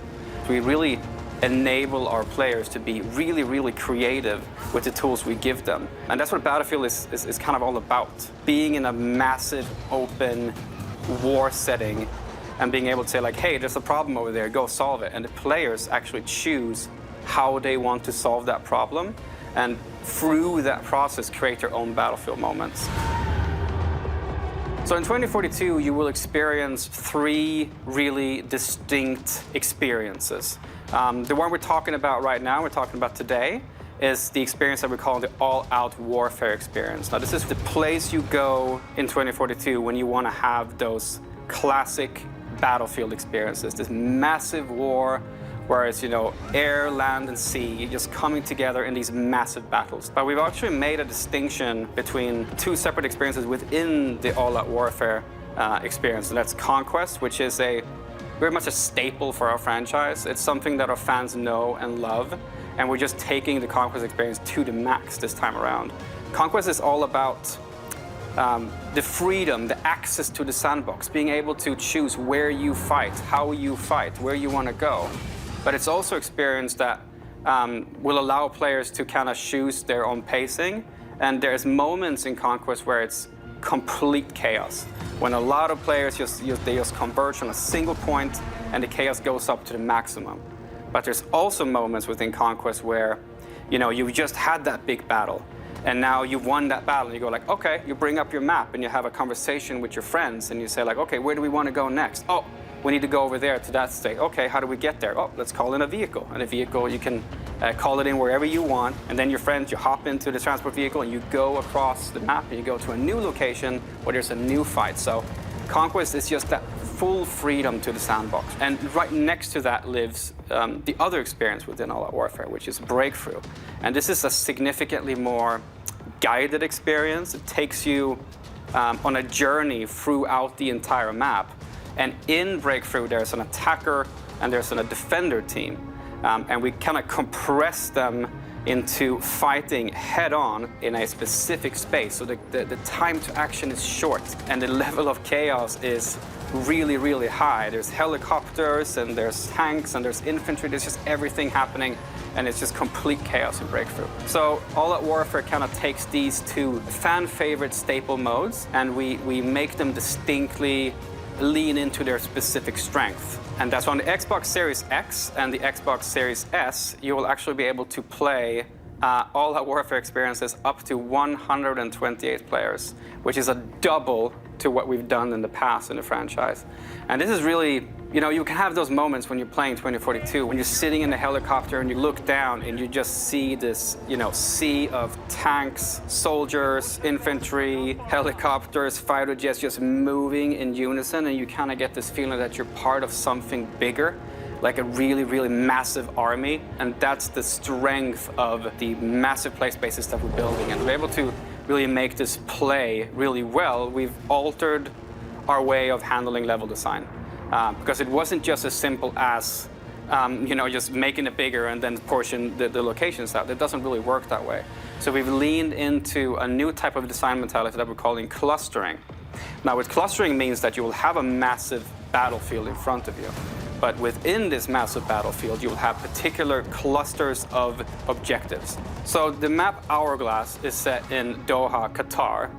We really enable our players to be really, really creative with the tools we give them. And that's what Battlefield is kind of all about. Being in a massive, open, war setting and being able to say like, hey, there's a problem over there, go solve it. And the players actually choose how they want to solve that problem and through that process create their own Battlefield moments. So in 2042, you will experience 3 really distinct experiences. The one we're talking about right now, we're talking about today, is the experience that we call the all-out warfare experience. Now, this is the place you go in 2042 when you want to have those classic Battlefield experiences, this massive war where it's, air, land, and sea just coming together in these massive battles. But we've actually made a distinction between 2 separate experiences within the all-out warfare experience. And that's Conquest, which is a very much a staple for our franchise. It's something that our fans know and love, and we're just taking the Conquest experience to the max this time around. Conquest is all about the freedom, the access to the sandbox, being able to choose where you fight, how you fight, where you want to go. But it's also experience that will allow players to kind of choose their own pacing. And there's moments in Conquest where it's complete chaos, when a lot of players they just converge on a single point and the chaos goes up to the maximum. But there's also moments within Conquest where, you know, you've just had that big battle, and now you've won that battle, and you go like, okay, you bring up your map and you have a conversation with your friends, and you say like, okay, where do we want to go next? Oh, we need to go over there to that state. Okay, how do we get there? Oh, let's call in a vehicle. And a vehicle, you can call it in wherever you want, and then your friends, you hop into the transport vehicle and you go across the map and you go to a new location where there's a new fight. So Conquest is just that full freedom to the sandbox. And right next to that lives the other experience within All Out Warfare, which is Breakthrough. And this is a significantly more guided experience. It takes you on a journey throughout the entire map. And in Breakthrough, there's an attacker and there's a defender team. And we kind of compress them into fighting head-on in a specific space. So the time to action is short, and the level of chaos is really, really high. There's helicopters, and there's tanks, and there's infantry. There's just everything happening, and it's just complete chaos in Breakthrough. So All Out Warfare kind of takes these two fan-favorite staple modes, and we make them distinctly lean into their specific strength. And that's on the Xbox Series X and the Xbox Series S, you will actually be able to play All Out Warfare experiences up to 128 players, which is a double to what we've done in the past in the franchise. And this is really, you know, you can have those moments when you're playing 2042, when you're sitting in a helicopter and you look down and you just see this, you know, sea of tanks, soldiers, infantry, helicopters, fighter jets just moving in unison, and you kind of get this feeling that you're part of something bigger, like a really, really massive army. And that's the strength of the massive play spaces that we're building. And we're able to really make this play really well. We've altered our way of handling level design. Because it wasn't just as simple as you know, just making it bigger and then portion the locations out. It doesn't really work that way. So we've leaned into a new type of design mentality that we're calling clustering. Now, what clustering means that you will have a massive battlefield in front of you. But within this massive battlefield, you will have particular clusters of objectives. So the map Hourglass is set in Doha, Qatar.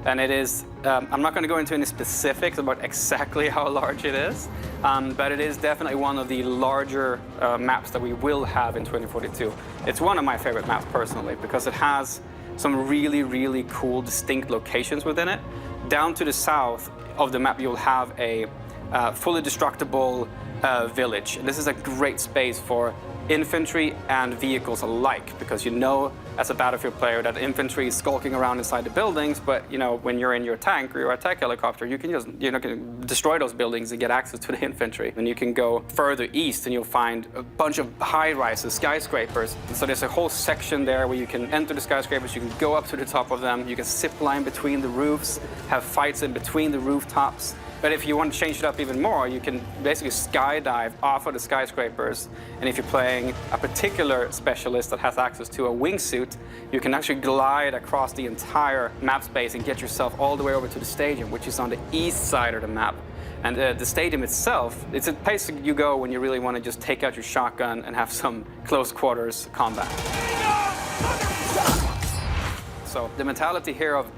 And it is, I'm not going to go into any specifics about exactly how large it is, but it is definitely one of the larger maps that we will have in 2042. It's one of my favorite maps personally, because it has some really, really cool, distinct locations within it. Down to the south of the map, you'll have a fully destructible village. And this is a great space for infantry and vehicles alike, because you know as a Battlefield player that infantry is skulking around inside the buildings, but you know when you're in your tank or your attack helicopter, you can just can destroy those buildings and get access to the infantry. And you can go further east and you'll find a bunch of high-rises, skyscrapers. And so there's a whole section there where you can enter the skyscrapers, you can go up to the top of them, you can zip line between the roofs, have fights in between the rooftops. But if you want to change it up even more, you can basically skydive off of the skyscrapers. And if you're playing a particular specialist that has access to a wingsuit, you can actually glide across the entire map space and get yourself all the way over to the stadium, which is on the east side of the map. And the stadium itself, it's a place you go when you really want to just take out your shotgun and have some close quarters combat. So the mentality here of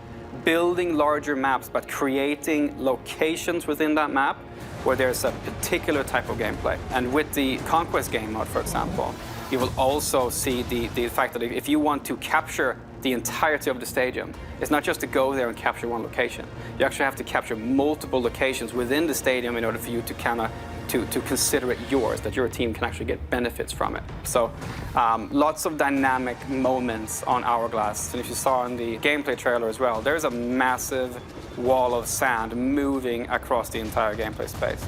building larger maps, but creating locations within that map where there's a particular type of gameplay. And with the Conquest game mode, for example, you will also see the fact that if you want to capture the entirety of the stadium, it's not just to go there and capture one location. You actually have to capture multiple locations within the stadium in order for you to kind of to consider it yours, that your team can actually get benefits from it. So lots of dynamic moments on Hourglass. And if you saw in the gameplay trailer as well, there's a massive wall of sand moving across the entire gameplay space.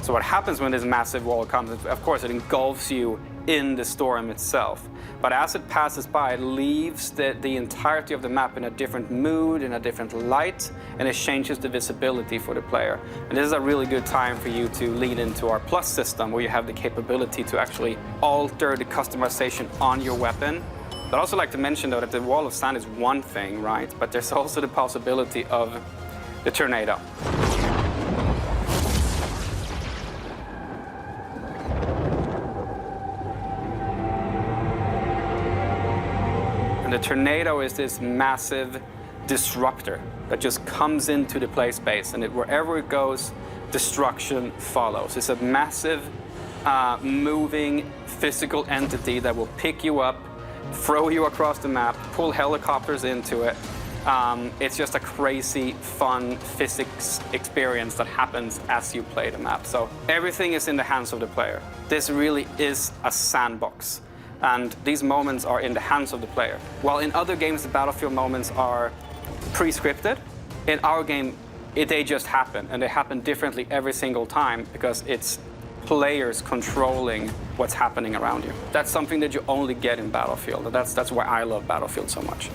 So what happens when this massive wall comes, of course, it engulfs you in the storm itself. But as it passes by, it leaves the entirety of the map in a different mood, in a different light, and it changes the visibility for the player. And this is a really good time for you to lean into our Plus system, where you have the capability to actually alter the customization on your weapon. But I'd also like to mention, though, that the Wall of Sand is one thing, right? But there's also the possibility of the tornado. And the tornado is this massive disruptor that just comes into the play space, and wherever it goes, destruction follows. It's a massive, moving, physical entity that will pick you up, throw you across the map, pull helicopters into it. It's just a crazy, fun physics experience that happens as you play the map. So everything is in the hands of the player. This really is a sandbox. And these moments are in the hands of the player. While in other games, the battlefield moments are pre-scripted, in our game, they just happen. And they happen differently every single time because it's players controlling what's happening around you. That's something that you only get in Battlefield. That's why I love Battlefield so much.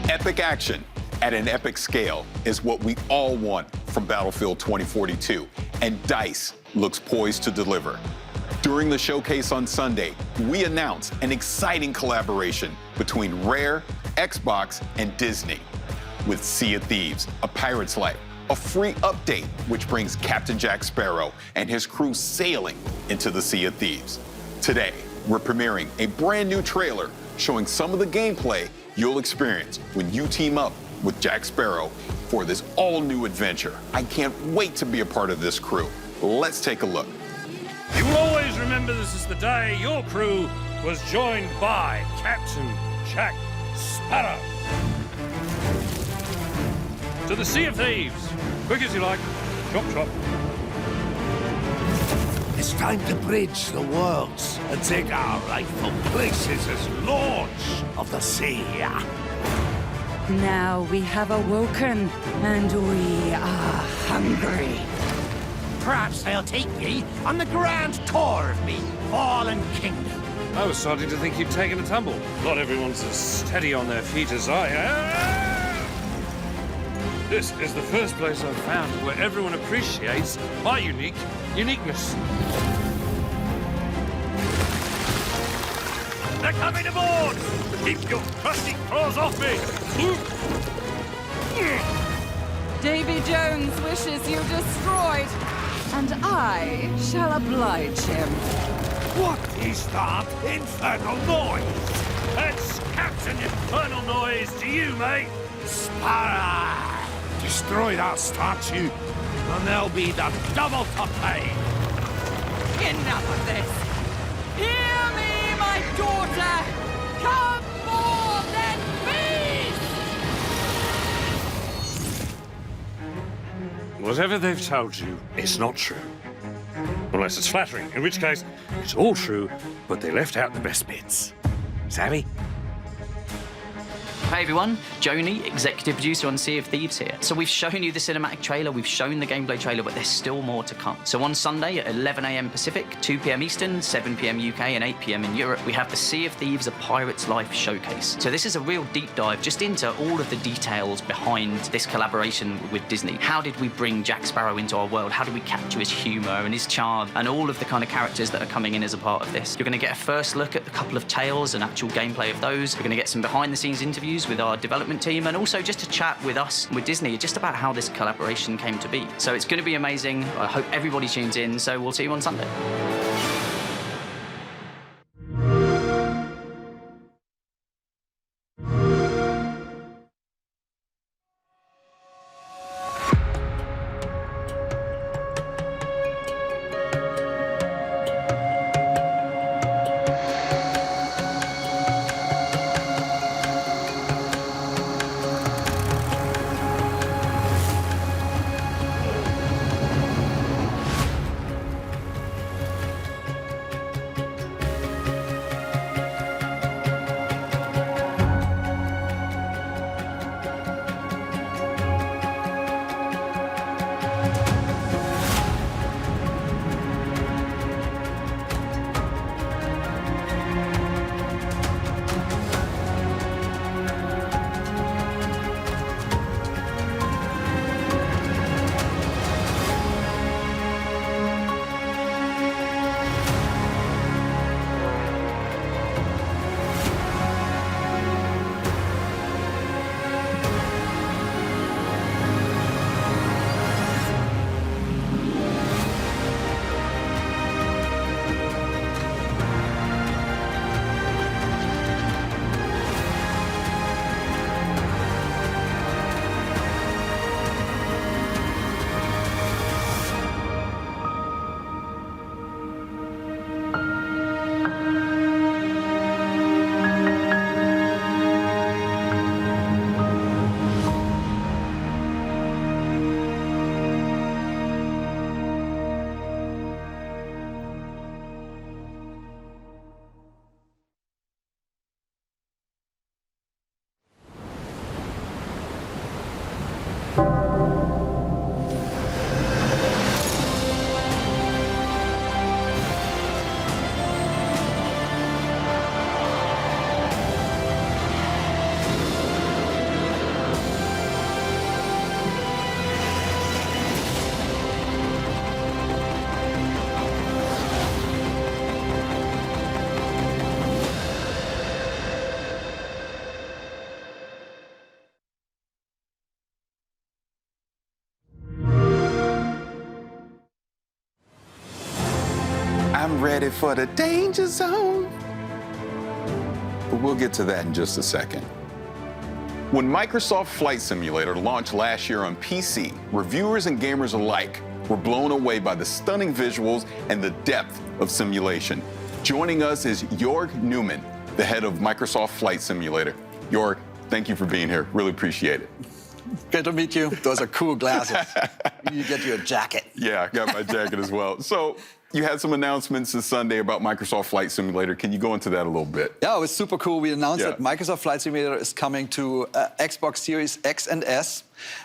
Epic action at an epic scale is what we all want from Battlefield 2042, and DICE looks poised to deliver. During the showcase on Sunday, we announced an exciting collaboration between Rare, Xbox, and Disney with Sea of Thieves, A Pirate's Life, a free update which brings Captain Jack Sparrow and his crew sailing into the Sea of Thieves. Today, we're premiering a brand new trailer showing some of the gameplay you'll experience when you team up with Jack Sparrow for this all-new adventure. I can't wait to be a part of this crew. Let's take a look. You will always remember this is the day your crew was joined by Captain Jack Sparrow. To the Sea of Thieves. Quick as you like. Chop, chop. It's time to bridge the worlds and take our rightful places as lords of the sea. Now we have awoken, and we are hungry. Perhaps they'll take me on the grand tour of me fallen kingdom. I was starting to think you'd taken a tumble. Not everyone's as steady on their feet as I am. This is the first place I've found where everyone appreciates my uniqueness. They're coming aboard! Keep your crusty claws off me! Davy Jones wishes you destroyed, and I shall oblige him. What is that infernal noise? That's Captain Infernal Noise to you, mate! Sparrow! Destroy that statue, and there'll be the double to pay. Enough of this! Hear me, my daughter! Come more than beast! Whatever they've told you is not true. Unless it's flattering, in which case, it's all true, but they left out the best bits. Savvy? Hey everyone, Joni, executive producer on Sea of Thieves here. So we've shown you the cinematic trailer, we've shown the gameplay trailer, but there's still more to come. So on Sunday at 11 AM Pacific, 2 PM Eastern, 7 PM UK, and 8 PM in Europe, we have the Sea of Thieves: A Pirate's Life showcase. So this is a real deep dive just into all of the details behind this collaboration with Disney. How did we bring Jack Sparrow into our world? How do we capture his humor and his charm and all of the kind of characters that are coming in as a part of this? You're going to get a first look at a couple of tales and actual gameplay of those. You're going to get some behind the scenes interviews with our development team, and also just to chat with us, with Disney, just about how this collaboration came to be. So it's going to be amazing. I hope everybody tunes in, so we'll see you on Sunday. ready for the danger zone? But we'll get to that in just a second. When Microsoft Flight Simulator launched last year on PC, reviewers and gamers alike were blown away by the stunning visuals and the depth of simulation. Joining us is Jorg Newman, the head of Microsoft Flight Simulator. Jorg, thank you for being here. Really appreciate it. Good to meet you. Those are cool glasses. You get you a jacket. Yeah, I got my jacket as well. So you had some announcements this Sunday about Microsoft Flight Simulator. Can you go into that a little bit? Yeah, it was super cool. We announced that Microsoft Flight Simulator is coming to Xbox Series X and S.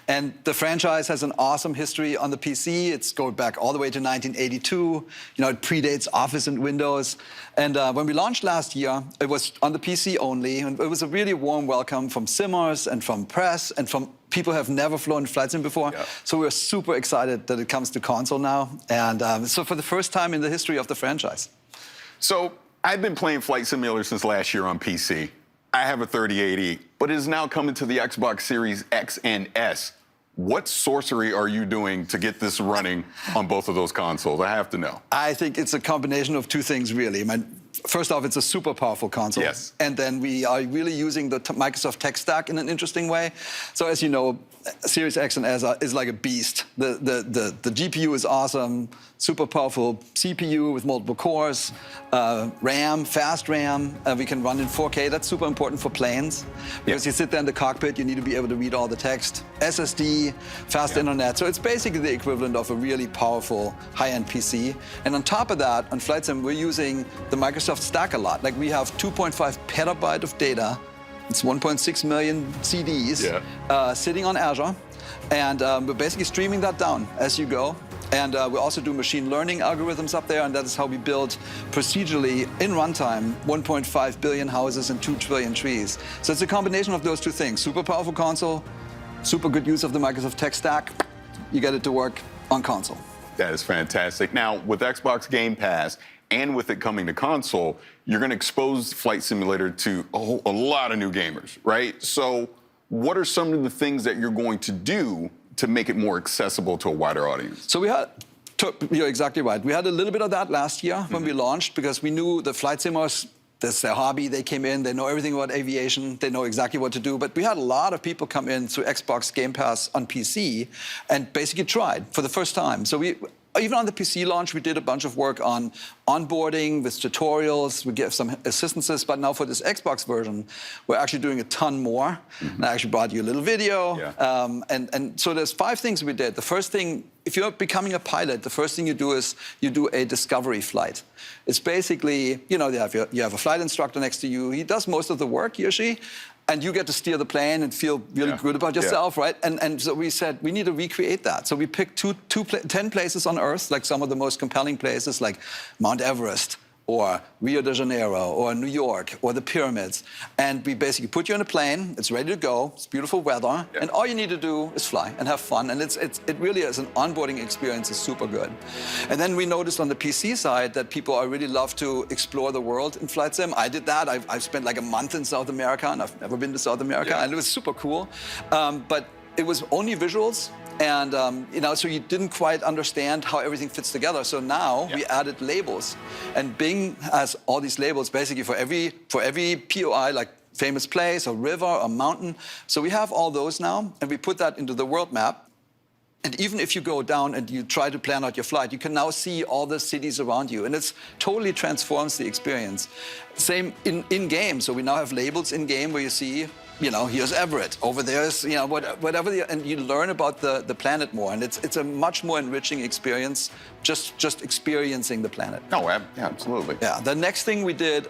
And the franchise has an awesome history on the PC. It's going back all the way to 1982. You know, it predates Office and Windows. And when we launched last year, it was on the PC only. And it was a really warm welcome from simmers and from press and from people who have never flown flight sim before. So we're super excited that it comes to console now. And so for the first time in the history of the franchise. So I've been playing Flight Simulator since last year on PC. I have a 3080, but it is now coming to the Xbox Series X and S. What sorcery are you doing to get this running on both of those consoles? I have to know. I think it's a combination of two things, really. I mean, first off, it's a super powerful console. Yes. And then we are really using the Microsoft tech stack in an interesting way. So as you know, Series X and S is like a beast. The GPU is awesome, super powerful CPU with multiple cores, RAM, fast RAM. We can run in 4K. That's super important for planes because you sit there in the cockpit, you need to be able to read all the text. SSD, fast internet. So it's basically the equivalent of a really powerful high-end PC. And on top of that, on Flight Sim, we're using the Microsoft stack a lot. Like we have 2.5 petabyte of data. It's 1.6 million CDs sitting on Azure. And we're basically streaming that down as you go. And we also do machine learning algorithms up there, and that is how we build procedurally in runtime 1.5 billion houses and 2 trillion trees. So it's a combination of those two things. Super powerful console, super good use of the Microsoft tech stack. You get it to work on console. That is fantastic. Now, with Xbox Game Pass and with it coming to console, you're going to expose Flight Simulator to a lot of new gamers, right? So what are some of the things that you're going to do to make it more accessible to a wider audience? So you're exactly right. We had a little bit of that last year when we launched because we knew the flight simmers, that's their hobby. They came in, they know everything about aviation, they know exactly what to do. But we had a lot of people come in through Xbox Game Pass on PC and basically tried for the first time. So even on the PC launch, we did a bunch of work on onboarding with tutorials. We gave some assistances, but now for this Xbox version, we're actually doing a ton more. And I actually brought you a little video. And so there's 5 things we did. The first thing, if you're becoming a pilot, the first thing you do is you do a discovery flight. It's basically, you know, you have a flight instructor next to you. He does most of the work, he or she. And you get to steer the plane and feel really good about yourself, right? And so we said, we need to recreate that. So we picked 10 places on Earth, like some of the most compelling places, like Mount Everest, or Rio de Janeiro, or New York, or the pyramids. And we basically put you in a plane, it's ready to go, it's beautiful weather, and all you need to do is fly and have fun. And it really is an onboarding experience, is super good. And then we noticed on the PC side that people really love to explore the world in Flight Sim. I did that. I've spent like a month in South America, and I've never been to South America, and it was super cool. But it was only visuals. And you know, so you didn't quite understand how everything fits together. So now we added labels, and Bing has all these labels basically for every POI, like famous place or river or mountain. So we have all those now, and we put that into the world map. And even if you go down and you try to plan out your flight, you can now see all the cities around you, and it totally transforms the experience. Same in game. So we now have labels in game where you see, you know, here's Everett, over there's, you know, whatever, and you learn about the planet more, and it's a much more enriching experience, just experiencing the planet. Oh, yeah, absolutely. Yeah, the next thing we did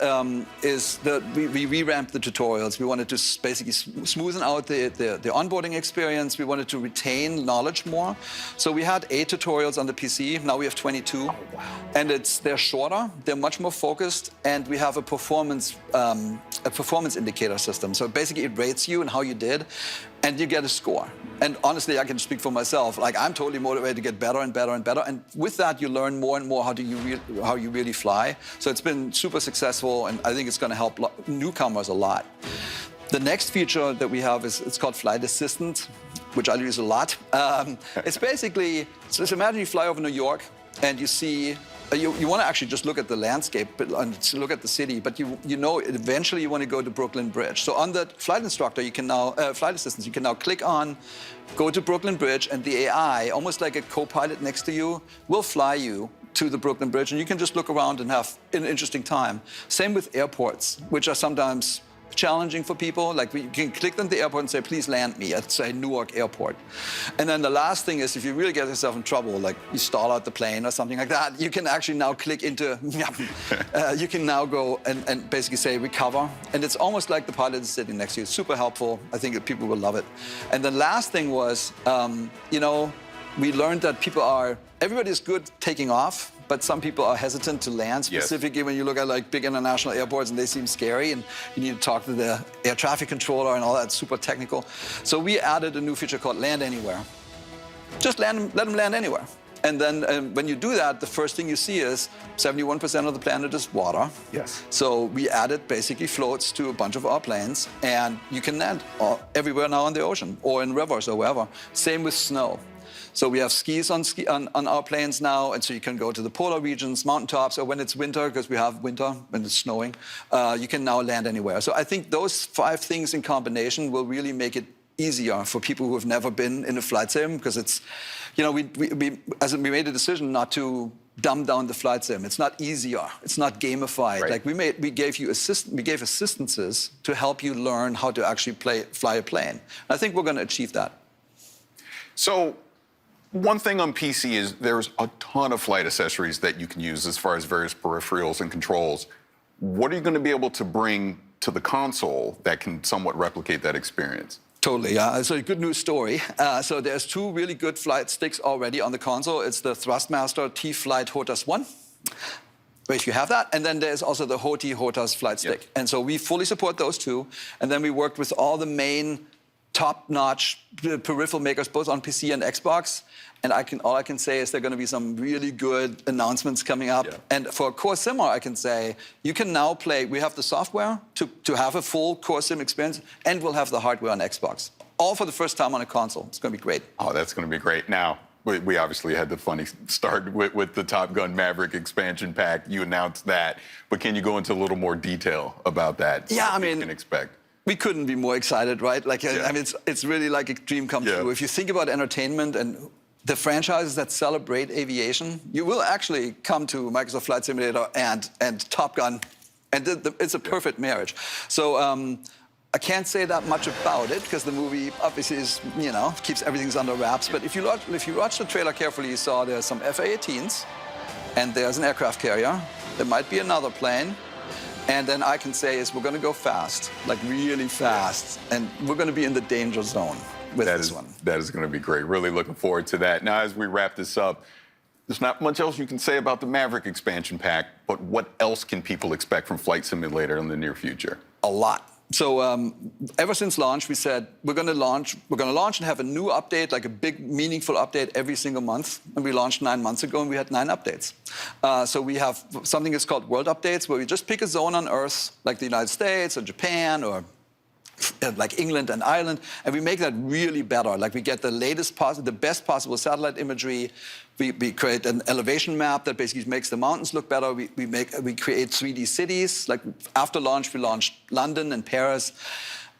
is we revamped the tutorials. We wanted to basically smoothen out the onboarding experience. We wanted to retain knowledge more. So we had 8 tutorials on the PC, now we have 22. Oh, wow. And they're shorter, they're much more focused, and we have a performance indicator system. So basically it rates you and how you did, and you get a score. And honestly, I can speak for myself. Like, I'm totally motivated to get better and better and better. And with that, you learn more and more how you really fly. So it's been super successful, and I think it's going to help newcomers a lot. The next feature that we have it's called Flight Assistant, which I use a lot. It's basically, so imagine you fly over New York and you see you want to actually just look at the landscape and look at the city, but you know eventually you want to go to Brooklyn Bridge. So on the flight instructor, you can now, flight assistants, you can now click on, go to Brooklyn Bridge, and the AI, almost like a co-pilot next to you, will fly you to the Brooklyn Bridge, and you can just look around and have an interesting time. Same with airports, which are sometimes challenging for people. Like you can click on the airport and say, please land me at, say, Newark Airport. And then the last thing is, if you really get yourself in trouble, like you stall out the plane or something like that, you can actually now click into, you can now go and basically say recover. And it's almost like the pilot is sitting next to you. It's super helpful. I think that people will love it. And the last thing was, you know, we learned that everybody's good taking off, but some people are hesitant to land, specifically when you look at like big international airports and they seem scary and you need to talk to the air traffic controller and all that, super technical. So we added a new feature called Land Anywhere. Just let them land anywhere. And then when you do that, the first thing you see is 71% of the planet is water. Yes. So we added basically floats to a bunch of our planes, and you can land everywhere now in the ocean or in rivers or wherever. Same with snow. So we have skis on our planes now, and so you can go to the polar regions, mountaintops, or when it's winter, because we have winter, when it's snowing, you can now land anywhere. So I think those 5 things in combination will really make it easier for people who have never been in a flight sim, because it's, you know, we made a decision not to dumb down the flight sim. It's not easier. It's not gamified. Right. Like we gave assistances to help you learn how to actually fly a plane. And I think we're going to achieve that. So one thing on PC is there's a ton of flight accessories that you can use as far as various peripherals and controls. What are you going to be able to bring to the console that can somewhat replicate that experience? Totally, yeah. So a good news story. So there's 2 really good flight sticks already on the console. It's the Thrustmaster T-Flight HOTAS 1, if you have that. And then there's also the HOTI HOTAS flight stick. And so we fully support those 2. And then we worked with all the main top-notch peripheral makers, both on PC and Xbox. And all I can say is there are going to be some really good announcements coming up. And for Core Simmer, I can say you can now play. We have the software to have a full Core Sim experience, and we'll have the hardware on Xbox. All for the first time on a console. It's going to be great. Oh, that's going to be great. Now, we obviously had the funny start with the Top Gun Maverick expansion pack. You announced that. But can you go into a little more detail about that? Yeah, I what mean, we can expect. We couldn't be more excited, right? Like, I mean, it's really like a dream come true. If you think about entertainment and the franchises that celebrate aviation, you will actually come to Microsoft Flight Simulator and Top Gun, and it's a perfect marriage. So I can't say that much about it because the movie obviously is, you know, keeps everything under wraps. But if you watch the trailer carefully, you saw there's some F/A-18s, and there's an aircraft carrier. There might be another plane. And then I can say is we're going to go fast, like really fast, and we're going to be in the danger zone with this one. That is going to be great. Really looking forward to that. Now, as we wrap this up, there's not much else you can say about the Maverick expansion pack, but what else can people expect from Flight Simulator in the near future? A lot. So ever since launch, we said we're going to launch and have a new update, like a big, meaningful update every single month. And we launched 9 months ago, and we had 9 updates. So we have something that's called World Updates, where we just pick a zone on Earth, like the United States or Japan or like England and Ireland, and we make that really better. Like we get the the best possible satellite imagery. We create an elevation map that basically makes the mountains look better. We create 3D cities. Like after launch, we launched London and Paris,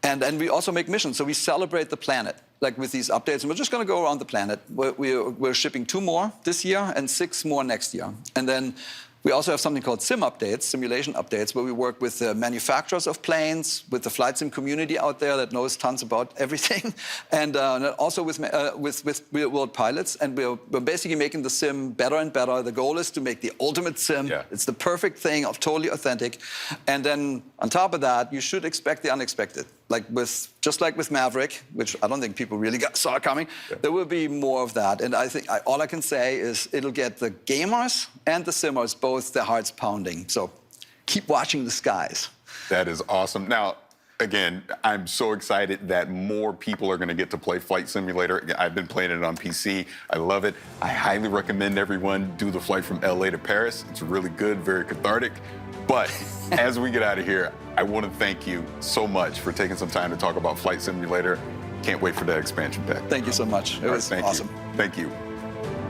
and then we also make missions. So we celebrate the planet, like with these updates. And we're just going to go around the planet. We're shipping 2 more this year and 6 more next year, and then. We also have something called sim updates, simulation updates, where we work with the manufacturers of planes, with the flight sim community out there that knows tons about everything, and also with real-world pilots. And we're basically making the sim better and better. The goal is to make the ultimate sim. Yeah. It's the perfect thing, totally authentic. And then on top of that, you should expect the unexpected. Just like with Maverick, which I don't think people really saw coming, there will be more of that. And I think all I can say is it'll get the gamers and the simmers both their hearts pounding. So keep watching the skies. That is awesome. Now, again, I'm so excited that more people are going to get to play Flight Simulator. I've been playing it on PC. I love it. I highly recommend everyone do the flight from LA to Paris. It's really good, very cathartic. But as we get out of here, I want to thank you so much for taking some time to talk about Flight Simulator. Can't wait for that expansion pack. Thank you so much. It was awesome. Thank you.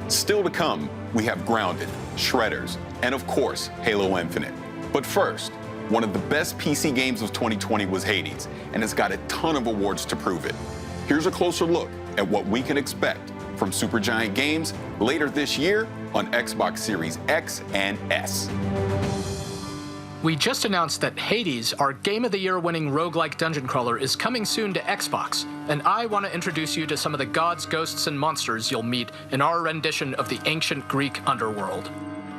Still to come, we have Grounded, Shredders, and of course, Halo Infinite. But first, one of the best PC games of 2020 was Hades, and it's got a ton of awards to prove it. Here's a closer look at what we can expect from Supergiant Games later this year on Xbox Series X and S. We just announced that Hades, our Game of the Year winning roguelike dungeon crawler, is coming soon to Xbox, and I want to introduce you to some of the gods, ghosts, and monsters you'll meet in our rendition of the ancient Greek underworld.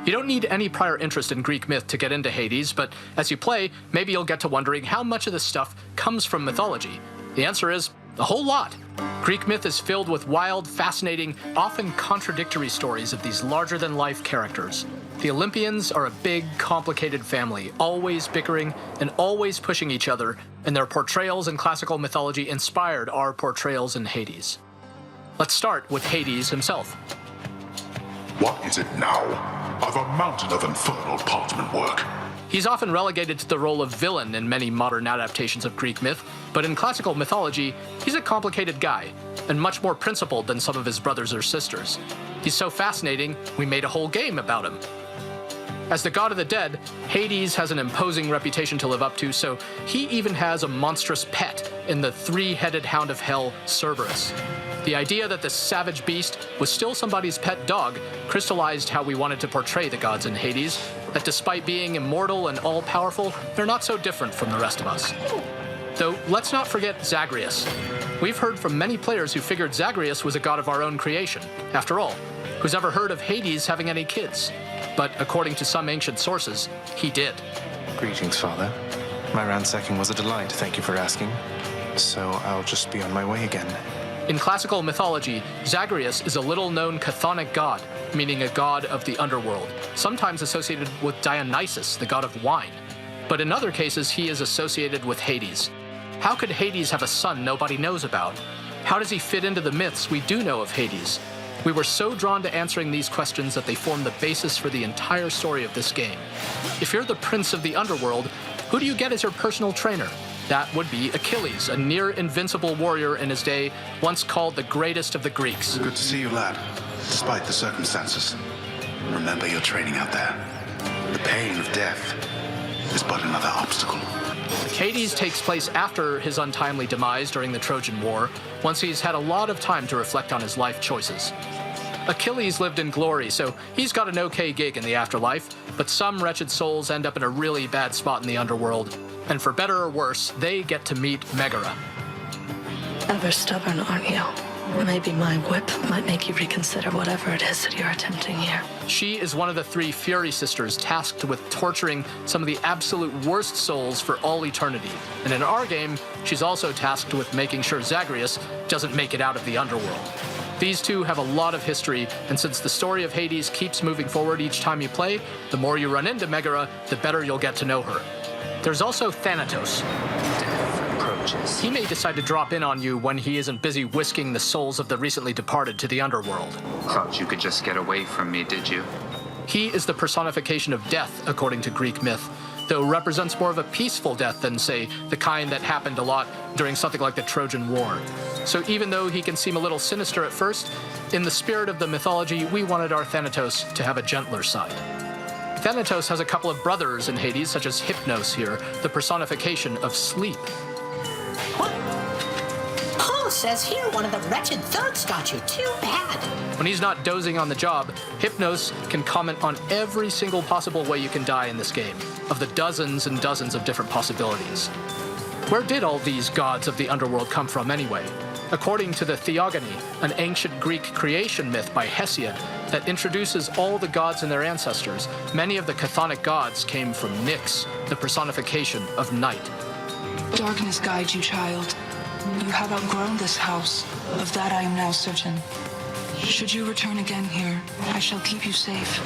You don't need any prior interest in Greek myth to get into Hades, but as you play, maybe you'll get to wondering how much of this stuff comes from mythology. The answer is a whole lot. Greek myth is filled with wild, fascinating, often contradictory stories of these larger-than-life characters. The Olympians are a big, complicated family, always bickering and always pushing each other, and their portrayals in classical mythology inspired our portrayals in Hades. Let's start with Hades himself. What is it now? I've a mountain of infernal parchment work. He's often relegated to the role of villain in many modern adaptations of Greek myth, but in classical mythology, he's a complicated guy, and much more principled than some of his brothers or sisters. He's so fascinating, we made a whole game about him. As the god of the dead, Hades has an imposing reputation to live up to, so he even has a monstrous pet in the three-headed hound of hell, Cerberus. The idea that this savage beast was still somebody's pet dog crystallized how we wanted to portray the gods in Hades, that despite being immortal and all-powerful, they're not so different from the rest of us. Though, let's not forget Zagreus. We've heard from many players who figured Zagreus was a god of our own creation. After all, who's ever heard of Hades having any kids? But according to some ancient sources, he did. Greetings, Father. My ransacking was a delight, thank you for asking. So I'll just be on my way again. In classical mythology, Zagreus is a little-known chthonic god, meaning a god of the underworld, sometimes associated with Dionysus, the god of wine. But in other cases, he is associated with Hades. How could Hades have a son nobody knows about? How does he fit into the myths we do know of Hades? We were so drawn to answering these questions that they form the basis for the entire story of this game. If you're the prince of the underworld, who do you get as your personal trainer? That would be Achilles, a near-invincible warrior in his day, once called the greatest of the Greeks. Good to see you, lad, despite the circumstances. Remember your training out there. The pain of death is but another obstacle. Hades takes place after his untimely demise during the Trojan War, once he's had a lot of time to reflect on his life choices. Achilles lived in glory, so he's got an okay gig in the afterlife, but some wretched souls end up in a really bad spot in the underworld. And for better or worse, they get to meet Megara. Ever stubborn, aren't you? Maybe my whip might make you reconsider whatever it is that you're attempting here. She is one of the three Fury sisters tasked with torturing some of the absolute worst souls for all eternity. And in our game, she's also tasked with making sure Zagreus doesn't make it out of the underworld. These two have a lot of history, and since the story of Hades keeps moving forward each time you play, the more you run into Megara, the better you'll get to know her. There's also Thanatos. Death approaches. He may decide to drop in on you when he isn't busy whisking the souls of the recently departed to the underworld. Thought you could just get away from me, did you? He is the personification of death, according to Greek myth, though represents more of a peaceful death than, say, the kind that happened a lot during something like the Trojan War. So even though he can seem a little sinister at first, in the spirit of the mythology, we wanted our Thanatos to have a gentler side. Thanatos has a couple of brothers in Hades, such as Hypnos here, the personification of sleep. Paul says here one of the wretched thugs got you. Too bad. When he's not dozing on the job, Hypnos can comment on every single possible way you can die in this game, of the dozens and dozens of different possibilities. Where did all these gods of the underworld come from anyway? According to the Theogony, an ancient Greek creation myth by Hesiod that introduces all the gods and their ancestors, many of the chthonic gods came from Nyx, the personification of night. Darkness guides you, child. You have outgrown this house. Of that I am now certain. Should you return again here, I shall keep you safe.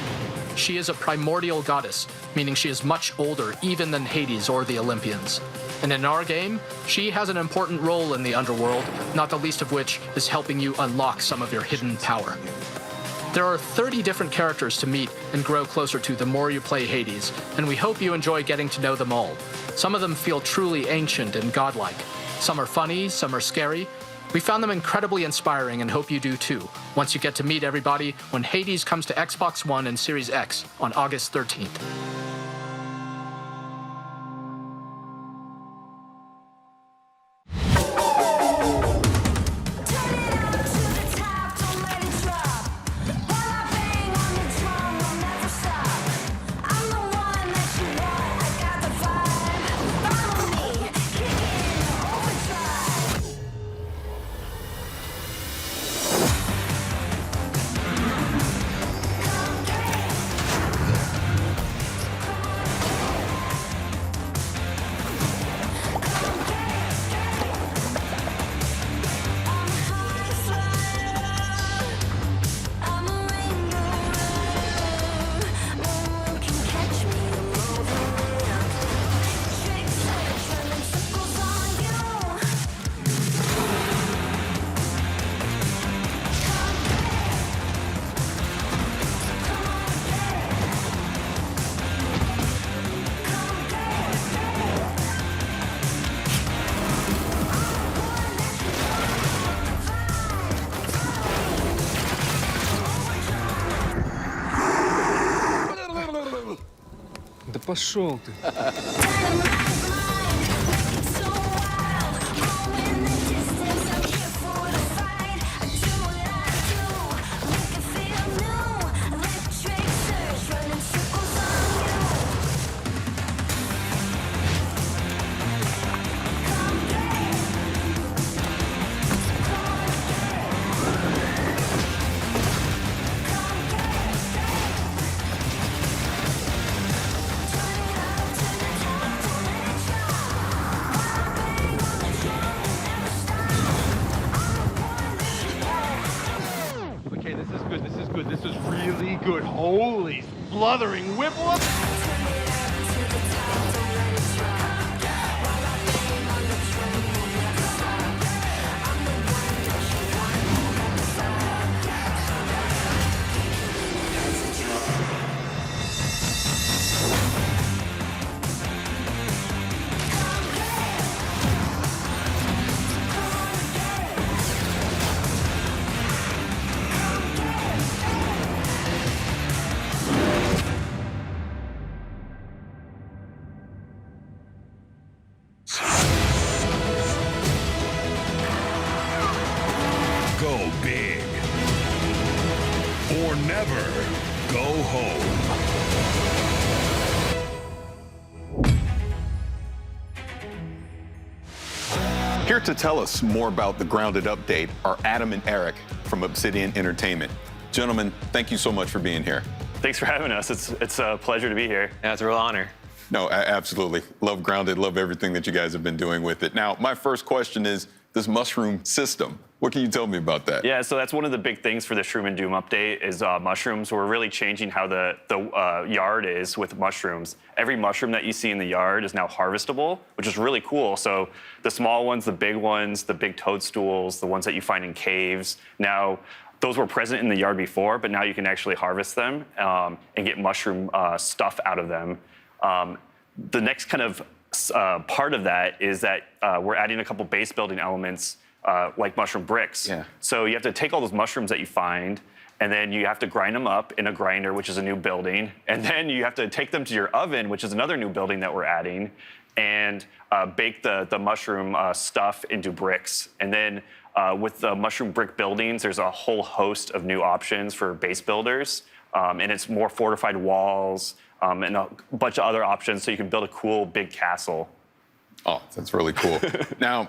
She is a primordial goddess, meaning she is much older even than Hades or the Olympians. And in our game, she has an important role in the underworld, not the least of which is helping you unlock some of your hidden power. There are 30 different characters to meet and grow closer to the more you play Hades, and we hope you enjoy getting to know them all. Some of them feel truly ancient and godlike. Some are funny, some are scary. We found them incredibly inspiring and hope you do too, once you get to meet everybody when Hades comes to Xbox One and Series X on August 13th. Да пошел ты. Okay, this is good. This is good. This is really good. Holy spluttering whipple. Go big. Or never go home. Here to tell us more about the Grounded update are Adam and Eric from Obsidian Entertainment. Gentlemen, thank you so much for being here. Thanks for having us. It's a pleasure to be here. Yeah, it's a real honor. No, absolutely. Love Grounded, love everything that you guys have been doing with it. Now, my first question is this mushroom system. What can you tell me about that? Yeah, so that's one of the big things for the Shroom and Doom update is mushrooms. We're really changing how the yard is with mushrooms. Every mushroom that you see in the yard is now harvestable, which is really cool. So the small ones, the big toadstools, the ones that you find in caves, now those were present in the yard before, but now you can actually harvest them and get mushroom stuff out of them. The next kind of part of that is that we're adding a couple base building elements like mushroom bricks. Yeah. So you have to take all those mushrooms that you find, and then you have to grind them up in a grinder, which is a new building. And then you have to take them to your oven, which is another new building that we're adding, and bake the mushroom stuff into bricks. And then with the mushroom brick buildings, there's a whole host of new options for base builders. And it's more fortified walls and a bunch of other options so you can build a cool big castle. Oh, that's really cool. Now,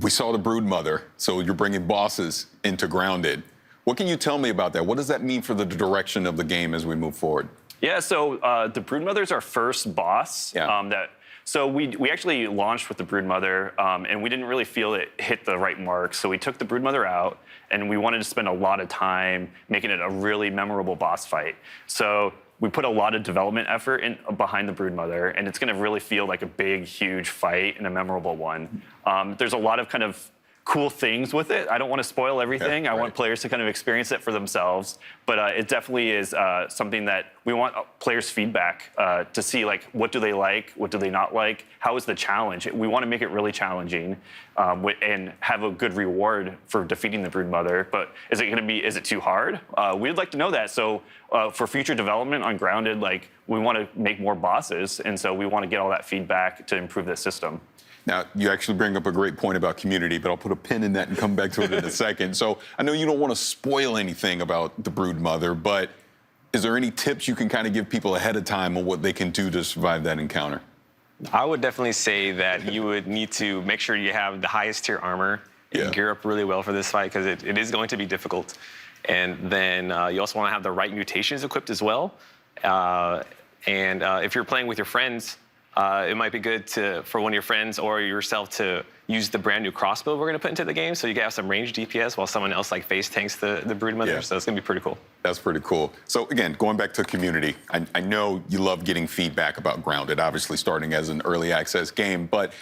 we saw the Broodmother, so you're bringing bosses into Grounded. What can you tell me about that? What does that mean for the direction of the game as we move forward? Yeah, so the Broodmother is our first boss. Yeah. So we actually launched with the Broodmother, and we didn't really feel it hit the right mark. So we took the Broodmother out, and we wanted to spend a lot of time making it a really memorable boss fight. So we put a lot of development effort behind the Broodmother, and it's going to really feel like a big, huge fight and a memorable one. There's a lot of kind of cool things with it. I don't want to spoil everything. I want players to kind of experience it for themselves. But it definitely is something that we want players' feedback to see, like, what do they like, what do they not like, how is the challenge. We want to make it really challenging and have a good reward for defeating the Broodmother. But is it too hard? We'd like to know that. So for future development on Grounded, like, we want to make more bosses, and so we want to get all that feedback to improve the system. Now, you actually bring up a great point about community, but I'll put a pin in that and come back to it in a second. So I know you don't want to spoil anything about the Broodmother, but is there any tips you can kind of give people ahead of time on what they can do to survive that encounter? I would definitely say that you would need to make sure you have the highest tier armor and gear up really well for this fight, because it is going to be difficult. And then you also want to have the right mutations equipped as well. If you're playing with your friends, it might be good for one of your friends or yourself to use the brand new crossbow we're going to put into the game, so you can have some ranged DPS while someone else like face tanks the Broodmother. So it's going to be pretty cool. That's pretty cool. So again, going back to community, I know you love getting feedback about Grounded, obviously starting as an early access game, but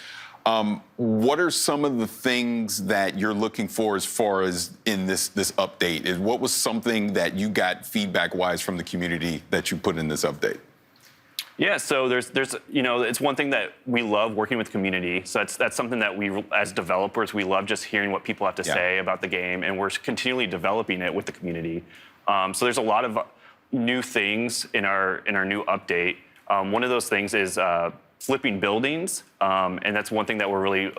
what are some of the things that you're looking for as far as in this update? What was something that you got feedback-wise from the community that you put in this update? Yeah, so there's it's one thing that we love working with community. So that's something that we, as developers, we love just hearing what people have to say about the game, and we're continually developing it with the community. So there's a lot of new things in our new update. One of those things is flipping buildings, and that's one thing that we're really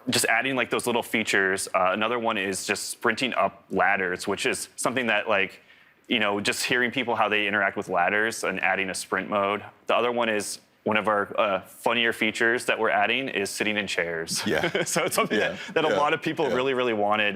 just adding like those little features. Another one is just sprinting up ladders, which is something that just hearing people how they interact with ladders and adding a sprint mode. The other one is one of our funnier features that we're adding is sitting in chairs. Yeah. So it's something that a lot of people really, really wanted.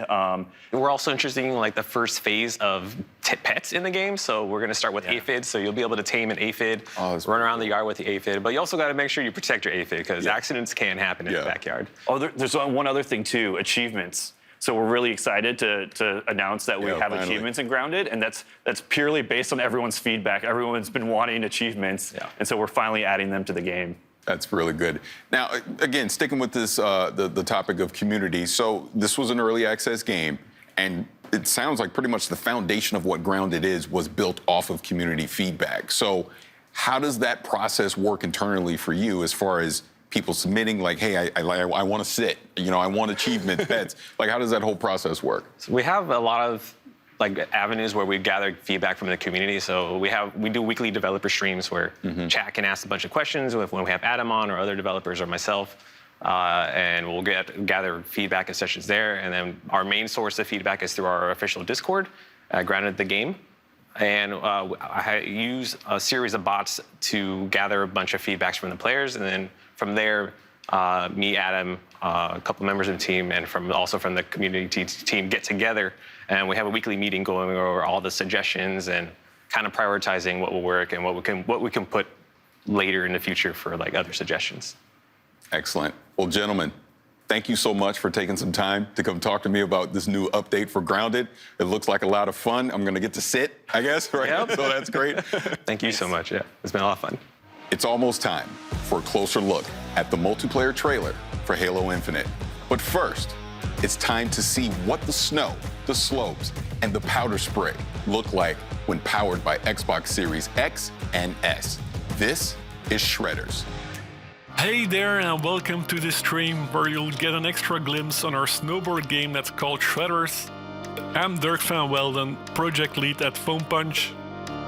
We're also introducing like the first phase of pets in the game. So we're going to start with aphids. So you'll be able to tame an aphid, run around the yard with the aphid. But you also got to make sure you protect your aphid, because accidents can happen in the backyard. Oh, there's one other thing too, achievements. So we're really excited to announce that we have achievements in Grounded, and that's purely based on everyone's feedback. Everyone's been wanting achievements, and so we're finally adding them to the game. That's really good. Now, again, sticking with this, the topic of community. So this was an early access game, and it sounds like pretty much the foundation of what Grounded is was built off of community feedback. So how does that process work internally for you as far as people submitting, like, hey, I want to sit, I want achievement pets. Like, how does that whole process work? So we have a lot of avenues where we gather feedback from the community. So we do weekly developer streams where chat can ask a bunch of questions when we have Adam on or other developers or myself, and we'll gather feedback in sessions there. And then our main source of feedback is through our official Discord, Grounded the Game. And I use a series of bots to gather a bunch of feedbacks from the players, and then from there, me, Adam, a couple members of the team, and also from the community team get together, and we have a weekly meeting going over all the suggestions and kind of prioritizing what will work and what we can put later in the future for like other suggestions. Excellent. Well, gentlemen, thank you so much for taking some time to come talk to me about this new update for Grounded. It looks like a lot of fun. I'm going to get to sit, I guess, right? Yep. So that's great. Thank you so much. Yeah, it's been a lot of fun. It's almost time for a closer look at the multiplayer trailer for Halo Infinite. But first, it's time to see what the snow, the slopes, and the powder spray look like when powered by Xbox Series X and S. This is Shredders. Hey there, and welcome to this stream where you'll get an extra glimpse on our snowboard game that's called Shredders. I'm Dirk van Welden, project lead at Foam Punch.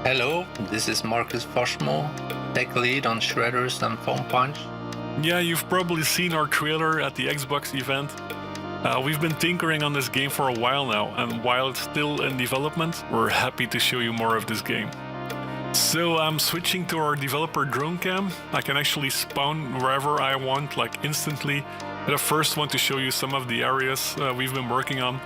Hello, this is Marcus Foshmo, tech lead on Shredders and Foam Punch. Yeah, you've probably seen our trailer at the Xbox event. We've been tinkering on this game for a while now, and while it's still in development, we're happy to show you more of this game. So I'm switching to our developer drone cam. I can actually spawn wherever I want, like instantly. But I first want to show you some of the areas we've been working on.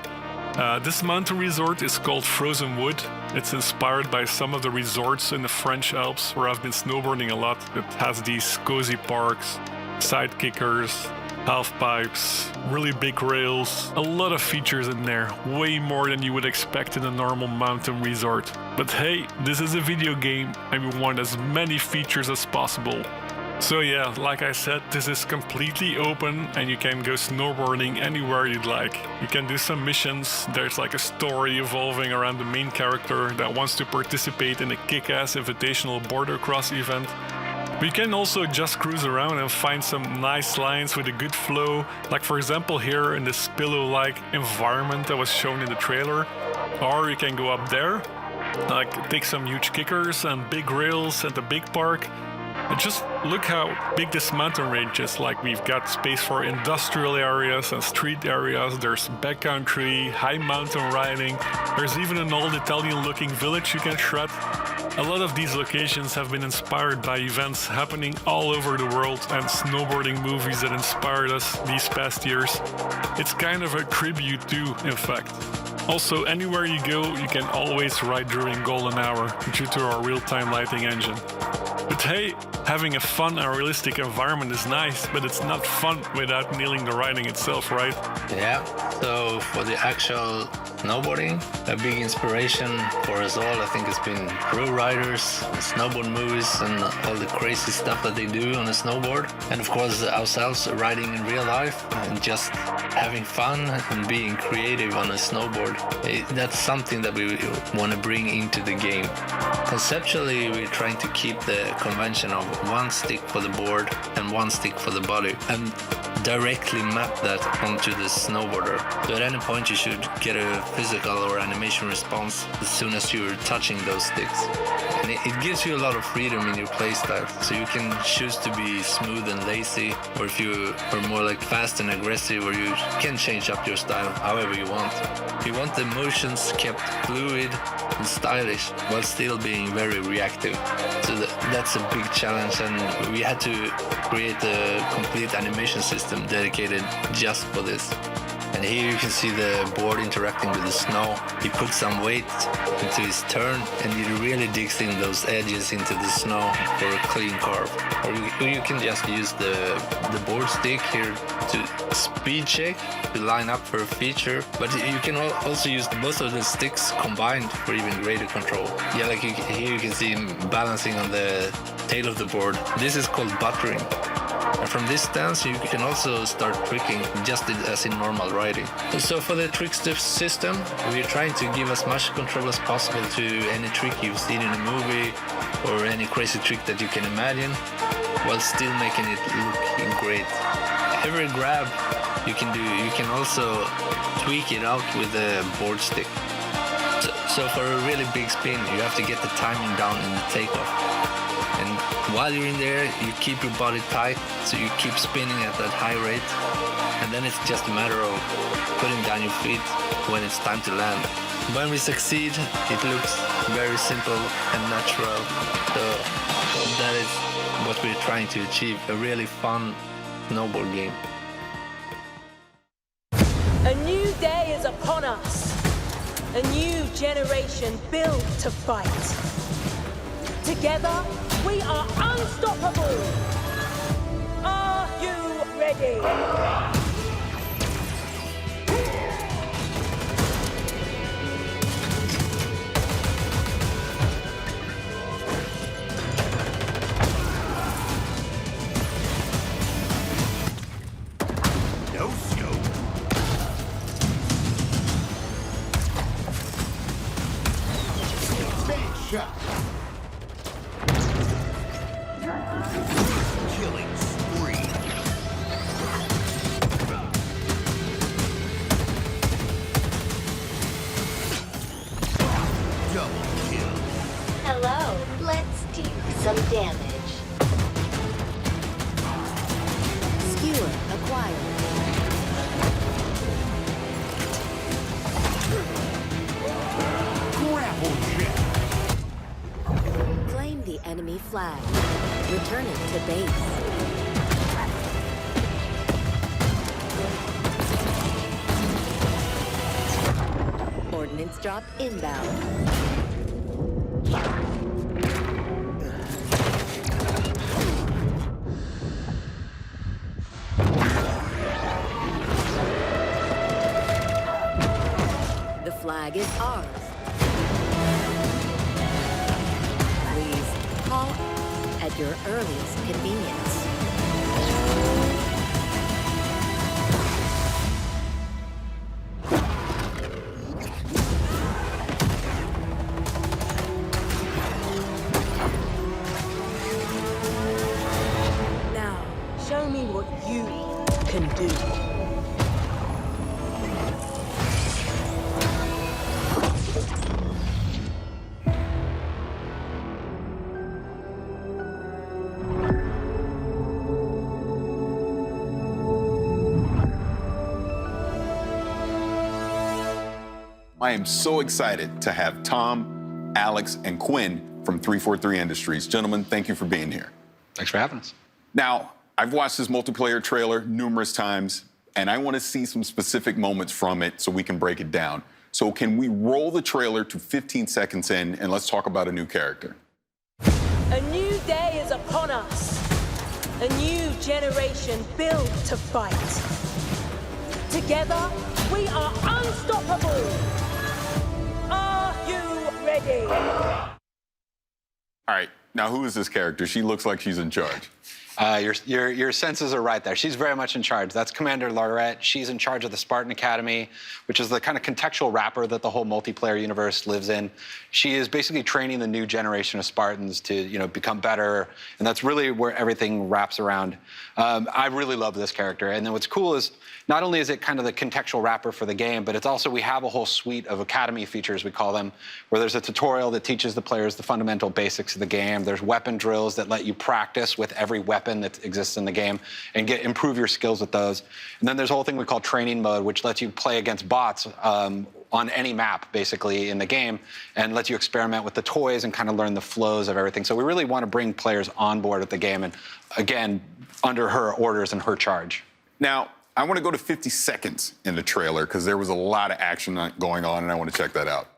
This mountain resort is called Frozen Wood. It's inspired by some of the resorts in the French Alps where I've been snowboarding a lot. It has these cozy parks, side kickers, half pipes, really big rails, a lot of features in there, way more than you would expect in a normal mountain resort. But hey, this is a video game and we want as many features as possible. So yeah, like I said, this is completely open and you can go snowboarding anywhere you'd like. You can do some missions, there's like a story evolving around the main character that wants to participate in a kick-ass invitational border cross event. But you can also just cruise around and find some nice lines with a good flow, like for example here in this pillow-like environment that was shown in the trailer. Or you can go up there, like take some huge kickers and big rails at the big park. And just look how big this mountain range is. Like we've got space for industrial areas and street areas. There's backcountry, high mountain riding. There's even an old Italian looking village you can shred. A lot of these locations have been inspired by events happening all over the world and snowboarding movies that inspired us these past years. It's kind of a tribute to, in fact. Also, anywhere you go, you can always ride during golden hour due to our real-time lighting engine. But hey, having a fun and realistic environment is nice, but it's not fun without nailing the riding itself, right? Yeah, so for the actual snowboarding, a big inspiration for us all, I think, has been pro riders, snowboard movies, and all the crazy stuff that they do on a snowboard. And of course, ourselves riding in real life and just having fun and being creative on a snowboard. That's something that we want to bring into the game. Conceptually, we're trying to keep the convention of one stick for the board and one stick for the body, and directly map that onto the snowboarder. So at any point you should get a physical or animation response as soon as you're touching those sticks. And it gives you a lot of freedom in your playstyle. So you can choose to be smooth and lazy, or if you are more like fast and aggressive, or you can change up your style however you want. You want the motions kept fluid and stylish while still being very reactive. So that's a big challenge, and we had to create a complete animation system dedicated just for this. And here you can see the board interacting with the snow. He puts some weight into his turn, and he really digs in those edges into the snow for a clean carve. Or you can just use the board stick here to speed check, to line up for a feature. But you can also use both of the sticks combined for even greater control. Yeah, like here you can see him balancing on the tail of the board. This is called buttering. And from this stance, you can also start tricking just as in normal riding. So for the trickster system, we're trying to give as much control as possible to any trick you've seen in a movie or any crazy trick that you can imagine, while still making it look great. Every grab you can do, you can also tweak it out with the board stick. So for a really big spin, you have to get the timing down in the takeoff. And while you're in there, you keep your body tight, so you keep spinning at that high rate. And then it's just a matter of putting down your feet when it's time to land. When we succeed, it looks very simple and natural. So that is what we're trying to achieve, a really fun snowboard game. A new day is upon us. A new generation built to fight. Together, we are unstoppable! Are you ready? No scope. Big shot. Killing spree. Double kill. Hello, let's do some damage. Skewer acquired. Grapple check. Claim the enemy flag. Return it to base. Ordnance drop inbound. The flag is ours. Please call at at your earliest convenience. Now, show me what you can do. I am so excited to have Tom, Alex, and Quinn from 343 Industries. Gentlemen, thank you for being here. Thanks for having us. Now, I've watched this multiplayer trailer numerous times, and I want to see some specific moments from it so we can break it down. So can we roll the trailer to 15 seconds in, and let's talk about a new character. A new day is upon us. A new generation built to fight. Together, we are unstoppable. Are you ready? All right, now who is this character? She looks like she's in charge. Your senses are right there. She's very much in charge. That's Commander Laurette. She's in charge of the Spartan Academy, which is the kind of contextual wrapper that the whole multiplayer universe lives in. She is basically training the new generation of Spartans to, become better, and that's really where everything wraps around. I really love this character, and then what's cool is not only is it kind of the contextual wrapper for the game, but it's also we have a whole suite of academy features, we call them, where there's a tutorial that teaches the players the fundamental basics of the game. There's weapon drills that let you practice with every weapon that exists in the game and improve your skills with those. And then there's a whole thing we call training mode, which lets you play against bots on any map, basically, in the game, and lets you experiment with the toys and kind of learn the flows of everything. So we really want to bring players on board with the game, and again, under her orders and her charge. Now, I want to go to 50 seconds in the trailer because there was a lot of action going on, and I want to check that out.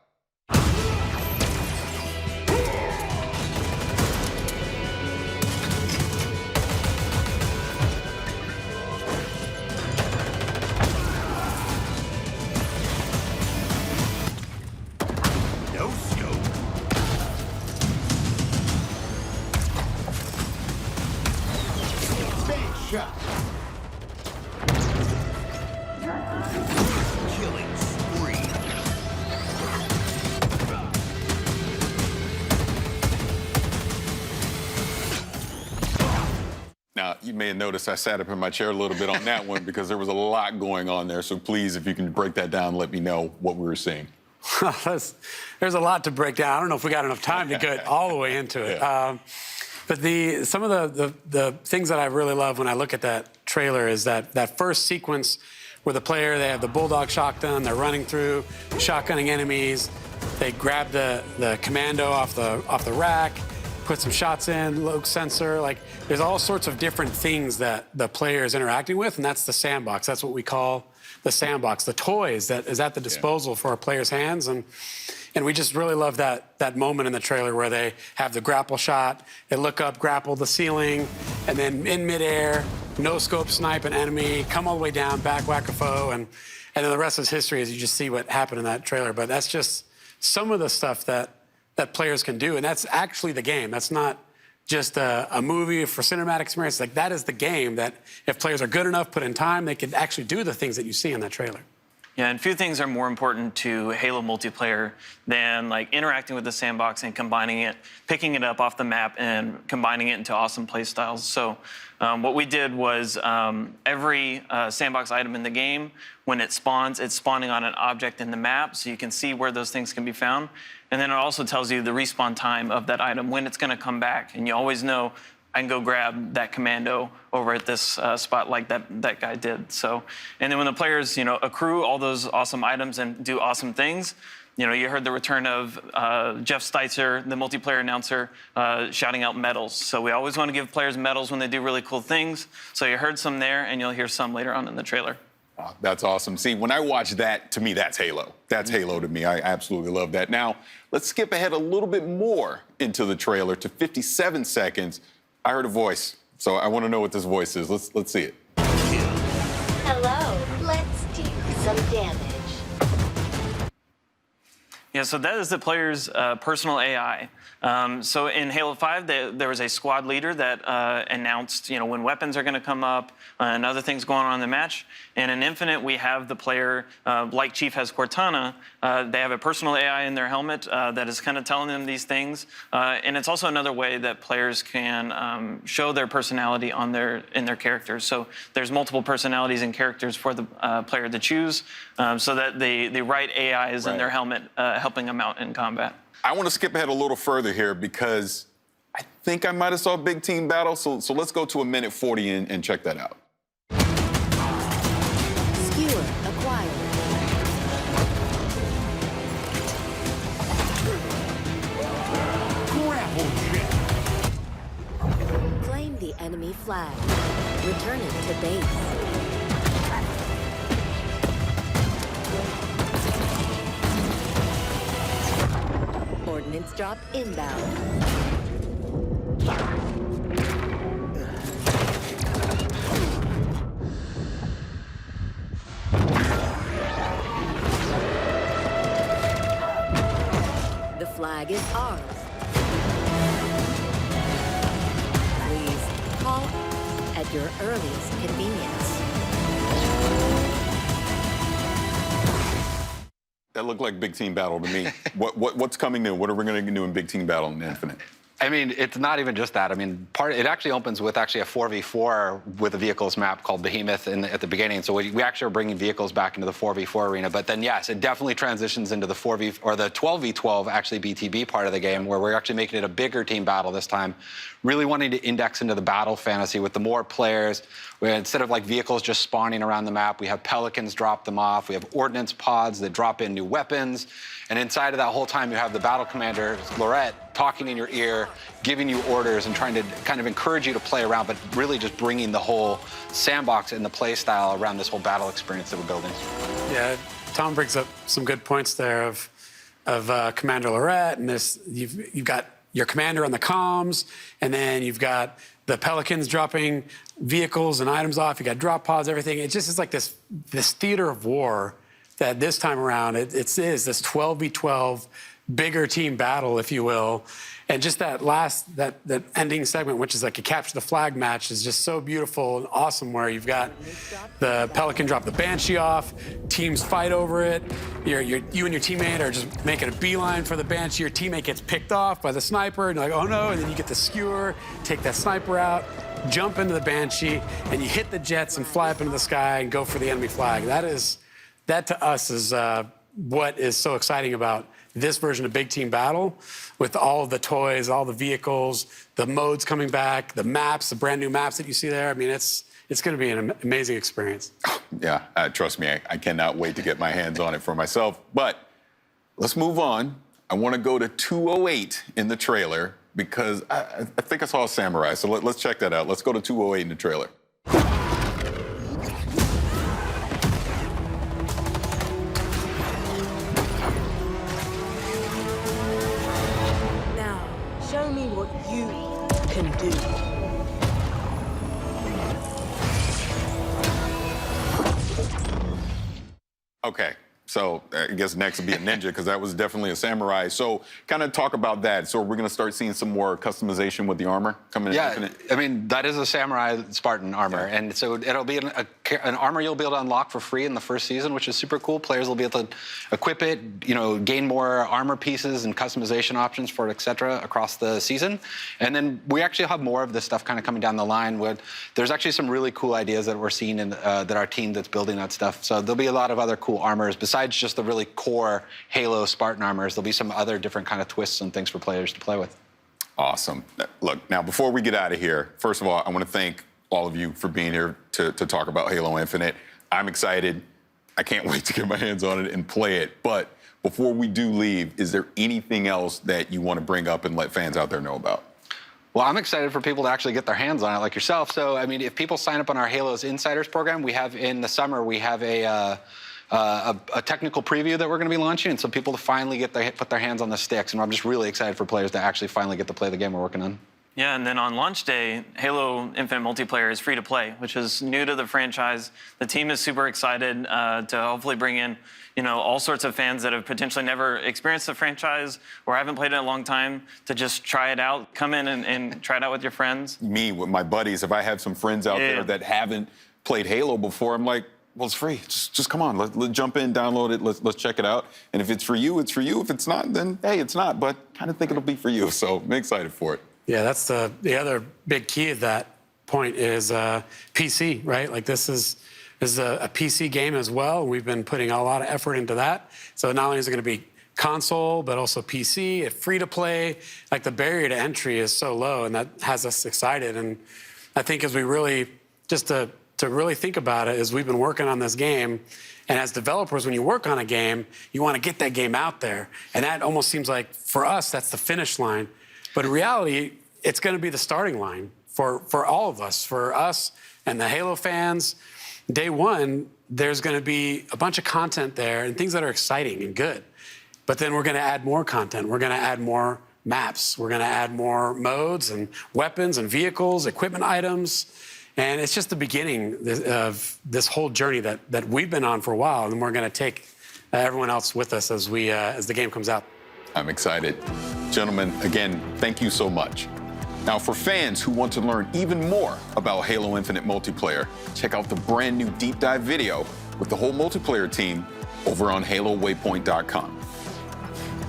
No scope. Big shot. Killing spree. Now, you may have noticed I sat up in my chair a little bit on that one because there was a lot going on there. So please, if you can break that down, let me know what we were seeing. There's a lot to break down. I don't know if we got enough time to get all the way into it. Yeah. But some of the things that I really love when I look at that trailer is that first sequence where the player, they have the bulldog shotgun, they're running through, shotgunning enemies, they grab the commando off the rack, put some shots in, load sensor, like there's all sorts of different things that the player is interacting with, and that's the sandbox. That's what we call the sandbox, the toys that is at the disposal for a player's hands. And we just really love that moment in the trailer where they have the grapple shot, they look up, grapple the ceiling, and then in midair, no scope snipe an enemy, come all the way down, back whack a foe, and then the rest is history as you just see what happened in that trailer. But that's just some of the stuff that players can do, and that's actually the game. That's not just a movie for cinematic experience. Like, that is the game that if players are good enough, put in time, they could actually do the things that you see in that trailer. Yeah, and few things are more important to Halo multiplayer than like interacting with the sandbox and combining it, picking it up off the map and combining it into awesome play styles. So what we did was every sandbox item in the game, when it spawns, it's spawning on an object in the map, so you can see where those things can be found. And then it also tells you the respawn time of that item, when it's gonna come back. And you always know, I can go grab that commando over at this spot like that guy did. So, and then when the players, accrue all those awesome items and do awesome things, you heard the return of Jeff Steitzer, the multiplayer announcer, shouting out medals. So we always want to give players medals when they do really cool things. So you heard some there, and you'll hear some later on in the trailer. Oh, that's awesome. See, when I watch that, to me, that's Halo. That's Halo to me. I absolutely love that. Now, let's skip ahead a little bit more into the trailer to 57 seconds. I heard a voice, so I want to know what this voice is. Let's see it. Hello, let's do some damage. Yeah, so that is the player's personal AI. So in Halo 5, there was a squad leader that announced, when weapons are going to come up and other things going on in the match. And in Infinite, we have the player, like Chief has Cortana, they have a personal AI in their helmet that is kind of telling them these things. And it's also another way that players can show their personality in their characters. So there's multiple personalities and characters for the player to choose, so that the right AI is in their helmet, helping them out in combat. I want to skip ahead a little further here because I think I might have saw Big Team Battle. So let's go to a minute 40 and check that out. Skewer acquired. Grapple jet. Claim the enemy flag. Return it to base. Ordnance drop inbound. The flag is ours. Please call at your earliest convenience. That looked like Big Team Battle to me. What's coming new? What are we going to do in Big Team Battle in Infinite? I mean, it's not even just that. I mean, it actually opens with actually a 4v4 with a vehicles map called Behemoth at the beginning. So we actually are bringing vehicles back into the 4v4 arena. But then, yes, it definitely transitions into the 12v12 actually BTB part of the game, where we're actually making it a bigger team battle this time. Really wanting to index into the battle fantasy with the more players. Instead of like vehicles just spawning around the map, we have pelicans drop them off. We have ordnance pods that drop in new weapons. And inside of that whole time, you have the battle commander, Lorette, talking in your ear, giving you orders and trying to kind of encourage you to play around, but really just bringing the whole sandbox and the play style around this whole battle experience that we're building. Yeah, Tom brings up some good points there of Commander Lorette, and this you've got your commander on the comms, and then you've got the pelicans dropping vehicles and items off. You got drop pods, everything. It just is like this theater of war that this time around it is this 12v12 bigger team battle, if you will. And just that ending segment, which is like a capture the flag match, is just so beautiful and awesome, where you've got the Pelican drop the Banshee off, teams fight over it. You and your teammate are just making a beeline for the Banshee. Your teammate gets picked off by the sniper, and you're like, oh no, and then you get the skewer, take that sniper out, jump into the Banshee, and you hit the jets and fly up into the sky and go for the enemy flag. That to us is what is so exciting about this version of Big Team Battle, with all of the toys, all the vehicles, the modes coming back, the maps, the brand new maps that you see there. I mean, it's going to be an amazing experience. Yeah, trust me, I cannot wait to get my hands on it for myself. But let's move on. I want to go to 208 in the trailer because I think I saw a samurai. So let's check that out. Let's go to 208 in the trailer. Show me what you can do. Okay, so I guess next would be a ninja, because that was definitely a samurai. So kind of talk about that. So we're going to start seeing some more customization with the armor coming in? Yeah, I mean, that is a samurai Spartan armor. Yeah. And so it'll be an armor you'll be able to unlock for free in the first season, which is super cool. Players will be able to equip it, gain more armor pieces and customization options for it, et cetera, across the season. And then we actually have more of this stuff kind of coming down the line. There's actually some really cool ideas that we're seeing in that our team that's building that stuff. So there'll be a lot of other cool armors besides just the really core Halo Spartan armors. There'll be some other different kind of twists and things for players to play with. Awesome. Look, now before we get out of here, first of all, I want to thank all of you for being here to talk about Halo Infinite. I'm excited. I can't wait to get my hands on it and play it. But before we do leave, is there anything else that you want to bring up and let fans out there know about? Well, I'm excited for people to actually get their hands on it like yourself. So, I mean, if people sign up on our Halo's Insiders program, we have in the summer, we have a technical preview that we're going to be launching, and so people to finally put their hands on the sticks. And I'm just really excited for players to actually finally get to play the game we're working on. Yeah, and then on launch day, Halo Infinite Multiplayer is free to play, which is new to the franchise. The team is super excited to hopefully bring in, all sorts of fans that have potentially never experienced the franchise or haven't played it in a long time to just try it out. Come in and try it out with your friends. Me, with my buddies, if I have some friends out there that haven't played Halo before, I'm like, well, it's free. Just come on. Let's jump in, download it. Let's check it out. And if it's for you, it's for you. If it's not, then hey, it's not. But kind of think it'll be for you. So I'm excited for it. Yeah, that's the other big key of that point is PC, right? Like this is a PC game as well. We've been putting a lot of effort into that. So not only is it going to be console, but also PC, it's free to play. Like the barrier to entry is so low, and that has us excited. And I think as we really, just to really think about it, is we've been working on this game. And as developers, when you work on a game, you want to get that game out there. And that almost seems like, for us, that's the finish line. But in reality, it's going to be the starting line for all of us, for us and the Halo fans. Day one, there's going to be a bunch of content there and things that are exciting and good. But then we're going to add more content. We're going to add more maps. We're going to add more modes and weapons and vehicles, equipment items. And it's just the beginning of this whole journey that we've been on for a while. And we're going to take everyone else with us as the game comes out. I'm excited. Gentlemen, again, thank you so much. Now, for fans who want to learn even more about Halo Infinite Multiplayer, check out the brand new deep dive video with the whole multiplayer team over on HaloWaypoint.com.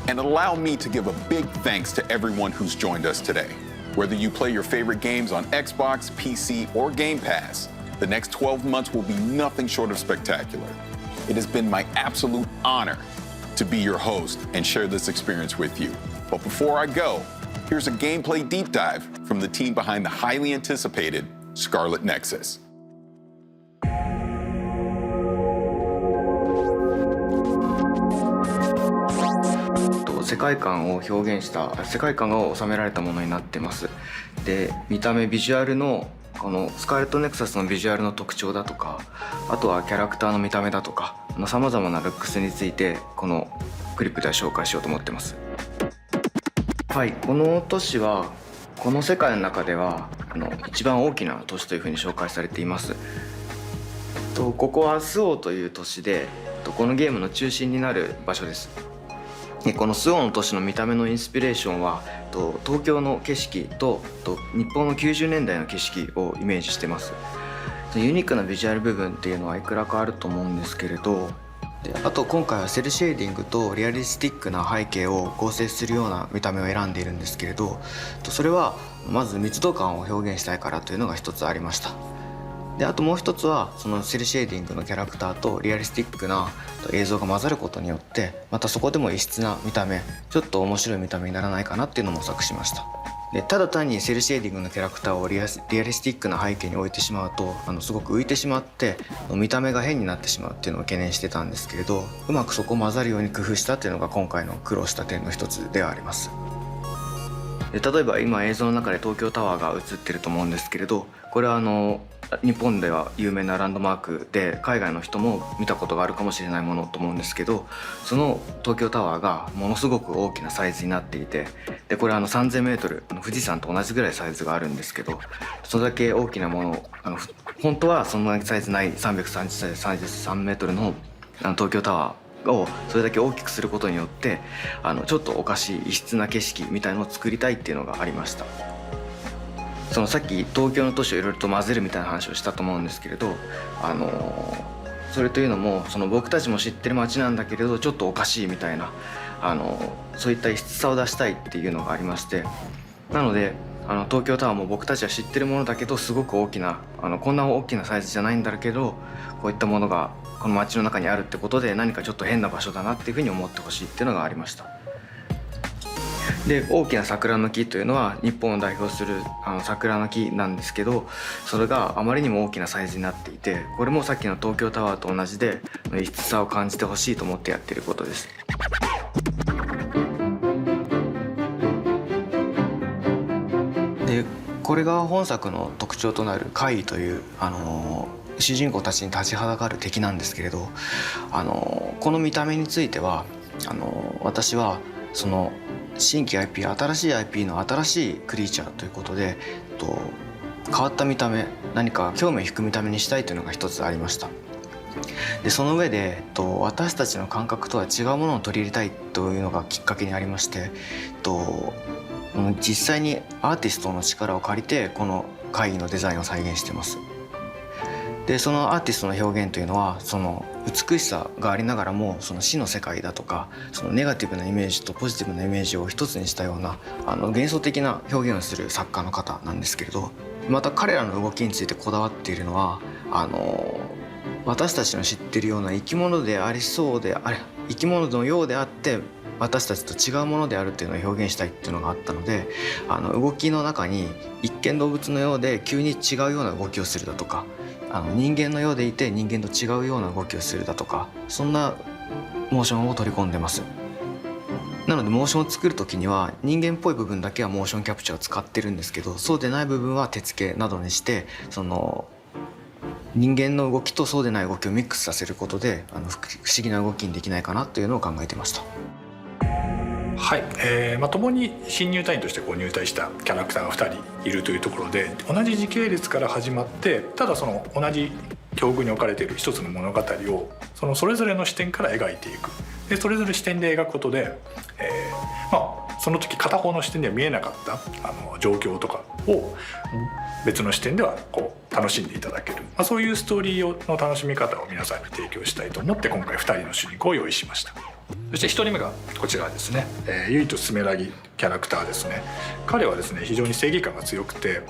And allow me to give a big thanks to everyone who's joined us today. Whether you play your favorite games on Xbox, PC, or Game Pass, the next 12 months will be nothing short of spectacular. It has been my absolute honor to be your host and share this experience with you. But before I go, here's a gameplay deep dive from the team behind the highly anticipated Scarlet Nexus. 世界観を表現した世界観が収められたものになってます。で、見た目ビジュアルのこのスカーレットネクサスのビジュアルの特徴だとか、あとはキャラクターの見た目だとか、さまざまなルックスについてこのクリップでは紹介しようと思ってます。はい、この都市はこの世界の中では一番大きな都市というふうに紹介されています。ここはスオという都市で、このゲームの中心になる場所です。このスオの都市の見た目のインスピレーションは東京の景色と日本の90年代の景色をイメージしてます。ユニークなビジュアル部分っていうのはいくらかあると思うんですけれど、あと今回はセルシェーディングとリアリスティックな背景を合成するような見た目を選んでいるんですけれど、それはまず密度感を表現したいからというのが一つありました。であともう一つはそのセルシェーディングのキャラクターとリアリスティックな映像が混ざることによってまたそこでも異質な見た目、ちょっと面白い見た目にならないかなっていうのも模索しました。でただ単にセルシェーディングのキャラクターをリアリスティックな背景に置いてしまうとすごく浮いてしまって見た目が変になってしまうっていうのを懸念してたんですけれど、うまくそこを混ざるように工夫したっていうのが今回の苦労した点の一つではあります。で例えば今映像の中で東京タワーが映ってると思うんですけれど、これは日本では有名なランドマークで海外の人も見たことがあるかもしれないものと思うんですけど、その東京タワーがものすごく大きなサイズになっていて、でこれ3000m 富士山と同じぐらいサイズがあるんですけど、それだけ大きなもの本当はそんなサイズない333メートルの東京タワーをそれだけ大きくすることによってちょっとおかしい異質な景色みたいのを作りたいっていうのがありました。さっき東京の都市をいろいろと混ぜるみたいな話をしたと思うんですけれど、それというのも僕たちも知ってる街なんだけれどちょっとおかしいみたいなそういった異質さを出したいっていうのがありまして、なので東京タワーも僕たちは知ってるものだけどすごく大きなこんな大きなサイズじゃないんだけどこういったものがこの街の中にあるってことで何かちょっと変な場所だなっていうふうに思ってほしいっていうのがありました。で大きな桜の木というのは日本を代表する桜の木なんですけど、それがあまりにも大きなサイズになっていて、これもさっきの東京タワーと同じで異質さを感じてほしいと思ってやっていることです。でこれが本作の特徴となる怪異という主人公たちに立ちはだかる敵なんですけれど、この見た目については私は新規 IP 新しい IP の新しいクリーチャーということで変わった見た目何か興味を引く見た目にしたいというのが一つありました。でその上で私たちの感覚とは違うものを取り入れたいというのがきっかけにありまして実際にアーティストの力を借りてこの会議のデザインを再現しています。でそのアーティストの表現というのはその美しさがありながらもその死の世界だとかそのネガティブなイメージとポジティブなイメージを一つにしたような幻想的な表現をする作家の方なんですけれど、また彼らの動きについてこだわっているのは私たちの知っているような生き物でありそうで生き物のようであって私たちと違うものであるっていうのを表現したいっていうのがあったので動きの中に一見動物のようで急に違うような動きをするだとか人間のようでいて人間と違うような動きをするだとかそんなモーションを取り込んでます。なのでモーションを作る時には人間っぽい部分だけはモーションキャプチャーを使ってるんですけどそうでない部分は手付けなどにしてその人間の動きとそうでない動きをミックスさせることで不思議な動きにできないかなというのを考えてました。はい、共に新入隊員として入隊したキャラクターが2人いるというところで同じ時系列から始まってただその同じ境遇に置かれている一つの物語をそれぞれの視点から描いていく。でそれぞれ視点で描くことで、その時片方の視点では見えなかった状況とかを別の視点では楽しんでいただける、そういうストーリーの楽しみ方を皆さんに提供したいと思って今回2人の主人公を用意しました。そして1人目がこちらですね、ユイとスメラギキャラクターですね。彼はですね非常に正義感が強くて、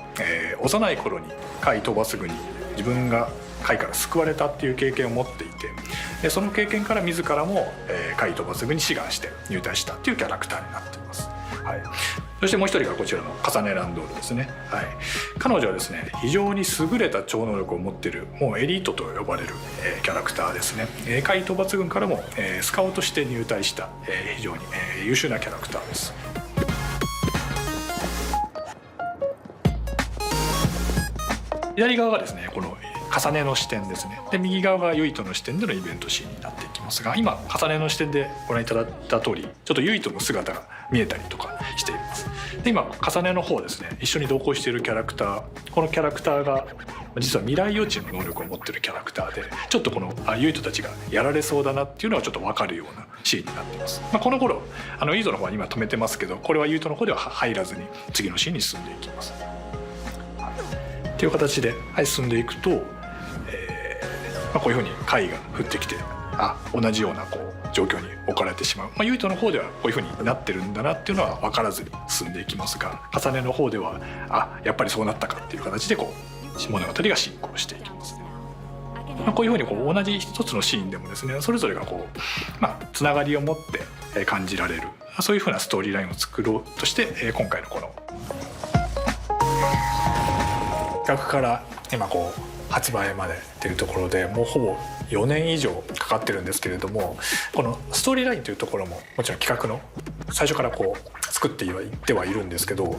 幼い頃に海飛ばすぐに自分が海から救われたっていう経験を持っていてでその経験から自らも海飛ばすぐに志願して入隊したっていうキャラクターになっています。はい、そしてもう一人がこちらのカサネ・ランドールですね。はい、彼女はですね非常に優れた超能力を持っているもうエリートと呼ばれるキャラクターですね。海討伐軍からもスカウトして入隊した非常に優秀なキャラクターです。左側がですねこの重ねの視点ですね。で右側がユイトの視点でのイベントシーンになっていきますが今重ねの視点でご覧いただいた通りちょっとユイトの姿が見えたりとかしています。で今重ねの方ですね一緒に同行しているキャラクターこのキャラクターが実は未来予知の能力を持っているキャラクターでちょっとこのユイトたちがやられそうだなっていうのはちょっと分かるようなシーンになっています。この頃ユイトの方は今止めてますけどこれはユイトの方では入らずに次のシーンに進んでいきます。という形で、進んでいくと、こういうふうに貝が降ってきて同じような状況に置かれてしまう、ユイトの方ではこういうふうになってるんだなっていうのは分からずに進んでいきますが重ねの方ではやっぱりそうなったかっていう形で物語が進行していきますね。こういうふうに同じ一つのシーンでもですねそれぞれがつながりを持って感じられるそういうふうなストーリーラインを作ろうとして今回のこの企画から今発売までっていうところでもうほぼ4年以上かかってるんですけれどもこのストーリーラインというところももちろん企画の最初から作っていってはいるんですけど、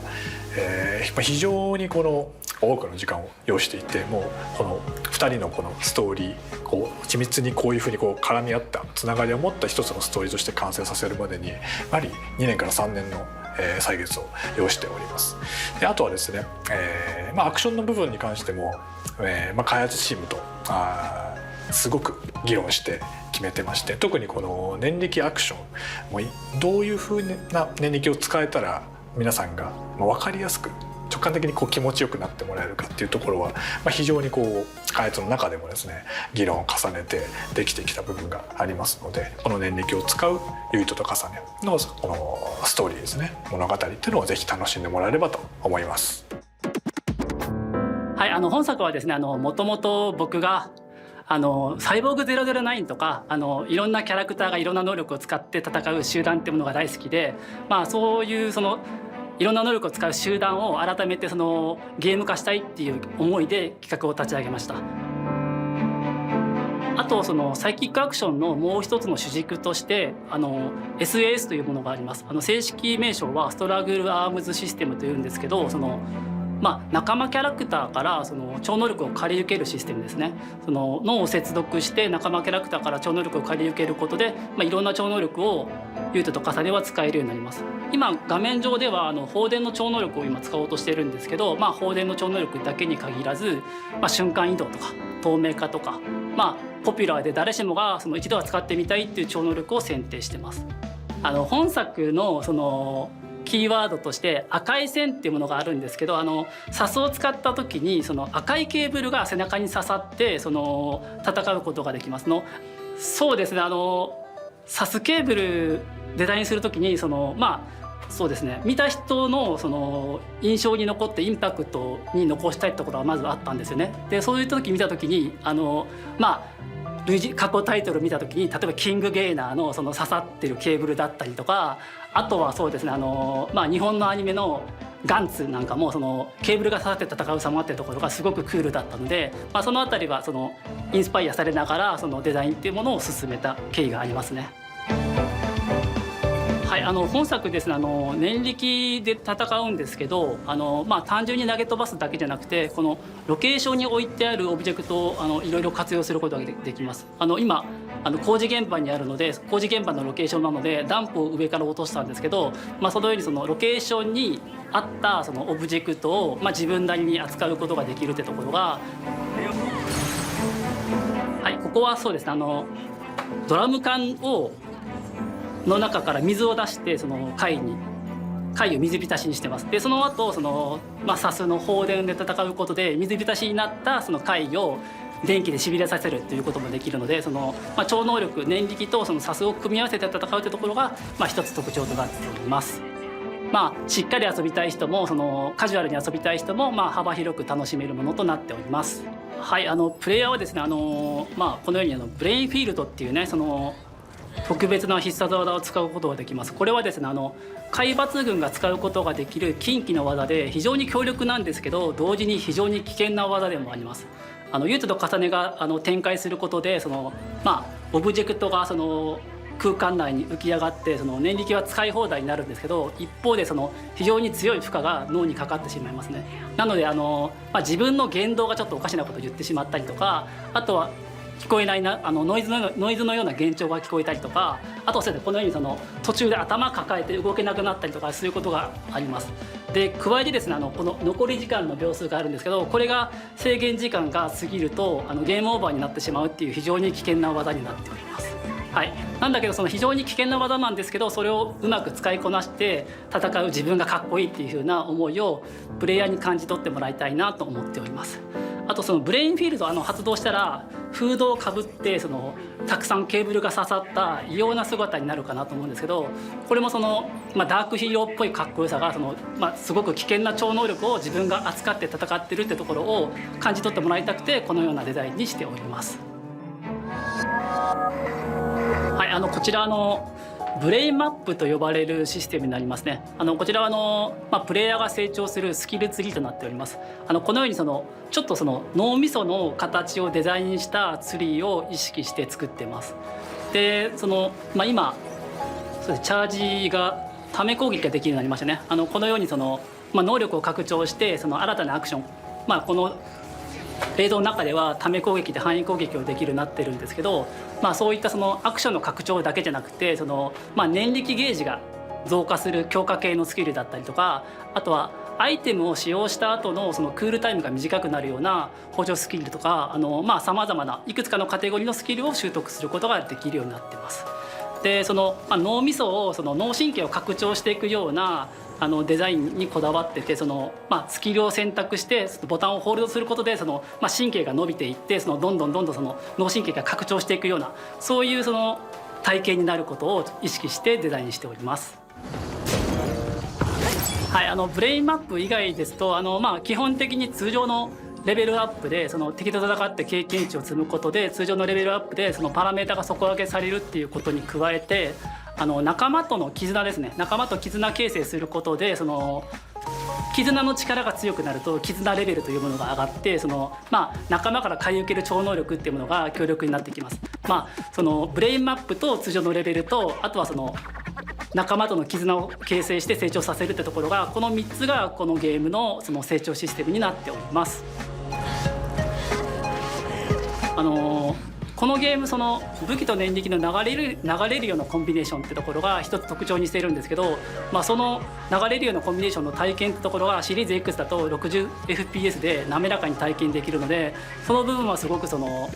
非常に多くの時間を要していてもうこの2人のこのストーリー緻密にこういうふうに絡み合ったつながりを持った一つのストーリーとして完成させるまでにやはり2年から3年の歳月を要しております。であとはですね、アクションの部分に関しても、開発チームとすごく議論して決めてまして特にこの念力アクションもどういうふうな念力を使えたら皆さんが分かりやすく直感的に気持ちよくなってもらえるかっていうところは、非常に開発の中でもですね議論を重ねてできてきた部分がありますのでこの念力を使うユイトと重ねのこのストーリーですね物語っていうのをぜひ楽しんでもらえればと思います。はい、本作はですねもともと僕がサイボーグ009とかいろんなキャラクターがいろんな能力を使って戦う集団っていうものが大好きで、そういういろんな能力を使う集団を改めてゲーム化したいっていう思いで企画を立ち上げました。あとサイキックアクションのもう一つの主軸としてSAS というものがあります。正式名称はストラグルアームズシステムというんですけど仲間キャラクターから超能力を借り受けるシステムですね。脳を接続して仲間キャラクターから超能力を借り受けることで、いろんな超能力をユートと重ねは使えるようになります。今画面上では放電の超能力を今使おうとしてるんですけど、放電の超能力だけに限らず、瞬間移動とか透明化とか、ポピュラーで誰しもがその一度は使ってみたいっていう超能力を選定してます。本作のそのキーワードとして赤い線っていうものがあるんですけど、サスを使った時にその赤いケーブルが背中に刺さってその戦うことができますの。そうですね、サスケーブルデザインする時にそうですね、見た人のその印象に残ってインパクトに残したいってことがまずあったんですよね。でそういう時見た時に類似過去タイトル見た時に例えばキングゲイナーのその刺さってるケーブルだったりとか、あとはそうですね日本のアニメのガンツなんかもそのケーブルが刺さって戦う様っていうところがすごくクールだったので、そのあたりはそのインスパイアされながらそのデザインっていうものを進めた経緯がありますね。はい、本作ですね、念力で戦うんですけど、単純に投げ飛ばすだけじゃなくてこのロケーションに置いてあるオブジェクトをいろいろ活用することができます。今工事現場にあるので、工事現場のロケーションなのでダンプを上から落としたんですけど、そのようにそのロケーションに合ったそのオブジェクトを、自分なりに扱うことができるってところが、はい、ここはそうですね、ドラム缶の中から水を出してその貝を水浸しにしてます。でその後そのサスの放電で戦うことで水浸しになったその貝を電気でしびれさせるということもできるので、その超能力念力とそのサスを組み合わせて戦うというところが一つ特徴となっております。しっかり遊びたい人もそのカジュアルに遊びたい人も幅広く楽しめるものとなっております。はい、プレイヤーはですねこのようにブレインフィールドっていうねその特別な必殺技を使うことができます。これはですね海抜軍が使うことができる近畿の技で非常に強力なんですけど同時に非常に危険な技でもあります。ユートと重ねが展開することでそのオブジェクトがその空間内に浮き上がってその念力は使い放題になるんですけど、一方でその非常に強い負荷が脳にかかってしまいますね。なので自分の言動がちょっとおかしなことを言ってしまったりとか、あとは聞こえないノイズのような幻聴が聞こえたりとか、あとはこのようにその途中で頭抱えて動けなくなったりとかそういうことがあります。で加えてですねこの残り時間の秒数があるんですけど、これが制限時間が過ぎるとゲームオーバーになってしまうっていう非常に危険な技になっております。はい、なんだけどその非常に危険な技なんですけど、それをうまく使いこなして戦う自分がかっこいいっていう風な思いをプレイヤーに感じ取ってもらいたいなと思っております。あとそのブレインフィールド発動したらフードをかぶってそのたくさんケーブルが刺さった異様な姿になるかなと思うんですけど、これもその、ダークヒーローっぽいかっこよさがその、すごく危険な超能力を自分が扱って戦ってるってところを感じ取ってもらいたくてこのようなデザインにしております。はい、こちらブレインマップと呼ばれるシステムになりますね。こちらはプレイヤーが成長するスキルツリーとなっております。このようにちょっとその脳みその形をデザインしたツリーを意識して作ってます。で今チャージがため攻撃ができるようになりましたね。このように能力を拡張して新たなアクション、この映像の中ではため攻撃で範囲攻撃をできるようになってるんですけど、そういったアクションの拡張だけじゃなくて念力ゲージが増加する強化系のスキルだったりとか、あとはアイテムを使用した後のクールタイムが短くなるような補助スキルとかさまざまないくつかのカテゴリーのスキルを習得することができるようになってます。で脳みそを脳神経を拡張していくようなデザインにこだわっててスキルを選択してボタンをホールドすることで神経が伸びていってどんどん脳神経が拡張していくようなそういう体験になることを意識してデザインしております。はい、ブレインマップ以外ですと基本的に通常のレベルアップで敵と戦って経験値を積むことで通常のレベルアップでパラメータが底上げされるっていうことに加えて仲間との絆ですね、仲間と絆形成することで絆の力が強くなると絆レベルというものが上がって仲間から買い受ける超能力っていうものが強力になってきます。ブレインマップと通常のレベルとあとは仲間との絆を形成して成長させるってところがこの3つがこのゲームの成長システムになっております。このゲームその武器と念力の流れるようなコンビネーションってところが一つ特徴にしているんですけど、その流れるようなコンビネーションの体験ってところがシリーズ X だと 60fps で滑らかに体験できるので、その部分はすごくその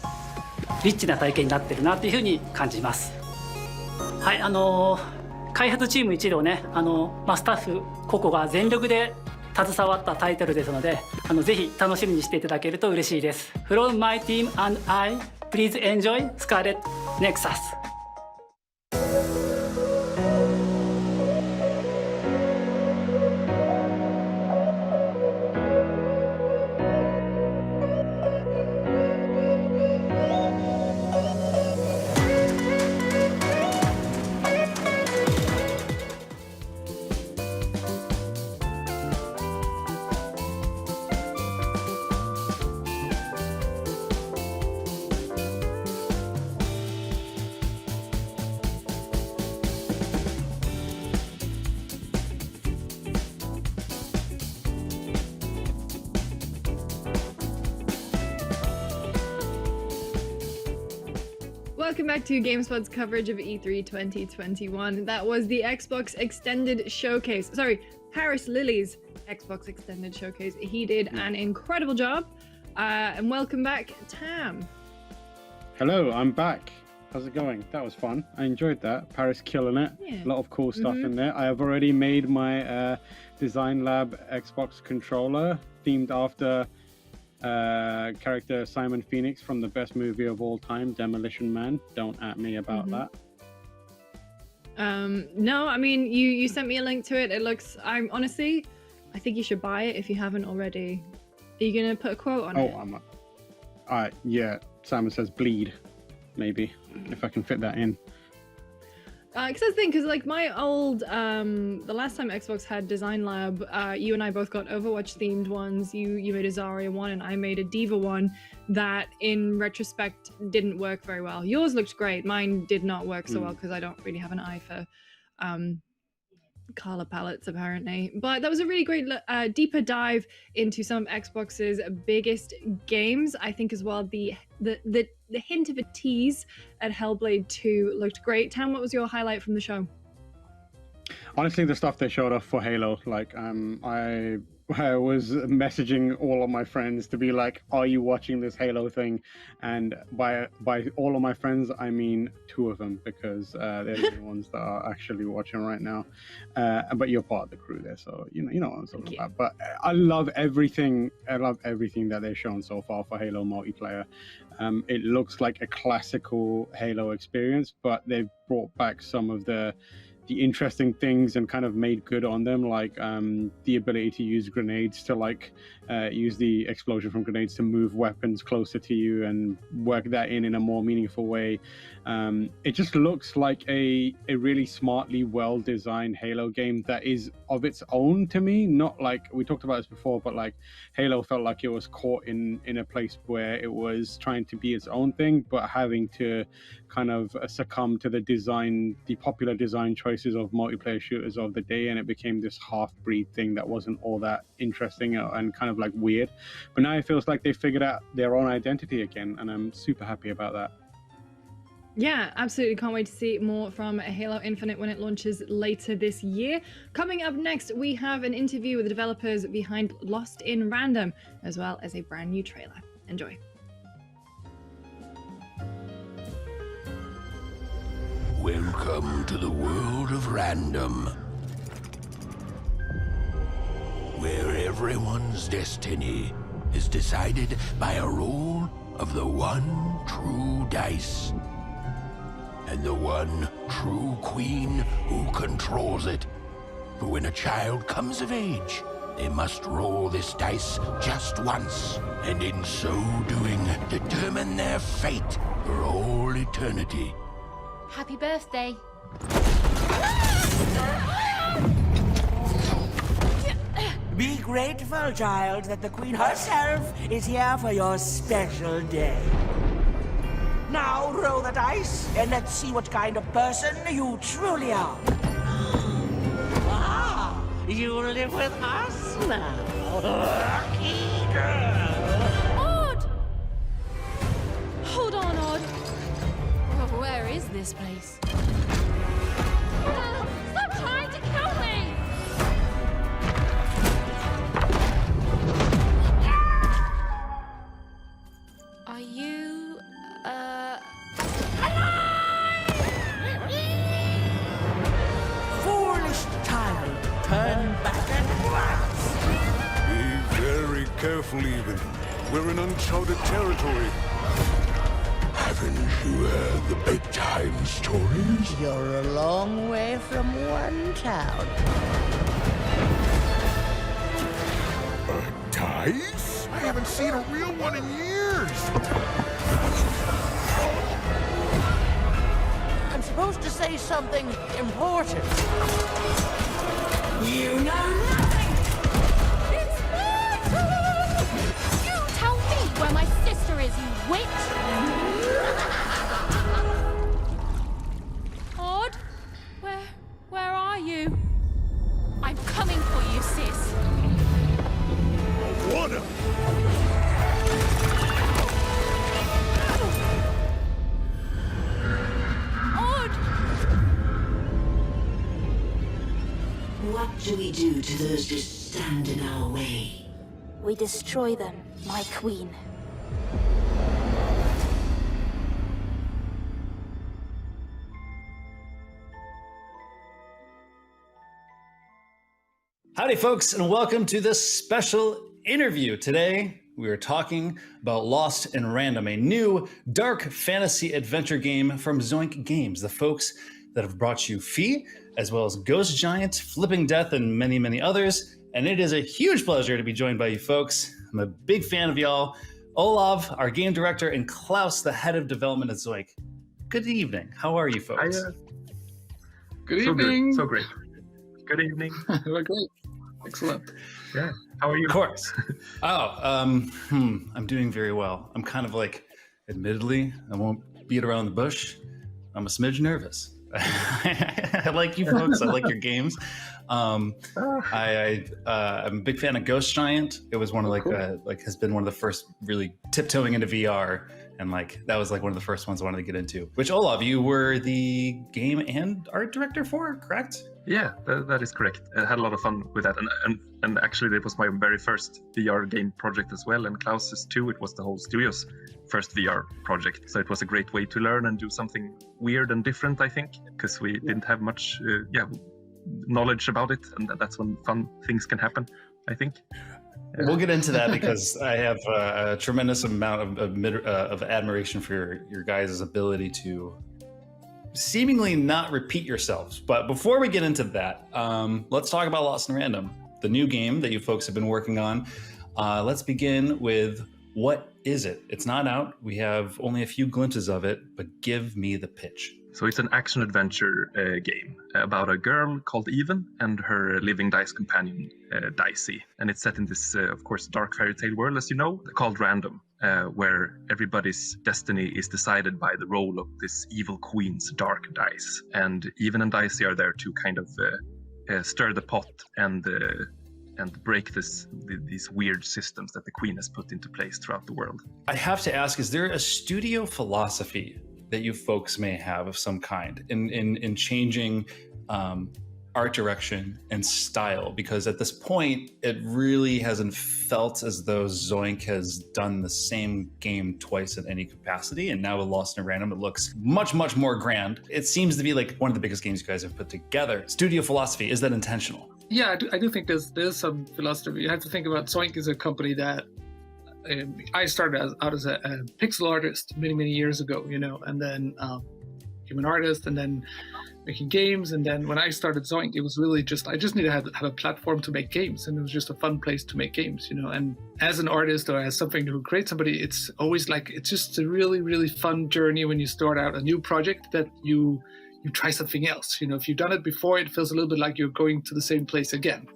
リッチな体験になってるなっていうふうに感じます。はい、開発チーム一同ね、スタッフ個々が全力で携わったタイトルですので、ぜひ楽しみにしていただけると嬉しいです。From my team and I, please enjoy Scarlet Nexus. Welcome back to GameSpot's coverage of E3 2021. That was the Xbox Extended Showcase. Sorry, Paris Lilly's Xbox Extended Showcase. He did an incredible job. And welcome back, Tam. Hello, I'm back. How's it going? That was fun. I enjoyed that. Paris killing it. Yeah. A lot of cool stuff in there. I have already made my Design Lab Xbox controller themed after character Simon Phoenix from the best movie of all time, Demolition Man. Don't at me about that. No, I mean, you sent me a link to it. It looks, I think you should buy it if you haven't already. Are you going to put a quote on it? Oh, yeah. Simon says bleed, maybe, if I can fit that in. Because that's the thing, because like my old, the last time Xbox had Design Lab, you and I both got Overwatch themed ones. You made a Zarya one and I made a Diva one that in retrospect didn't work very well. Yours looked great. Mine did not work so well because I don't really have an eye for color palettes apparently. But that was a really great deeper dive into some of Xbox's biggest games. I think as well the hint of a tease at Hellblade 2 looked great. Tam, what was your highlight from the show? Honestly, the stuff they showed off for Halo, like I was messaging all of my friends to be like, are you watching this Halo thing? And by all of my friends, I mean 2 of them, because they're the only ones that are actually watching right now. But you're part of the crew there, so you know what I'm talking about. But I love everything that they've shown so far for Halo multiplayer. It looks like a classical Halo experience, but they've brought back some of the interesting things and kind of made good on them, like the ability to use grenades to use the explosion from grenades to move weapons closer to you and work that in a more meaningful way. It just looks like a really smartly well-designed Halo game that is of its own to me. Not like we talked about this before, but like Halo felt like it was caught in a place where it was trying to be its own thing, but having to kind of succumb to the popular design choices of multiplayer shooters of the day, and it became this half-breed thing that wasn't all that interesting and kind of like weird. But now it feels like they figured out their own identity again, and I'm super happy about that. Yeah, absolutely. Can't wait to see more from Halo Infinite when it launches later this year. Coming up next, we have an interview with the developers behind Lost in Random, as well as a brand new trailer. Enjoy. Welcome to the world of random, where everyone's destiny is decided by a roll of the one true dice, and the one true queen who controls it. For when a child comes of age, they must roll this dice just once, and in so doing, determine their fate for all eternity. Happy birthday. Be grateful, child, that the Queen herself is here for your special day. Now roll the dice, and let's see what kind of person you truly are. Ah, you live with us now, lucky girl. Odd! Hold on, Odd. is this place? Stop trying to kill me! Are you, Foolish child, turn back at once. Be very careful, even. We're in uncharted territory. Haven't you heard the bedtime stories? You're a long way from one town. A dice? I haven't seen a real one in years. I'm supposed to say something important. You know nothing! It's Myrtle! You tell me where my sister is, you witch! Odd? Where are you? I'm coming for you, sis. Wanna? Odd! What do we do to those who stand in our way? We destroy them, my queen. Howdy, folks, and welcome to this special interview. Today, we are talking about Lost in Random, a new dark fantasy adventure game from Zoink Games, the folks that have brought you Fee, as well as Ghost Giant, Flipping Death, and many, many others. And it is a huge pleasure to be joined by you folks. I'm a big fan of y'all. Olav, our game director, and Klaus, the head of development at Zoink. Good evening. How are you folks? Good evening. So great. Good evening. We're great. Excellent. Yeah. How are you? Of course. I'm doing very well. I'm kind of like, admittedly, I won't beat around the bush. I'm a smidge nervous. I like you folks. I like your games. I'm a big fan of Ghost Giant. It was one of has been one of the first really tiptoeing into VR, and that was one of the first ones I wanted to get into. Which Olav, you were the game and art director for, correct? Yeah, that is correct. I had a lot of fun with that, and actually it was my very first VR game project as well. And Klaus's too. It was the whole studio's first VR project, so it was a great way to learn and do something weird and different. I think because we didn't have much, knowledge about it, and that's when fun things can happen. I think. We'll get into that because I have a tremendous amount of admiration for your guys' ability to seemingly not repeat yourselves. But before we get into that, let's talk about Lost in Random, the new game that you folks have been working on. Let's begin with, what is it? It's not out. We have only a few glimpses of it, but give me the pitch. So it's an action-adventure game about a girl called Even and her living dice companion, Dicey. And it's set in this, of course, dark fairy tale world, as you know, called Random, where everybody's destiny is decided by the roll of this evil queen's dark dice. And Even and Dicey are there to kind of stir the pot and break these weird systems that the queen has put into place throughout the world. I have to ask, is there a studio philosophy that you folks may have of some kind in changing art direction and style? Because at this point, it really hasn't felt as though Zoink has done the same game twice in any capacity. And now with Lost in Random, it looks much, much more grand. It seems to be one of the biggest games you guys have put together. Studio philosophy, is that intentional? Yeah, I do think there's some philosophy. You have to think about Zoink is a company that I started out as a pixel artist many years ago, and then became an artist, and then making games. And then when I started Zoink, it was really I just needed to have a platform to make games, and it was just a fun place to make games, And as an artist or as something to create somebody, it's always it's just a really fun journey when you start out a new project that you try something else. If you've done it before, it feels a little bit like you're going to the same place again,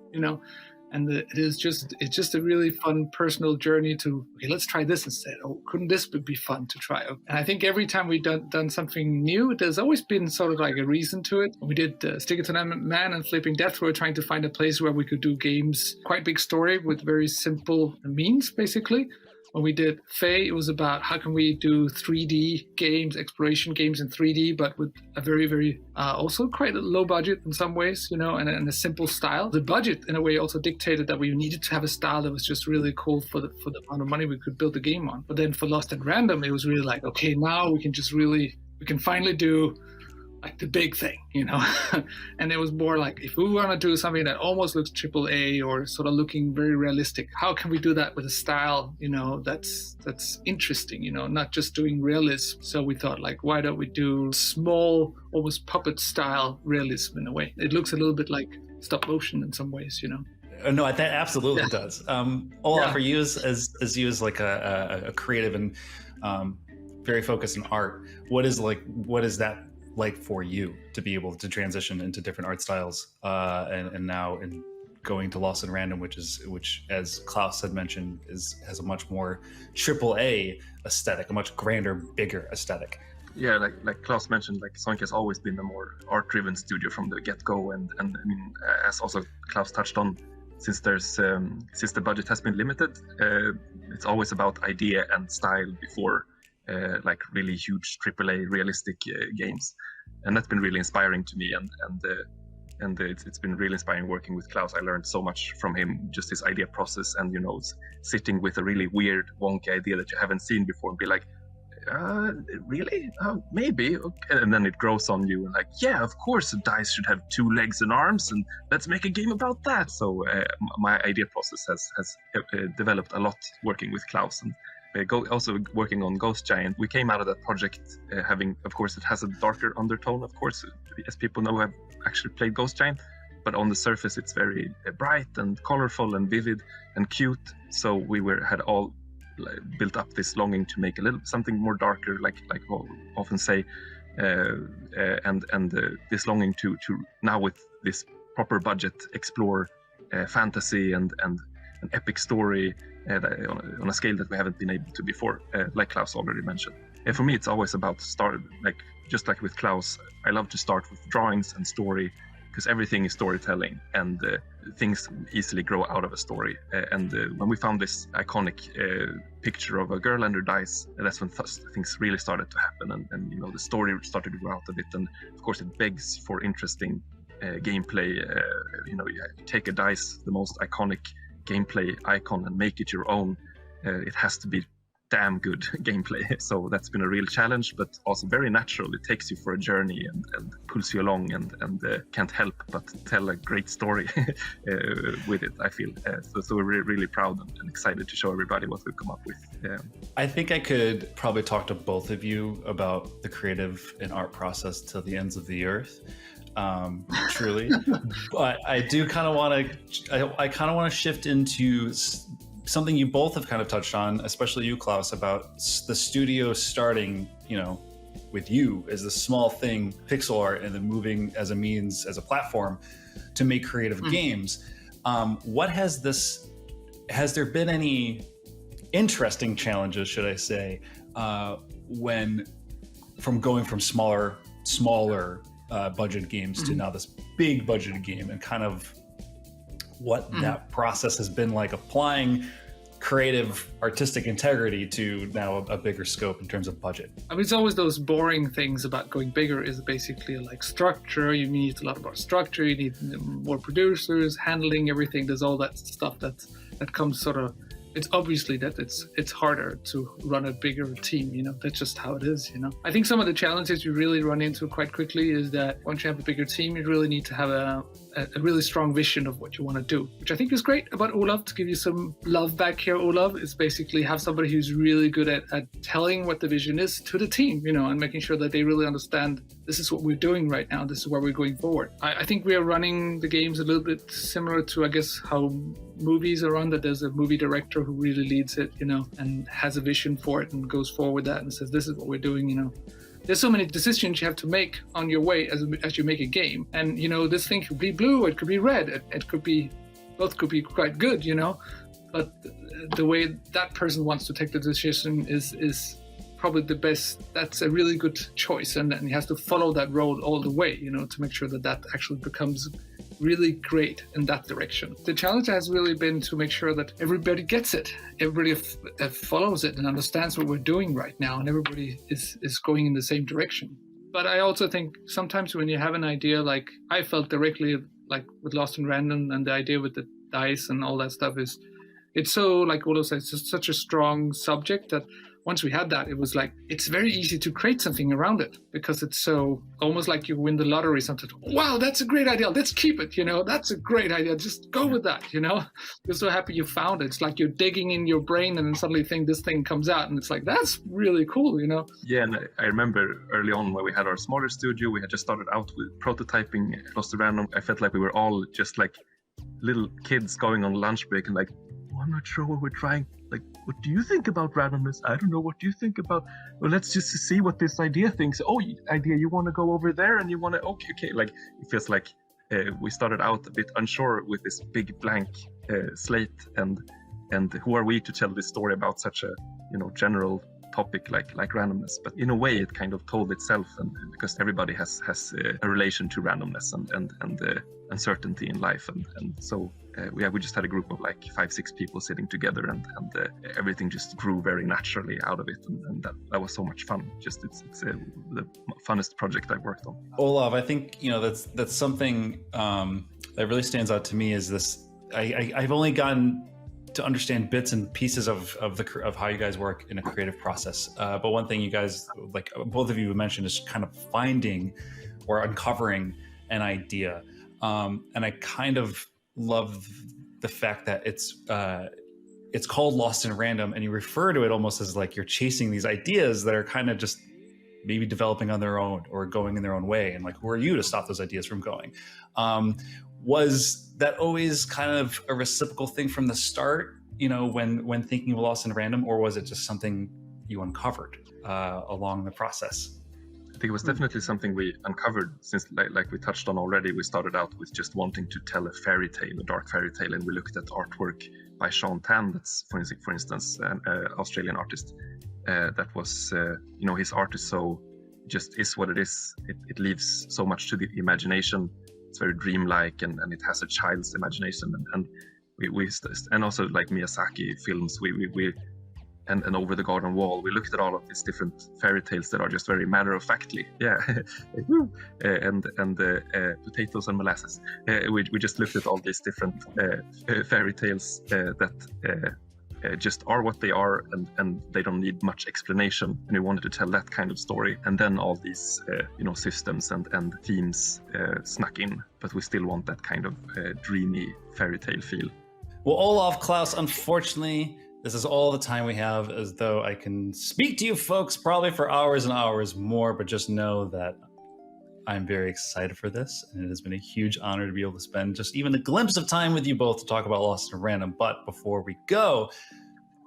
And it's just a really fun personal journey to, okay, let's try this instead. Oh, couldn't this be fun to try? And I think every time we've done something new, there's always been sort of a reason to it. We did Stick It to Man and Flipping Death. We were trying to find a place where we could do games, quite big story with very simple means, basically. When we did Fae, it was about how can we do 3D games, exploration games in 3D, but with a very, very also quite a low budget in some ways, you know, and a simple style. The budget, in a way, also dictated that we needed to have a style that was just really cool for the amount of money we could build the game on. But then for Lost at Random, it was really like, okay, now we can finally do like the big thing, you know. And it was more like, if we want to do something that almost looks AAA or sort of looking very realistic, how can we do that with a style, you know, that's interesting, you know, not just doing realism. So we thought, like, why don't we do small, almost puppet style realism in a way? It looks a little bit like stop motion in some ways, you know. No, that absolutely does. Olaf, for you as you as like a creative and very focused in art, what is that like for you to be able to transition into different art styles and now in going to Lost in Random, which as Klaus had mentioned has a much more AAA aesthetic, a much grander, bigger aesthetic. Yeah, like Klaus mentioned, like Zoink has always been a more art-driven studio from the get-go, and I mean, as also Klaus touched on, since the budget has been limited, it's always about idea and style before like really huge AAA realistic games, and that's been really inspiring to me. And it's been really inspiring working with Klaus. I learned so much from him, just his idea process, and you know, sitting with a really weird, wonky idea that you haven't seen before, and be like, really? Maybe. Okay. And then it grows on you, and like, yeah, of course, a dice should have 2 legs and arms, and let's make a game about that. So my idea process has developed a lot working with Klaus, and also working on Ghost Giant. We came out of that project having, of course, it has a darker undertone, of course, as people know who have actually played Ghost Giant, but on the surface it's very bright and colorful and vivid and cute. So we had all built up this longing to make a little something more darker, like we'll often say, and this longing to now with this proper budget explore fantasy and an epic story on a scale that we haven't been able to before, like Klaus already mentioned. And for me, it's always about just like with Klaus, I love to start with drawings and story, because everything is storytelling, and things easily grow out of a story. And when we found this iconic picture of a girl and her dice, that's when things really started to happen, and you know, the story started to grow out of it. And of course, it begs for interesting gameplay. You know, you take a dice, the most iconic gameplay icon, and make it your own. It has to be damn good gameplay. So that's been a real challenge, but also very natural. It takes you for a journey and pulls you along, and can't help but tell a great story with it, I feel. So we're really proud and excited to show everybody what we've come up with. I think I could probably talk to both of you about the creative and art process till the ends of the earth. Truly. But I do kind of want to shift into something you both have kind of touched on, especially you, Klaus, about the studio starting, you know, with you as the small thing, pixel art, and then moving as a means, as a platform to make creative games. Has there been any interesting challenges, should I say, when from going from smaller budget games to now this big budgeted game, and kind of what that process has been like, applying creative artistic integrity to now a bigger scope in terms of budget? I mean, it's always those boring things about going bigger, is basically like structure. You need a lot more structure, you need more producers handling everything. There's all that stuff that comes sort of, it's obviously that it's harder to run a bigger team, you know. That's just how it is, you know. I think some of the challenges you really run into quite quickly is that once you have a bigger team, you really need to have a really strong vision of what you want to do, which I think is great about Olaf. To give you some love back here, Olaf, is basically have somebody who's really good at telling what the vision is to the team, you know, and making sure that they really understand this is what we're doing right now, this is where we're going forward. I think we are running the games a little bit similar to, I guess, how movies are run, that there's a movie director who really leads it, you know, and has a vision for it and goes forward with that and says, this is what we're doing, you know. There's so many decisions you have to make on your way as you make a game. And, you know, this thing could be blue, or it could be red. It could be, both could be quite good, you know. But the way that person wants to take the decision is probably the best. That's a really good choice. And he has to follow that road all the way, you know, to make sure that actually becomes really great in that direction. The challenge has really been to make sure that everybody gets it, everybody follows it and understands what we're doing right now, and everybody is going in the same direction. But I also think sometimes when you have an idea, like I felt directly like with Lost in Random, and the idea with the dice and all that stuff is, it's so, like Olo said, it's just such a strong subject that once we had that, it was like, it's very easy to create something around it because it's so almost like you win the lottery something. Wow, that's a great idea. Let's keep it, that's a great idea. Just go with that, You're so happy you found it. It's like you're digging in your brain and then suddenly this thing comes out and it's like, that's really cool, Yeah, and I remember early on when we had our smaller studio, we had just started out with prototyping Lost in Random. I felt like we were all just like little kids going on lunch break and like, I'm not sure what we're trying. Like, what do you think about randomness? I don't know. What do you think about? Well, let's just see what this idea thinks. Oh, idea, you want to go over there and you want to, okay. Like, it feels like we started out a bit unsure with this big blank slate and who are we to tell this story about such a, general topic like randomness. But in a way, it kind of told itself, and because everybody has a relation to randomness and uncertainty in life, and so we just had a group of like 5-6 people sitting together, and everything just grew very naturally out of it, and that was so much fun. Just it's the funnest project I've worked on. Olav, I think that's something that really stands out to me is this. I've only gotten to understand bits and pieces of how you guys work in a creative process. But one thing you guys, like both of you mentioned, is kind of finding or uncovering an idea. And I kind of love the fact that it's called Lost in Random, and you refer to it almost as like you're chasing these ideas that are kind of just maybe developing on their own or going in their own way. And like, who are you to stop those ideas from going? Was that always kind of a reciprocal thing from the start, when thinking of Lost in Random, or was it just something you uncovered along the process? I think it was definitely something we uncovered since, like we touched on already, we started out with just wanting to tell a fairy tale, a dark fairy tale, and we looked at artwork by Sean Tan, that's, for instance, an Australian artist. That was, his art is so, just is what it is. It leaves so much to the imagination. It's very dreamlike, and it has a child's imagination, and we and also like Miyazaki films, we and Over the Garden Wall, we looked at all of these different fairy tales that are just very matter-of-factly, and potatoes and molasses. We just looked at all these different fairy tales that just are what they are, and they don't need much explanation. And we wanted to tell that kind of story, and then all these systems and themes snuck in, but we still want that kind of dreamy fairy tale feel. Well, Olav, Klaus, unfortunately, this is all the time we have, as though I can speak to you folks probably for hours and hours more, but just know that I'm very excited for this, and it has been a huge honor to be able to spend just even a glimpse of time with you both to talk about Lost in Random. But before we go,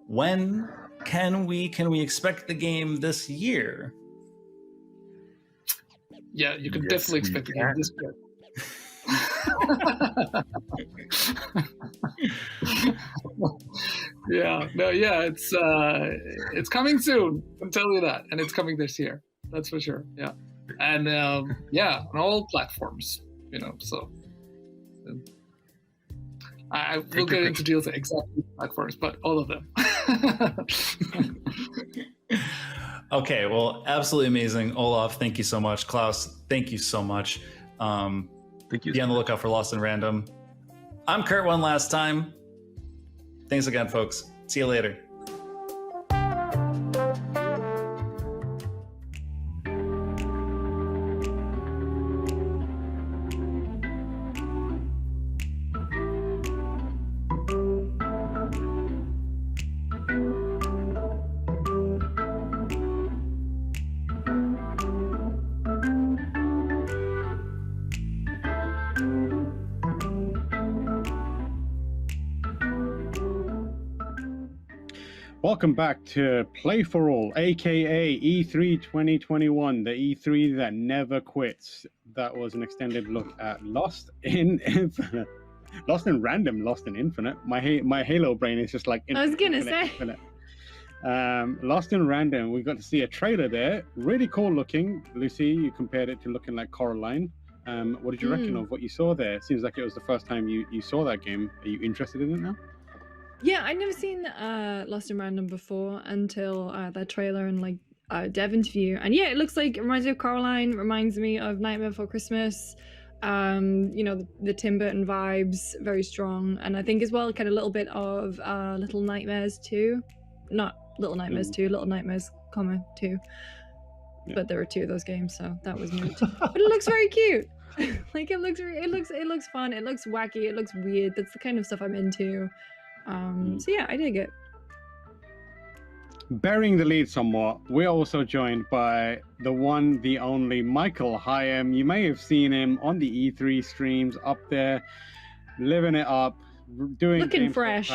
when can we expect the game this year? Yeah, you can definitely expect the game this year. It's coming soon. I'll tell you that, and it's coming this year. That's for sure. Yeah, and on all platforms. So I will get into details of exactly platforms, but all of them. Okay, well, absolutely amazing, Olav. Thank you so much, Klaus. Thank you so much. Thank you. Be on the lookout for Lost in Random. I'm Kurt one last time. Thanks again, folks. See you later. Welcome back to Play for All, aka E3 2021, the E3 that never quits. That was an extended look at Lost in Infinite. Lost in Random, Lost in Infinite. My Halo brain is just like infinite, I was gonna say. Infinite. Lost in Random, we got to see a trailer there. Really cool looking. Lucy, you compared it to looking like Coraline. What did you reckon of what you saw there? It seems like it was the first time you saw that game. Are you interested in it now? Yeah, I'd never seen Lost in Random before until that trailer and like dev interview. And yeah, it looks like it reminds me of Coraline, reminds me of Nightmare Before Christmas. You know, the Tim Burton vibes, very strong. And I think as well, kind of a little bit of Little Nightmares 2. Not Little Nightmares 2, Little Nightmares, 2. Yeah. But there were 2 of those games, so that was neat. But it looks very cute. Like it looks fun. It looks wacky. It looks weird. That's the kind of stuff I'm into. So yeah, I dig it. Burying the lead somewhat, we're also joined by the one, the only Michael Hyam. You may have seen him on the E3 streams up there, living it up, doing looking fresh.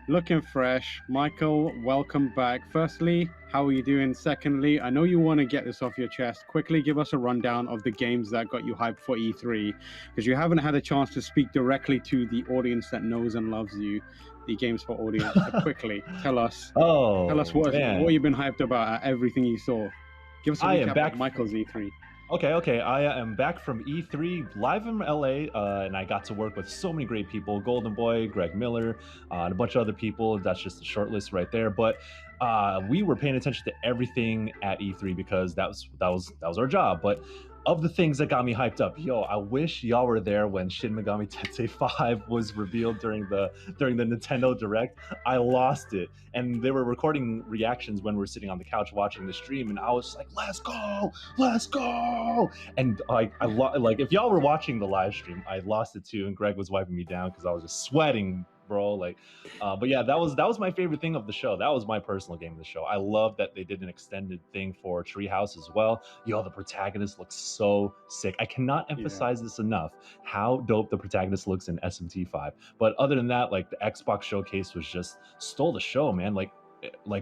Looking fresh. Michael, welcome back. Firstly, how are you doing? Secondly, I know you want to get this off your chest. Quickly give us a rundown of the games that got you hyped for E3, because you haven't had a chance to speak directly to the audience that knows and loves you, the Games for audience. So quickly, tell us what you've been hyped about at everything you saw. Give us a recap of Michael's E3. Okay. I am back from E3 live in LA, and I got to work with so many great people: Golden Boy, Greg Miller, and a bunch of other people. That's just a short list right there. But we were paying attention to everything at E3 because that was our job. But of the things that got me hyped up, I wish y'all were there when Shin Megami Tensei 5 was revealed during the Nintendo Direct. I lost it, and they were recording reactions when we were sitting on the couch watching the stream, and I was like, "Let's go!" And like if y'all were watching the live stream, I lost it too, and Greg was wiping me down because I was just sweating, bro. But yeah, that was my favorite thing of the show. That was my personal game of the show. I love that they did an extended thing for Treehouse as well. The protagonist looks so sick. I cannot emphasize this enough, how dope the protagonist looks in SMT5. But other than that, like the Xbox showcase was just stole the show, man. Like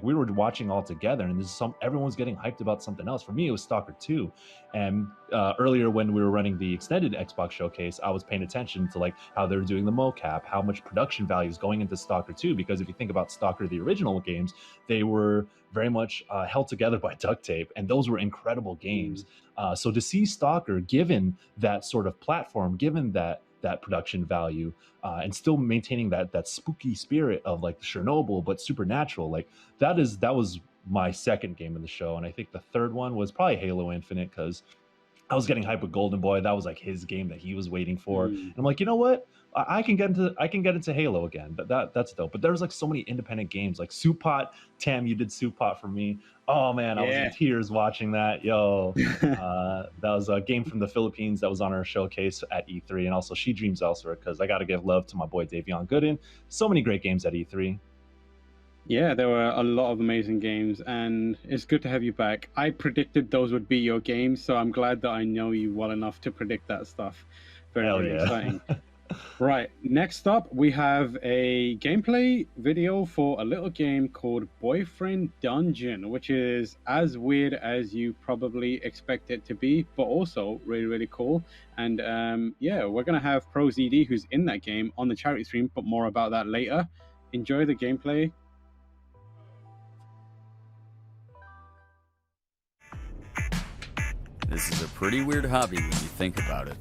we were watching all together, and everyone's getting hyped about something else. For me, it was Stalker 2. And earlier when we were running the extended Xbox showcase, I was paying attention to like how they were doing the mocap, how much production value is going into Stalker 2, because if you think about Stalker, the original games, they were very much held together by duct tape, and those were incredible games. So to see Stalker given that sort of platform, given that production value, and still maintaining that spooky spirit of like Chernobyl, but supernatural, like that was my second game in the show. And I think the third one was probably Halo Infinite, because I was getting hyped with Golden Boy. That was like his game that he was waiting for. And I'm like, you know what? I can get into Halo again. That's dope. But there was like so many independent games, like Soup Pot. Tam, you did Soup Pot for me. Oh man, I was in tears watching that. That was a game from the Philippines that was on our showcase at E3, and also She Dreams Elsewhere, because I got to give love to my boy Davion Gooden. So many great games at E3. Yeah, there were a lot of amazing games, and it's good to have you back. I predicted those would be your games, so I'm glad that I know you well enough to predict that stuff. Very exciting. Right, next up, we have a gameplay video for a little game called Boyfriend Dungeon, which is as weird as you probably expect it to be, but also really, really cool. And we're going to have ProZD, who's in that game, on the charity stream, but more about that later. Enjoy the gameplay. This is a pretty weird hobby when you think about it.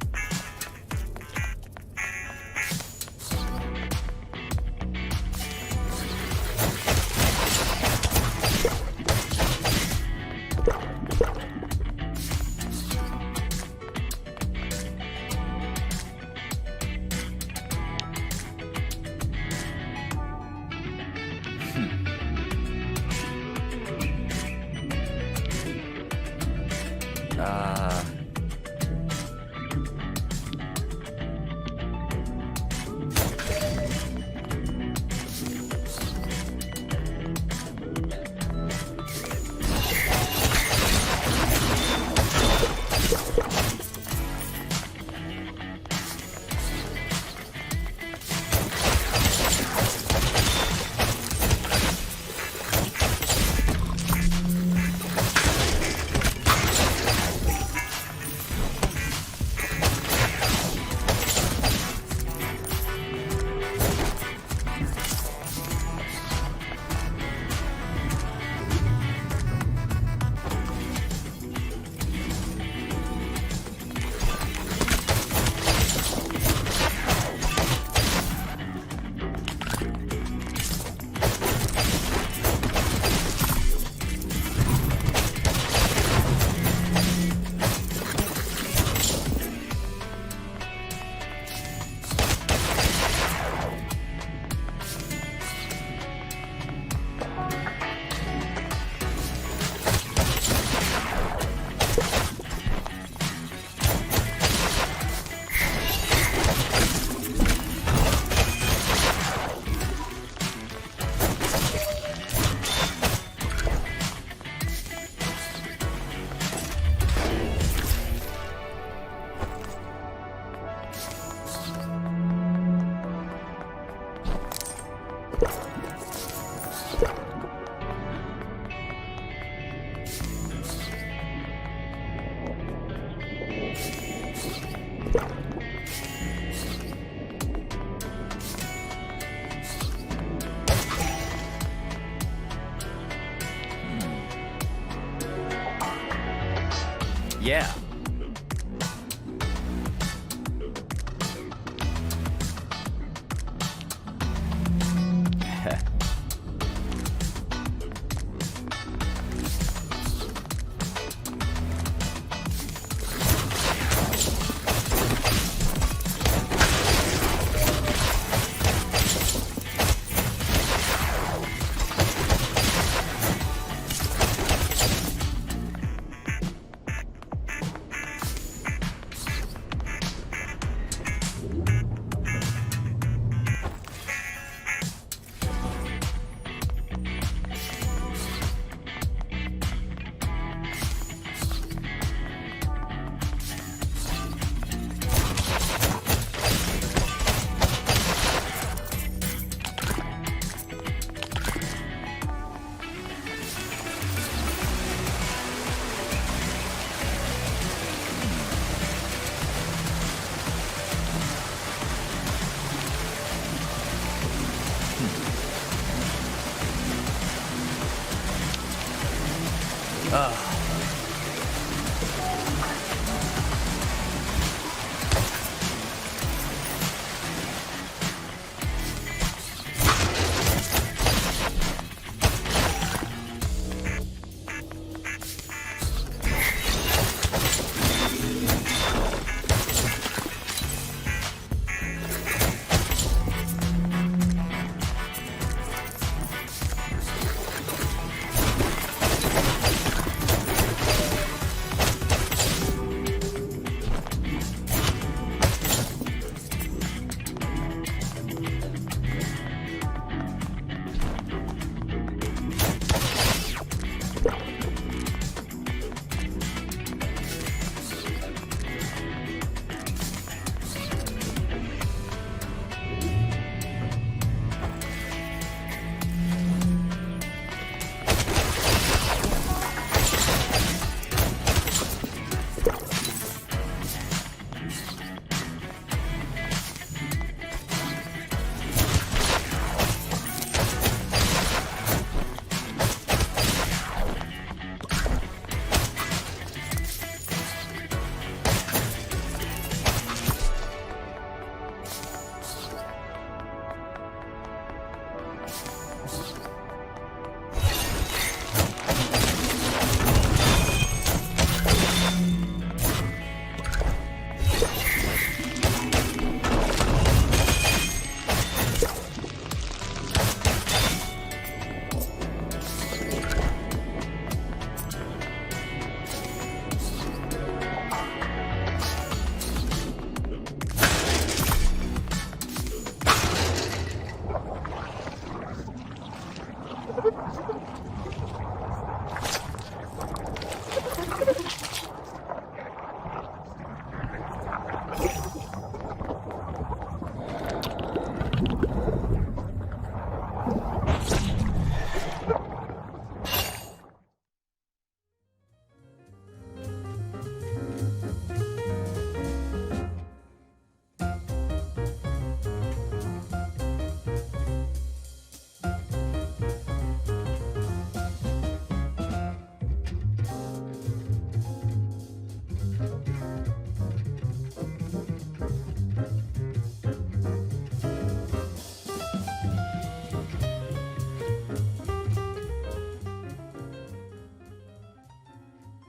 Yeah.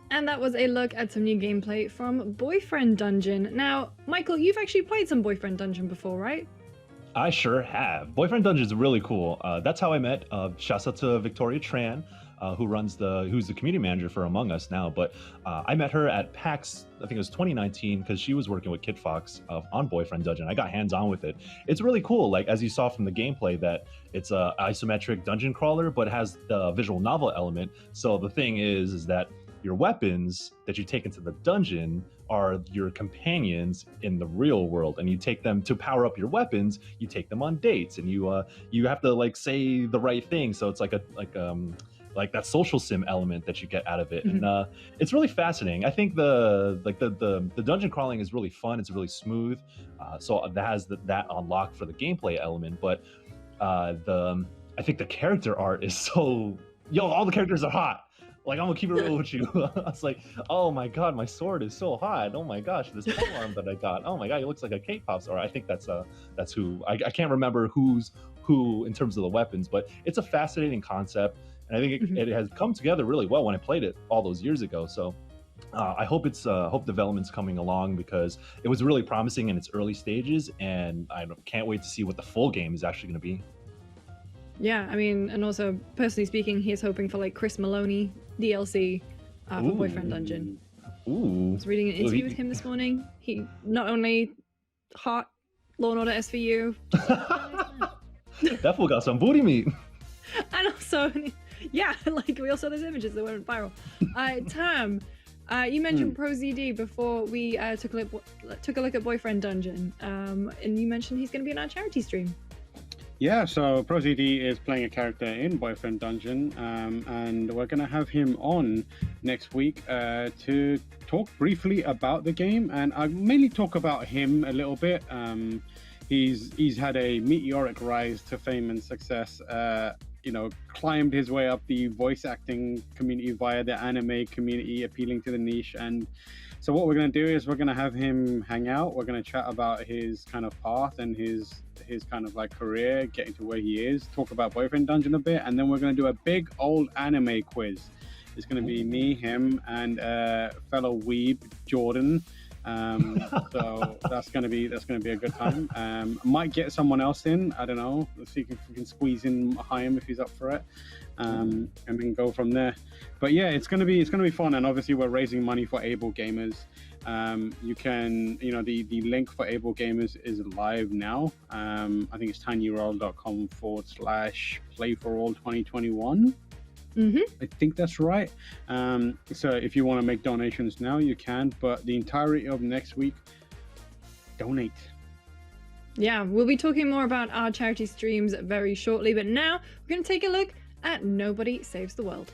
And that was a look at some new gameplay from Boyfriend Dungeon. Now, Michael, you've actually played some Boyfriend Dungeon before, right? I sure have. Boyfriend Dungeon is really cool. That's how I met. Shouts out to Victoria Tran, who's the community manager for Among Us now. But I met her at PAX, I think it was 2019, because she was working with Kit Fox on Boyfriend Dungeon. I got hands-on with it. It's really cool. Like, as you saw from the gameplay, that it's a isometric dungeon crawler, but it has the visual novel element. So the thing is that your weapons that you take into the dungeon are your companions in the real world, and you take them to power up your weapons. You take them on dates, and you have to like say the right thing. So it's like that social sim element that you get out of it. Mm-hmm. And it's really fascinating. I think the dungeon crawling is really fun. It's really smooth. So that has that unlocked for the gameplay element. But I think the character art is so all the characters are hot. Like, I'm gonna keep it real with you. I was like, oh my god, my sword is so hot. Oh my gosh, this polearm that I got. Oh my god, he looks like a K-pop star. I think that's who. I can't remember who's who in terms of the weapons, but it's a fascinating concept, and I think it has come together really well when I played it all those years ago. So I hope hope development's coming along, because it was really promising in its early stages, and I can't wait to see what the full game is actually going to be. Yeah, I mean, and also personally speaking, he is hoping for like Chris Maloney DLC for Boyfriend Dungeon. Ooh. I was reading an interview with him this morning. He not only hot Law and Order SVU, that fool got some booty meat. and also, yeah, like we all saw those images that went viral. Tam, you mentioned ProZD before we took a look at Boyfriend Dungeon, and you mentioned he's going to be on our charity stream. Yeah, so ProZD is playing a character in Boyfriend Dungeon, and we're going to have him on next week to talk briefly about the game, and I mainly talk about him a little bit. He's had a meteoric rise to fame and success, climbed his way up the voice acting community via the anime community, appealing to the niche. And so what we're going to do is we're going to have him hang out. We're going to chat about his kind of path and his kind of like career, getting to where he is, talk about Boyfriend Dungeon a bit, and then we're going to do a big old anime quiz. It's going to be me, him, and fellow weeb Jordan. So that's going to be a good time. Might get someone else in. I don't know. Let's see if we can squeeze in Chaim if he's up for it, and then go from there. But yeah, it's going to be fun. And obviously, we're raising money for Able Gamers. You can, the link for Able Gamers is live now. I think it's tinyurl.com/playforall2021. I think that's right. So if you want to make donations now, you can, but the entirety of next week, donate. Yeah, we'll be talking more about our charity streams very shortly, but now we're going to take a look at Nobody Saves the World.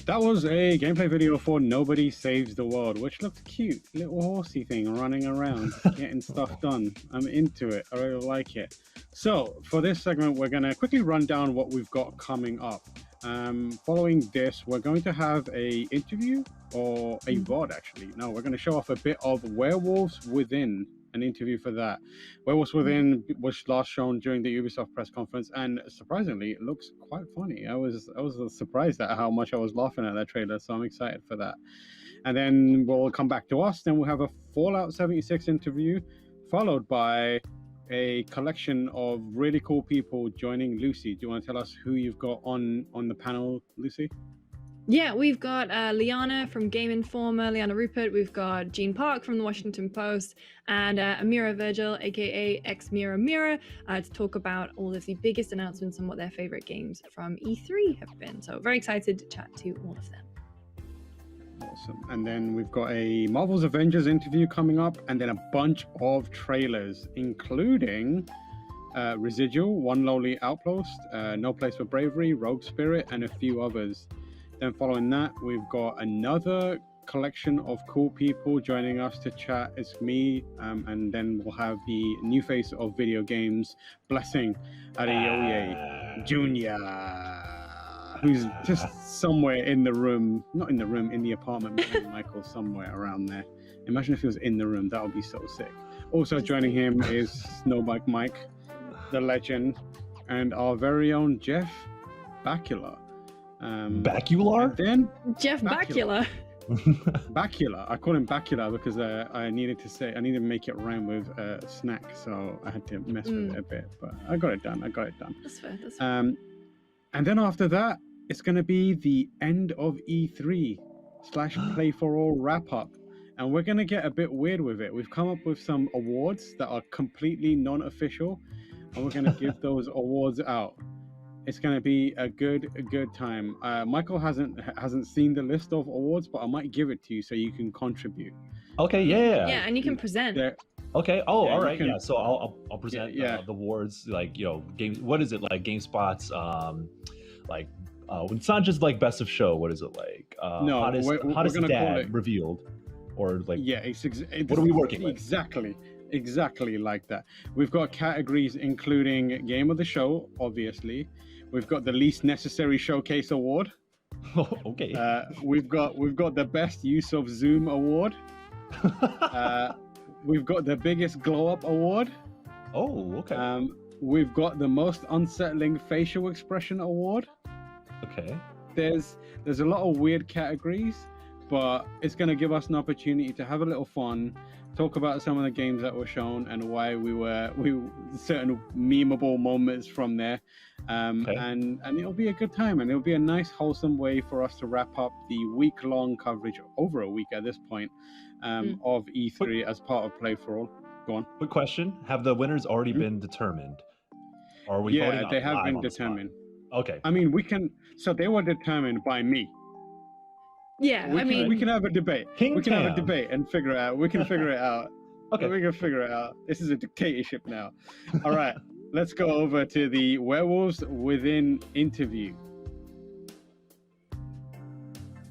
That was a gameplay video for Nobody Saves the World, which looked cute. Little horsey thing running around, getting stuff done. I'm into it. I really like it. So for this segment, we're going to quickly run down what we've got coming up. Following this, we're going to have a interview or a VOD actually. No, we're going to show off a bit of Werewolves Within, an interview for that. Werewolves Within was last shown during the Ubisoft press conference, and surprisingly, it looks quite funny. I was surprised at how much I was laughing at that trailer, so I'm excited for that. And then we'll come back to us. Then we'll have a Fallout 76 interview, followed by a collection of really cool people joining Lucy. Do you want to tell us who you've got on the panel, Lucy? Yeah, we've got Liana from Game Informer, Liana Rupert. We've got Gene Park from the Washington Post, and Amira Virgil, aka X-Mira Mira, to talk about all of the biggest announcements and what their favorite games from E3 have been. So very excited to chat to all of them. Awesome. And then we've got a Marvel's Avengers interview coming up, and then a bunch of trailers, including Residual, One Lonely Outpost, No Place for Bravery, Rogue Spirit, and a few others. Then following that, we've got another collection of cool people joining us to chat. It's me, and then we'll have the new face of video games, Blessing Adeoye Jr., who's just somewhere in the room, not in the room, in the apartment with Michael, somewhere around there. Imagine if he was in the room, that would be so sick. Also joining him is Snowbike Mike, the legend, and our very own Jeff Bakula. Bacular? Then Jeff Bakula. Bakula. I call him Bakula because I needed to make it rhyme with snack, so I had to mess with it a bit, but I got it done. That's fair. And then after that, it's going to be the end of E3 / Play for All wrap up, and we're going to get a bit weird with it. We've come up with some awards that are completely non-official, and we're going to give those awards out. It's going to be a good time. Michael hasn't seen the list of awards, but I might give it to you so you can contribute. Okay, yeah. Yeah, and you can present. Okay. Oh, Yeah, all right. you can- Yeah. So I'll present the awards, like, you know, games. What is it like? GameSpot's it's not just like best of show. What is it like? No, hottest we're gonna dad call it revealed, or like what are we working with? Exactly like that. We've got categories including Game of the Show, obviously. We've got the Least Necessary Showcase Award. Okay. We've got the Best Use of Zoom Award. We've got the Biggest Glow Up Award. Oh, okay. We've got the Most Unsettling Facial Expression Award. Okay. There's a lot of weird categories, but it's going to give us an opportunity to have a little fun, talk about some of the games that were shown and why we certain memeable moments from there, and it'll be a good time, and it'll be a nice wholesome way for us to wrap up the week-long coverage, over a week at this point, of E3 as part of Play for All. Go on. Quick question: have the winners already been determined? Or are we voting Yeah, they have live been on the spot? determined. Okay. I mean, so they were determined by me. Yeah, we can have a debate. King we can have a Cam. debate and figure it out. We can figure it out. Okay. We can figure it out. This is a dictatorship now. All right, let's go over to the Werewolves Within interview.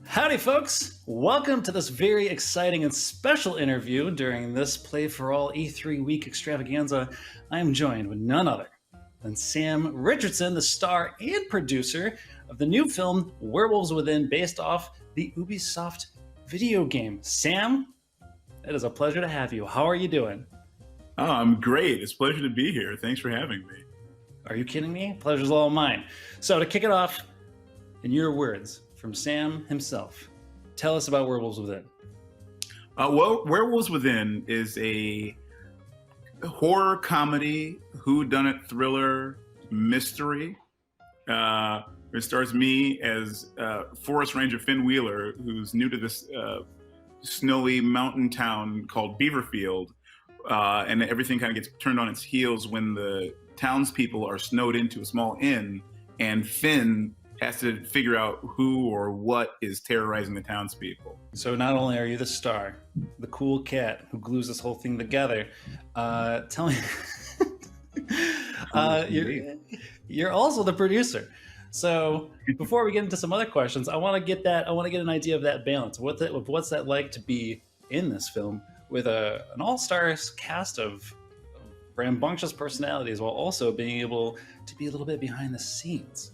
Howdy, folks. Welcome to this very exciting and special interview during this Play for All E3 week extravaganza. I am joined with none other than Sam Richardson, the star and producer of the new film Werewolves Within, based off the Ubisoft video game. Sam, it is a pleasure to have you. How are you doing? Oh, I'm great. It's a pleasure to be here. Thanks for having me. Are you kidding me? Pleasure's all mine. So to kick it off, in your words, from Sam himself, tell us about Werewolves Within. Well, Werewolves Within is a horror comedy, whodunit thriller mystery. It stars me as Forest Ranger Finn Wheeler, who's new to this snowy mountain town called Beaverfield, and everything kind of gets turned on its heels when the townspeople are snowed into a small inn, and Finn has to figure out who or what is terrorizing the townspeople. So not only are you the star, the cool cat who glues this whole thing together, tell me, you're also the producer. So before we get into some other questions, I want to get an idea of that balance. What's that like to be in this film with an all-star cast of rambunctious personalities, while also being able to be a little bit behind the scenes?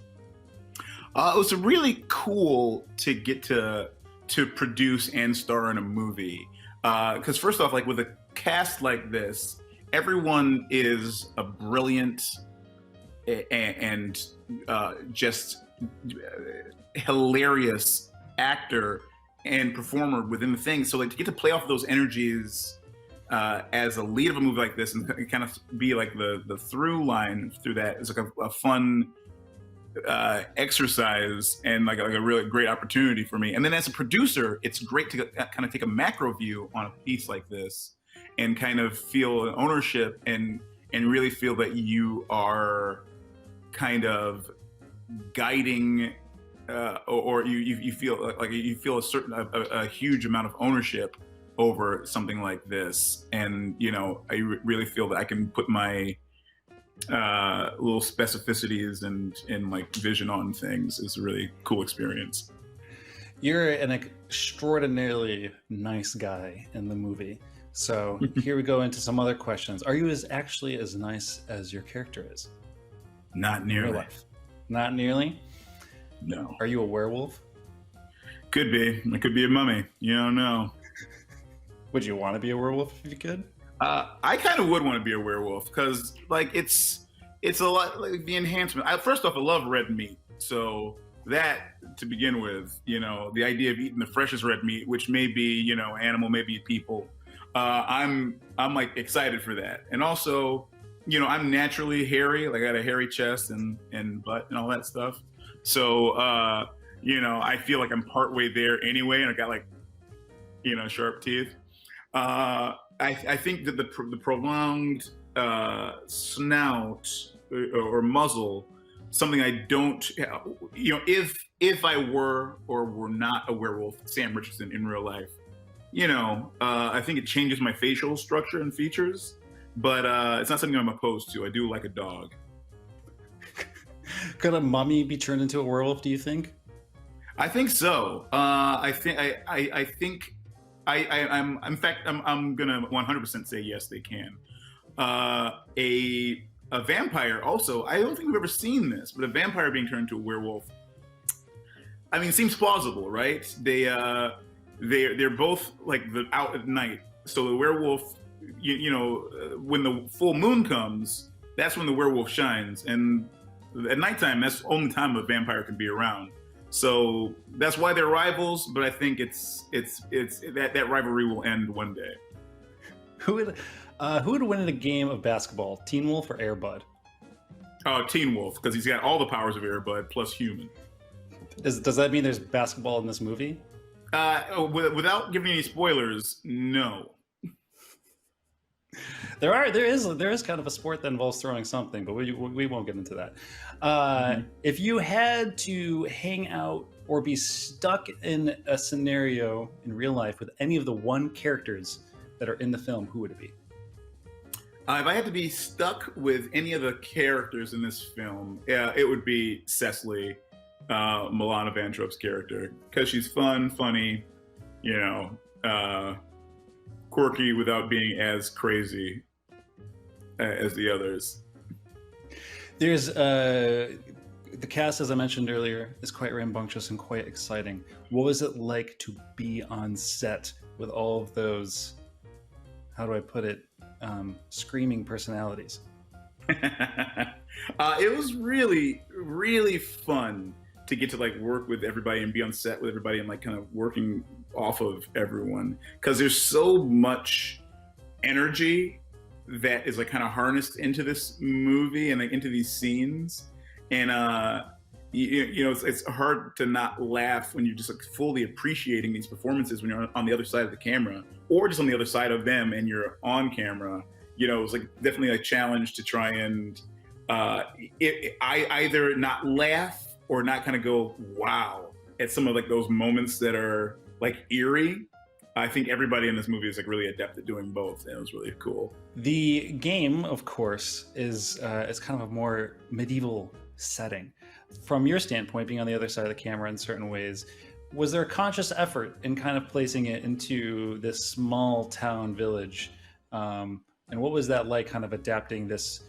It was really cool to get to produce and star in a movie. Because first off, like with a cast like this, everyone is a brilliant and just hilarious actor and performer within the thing. So like to get to play off those energies as a lead of a movie like this and kind of be like the through line through that is like a fun exercise and like a really great opportunity for me. And then as a producer, it's great to kind of take a macro view on a piece like this and kind of feel ownership and really feel that you are kind of guiding or you feel like you feel a huge amount of ownership over something like this. And you know, I really feel that I can put my little specificities and like vision on things. Is a really cool experience. You're an extraordinarily nice guy in the movie. So here we go into some other questions. Are you actually as nice as your character is? Not nearly. Not nearly? No. Are you a werewolf? Could be. I could be a mummy. You don't know. Would you want to be a werewolf if you could? I kind of would want to be a werewolf because like it's a lot like the enhancement. First off, I love red meat. So that to begin with, you know, the idea of eating the freshest red meat, which may be, you know, animal, maybe people. I'm like excited for that. And also, you know, I'm naturally hairy. Like I got a hairy chest and butt and all that stuff. So, you know, I feel like I'm partway there anyway. And I got like, you know, sharp teeth. I think that the prolonged snout or muzzle, something I don't, you know, if I were or were not a werewolf, Sam Richardson in real life, you know, I think it changes my facial structure and features, but it's not something I'm opposed to. I do like a dog. Could a mummy be turned into a werewolf, do you think? I think so. I'm gonna 100% say yes, they can. A vampire also, I don't think we've ever seen this, but a vampire being turned into a werewolf, I mean, seems plausible, right? They're both like out at night. So the werewolf, you know, when the full moon comes, that's when the werewolf shines. And at nighttime, that's the only time a vampire can be around. So that's why they're rivals, but I think it's that rivalry will end one day. Who would win in a game of basketball, Teen Wolf or Air Bud? Oh, Teen Wolf, because he's got all the powers of Air Bud plus human. Does that mean there's basketball in this movie? Without giving any spoilers, no. There is kind of a sport that involves throwing something, but we won't get into that. If you had to hang out or be stuck in a scenario in real life with any of the one characters that are in the film, who would it be? If I had to be stuck with any of the characters in this film, it would be Cecily, Milana Vantrope's character, because she's fun, funny, you know, quirky without being as crazy as the others. There's the cast, as I mentioned earlier, is quite rambunctious and quite exciting. What was it like to be on set with all of those, how do I put it, screaming personalities? It was really, really fun to get to like work with everybody and be on set with everybody and like kind of working off of everyone, because there's so much energy that is like kind of harnessed into this movie and like into these scenes. And you know, it's hard to not laugh when you're just like fully appreciating these performances when you're on the other side of the camera, or just on the other side of them and you're on camera. You know, it was like definitely a challenge to try and I either not laugh or not kind of go wow at some of like those moments that are like eerie. I think everybody in this movie is like really adept at doing both, and it was really cool. The game, of course, is it's kind of a more medieval setting. from your standpoint, being on the other side of the camera in certain ways, was there a conscious effort in kind of placing it into this small town village? And what was that like, kind of adapting this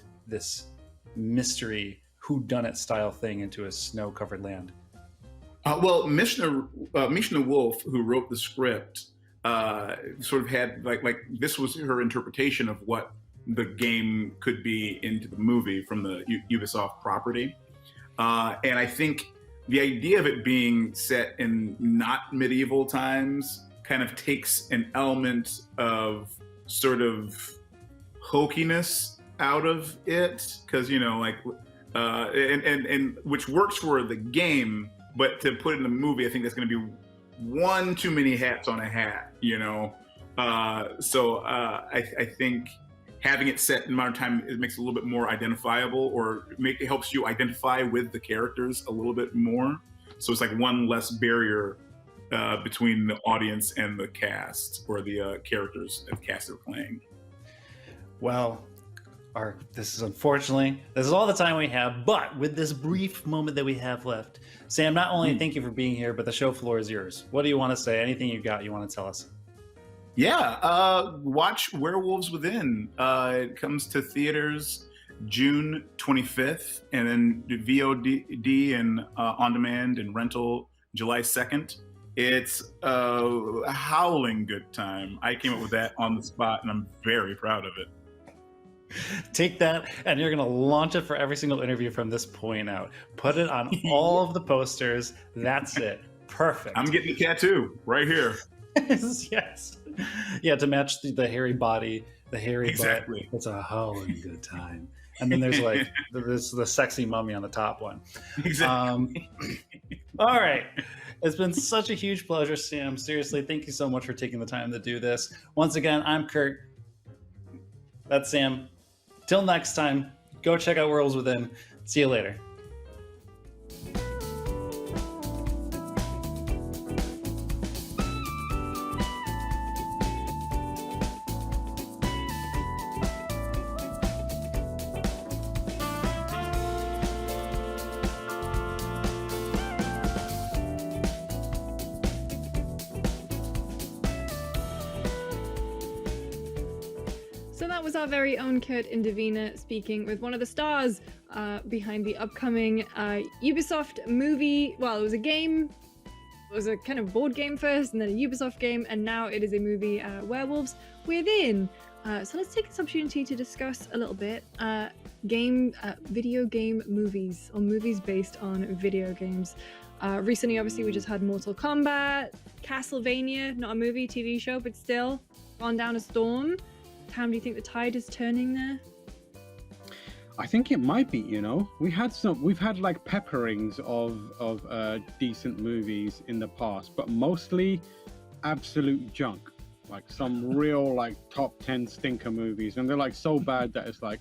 mystery whodunit style thing into a snow-covered land? Well, Mishna Wolf, who wrote the script, sort of had like this was her interpretation of what the game could be into the movie from the Ubisoft property, and I think the idea of it being set in not medieval times kind of takes an element of sort of hokiness out of it, because and which works for the game, but to put it in the movie, I think that's going to be one too many hats on a hat, So I think having it set in modern time, it makes it a little bit more identifiable, or it helps you identify with the characters a little bit more. So it's like one less barrier between the audience and the cast, or the characters that the cast are playing. Well, this is all the time we have, but with this brief moment that we have left, Sam, not only thank you for being here, but the show floor is yours. What do you want to say? Anything you want to tell us? Yeah, watch Werewolves Within. It comes to theaters June 25th, and then VOD and on demand and rental July 2nd. It's a howling good time. I came up with that on the spot, and I'm very proud of it. Take that, and you're going to launch it for every single interview from this point out. Put it on all of the posters. That's it. Perfect. I'm getting a tattoo right here. Yes. Yeah, to match the hairy body, the hairy exactly. butt. It's a howling good time. And then there's like the sexy mummy on the top one. Exactly. All right. It's been such a huge pleasure, Sam. Seriously, thank you so much for taking the time to do this. Once again, I'm Kurt. That's Sam. Till next time, go check out Worlds Within. See you later. Our very own Kurt Indovina speaking with one of the stars behind the upcoming Ubisoft movie. Well, it was a game. It was a kind of board game first, and then a Ubisoft game, and now it is a movie, Werewolves Within. So let's take this opportunity to discuss a little bit video game movies, or movies based on video games. Recently, obviously, we just had Mortal Kombat, Castlevania, not a movie, TV show, but still, Gone Down a Storm. Tam, do you think the tide is turning there? I think it might be, we've had like pepperings of decent movies in the past, but mostly absolute junk, like some real like top 10 stinker movies, and they're like so bad that it's like,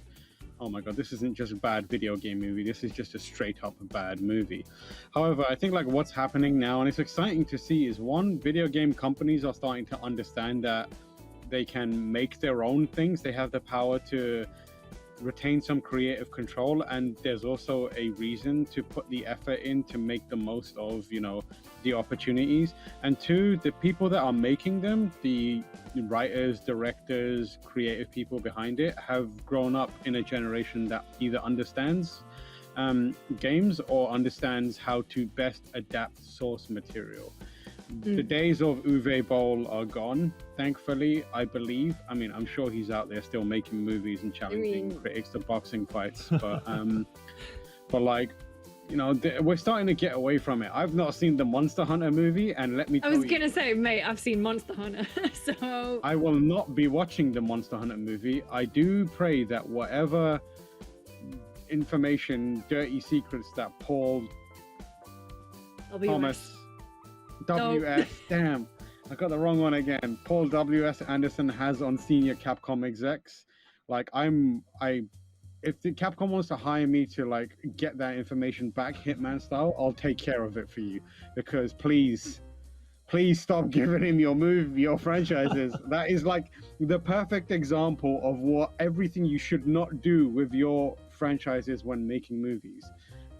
oh my god, this isn't just a bad video game movie, this is just a straight up bad movie. However, I think like what's happening now, and it's exciting to see, is one, video game companies are starting to understand that they can make their own things. They have the power to retain some creative control, and there's also a reason to put the effort in to make the most of, the opportunities. And two, the people that are making them, the writers, directors, creative people behind it, have grown up in a generation that either understands games or understands how to best adapt source material. The days of Uwe Boll are gone, thankfully, I believe. I mean, I'm sure he's out there still making movies and challenging critics to boxing fights, but like, we're starting to get away from it. I've not seen the Monster Hunter movie, and let me tell you, I was gonna say, mate, I've seen Monster Hunter, so... I will not be watching the Monster Hunter movie. I do pray that whatever information, dirty secrets that Paul Thomas... W.S. Damn, I got the wrong one again. Paul W.S. Anderson has on senior Capcom execs. Like, if the Capcom wants to hire me to like get that information back, Hitman style, I'll take care of it for you. Because please stop giving him your franchises. That is like the perfect example of what everything you should not do with your franchises when making movies.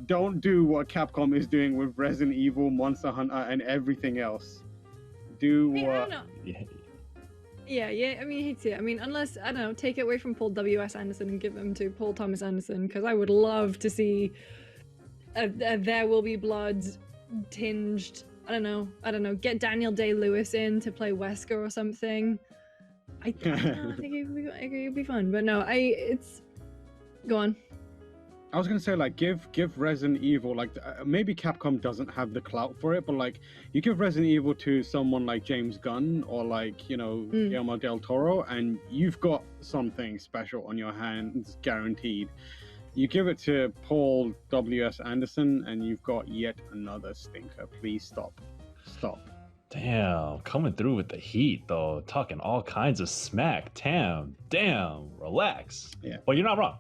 don't do what Capcom is doing with Resident Evil, Monster Hunter, and everything else. Do I what? don't know. Yeah. I mean, I hate to. I mean, unless I don't know, take it away from Paul W.S. Anderson and give them to Paul Thomas Anderson, because I would love to see a There Will Be Blood tinged. I don't know. Get Daniel Day-Lewis in to play Wesker or something. I think it would be fun, but no, it's go on. I was gonna say, like, give Resident Evil, like, maybe Capcom doesn't have the clout for it, but like, you give Resident Evil to someone like James Gunn or like, you know, Guillermo del Toro, and you've got something special on your hands, guaranteed. You give it to Paul W.S. Anderson, and you've got yet another stinker. Please stop. Damn, coming through with the heat though, talking all kinds of smack. Damn, relax. Yeah, but you're not wrong.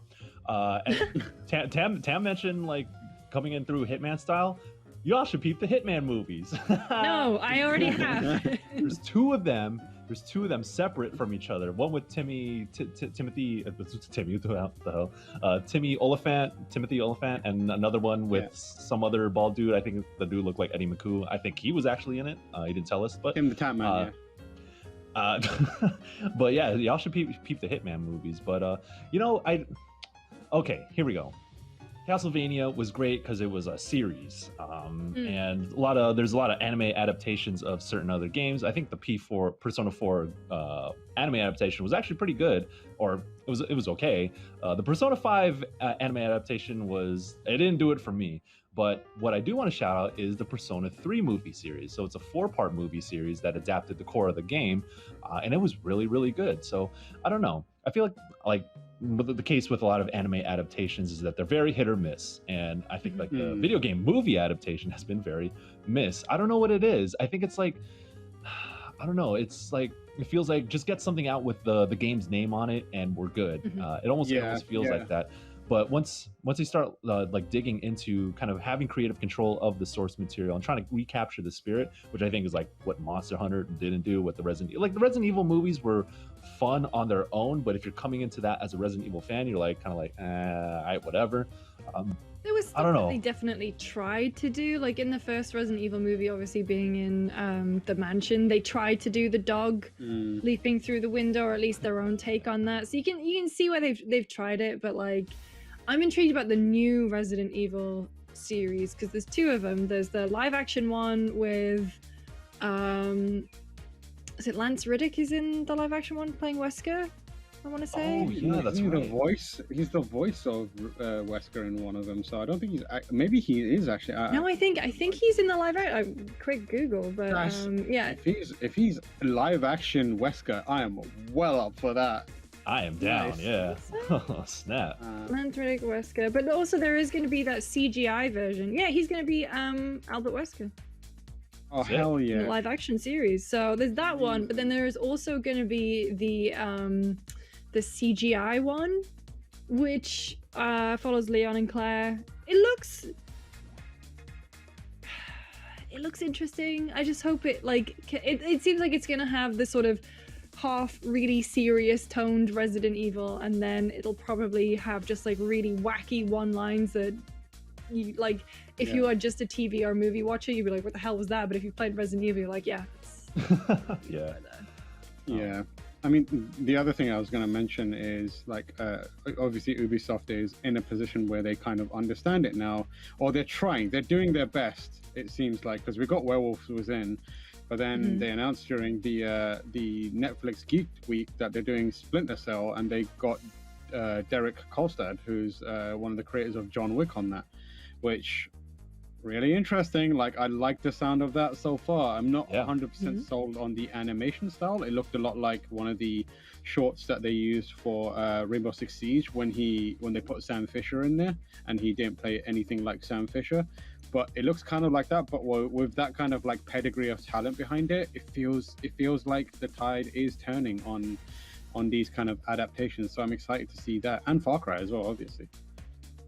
And Tam mentioned like coming in through Hitman style. Y'all should peep the Hitman movies. No, I already have. There's two of them separate from each other. One with Timothy Oliphant, and another one with some other bald dude. I think the dude looked like Eddie McCoo. I think he was actually in it. He didn't tell us, but Tim the Tap Man. But yeah, y'all should peep the Hitman movies. But okay, here we go. Castlevania was great because it was a series, and there's a lot of anime adaptations of certain other games. I think the Persona 4 anime adaptation was actually pretty good, or it was okay. The Persona 5 anime adaptation it didn't do it for me. But what I do want to shout out is the Persona 3 movie series. So it's a 4-part movie series that adapted the core of the game, and it was really, really good. So I don't know. I feel like the case with a lot of anime adaptations is that they're very hit or miss, and I think like the video game movie adaptation has been very miss. I don't know what it is. I think it's like, I don't know. It's like, it feels like just get something out with the game's name on it and we're good. It almost feels like that. But once you start like digging into kind of having creative control of the source material and trying to recapture the spirit, which I think is like what Monster Hunter didn't do, what the Resident Evil movies were fun on their own, but if you're coming into that as a Resident Evil fan, you're like kind of like, all right, whatever. There was stuff that they definitely tried to do, like in the first Resident Evil movie, obviously being in the mansion, they tried to do the dog leaping through the window, or at least their own take on that. So you can see where they've tried it, but like, I'm intrigued about the new Resident Evil series because there's two of them. There's the live action one with is it Lance Reddick is in the live action one playing Wesker, I want to say. Oh yeah, that's right. He's the voice of Wesker in one of them. So I don't think maybe he is actually. No, I think he's in the live action. Quick Google, but yeah. If he's live action Wesker, I am well up for that. I am down, yeah. Oh, snap. Lance Reddick Wesker, but also there is going to be that CGI version. Yeah, he's going to be Albert Wesker. Oh hell yeah! In the live action series. So there's that one, but then there is also going to be the CGI one, which follows Leon and Claire. It looks interesting. I just hope it it seems like it's going to have this sort of half really serious toned Resident Evil, and then it'll probably have just like really wacky one-lines that you like. If you are just a TV or movie watcher, you'd be like, what the hell was that? But if you played Resident Evil, you're like, yeah. Yeah. I mean, the other thing I was going to mention is like, obviously Ubisoft is in a position where they kind of understand it now, or they're doing their best, it seems like, because we got Werewolves Within, but then they announced during the Netflix Geek Week that they're doing Splinter Cell, and they got Derek Kolstad, who's one of the creators of John Wick, on that, which really interesting. Like, I like the sound of that so far. I'm not 100% sold on the animation style. It looked a lot like one of the shorts that they used for Rainbow Six Siege when they put Sam Fisher in there, and he didn't play anything like Sam Fisher. But it looks kind of like that, but with that kind of like pedigree of talent behind it, it feels like the tide is turning on these kind of adaptations. So I'm excited to see that, and Far Cry as well, obviously.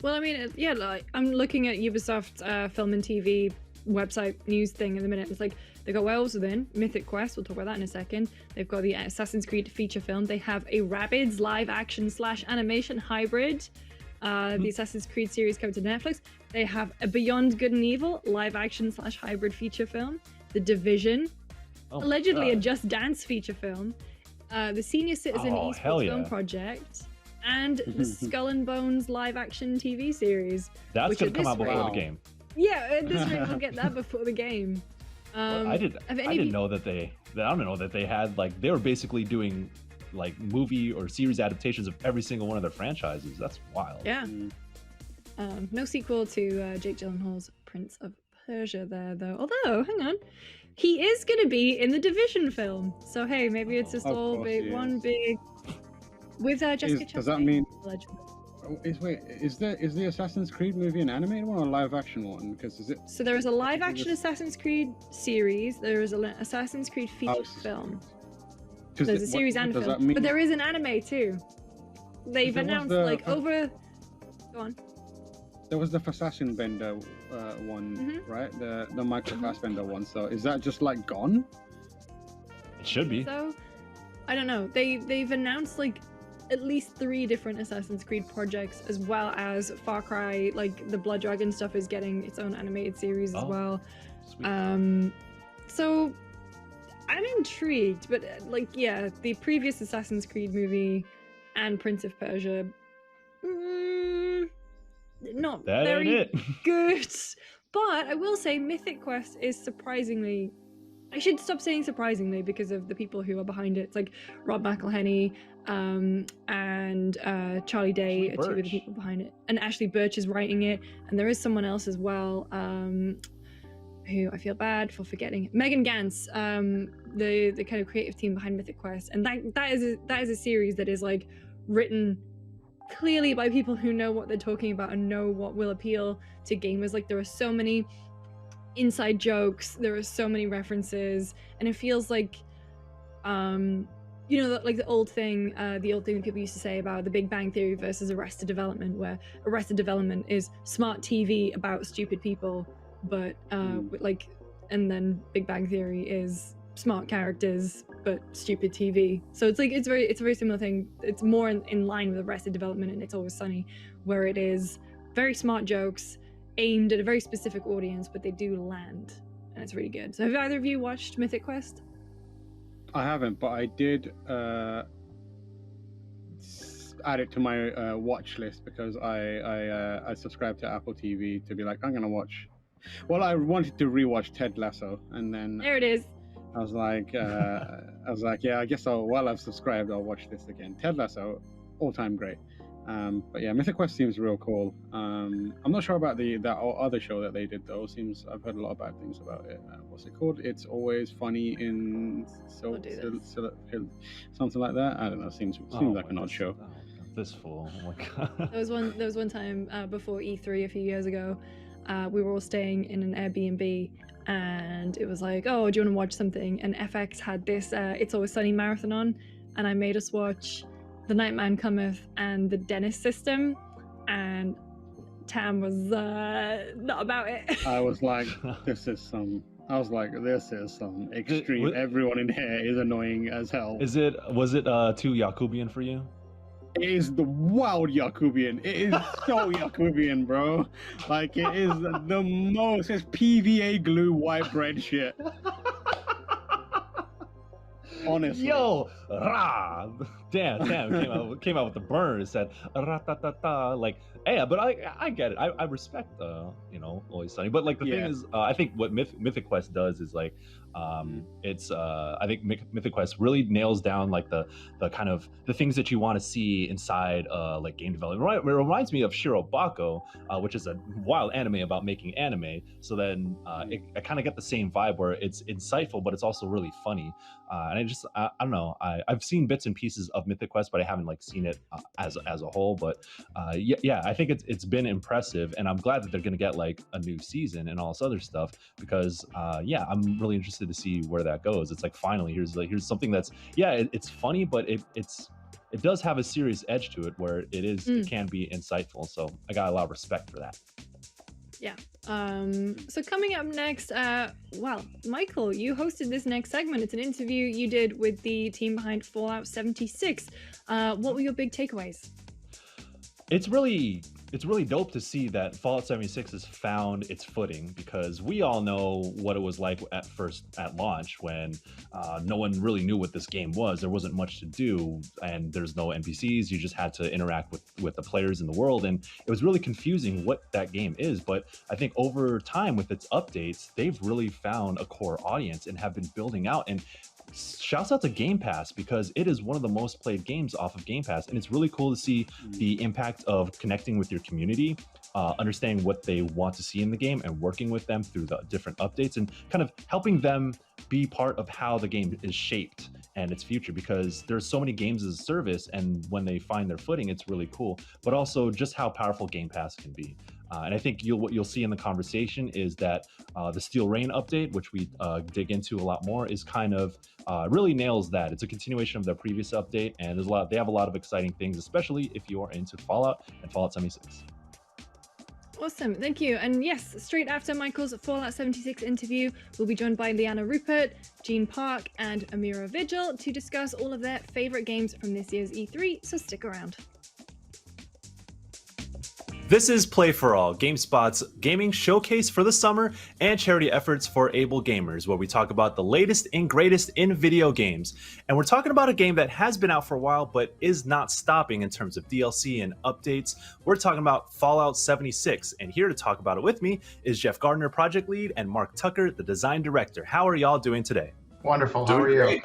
Well, I mean, yeah, like I'm looking at Ubisoft Film and TV website news thing in a minute. It's like they've got Werewolves Within, Mythic Quest, we'll talk about that in a second. They've got the Assassin's Creed feature film. They have a Rabbids live action / animation hybrid. The Assassin's Creed series coming to Netflix. They have a Beyond Good and Evil live action / hybrid feature film. The Division, allegedly a Just Dance feature film. The Senior Citizen esports film project, and the Skull and Bones live action TV series. That's going to come out before the game. Yeah, at this rate we'll get that before the game. I didn't know that they. I don't know that they had like they were basically doing like movie or series adaptations of every single one of their franchises. That's wild. Yeah. No sequel to Jake Gyllenhaal's Prince of Persia there, though. Although, hang on, he is going to be in the Division film. So hey, maybe it's just all big, one big with Jessica Chastain. Does that mean? Is the Assassin's Creed movie an animated one or a live action one? Because is it? So there is a live action Assassin's Creed series. There is an Assassin's Creed feature film. There's a series and a film, but there is an anime too. They've announced over. Go on. There was the Assassin Bender one, right? The Michael Fassbender one. So is that just like gone? It should be. So I don't know. They've announced like at least 3 different Assassin's Creed projects, as well as Far Cry, like the Blood Dragon stuff is getting its own animated series as well. Sweet. So I'm intrigued, but the previous Assassin's Creed movie and Prince of Persia, not very good. But I will say Mythic Quest is surprisingly, I should stop saying surprisingly because of the people who are behind it. It's like Rob McElhenney and Charlie Day are 2 of the people behind it. And Ashley Birch is writing it. And there is someone else as well who I feel bad for forgetting. Megan Gantz, the kind of creative team behind Mythic Quest. And that is a series that is like written clearly by people who know what they're talking about and know what will appeal to gamers. Like there are so many inside jokes, there are so many references, and it feels like like the old thing that people used to say about the Big Bang Theory versus Arrested Development, where Arrested Development is smart TV about stupid people, but and then Big Bang Theory is smart characters but stupid TV. So it's a very similar thing. It's more in line with Arrested Development and It's Always Sunny, where it is very smart jokes aimed at a very specific audience, but they do land, and it's really good. So have either of you watched Mythic Quest? I haven't, but I did add it to my watch list because I subscribed to Apple TV to be like, I'm gonna watch. Well, I wanted to rewatch Ted Lasso, and then there it is. I was like, yeah, I guess while I've subscribed, I'll watch this again. Ted Lasso, all-time great. But yeah, Mythic Quest seems real cool. I'm not sure about that other show that they did though. I've heard a lot of bad things about it. What's it called? It's Always Funny in something like that. I don't know. Seems like an odd show. This fool. Oh my god. There was one time before E3 a few years ago. We were all staying in an Airbnb, and it was like, oh, do you want to watch something? And FX had this It's Always Sunny marathon on, and I made us watch The Nightman Cometh and The Dennis System, and Tam was not about it. I was like, this is some extreme. Everyone in here is annoying as hell. Was it too Yakubian for you? It is the wild Yakubian. It is so Yakubian, bro. Like, it is the most. It's PVA glue white bread shit. Honestly. Yo, rah! Damn, came out with the burn. It said ra-ta-ta-ta. Like, yeah, but I get it. I respect Always Sunny. But like the thing is, I think what Mythic Quest does is like, I think Mythic Quest really nails down like the kind of the things that you want to see inside like game development. It reminds me of Shirobako, which is a wild anime about making anime. So then I kind of get the same vibe where it's insightful, but it's also really funny. And I don't know. I've seen bits and pieces of Mythic Quest, but I haven't like seen it as a whole. But yeah, I think it's been impressive, and I'm glad that they're gonna get like a new season and all this other stuff because I'm really interested to see where that goes. It's like finally here's something that's it's funny, but it does have a serious edge to it where it can be insightful. So I got a lot of respect for that. Yeah. So coming up next, Michael, you hosted this next segment. It's an interview you did with the team behind Fallout 76. What were your big takeaways? It's really dope to see that Fallout 76 has found its footing, because we all know what it was like at launch when no one really knew what this game was. There wasn't much to do, and there's no NPCs. You just had to interact with the players in the world, and it was really confusing what that game is. But I think over time, with its updates, they've really found a core audience and have been building out. And shouts out to Game Pass, because it is one of the most played games off of Game Pass, and it's really cool to see the impact of connecting with your community, understanding what they want to see in the game, and working with them through the different updates, and kind of helping them be part of how the game is shaped and its future, because there's so many games as a service, and when they find their footing, it's really cool. But also just how powerful Game Pass can be. And I think what you'll see in the conversation is that the Steel Rain update, which we dig into a lot more, is kind of really nails that. It's a continuation of their previous update, and they have a lot of exciting things, especially if you are into Fallout and Fallout 76. Awesome, thank you. And yes, straight after Michael's Fallout 76 interview, we'll be joined by Liana Rupert, Gene Park, and Amira Vigil to discuss all of their favorite games from this year's E3, so stick around. This is Play for All, GameSpot's gaming showcase for the summer and charity efforts for able gamers, where we talk about the latest and greatest in video games. And we're talking about a game that has been out for a while, but is not stopping in terms of DLC and updates. We're talking about Fallout 76. And here to talk about it with me is Jeff Gardner, project lead, and Mark Tucker, the design director. How are y'all doing today? Wonderful. How are you?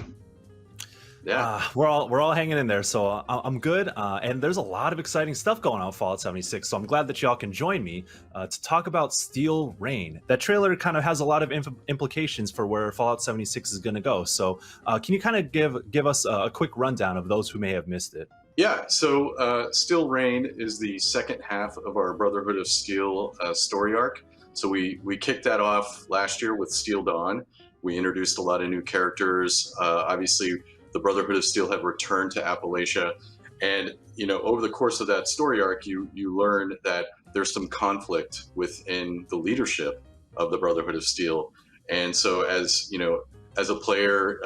Yeah, we're all hanging in there, so I'm good. And there's a lot of exciting stuff going on with Fallout 76, so I'm glad that y'all can join me to talk about Steel Rain. That trailer kind of has a lot of implications for where Fallout 76 is going to go. So can you kind of give us a quick rundown of those who may have missed it? Yeah, so Steel Rain is the second half of our Brotherhood of Steel story arc. So we kicked that off last year with Steel Dawn. We introduced a lot of new characters. Obviously, the Brotherhood of Steel have returned to Appalachia, and over the course of that story arc, you learn that there's some conflict within the leadership of the Brotherhood of Steel, and so as a player,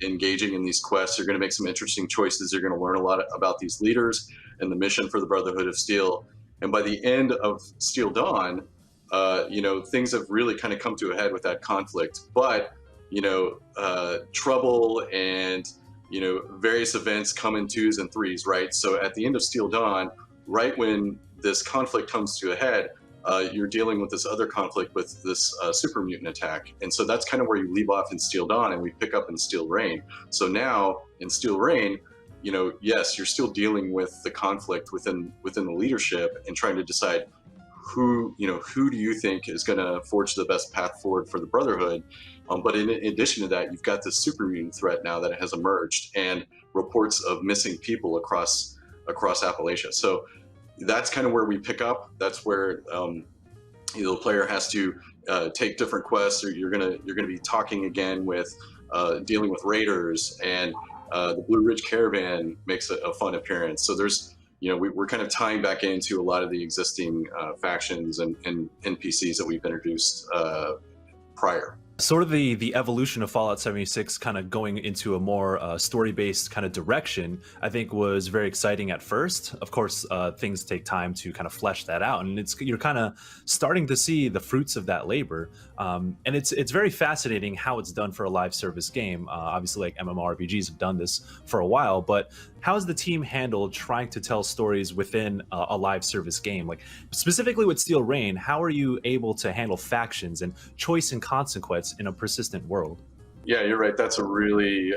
engaging in these quests, you're going to make some interesting choices. You're going to learn a lot about these leaders and the mission for the Brotherhood of Steel, and by the end of Steel Dawn, things have really kind of come to a head with that conflict, but trouble and various events come in twos and threes, right? So at the end of Steel Dawn, right when this conflict comes to a head, you're dealing with this other conflict with this super mutant attack, and so that's kind of where you leave off in Steel Dawn, and we pick up in Steel Rain. So now in Steel Rain, yes, you're still dealing with the conflict within the leadership and trying to decide who do you think is going to forge the best path forward for the Brotherhood. But in addition to that, you've got this super mutant threat now that has emerged, and reports of missing people across Appalachia. So that's kind of where we pick up. That's where the player has to take different quests, or you're gonna be talking again with dealing with raiders, and the Blue Ridge Caravan makes a fun appearance. So there's we're kind of tying back into a lot of the existing factions and NPCs that we've introduced prior. Sort of the evolution of Fallout 76 kind of going into a more story-based kind of direction, I think was very exciting at first. Of course, things take time to kind of flesh that out, and you're kind of starting to see the fruits of that labor. And it's very fascinating how it's done for a live service game. Obviously, like MMORPGs have done this for a while, but how has the team handled trying to tell stories within a live service game? Like specifically with Steel Rain, how are you able to handle factions and choice and consequence in a persistent world? Yeah, you're right. That's a really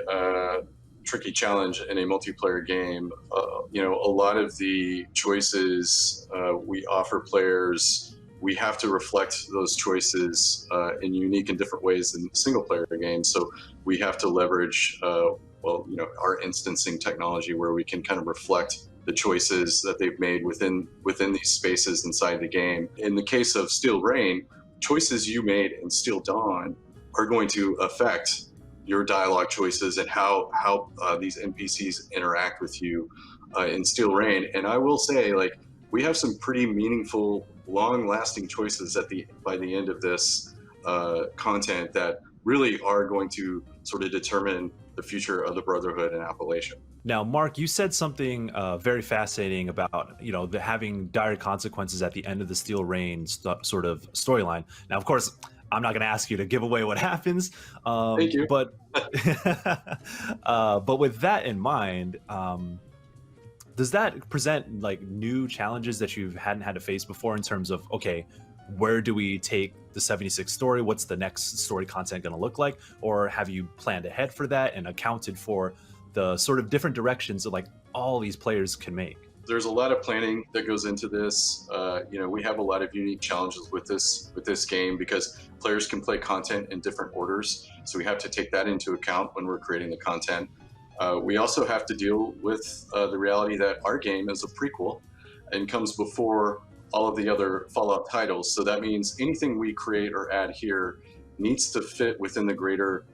tricky challenge in a multiplayer game. A lot of the choices we offer players, we have to reflect those choices in unique and different ways in single player games. So we have to leverage our instancing technology, where we can kind of reflect the choices that they've made within these spaces inside the game. In the case of Steel Rain, choices you made in Steel Dawn are going to affect your dialogue choices and how these NPCs interact with you in Steel Rain. And I will say, we have some pretty meaningful, long-lasting choices by the end of this content that really are going to sort of determine the future of the Brotherhood in Appalachia. Now, Mark, you said something very fascinating about, having dire consequences at the end of the Steel Reign sort of storyline. Now, of course, I'm not going to ask you to give away what happens. Thank you. But with that in mind, does that present like new challenges that you hadn't had to face before in terms of, okay, where do we take the 76 story? What's the next story content going to look like? Or have you planned ahead for that and accounted for the sort of different directions that like all these players can make? There's a lot of planning that goes into this. We have a lot of unique challenges with this game because players can play content in different orders. So we have to take that into account when we're creating the content. We also have to deal with the reality that our game is a prequel and comes before all of the other Fallout titles. So that means anything we create or add here needs to fit within the greater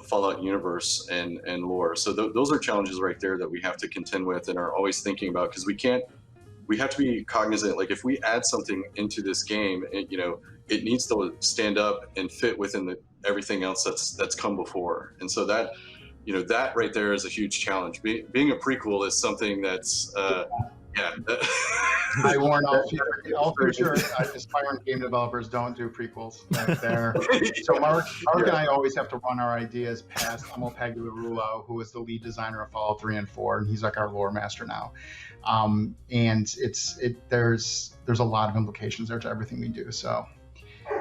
Fallout universe and lore. So those are challenges right there that we have to contend with and are always thinking about, because we have to be cognizant, like if we add something into this game, it needs to stand up and fit within everything else that's come before. And so that right there is a huge challenge. Being a prequel is something that's I warn all future aspiring game developers, don't do prequels. So Mark and I always have to run our ideas past Emil Pagliarulo, who is the lead designer of Fallout 3 and 4, and he's like our lore master now. And there's a lot of implications there to everything we do. So,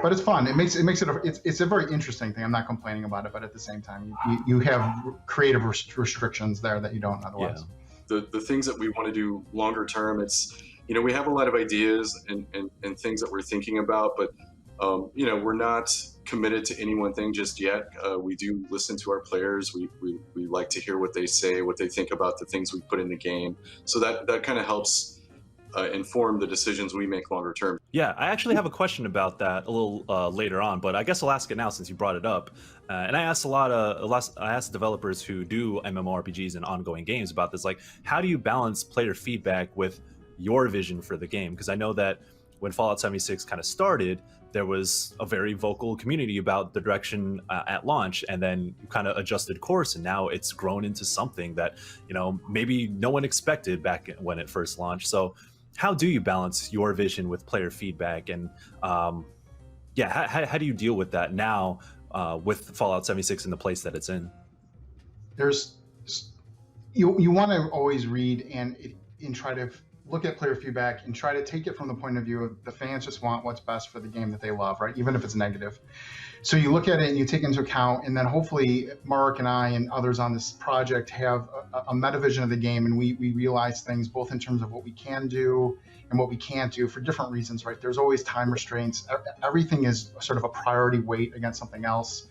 but it's fun. It's a very interesting thing. I'm not complaining about it, but at the same time, you have creative restrictions there that you don't otherwise. Yeah. The things that we want to do longer term, it's we have a lot of ideas and things that we're thinking about, but we're not committed to any one thing just yet. We do listen to our players. We like to hear what they say, what they think about the things we put in the game. So that kind of helps inform the decisions we make longer term. Yeah, I actually have a question about that a little later on, but I guess I'll ask it now since you brought it up. And I asked developers who do MMORPGs and ongoing games about this, like, how do you balance player feedback with your vision for the game? Because I know that when Fallout 76 kind of started, there was a very vocal community about the direction at launch, and then you kind of adjusted course, and now it's grown into something that maybe no one expected back when it first launched. So how do you balance your vision with player feedback, and how do you deal with that now with Fallout 76 in the place that it's in? You want to always read and try to look at player feedback and try to take it from the point of view of the fans just want what's best for the game that they love, right? Even if it's negative. So you look at it and you take into account, and then hopefully Mark and I and others on this project have a meta vision of the game, and we realize things both in terms of what we can do and what we can't do for different reasons, right? There's always time restraints. Everything is sort of a priority weight against something else.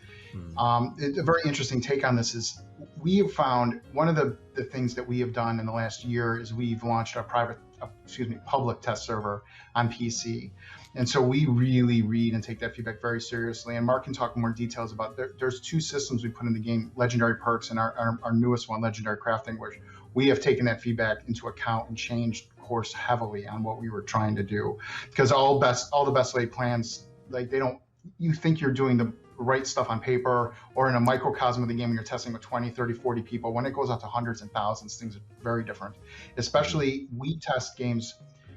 A very interesting take on this is we have found one of the things that we have done in the last year is we've launched our public test server on PC. And so we really read and take that feedback very seriously. And Mark can talk more details about there's two systems we put in the game, Legendary Perks and our newest one, Legendary Crafting, where we have taken that feedback into account and changed course heavily on what we were trying to do. Because all the best laid plans, like you think you're doing the right stuff on paper or in a microcosm of the game when you're testing with 20, 30, 40 people. When it goes out to hundreds and thousands, things are very different. Especially we test games.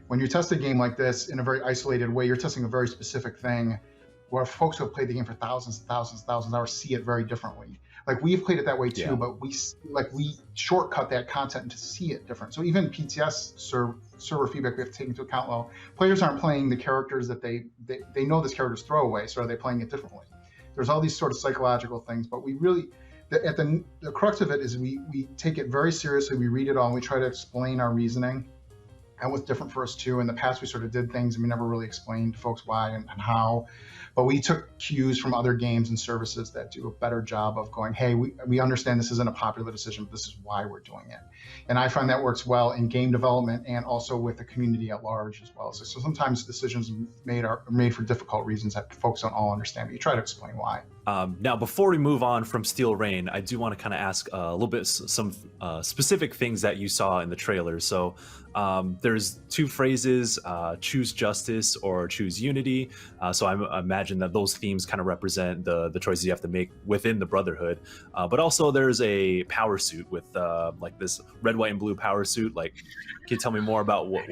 When you test a game like this in a very isolated way, you're testing a very specific thing where folks who have played the game for thousands and thousands and thousands of hours see it very differently. Like we've played it that way too, but we shortcut that content to see it different. So even PTS server feedback we have to take into account. Well, players aren't playing the characters that they know this character's throwaway, so are they playing it differently? There's all these sort of psychological things, but we really, at the crux of it is we take it very seriously. We read it all and we try to explain our reasoning. And what's different for us too. In the past, we sort of did things and we never really explained to folks why and how. But we took cues from other games and services that do a better job of going, hey, we understand this isn't a popular decision, but this is why we're doing it. And I find that works well in game development and also with the community at large as well. So sometimes decisions are made for difficult reasons that folks don't all understand, but you try to explain why. Now, before we move on from Steel Rain, I do want to kind of ask a little bit some specific things that you saw in the trailer. So there's two phrases, choose justice or choose unity. So I imagine that those themes kind of represent the choices you have to make within the Brotherhood. But also there's a power suit with like this red, white, and blue power suit. Like, can you tell me more about what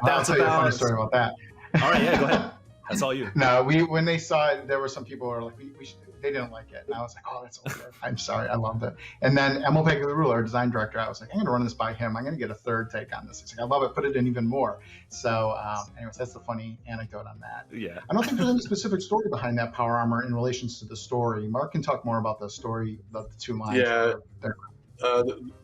that's I'll tell you a about? funny story about that. All right, yeah, go ahead. That's all you. No, when they saw it, there were some people who were like, they didn't like it. And I was like, oh, that's so good. I'm sorry, I loved it. And then Emil Pegula, our design director, I was like, I'm going to run this by him. I'm going to get a third take on this. He's like, I love it. Put it in even more. So anyways, that's the funny anecdote on that. Yeah. I don't think there's any specific story behind that power armor in relations to the story. Mark can talk more about the story, about the two lines. Yeah.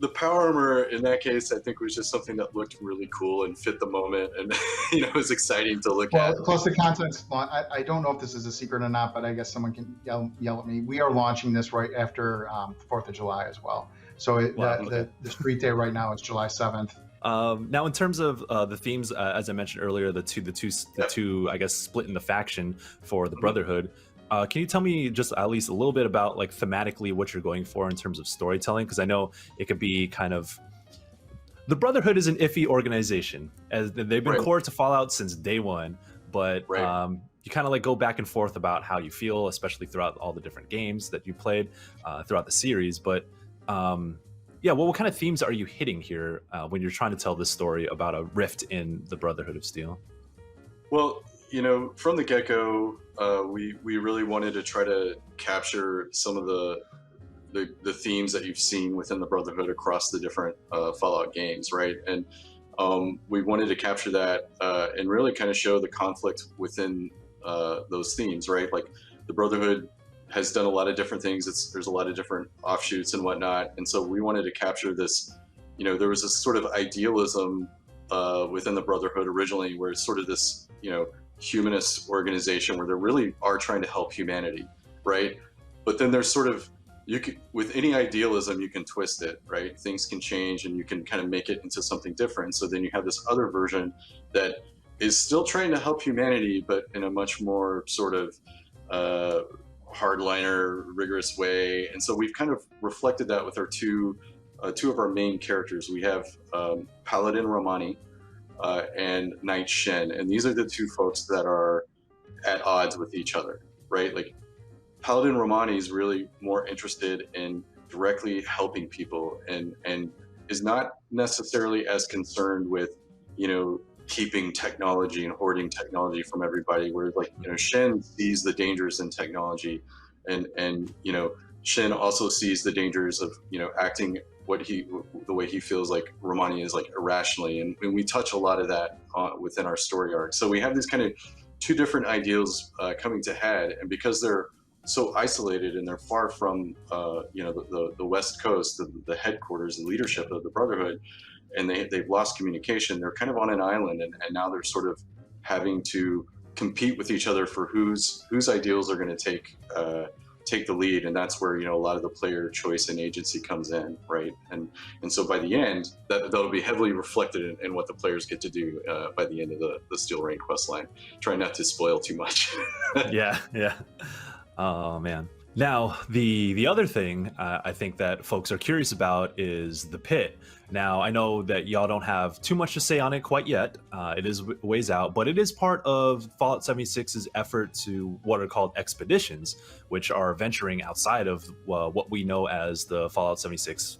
The power armor in that case, I think, was just something that looked really cool and fit the moment, and it was exciting to look at. Plus the content's, I don't know if this is a secret or not, but I guess someone can yell at me. We are launching this right after 4th of July as well. So the street day right now is July 7th. Now, in terms of the themes, as I mentioned earlier, the two, I guess, split in the faction for the Brotherhood. Can you tell me just at least a little bit about, like, thematically what you're going for in terms of storytelling? Because I know it could be kind of... The Brotherhood is an iffy organization, as they've been core to Fallout since day one, but you kind of like go back and forth about how you feel, especially throughout all the different games that you played throughout the series. But yeah, what kind of themes are you hitting here when you're trying to tell this story about a rift in the Brotherhood of Steel? Well, from the get-go, we really wanted to try to capture some of the themes that you've seen within the Brotherhood across the different Fallout games, right? And we wanted to capture that and really kind of show the conflict within those themes, right? Like, the Brotherhood has done a lot of different things. There's a lot of different offshoots and whatnot, and so we wanted to capture this. There was this sort of idealism within the Brotherhood originally, where it's sort of this, humanist organization where they really are trying to help humanity, right? But then there's sort of, with any idealism, you can twist it, right? Things can change and you can kind of make it into something different. So then you have this other version that is still trying to help humanity, but in a much more sort of hardliner, rigorous way. And so we've kind of reflected that with our two of our main characters. We have Paladin Romani, and Knight Shen, and these are the two folks that are at odds with each other, right? Like, Paladin Romani is really more interested in directly helping people, and is not necessarily as concerned with, keeping technology and hoarding technology from everybody. Where, like, Shen sees the dangers in technology, and Shen also sees the dangers of acting the way he feels like Romani is, like, irrationally, and we touch a lot of that within our story arc. So we have these kind of two different ideals coming to head, and because they're so isolated and they're far from the West Coast, the headquarters, the leadership of the Brotherhood, and they've lost communication. They're kind of on an island, and now they're sort of having to compete with each other for whose ideals are going to take the lead, and that's where a lot of the player choice and agency comes in, right? And so by the end, that'll be heavily reflected in what the players get to do by the end of the Steel Rain quest line. Try not to spoil too much. Yeah. Oh man. Now, the other thing I think that folks are curious about is the pit. Now, I know that y'all don't have too much to say on it quite yet. It is ways out, but it is part of Fallout 76's effort to what are called expeditions, which are venturing outside of what we know as the Fallout 76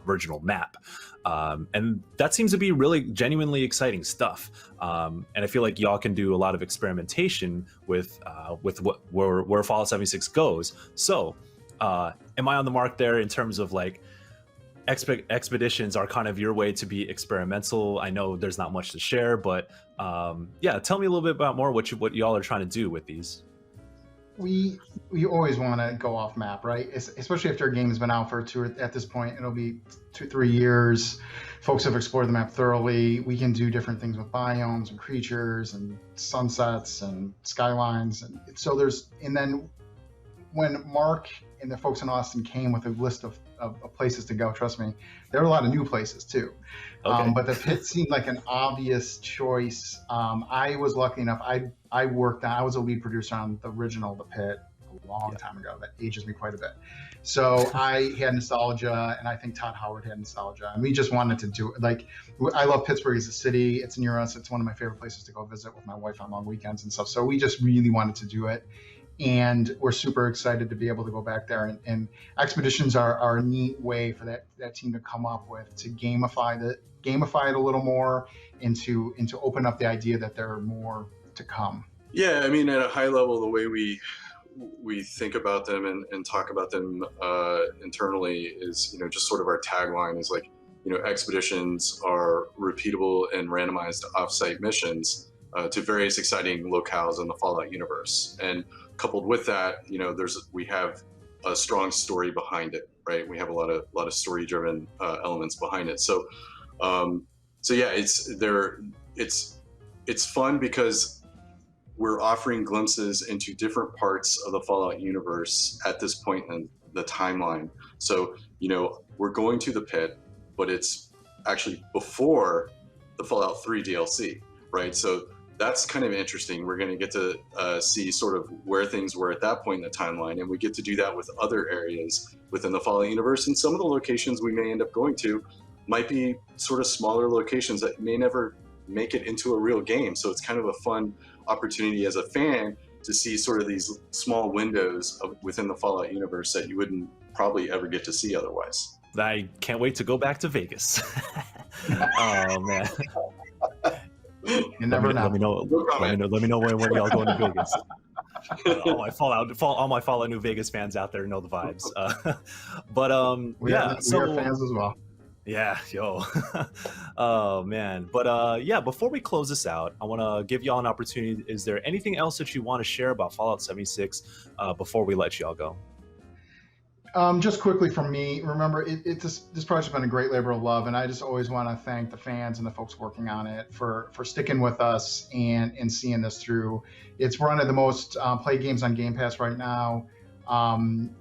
original map. And that seems to be really genuinely exciting stuff. And I feel like y'all can do a lot of experimentation with where Fallout 76 goes. So am I on the mark there in terms of, like, expeditions are kind of your way to be experimental? I know there's not much to share, but yeah, tell me a little bit about more what y'all are trying to do with these. We always want to go off map, right? Especially after a game has been out for at this point, it'll be 2-3 years. Folks have explored the map thoroughly. We can do different things with biomes and creatures and sunsets and skylines, and so and then when Mark and the folks in Austin came with a list of places to go, trust me, there are a lot of new places too. Okay. But the pit seemed like an obvious choice. I was lucky enough. I was a lead producer on the original The Pit a long time ago. That ages me quite a bit. So I had nostalgia, and I think Todd Howard had nostalgia, and we just wanted to do it. Like, I love Pittsburgh as a city. It's near us. It's one of my favorite places to go visit with my wife on long weekends and stuff. So we just really wanted to do it. And we're super excited to be able to go back there. And expeditions are a neat way for that team to come up with, to gamify it a little more, and to open up the idea that there are more to come. Yeah, I mean, at a high level, the way we think about them and talk about them internally is, just sort of our tagline is like, expeditions are repeatable and randomized offsite missions to various exciting locales in the Fallout universe. And coupled with that, we have a strong story behind it, right? We have a lot of story-driven elements behind it. So yeah, it's fun because we're offering glimpses into different parts of the Fallout universe at this point in the timeline. So, we're going to the pit, but it's actually before the Fallout 3 DLC, right? So that's kind of interesting. We're going to get to see sort of where things were at that point in the timeline, and we get to do that with other areas within the Fallout universe. And some of the locations we may end up going to might be sort of smaller locations that may never make it into a real game. So it's kind of a fun opportunity as a fan to see sort of these small windows within the Fallout universe that you wouldn't probably ever get to see otherwise. I can't wait to go back to Vegas. Oh man. You never know. Let me know when y'all going to Vegas. All my Fallout New Vegas fans out there know the vibes. We are fans as well. Yeah, yo. Oh man. But before we close this out, I want to give y'all an opportunity. Is there anything else that you want to share about Fallout 76 before we let y'all go? Just quickly from me, remember, this project's been a great labor of love, and I just always want to thank the fans and the folks working on it for sticking with us and seeing this through. It's one of the most played games on Game Pass right now.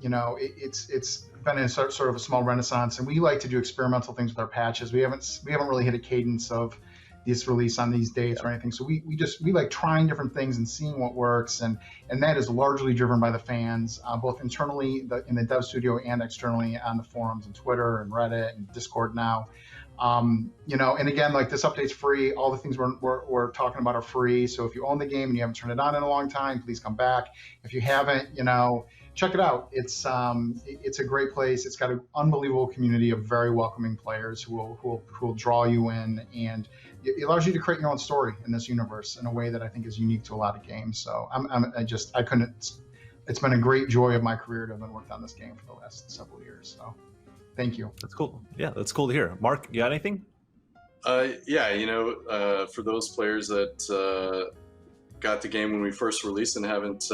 It's been in sort of a small renaissance, and we like to do experimental things with our patches. We haven't really hit a cadence of this release on these dates or anything. So we like trying different things and seeing what works, and that is largely driven by the fans, both internally in the dev studio and externally on the forums and Twitter and Reddit and Discord now. And again, like, this update's free. All the things we're talking about are free. So if you own the game and you haven't turned it on in a long time, please come back. If you haven't, check it out. It's a great place. It's got an unbelievable community of very welcoming players who will draw you in, and it allows you to create your own story in this universe in a way that I think is unique to a lot of games. So I couldn't. It's been a great joy of my career to have been working on this game for the last several years. So thank you. That's cool. Yeah, that's cool to hear. Mark, you got anything? For those players that got the game when we first released and haven't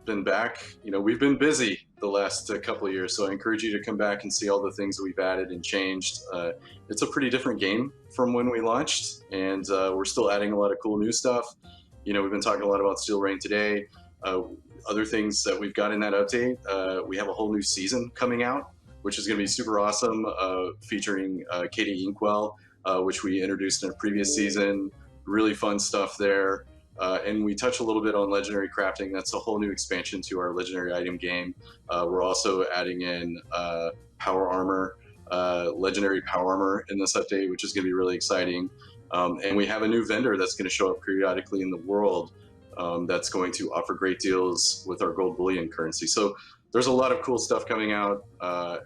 been back, we've been busy the last couple of years, so I encourage you to come back and see all the things that we've added and changed. It's a pretty different game from when we launched, and we're still adding a lot of cool new stuff. We've been talking a lot about Steel Rain today. Other things that we've got in that update, we have a whole new season coming out, which is going to be super awesome, featuring Katie Inkwell, which we introduced in a previous season. Really fun stuff there. And we touch a little bit on legendary crafting. That's a whole new expansion to our legendary item game. We're also adding in power armor, legendary power armor in this update, which is going to be really exciting. And we have a new vendor that's going to show up periodically in the world that's going to offer great deals with our gold bullion currency. So there's a lot of cool stuff coming out.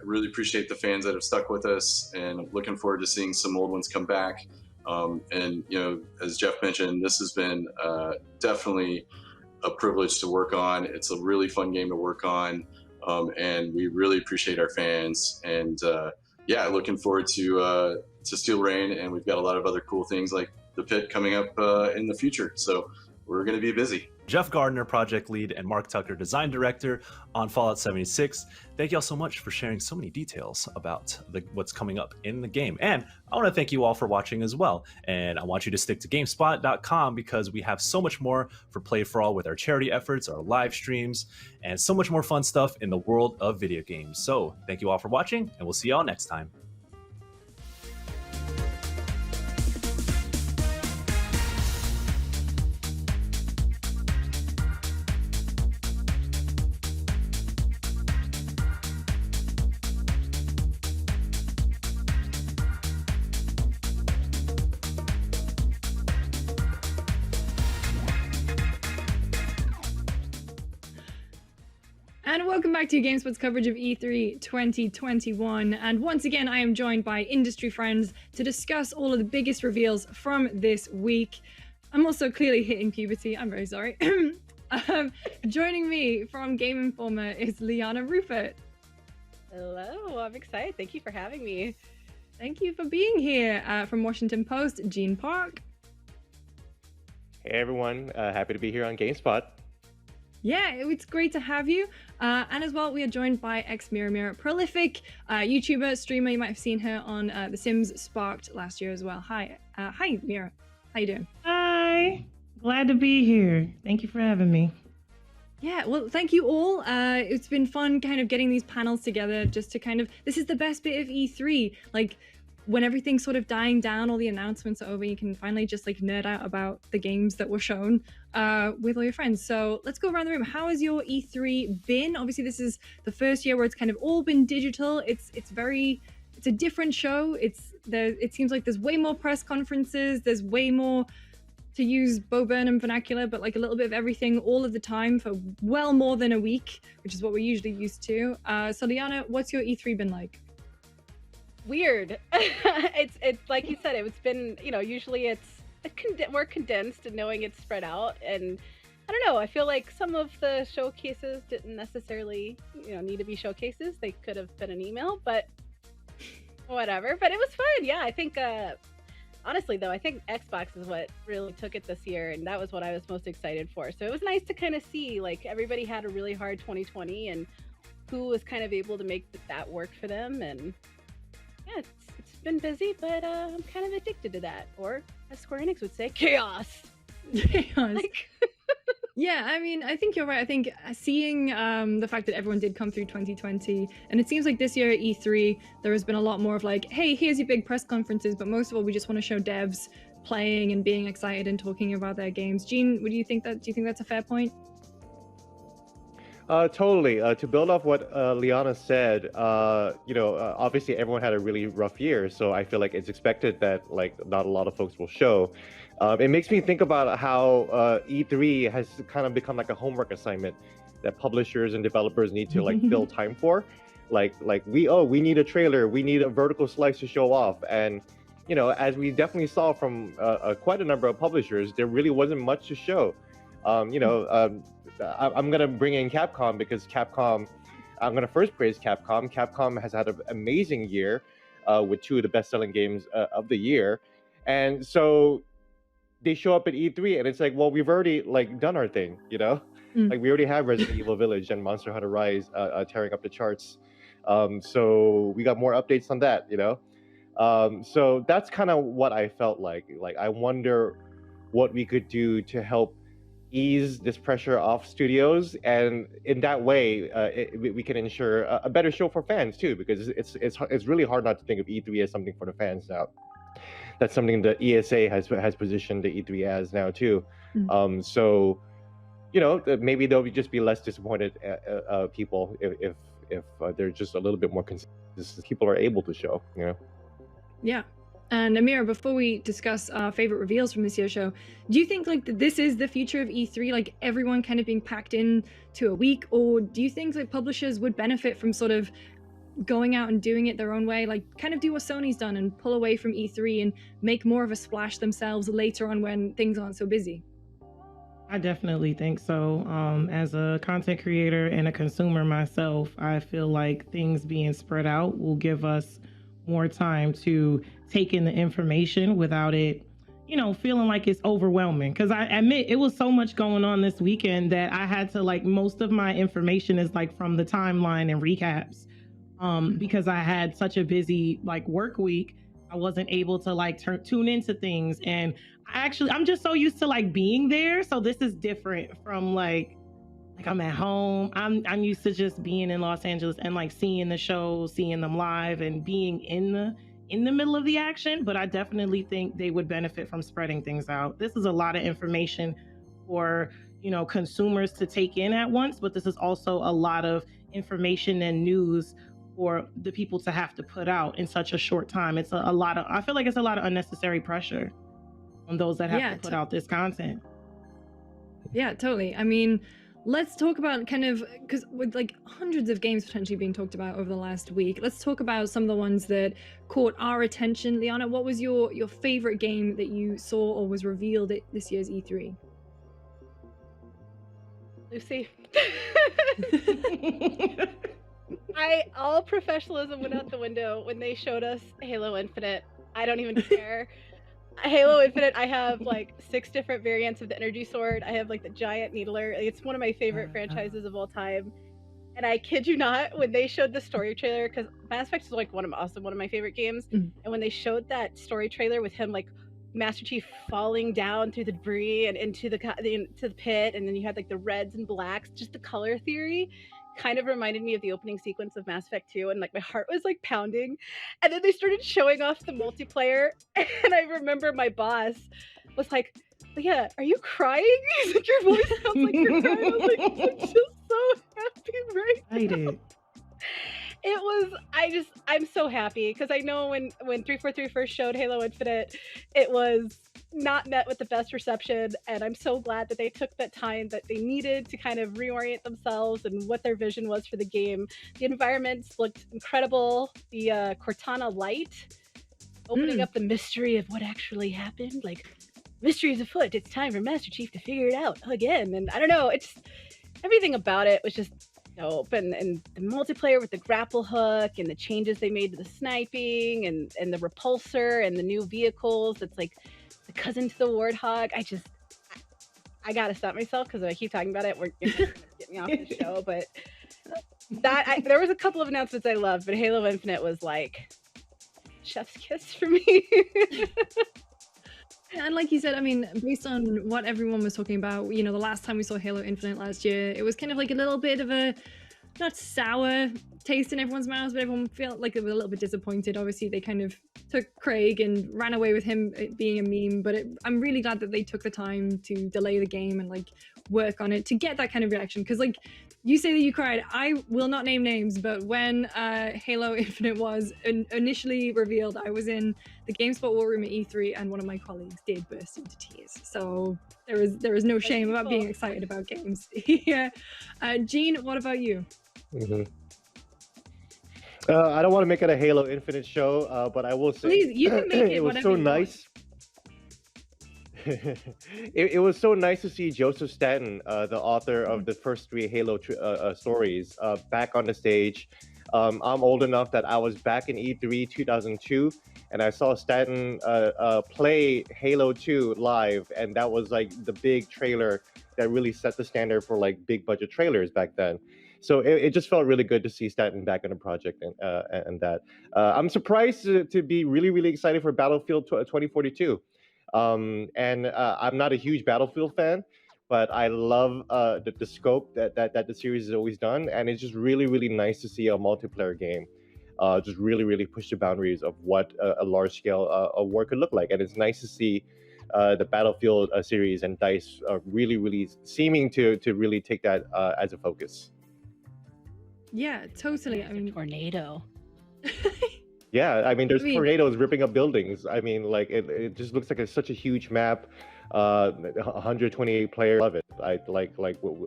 Really appreciate the fans that have stuck with us, and looking forward to seeing some old ones come back. As Jeff mentioned, this has been definitely a privilege to work on. It's a really fun game to work on, and we really appreciate our fans. And looking forward to Steel Rain, and we've got a lot of other cool things like the Pit coming up in the future. So we're going to be busy. Jeff Gardner, project lead, and Mark Tucker, design director on Fallout 76. Thank y'all so much for sharing so many details about what's coming up in the game. And I want to thank you all for watching as well. And I want you to stick to GameSpot.com, because we have so much more for Play for All with our charity efforts, our live streams, and so much more fun stuff in the world of video games. So thank you all for watching, and we'll see y'all next time. and welcome back to GameSpot's coverage of E3 2021. And once again, I am joined by industry friends to discuss all of the biggest reveals from this week. I'm also clearly hitting puberty. I'm very sorry. Joining me from Game Informer is Liana Rupert. Hello, I'm excited. Thank you for having me. Thank you for being here. From Washington Post, Gene Park. Hey everyone, happy to be here on GameSpot. Yeah, it's great to have you. And as well, we are joined by Mira, prolific YouTuber, streamer. You might have seen her on The Sims Sparked last year as well. Hi, Mira. How you doing? Hi, glad to be here. Thank you for having me. Yeah, well, thank you all. It's been fun kind of getting these panels together just to kind of, this is the best bit of E3. Like, when everything's sort of dying down, all the announcements are over, you can finally just like nerd out about the games that were shown with all your friends. So let's go around the room. How has your E3 been? Obviously, this is the first year where it's kind of all been digital. It's a different show. It seems like there's way more press conferences. There's way more, to use Bo Burnham vernacular, but like a little bit of everything all of the time for well more than a week, which is what we're usually used to. So Liana, what's your E3 been like? Weird. It's like you said, it's been, usually it's more condensed and knowing it's spread out. And I don't know, I feel like some of the showcases didn't necessarily, need to be showcases. They could have been an email, but whatever. But it was fun. Yeah, I think, honestly though, I think Xbox is what really took it this year. And that was what I was most excited for. So it was nice to kind of see, like, everybody had a really hard 2020 and who was kind of able to make that work for them. And yeah, it's been busy, but I'm kind of addicted to that. Or, as Square Enix would say, chaos. Chaos. Yeah, I mean, I think you're right. I think seeing the fact that everyone did come through 2020, and it seems like this year at E3, there has been a lot more of like, hey, here's your big press conferences, but most of all, we just want to show devs playing and being excited and talking about their games. Gene, do you think that's a fair point? Totally. To build off what Liana said, obviously everyone had a really rough year, so I feel like it's expected that like not a lot of folks will show. It makes me think about how E3 has kind of become like a homework assignment that publishers and developers need to like fill time for. Like we need a trailer, we need a vertical slice to show off, and as we definitely saw from quite a number of publishers, there really wasn't much to show. I'm going to bring in Capcom because I'm going to first praise Capcom. Capcom has had an amazing year with two of the best-selling games of the year. And so they show up at E3 and it's like, well, we've already like done our thing, Like we already have Resident Evil Village and Monster Hunter Rise tearing up the charts. So we got more updates on that, So that's kind of what I felt like. Like, I wonder what we could do to help ease this pressure off studios, and in that way we can ensure a better show for fans too, because it's really hard not to think of E3 as something for the fans now. That's something the ESA has positioned the E3 as now too. So maybe there'll just be less disappointed people if they're just a little bit more consistent. People are able to show, Yeah. And Amira, before we discuss our favorite reveals from this year's show, do you think like this is the future of E3, like everyone kind of being packed in to a week, or do you think like publishers would benefit from sort of going out and doing it their own way, like kind of do what Sony's done and pull away from E3 and make more of a splash themselves later on when things aren't so busy? I definitely think so. As a content creator and a consumer myself, I feel like things being spread out will give us more time to take in the information without it, feeling like it's overwhelming. Because I admit it was so much going on this weekend that I had to like, most of my information is like from the timeline and recaps. Because I had such a busy like work week, I wasn't able to like tune into things. And I'm just so used to like being there. So this is different from like I'm at home. I'm used to just being in Los Angeles and like seeing the shows, seeing them live, and being in the middle of the action. But I definitely think they would benefit from spreading things out. This is a lot of information for consumers to take in at once, but this is also a lot of information and news for the people to have to put out in such a short time. It's I feel like it's a lot of unnecessary pressure on those that have to put out this content. Yeah, totally. I mean, let's talk about kind of, because with like hundreds of games potentially being talked about over the last week, let's talk about some of the ones that caught our attention. Liana, what was your favorite game that you saw or was revealed at this year's E3? Lucy. All professionalism went out the window when they showed us Halo Infinite. I don't even care. Halo Infinite, I have like 6 different variants of the energy sword. I have like the giant needler. It's one of my favorite franchises of all time. And I kid you not, when they showed the story trailer, because Mass Effect is like one of my favorite games. And when they showed that story trailer with him like Master Chief falling down through the debris and into the pit, and then you had like the reds and blacks, just the color theory kind of reminded me of the opening sequence of Mass Effect 2, and like my heart was like pounding. And then they started showing off the multiplayer, and I remember my boss was like, "Oh yeah, are you crying?" He's like, "Your voice sounds like you're crying." I was like, "I'm just so happy right now." It was, I'm so happy because I know when 343 first showed Halo Infinite, it was not met with the best reception, and I'm so glad that they took that time that they needed to kind of reorient themselves and what their vision was for the game. The environments looked incredible. The Cortana light, opening up the mystery of what actually happened, like, mystery is afoot, it's time for Master Chief to figure it out again. And I don't know, it's everything about it was just dope, and the multiplayer with the grapple hook and the changes they made to the sniping and the repulsor and the new vehicles, it's like the cousin to the Warthog. I gotta stop myself because I keep talking about it. You're gonna get me off the show, but there was a couple of announcements I loved, but Halo Infinite was like chef's kiss for me. And like you said, I mean, based on what everyone was talking about, you know, the last time we saw Halo Infinite last year, it was kind of like a little bit of a, not sour taste in everyone's mouths, but everyone felt like they were a little bit disappointed. Obviously, they kind of took Craig and ran away with him being a meme, but I'm really glad that they took the time to delay the game and like work on it to get that kind of reaction. Because like you say that you cried, I will not name names, but when Halo Infinite was initially revealed, I was in the GameSpot War Room at E3, and one of my colleagues did burst into tears. So there is no shame about being excited about games. Yeah. Gene, what about you? I don't want to make it a Halo Infinite show, but I will say, please, you can make it was so nice. It was so nice to see Joseph Staten, the author of the first 3 Halo stories, back on the stage. I'm old enough that I was back in E3 2002, and I saw Staten play Halo 2 live, and that was like the big trailer that really set the standard for like big budget trailers back then. So it just felt really good to see Staten back in the project, and that. I'm surprised to be really, really excited for Battlefield 2042. I'm not a huge Battlefield fan, but I love the scope that the series has always done, and it's just really, really nice to see a multiplayer game just really, really push the boundaries of what a large-scale war could look like. And it's nice to see the Battlefield series and DICE really, really seeming to really take that as a focus. Yeah, totally. I mean, tornado. Yeah, I mean, there's tornadoes ripping up buildings. I mean, like it just looks like such a huge map. 128 players. Love it.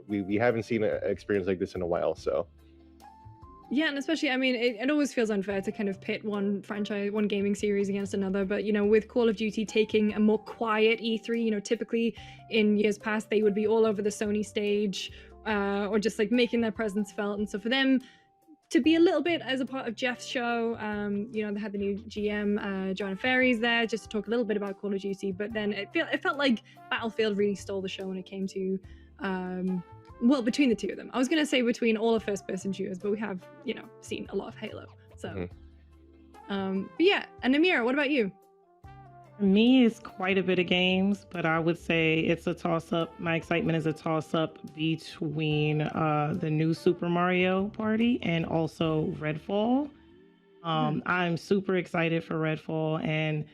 We haven't seen an experience like this in a while. So. Yeah, and especially, I mean, it always feels unfair to kind of pit one franchise, one gaming series against another. But, you know, with Call of Duty taking a more quiet E3, you know, typically in years past, they would be all over the Sony stage or just like making their presence felt. And so for them to be a little bit as a part of Jeff's show, you know, they had the new GM, Joanna Ferries there, just to talk a little bit about Call of Duty. But then it felt like Battlefield really stole the show when it came to, well, between the two of them. I was going to say between all the first-person shooters, but we have, you know, seen a lot of Halo. So, but yeah. And Amira, what about you? For me, it's quite a bit of games, but I would say it's a toss-up. My excitement is a toss-up between the new Super Mario Party and also Redfall. I'm super excited for Redfall, and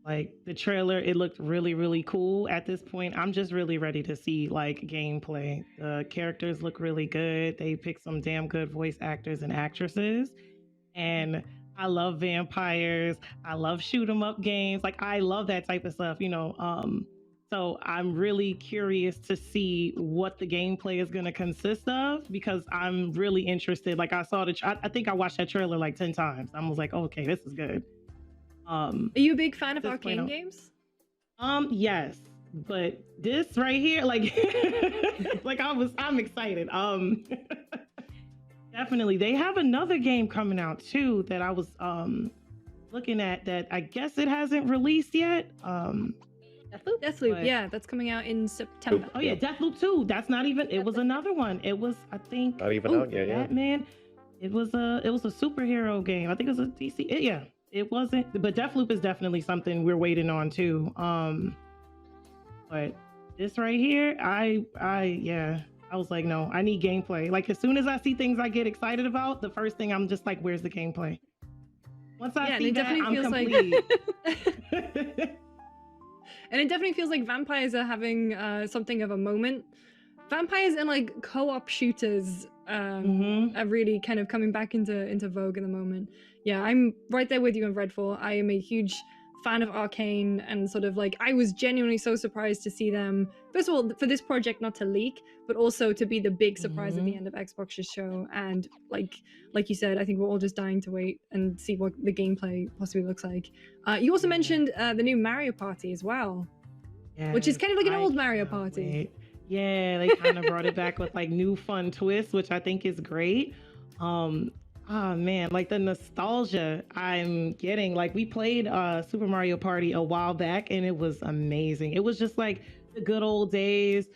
like the trailer, it looked really, really cool. At this point, I'm just really ready to see like gameplay. The characters look really good. They picked some damn good voice actors and actresses, and I love vampires. I love shoot 'em up games. Like I love that type of stuff, you know. So I'm really curious to see what the gameplay is going to consist of because I'm really interested. Like I saw I think I watched that trailer like 10 times. I was like, oh, okay, this is good. Are you a big fan of Just arcade plain games? Yes, but this right here, like, like I'm excited. Definitely, they have another game coming out too that I was looking at that I guess it hasn't released yet. Deathloop, but- yeah, that's coming out in September. Oh yeah, Deathloop 2. That's not even. It was another one. It was, I think. Not even out yet, yeah. Batman. It was a superhero game. I think it was a DC. Yeah, it wasn't. But Deathloop is definitely something we're waiting on too. But this right here, I was like, no, I need gameplay. Like as soon as I see things I get excited about, the first thing I'm just like, where's the gameplay? Once I see that, I'm complete. And it definitely feels like vampires are having something of a moment. Vampires and like co-op shooters are really kind of coming back into vogue at the moment. Yeah, I'm right there with you on Redfall. I am a huge fan of Arcane, and sort of like I was genuinely so surprised to see them, first of all, for this project not to leak, but also to be the big surprise at the end of Xbox's show. And like you said, I think we're all just dying to wait and see what the gameplay possibly looks like. You also mentioned the new Mario Party as well, which is kind of like an old Mario Party. Yeah, they kind of brought it back with like new fun twists, which I think is great. Oh man, like the nostalgia I'm getting. Like we played Super Mario Party a while back and it was amazing. It was just like the good old days,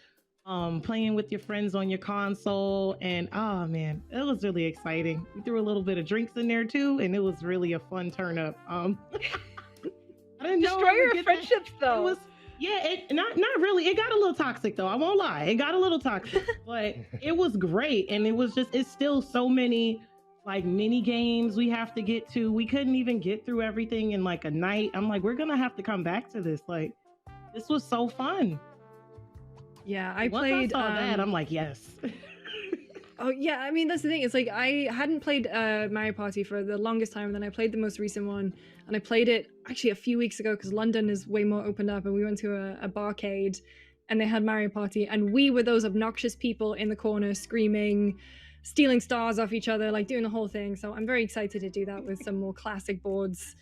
playing with your friends on your console, and oh man, it was really exciting. We threw a little bit of drinks in there too, and it was really a fun turn up. I didn't know Destroy your friendships though. It was, yeah, not really. It got a little toxic though. I won't lie. It got a little toxic, but it was great. And it was just, it's still so many like mini games we have to get to. We couldn't even get through everything in like a night. I'm like, we're gonna have to come back to this. Like, this was so fun. Yeah, I Once played. I saw that, I'm like, yes. Oh yeah, I mean that's the thing. It's like I hadn't played Mario Party for the longest time, and then I played the most recent one, and I played it actually a few weeks ago because London is way more opened up, and we went to a barcade, and they had Mario Party, and we were those obnoxious people in the corner screaming, stealing stars off each other, like doing the whole thing. So I'm very excited to do that with some more classic boards.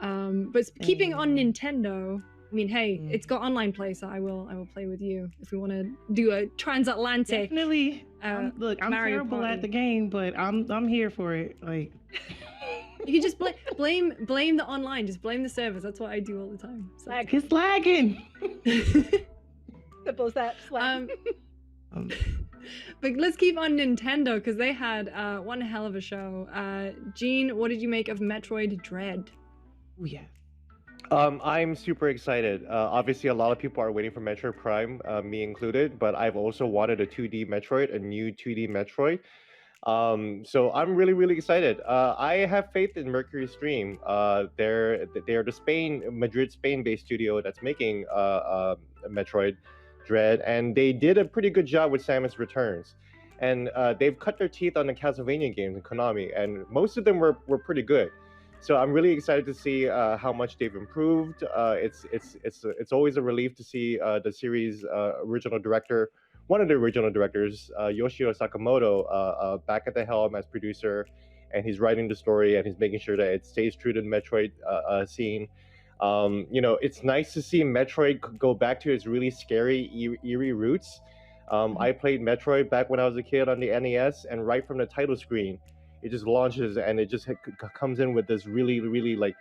But keeping on Nintendo, I mean, hey, it's got online play, so I will play with you if we want to do a transatlantic. Definitely. Look, I'm Mario terrible Party. at the game, but I'm here for it. Like, you can just blame the online, just blame the servers. That's what I do all the time. So. It's lagging. Simple as that. But let's keep on Nintendo because they had one hell of a show. Gene, what did you make of Metroid Dread? Oh yeah. I'm super excited. Obviously, a lot of people are waiting for Metroid Prime, me included, but I've also wanted a 2D Metroid, a new 2D Metroid. So I'm really, really excited. I have faith in Mercury Stream. They're the Madrid, Spain-based studio that's making Metroid Dread, and they did a pretty good job with Samus Returns. And they've cut their teeth on the Castlevania games in Konami, and most of them were pretty good. So I'm really excited to see how much they've improved. It's always a relief to see the series original director, one of the original directors, Yoshio Sakamoto, back at the helm as producer, and he's writing the story and he's making sure that it stays true to the Metroid scene. It's nice to see Metroid go back to its really scary, eerie roots. I played Metroid back when I was a kid on the NES, and right from the title screen, it just launches and it just comes in with this really, really like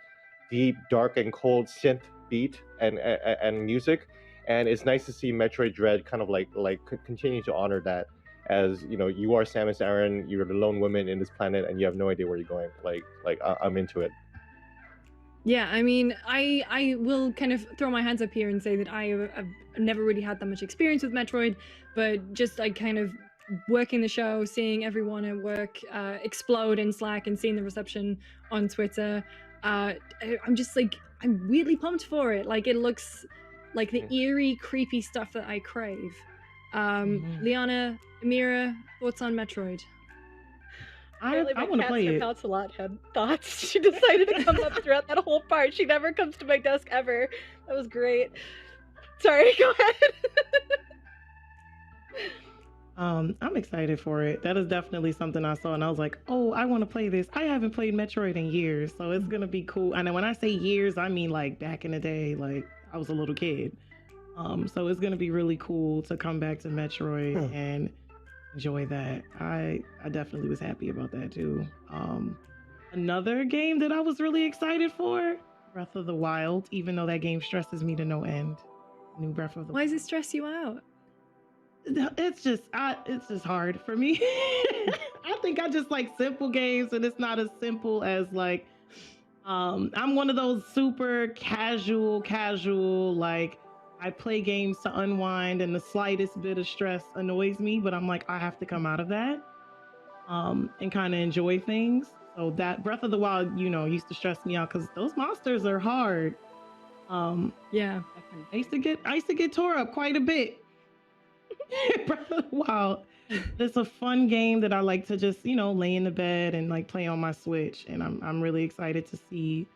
deep, dark, and cold synth beat and music. And it's nice to see Metroid Dread kind of like continue to honor that. As you know, you are Samus Aran, you're the lone woman in this planet, and you have no idea where you're going. I'm into it. Yeah, I mean, I will kind of throw my hands up here and say that I've never really had that much experience with Metroid, but just like kind of working the show, seeing everyone at work explode in Slack and seeing the reception on Twitter, I'm just like, I'm weirdly pumped for it. Like, it looks like the eerie, creepy stuff that I crave. Liana, Amira, thoughts on Metroid? I want to play it. Councilot had thoughts. She decided to come up throughout that whole part. She never comes to my desk ever. That was great. Sorry, go ahead. I'm excited for it. That is definitely something I saw and I was like, oh, I want to play this. I haven't played Metroid in years, so it's gonna be cool. And when I say years, I mean like back in the day, like I was a little kid. So it's gonna be really cool to come back to Metroid and enjoy that. I definitely was happy about that too. Another game that I was really excited for, Breath of the Wild, even though that game stresses me to no end. New Breath of the Why does it stress you out? It's just hard for me. I think I just like simple games, and it's not as simple as like I'm one of those super casual like I play games to unwind, and the slightest bit of stress annoys me, but I'm like, I have to come out of that and kind of enjoy things. So that Breath of the Wild, used to stress me out because those monsters are hard. Yeah, I used to get tore up quite a bit. Breath of the Wild. It's a fun game that I like to just, lay in the bed and like play on my Switch. And I'm really excited to see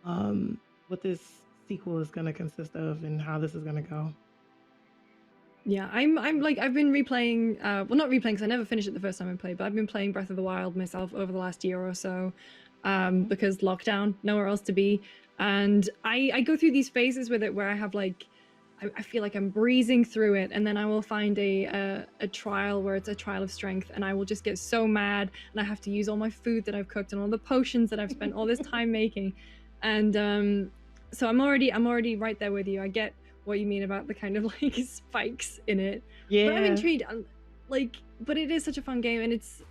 what this sequel is going to consist of and how this is going to go. Yeah, I'm like, I've been replaying, well, not replaying because I never finished it the first time I played, but I've been playing Breath of the Wild myself over the last year or so because lockdown, nowhere else to be. And I go through these phases with it where I have like, I feel like I'm breezing through it, and then I will find a trial where it's a trial of strength, and I will just get so mad, and I have to use all my food that I've cooked and all the potions that I've spent all this time making, and so I'm already right there with you. I get what you mean about the kind of like spikes in it. Yeah. But I'm intrigued. But it is such a fun game, and its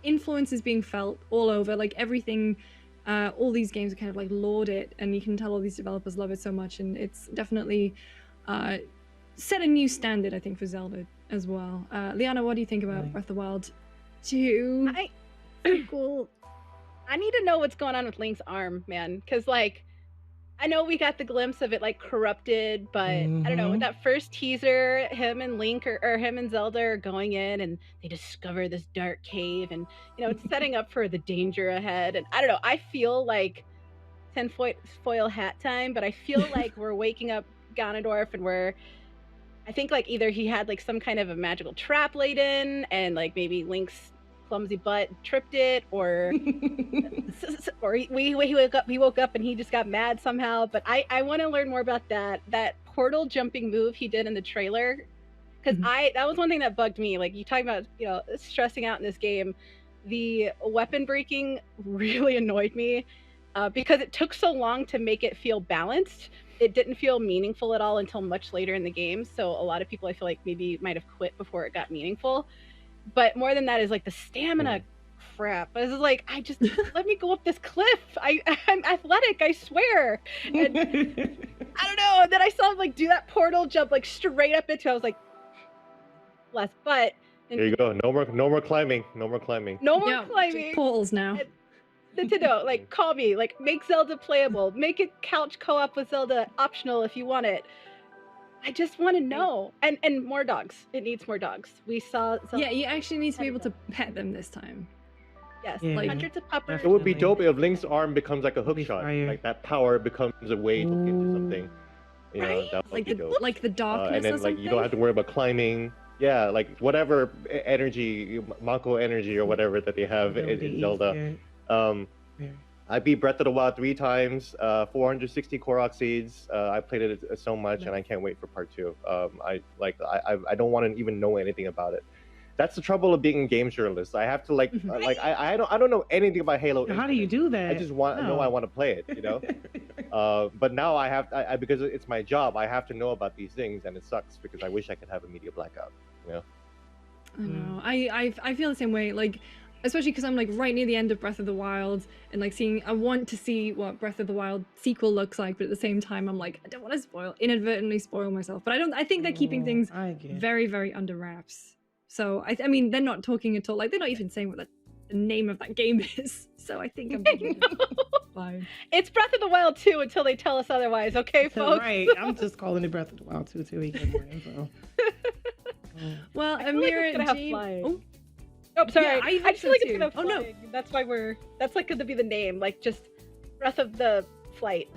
influence is being felt all over. Like everything. All these games are kind of like lauded, and you can tell all these developers love it so much, and it's definitely set a new standard, I think, for Zelda as well. Liana, what do you think about Breath of the Wild 2? Cool. I need to know what's going on with Link's arm, man, because like I know we got the glimpse of it like corrupted, but I don't know, with that first teaser, him and Link or him and Zelda are going in and they discover this dark cave, and it's setting up for the danger ahead. And I don't know, I feel like tinfoil hat time, but I feel like we're waking up Ganondorf, and I think like either he had like some kind of a magical trap laid in, and like maybe Link's clumsy butt tripped it, or he woke up and he just got mad somehow. But I want to learn more about that portal jumping move he did in the trailer, because that was one thing that bugged me. Like you talking about stressing out in this game, the weapon breaking really annoyed me because it took so long to make it feel balanced. It didn't feel meaningful at all until much later in the game. So a lot of people, I feel like, maybe might have quit before it got meaningful. But more than that is like the stamina crap. I was like, let me go up this cliff. I'm athletic, I swear. And I don't know. And then I saw him like do that portal jump like straight up into. I was like, bless. But there you go. No more climbing. No more climbing. No more climbing. Just portals now. Nintendo, like, call me, like, make Zelda playable, make it couch co-op with Zelda optional if you want it. I just want to know. And more dogs. It needs more dogs. We saw Zelda. Yeah, you actually need to be able to pet them this time. Yes, Yeah. hundreds of puppers. It would be dope if Link's arm becomes like a hook shot. Like that power becomes a way to get into something. That would be dope. Like the darkness and then or like something? you don't have to worry about climbing. Yeah, like whatever energy, Mako energy or whatever that they have in Zelda. I beat Breath of the Wild 3 times, 460 Korok seeds. I played it so much, and I can't wait for part 2. I don't want to even know anything about it. That's the trouble of being a game journalist. I have to I don't know anything about Halo. How do you do that? I just know I want to play it, But now I have because it's my job. I have to know about these things, and it sucks because I wish I could have a media blackout. I know. I feel the same way. Like, especially because I'm like right near the end of Breath of the Wild, and like I want to see what Breath of the Wild sequel looks like, but at the same time I'm like, I don't want to inadvertently spoil myself. But I think they're keeping things very, very under wraps. So I mean, they're not talking at all. Like they're not even saying what the name of that game is. So I think I'm fine. It's Breath of the Wild 2 until they tell us otherwise. Okay, folks. Right. I'm just calling it Breath of the Wild 2 until we get more info. Well, Amira and Jean. Oh, sorry. Yeah, I just feel like it's gonna Oh no. That's why that's like gonna be the name. Like just Breath of the Flight.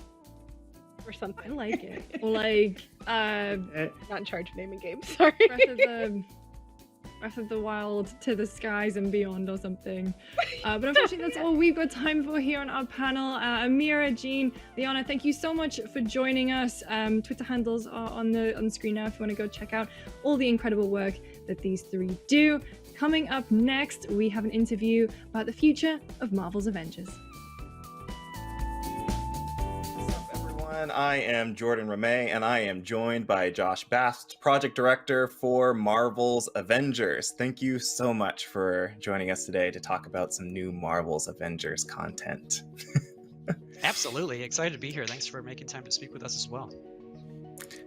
or something. I like it. Or like, Not in charge of naming games. Sorry. Breath of the Wild to the skies and beyond or something. But unfortunately, that's all we've got time for here on our panel. Amira, Jean, Liana, thank you so much for joining us. Twitter handles are on the screen now if you want to go check out all the incredible work that these three do. Coming up next, we have an interview about the future of Marvel's Avengers. I am Jordan Ramey, and I am joined by Josh Bast, Project Director for Marvel's Avengers. Thank you so much for joining us today to talk about some new Marvel's Avengers content. Absolutely. Excited to be here. Thanks for making time to speak with us as well.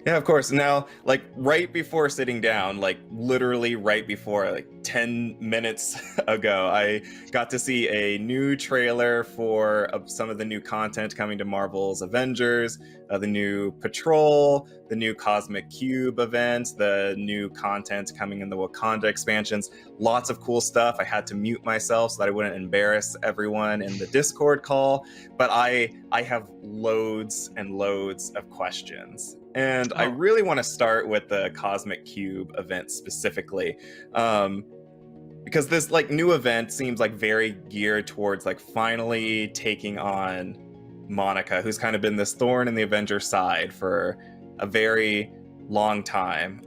Yeah, of course. Now, like right before sitting down, like literally right before, like 10 minutes ago, I got to see a new trailer for some of the new content coming to Marvel's Avengers, the new Patrol, the new Cosmic Cube event, the new content coming in the Wakanda expansions. Lots of cool stuff. I had to mute myself so that I wouldn't embarrass everyone in the Discord call, but I have loads and loads of questions. And I really want to start with the Cosmic Cube event specifically, because this like new event seems like very geared towards like finally taking on Monica, who's kind of been this thorn in the Avengers side for a very long time.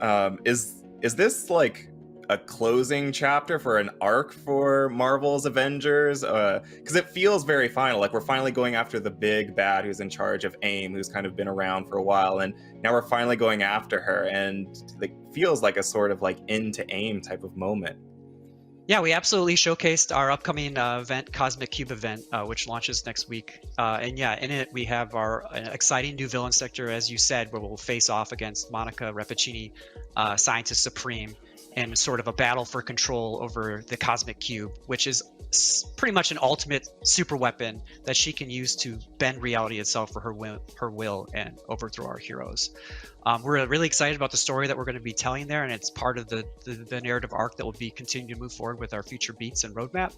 Is this like a closing chapter for an arc for Marvel's Avengers? Because it feels very final, like we're finally going after the big bad who's in charge of AIM, who's kind of been around for a while, and now we're finally going after her, and it feels like a sort of like end to AIM type of moment. Yeah, we absolutely showcased our upcoming event, Cosmic Cube event, which launches next week. And yeah, in it we have our exciting new villain sector, as you said, where we'll face off against Monica Rappaccini, Scientist Supreme, in sort of a battle for control over the Cosmic Cube, which is pretty much an ultimate super weapon that she can use to bend reality itself for her will and overthrow our heroes. We're really excited about the story that we're going to be telling there, and it's part of the narrative arc that will be continuing to move forward with our future beats and roadmap.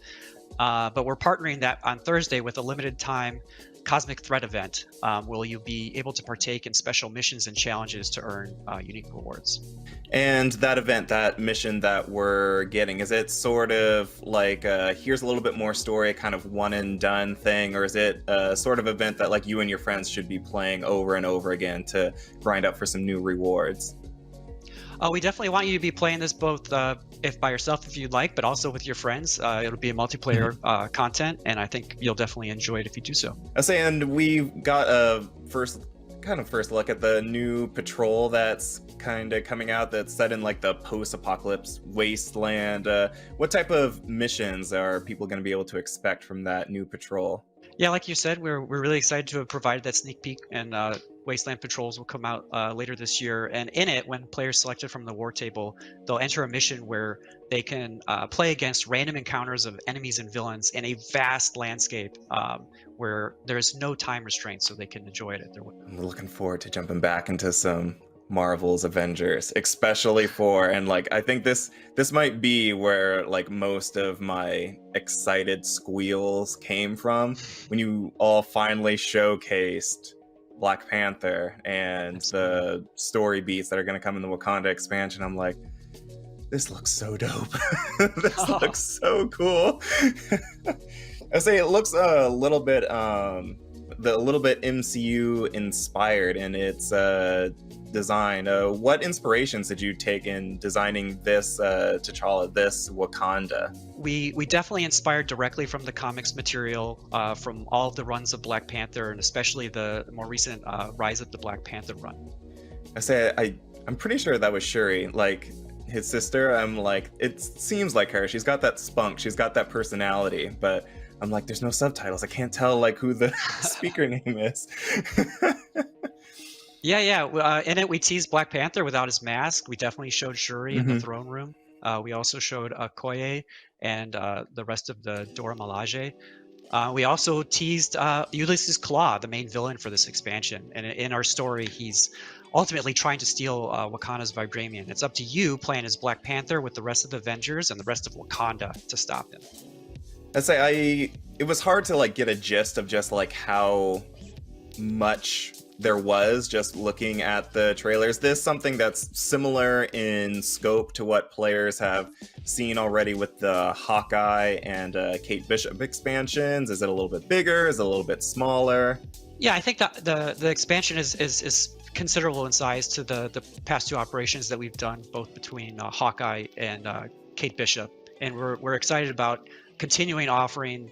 But we're partnering that on Thursday with a limited time Cosmic Threat event, where you'll be able to partake in special missions and challenges to earn unique rewards. And that event, that mission that we're getting, is it sort of like here's a little bit more story, kind of one and done thing, or is it a sort of event that like you and your friends should be playing over and over again to grind up for some new rewards? We definitely want you to be playing this both if by yourself if you'd like, but also with your friends. It'll be a multiplayer content, and I think you'll definitely enjoy it if you do so. I say, and we've got a first look at the new Patrol that's kind of coming out, that's set in like the post-apocalypse wasteland. What type of missions are people going to be able to expect from that new Patrol? Yeah, like you said, we're really excited to have provided that sneak peek, and Wasteland Patrols will come out later this year. And in it, when players selected from the war table, they'll enter a mission where they can play against random encounters of enemies and villains in a vast landscape where there's no time restraint, so they can enjoy it at their will. I'm looking forward to jumping back into some Marvel's Avengers, especially and like I think this might be where like most of my excited squeals came from when you all finally showcased Black Panther and the story beats that are going to come in the Wakanda expansion. I'm like, this looks so dope. This looks so cool. I say it looks a little bit MCU inspired in its design. What inspirations did you take in designing this T'Challa, this Wakanda? We definitely inspired directly from the comics material, from all of the runs of Black Panther, and especially the more recent Rise of the Black Panther run. I say I'm pretty sure that was Shuri, like his sister. I'm like, it seems like her. She's got that spunk. She's got that personality, but I'm like, there's no subtitles. I can't tell like who the speaker name is. Yeah. In it, we teased Black Panther without his mask. We definitely showed Shuri in the throne room. We also showed Okoye and the rest of the Dora Milaje. We also teased Ulysses Claw, the main villain for this expansion. And in our story, he's ultimately trying to steal Wakanda's Vibranium. It's up to you, playing as Black Panther with the rest of the Avengers and the rest of Wakanda, to stop him. I'd say it was hard to like get a gist of just like how much there was just looking at the trailers. Is this something that's similar in scope to what players have seen already with the Hawkeye and Kate Bishop expansions? Is it a little bit bigger? Is it a little bit smaller? Yeah, I think that the expansion is considerable in size to the past two operations that we've done, both between Hawkeye and Kate Bishop, and we're excited about continuing offering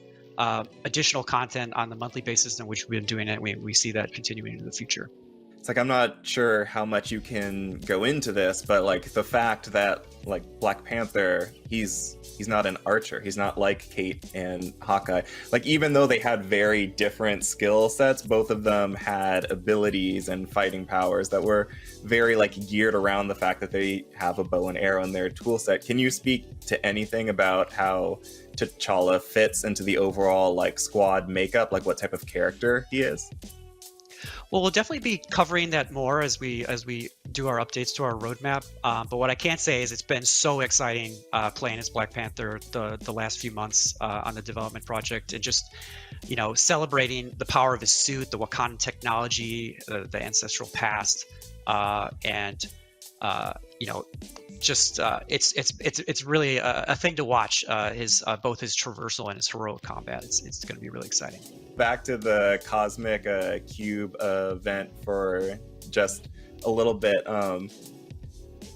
additional content on the monthly basis in which we've been doing it. We see that continuing into the future. It's like, I'm not sure how much you can go into this, but like the fact that like Black Panther, he's not an archer. He's not like Kate and Hawkeye. Like, even though they had very different skill sets, both of them had abilities and fighting powers that were very like geared around the fact that they have a bow and arrow in their tool set. Can you speak to anything about how T'Challa fits into the overall like squad makeup, like what type of character he is? Well, we'll definitely be covering that more as we do our updates to our roadmap. But what I can say is it's been so exciting playing as Black Panther the last few months on the development project, and just celebrating the power of his suit, the Wakandan technology, the ancestral past, and it's really a thing to watch. His both his traversal and his heroic combat. It's going to be really exciting. Back to the Cosmic Cube event for just a little bit.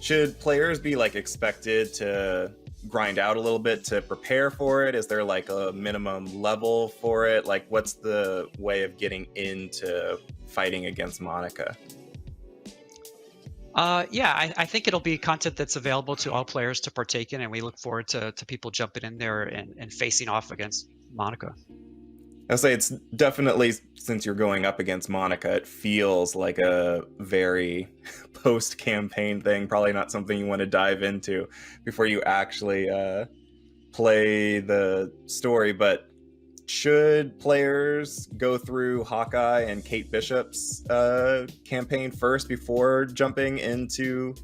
Should players be like expected to grind out a little bit to prepare for it? Is there like a minimum level for it? Like, what's the way of getting into fighting against Monica? I think it'll be content that's available to all players to partake in, and we look forward to people jumping in there and facing off against Monica. I'll say it's definitely, since you're going up against Monica, it feels like a very post-campaign thing. Probably not something you want to dive into before you actually play the story, but should players go through Hawkeye and Kate Bishop's campaign first before jumping into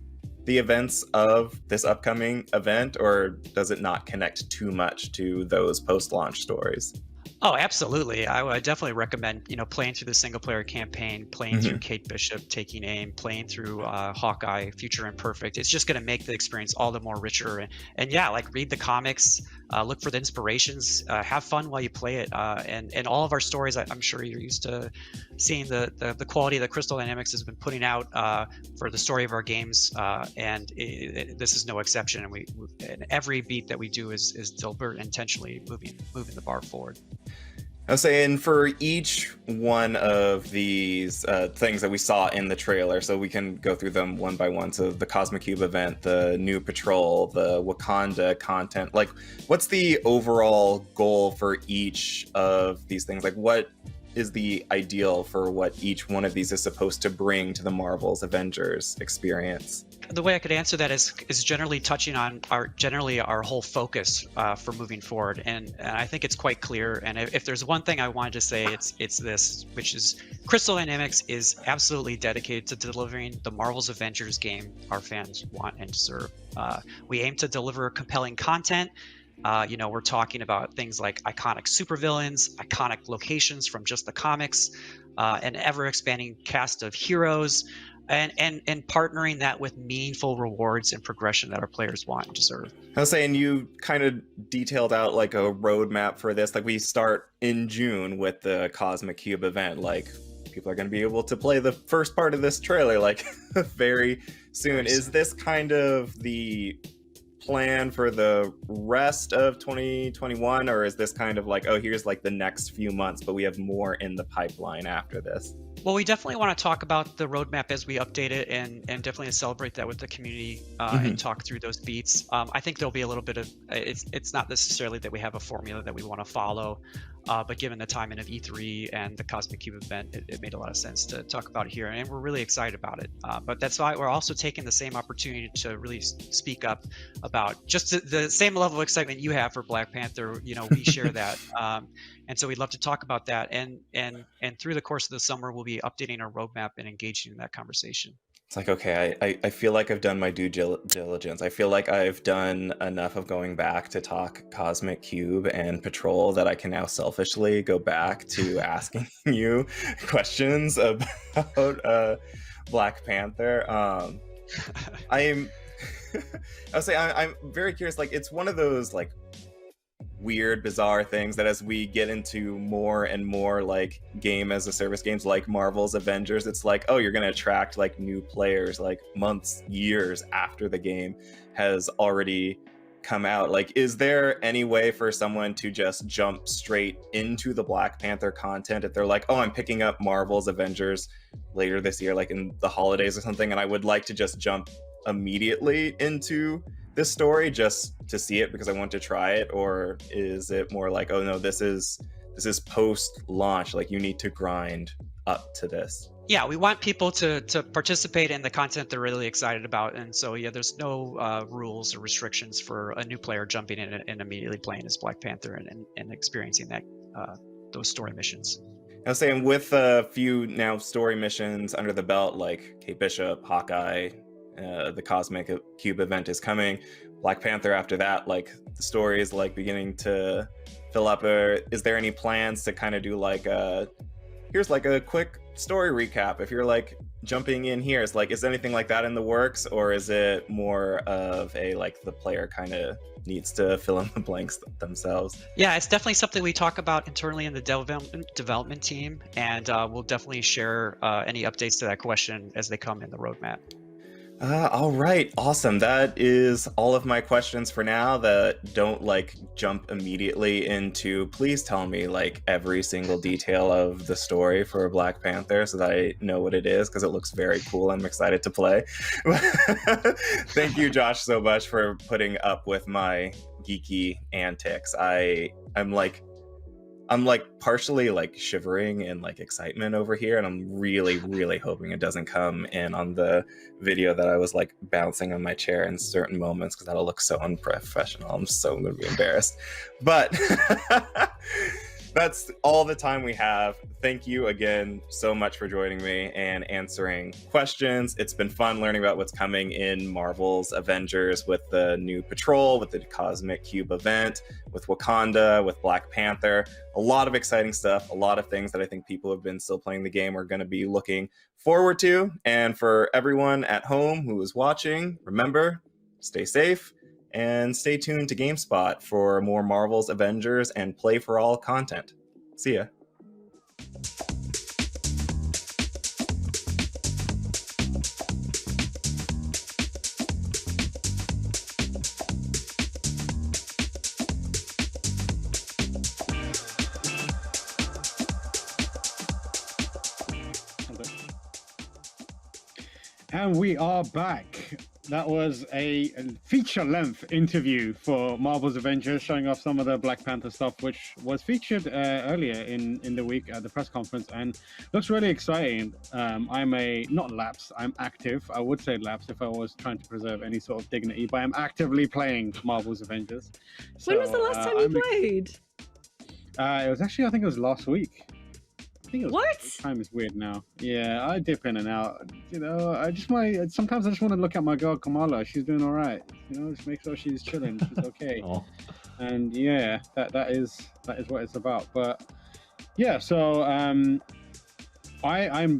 the events of this upcoming event, or does it not connect too much to those post-launch stories? Oh, absolutely. I would definitely recommend, playing through the single player campaign, playing through Kate Bishop, taking aim, playing through Hawkeye, Future Imperfect. It's just going to make the experience all the more richer. And yeah, like read the comics, look for the inspirations, have fun while you play it. And all of our stories, I'm sure you're used to seeing the quality that Crystal Dynamics has been putting out for the story of our games. And this is no exception. And every beat that we do is deliberate, intentionally moving the bar forward. I was saying, for each one of these things that we saw in the trailer, so we can go through them one by one. So the Cosmic Cube event, the new patrol, the Wakanda content, like what's the overall goal for each of these things? Like, what is the ideal for what each one of these is supposed to bring to the Marvel's Avengers experience? The way I could answer that is generally touching on our whole focus for moving forward, and I think it's quite clear. And if there's one thing I wanted to say, it's this, which is Crystal Dynamics is absolutely dedicated to delivering the Marvel's Avengers game our fans want and deserve. We aim to deliver compelling content. We're talking about things like iconic supervillains, iconic locations from just the comics, an ever-expanding cast of heroes, and partnering that with meaningful rewards and progression that our players want and deserve. I was saying, you kind of detailed out like a roadmap for this. Like, we start in June with the Cosmic Cube event. Like, people are going to be able to play the first part of this trailer like very soon. Is this kind of the plan for the rest of 2021, or is this kind of like, oh, here's like the next few months, but we have more in the pipeline after this? Well, we definitely want to talk about the roadmap as we update it, and definitely celebrate that with the community and talk through those beats. I think there'll be a little bit of, it's not necessarily that we have a formula that we want to follow, but given the timing of E3 and the Cosmic Cube event, it made a lot of sense to talk about it here, and we're really excited about it. But that's why we're also taking the same opportunity to really speak up about just the same level of excitement you have for Black Panther. We share that. And so we'd love to talk about that, and through the course of the summer, we'll be updating our roadmap and engaging in that conversation. It's like, okay, I feel like I've done my due diligence. I feel like I've done enough of going back to talk Cosmic Cube and Patrol that I can now selfishly go back to asking you questions about Black Panther. I'm very curious. Like, it's one of those like weird, bizarre things that as we get into more and more like game as a service games like Marvel's Avengers, it's like, oh, you're going to attract like new players like months, years after the game has already come out. Like, is there any way for someone to just jump straight into the Black Panther content if they're like, oh, I'm picking up Marvel's Avengers later this year, like in the holidays or something, and I would like to just jump immediately into this story just to see it because I want to try it? Or is it more like, oh no, this is post launch, like you need to grind up to this? Yeah, we want people to participate in the content they're really excited about, and so yeah, there's no rules or restrictions for a new player jumping in and immediately playing as Black Panther and experiencing that those story missions. I was saying, with a few now story missions under the belt, like Kate Bishop, Hawkeye, the Cosmic Cube event is coming, Black Panther after that, like the story is like beginning to fill up. Is there any plans to kind of do like here's like a quick story recap if you're like jumping in here? It's like, is anything like that in the works, or is it more of a like the player kind of needs to fill in the blanks themselves? Yeah, it's definitely something we talk about internally in the development team, and we'll definitely share any updates to that question as they come in the roadmap. All right, awesome. That is all of my questions for now that don't like jump immediately into, please tell me like every single detail of the story for Black Panther so that I know what it is, because it looks very cool. I'm excited to play. Thank you, Josh, so much for putting up with my geeky antics. I'm like partially like shivering in like excitement over here, and I'm really hoping it doesn't come in on the video that I was like bouncing on my chair in certain moments, because that'll look so unprofessional. I'm so gonna be embarrassed. But that's all the time we have. Thank you again so much for joining me and answering questions. It's been fun learning about what's coming in Marvel's Avengers with the new Patrol, with the Cosmic Cube event, with Wakanda, with Black Panther. A lot of exciting stuff, a lot of things that I think people who have been still playing the game are going to be looking forward to. And for everyone at home who is watching, remember, stay safe and stay tuned to GameSpot for more Marvel's Avengers and Play for All content. See ya. And we are back. That was a feature-length interview for Marvel's Avengers, showing off some of the Black Panther stuff, which was featured earlier in the week at the press conference, and looks really exciting. I'm not lapsed, I'm active. I would say lapsed if I was trying to preserve any sort of dignity, but I'm actively playing Marvel's Avengers. When was the last time you played? It was actually, I think it was last week. What? Time is weird now. Yeah, I dip in and out. You know, sometimes I just want to look at my girl Kamala. She's doing all right. You know, just make sure she's chilling. She's okay. And yeah, that is what it's about. But yeah, so I'm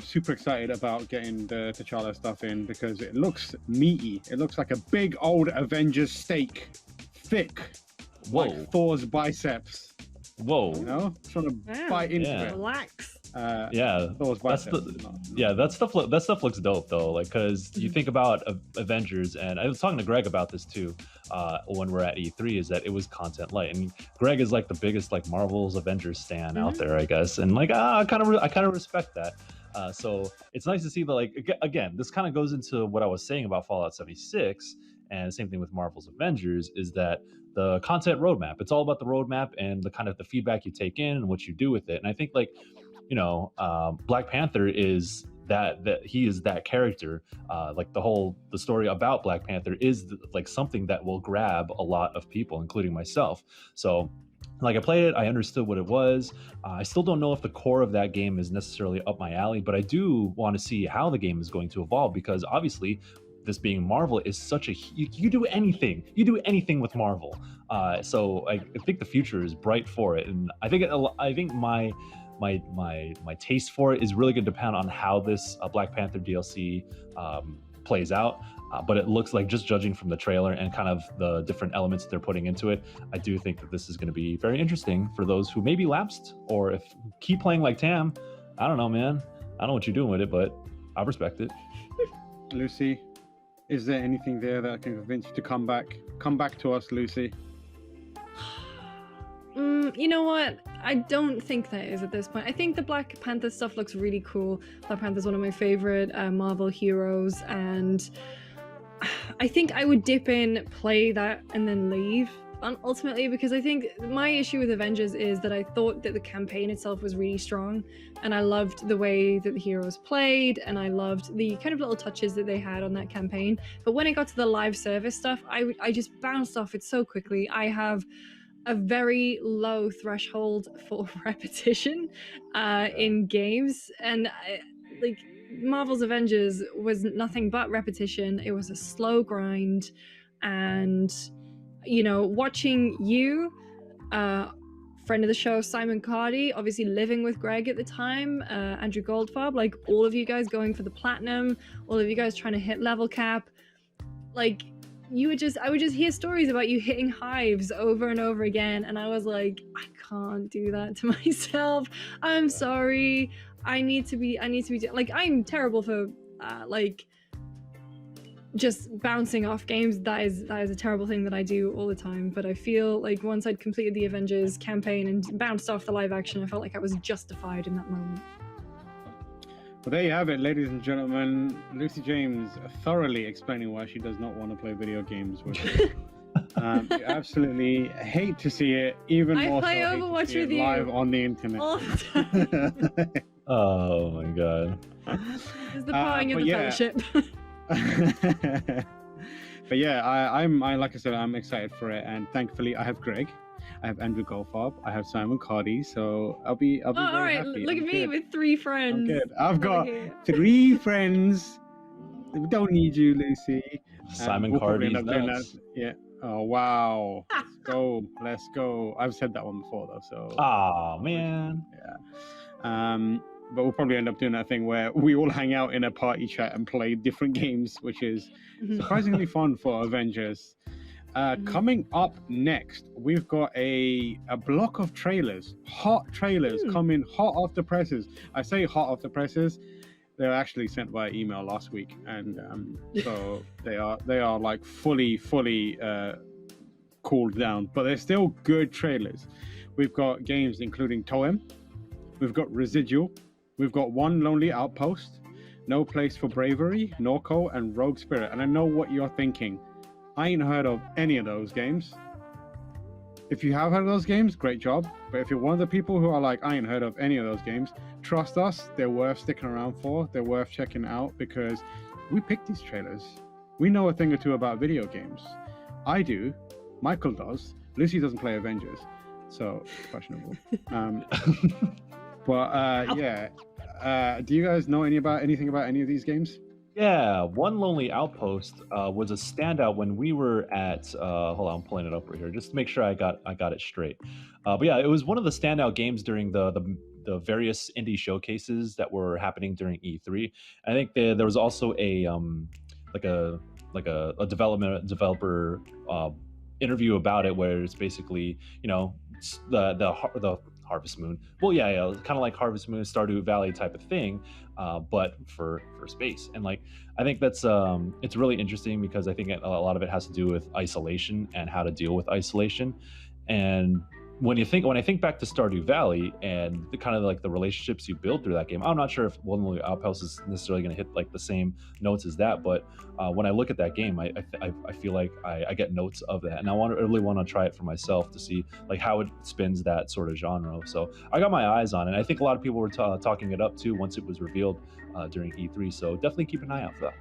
super excited about getting the T'Challa stuff in because it looks meaty. It looks like a big old Avengers steak, thick, like Thor's biceps. Whoa! You know, sort of bite into it. Relax. That stuff looks dope though. Like, because you think about Avengers, and I was talking to Greg about this too when we're at E3, is that it was content light, and Greg is like the biggest like Marvel's Avengers stan out there, I guess, and like I kind of respect that. So it's nice to see that, like, again, this kind of goes into what I was saying about Fallout 76, and the same thing with Marvel's Avengers, is that the content roadmap, it's all about the roadmap and the kind of the feedback you take in and what you do with it. And I think, like, you know, Black Panther is that he is that character. Like the story about Black Panther is like something that will grab a lot of people, including myself. So Like, I played it, I understood what it was. I still don't know if the core of that game is necessarily up my alley, but I do want to see how the game is going to evolve, because obviously, this being Marvel is such a you do anything with Marvel. So I think the future is bright for it, and I think my taste for it is really going to depend on how this Black Panther DLC plays out. But it looks like, just judging from the trailer and kind of the different elements they're putting into it, I do think that this is going to be very interesting for those who maybe lapsed, or if keep playing like Tam. I don't know, man. I don't know what you're doing with it, but I respect it. Lucy, is there anything there that can convince you to come back? Come back to us, Lucy. You know what? I don't think there is at this point. I think the Black Panther stuff looks really cool. Black Panther's one of my favorite Marvel heroes, and I think I would dip in, play that, and then leave. Ultimately, because I think my issue with Avengers is that I thought that the campaign itself was really strong, and I loved the way that the heroes played, and I loved the kind of little touches that they had on that campaign. But when it got to the live service stuff, I just bounced off it so quickly. I have a very low threshold for repetition in games, and like Marvel's Avengers was nothing but repetition. It was a slow grind, and you know, watching you, friend of the show Simon Cardy, obviously living with Greg at the time, Andrew Goldfarb, like all of you guys going for the platinum, all of you guys trying to hit level cap, like I would just hear stories about you hitting hives over and over again, and I was like, I can't do that to myself. I'm sorry. I need to be like, I'm terrible for like just bouncing off games. That is a terrible thing that I do all the time. But I feel like once I'd completed the Avengers campaign and bounced off the live action, I felt like I was justified in that moment. Well, there you have it, ladies and gentlemen. Lucy James thoroughly explaining why she does not want to play video games with you. You absolutely hate to see it, even more play so Overwatch hate to see with it you live on the internet. all the time. Oh my god. It's the parting of the fellowship. But yeah, I'm like I said, I'm excited for it, and thankfully I have Greg, I have Andrew Goldfarb, I have Simon Cardy, so I'll be all very right, happy. look I'm at me good. with 3 friends. I'm good. I've got here. 3 friends. We don't need you, Lucy. Simon We'll probably Cardy's end up doing nuts. that. Yeah. Oh wow. Let's go. Let's go. I've said that one before though, so. Oh man. Yeah. But we'll probably end up doing that thing where we all hang out in a party chat and play different games, which is surprisingly fun for Avengers. Coming up next, we've got a block of trailers, hot trailers coming hot off the presses. I say hot off the presses. They're actually sent by email last week, and so they are like fully cooled down, but they're still good trailers. We've got games including Toem, we've got Residual, we've got One Lonely Outpost, No Place for Bravery, Norco, and Rogue Spirit. And I know what you're thinking. I ain't heard of any of those games. If you have heard of those games, great job. But if you're one of the people who are like, I ain't heard of any of those games, trust us, they're worth sticking around for. They're worth checking out because we picked these trailers. We know a thing or two about video games. I do. Michael does. Lucy doesn't play Avengers, so questionable. Do you guys know anything about any of these games? Yeah, One Lonely Outpost was a standout when we were at. Hold on, I'm pulling it up right here just to make sure I got it straight. But yeah, it was one of the standout games during the various indie showcases that were happening during E3. I think there was also a developer interview about it, where it's basically, you know, the Harvest Moon. Well, yeah, kind of like Harvest Moon, Stardew Valley type of thing, but for space. And like, I think that's it's really interesting because I think a lot of it has to do with isolation and how to deal with isolation. And when I think back to Stardew Valley and the kind of like the relationships you build through that game, I'm not sure if One Lonely Outpost is necessarily going to hit like the same notes as that, but when I look at that game, I feel like I get notes of that, and I really want to try it for myself to see like how it spins that sort of genre. So I got my eyes on it. I think a lot of people were talking it up too once it was revealed during E3. So definitely keep an eye out for that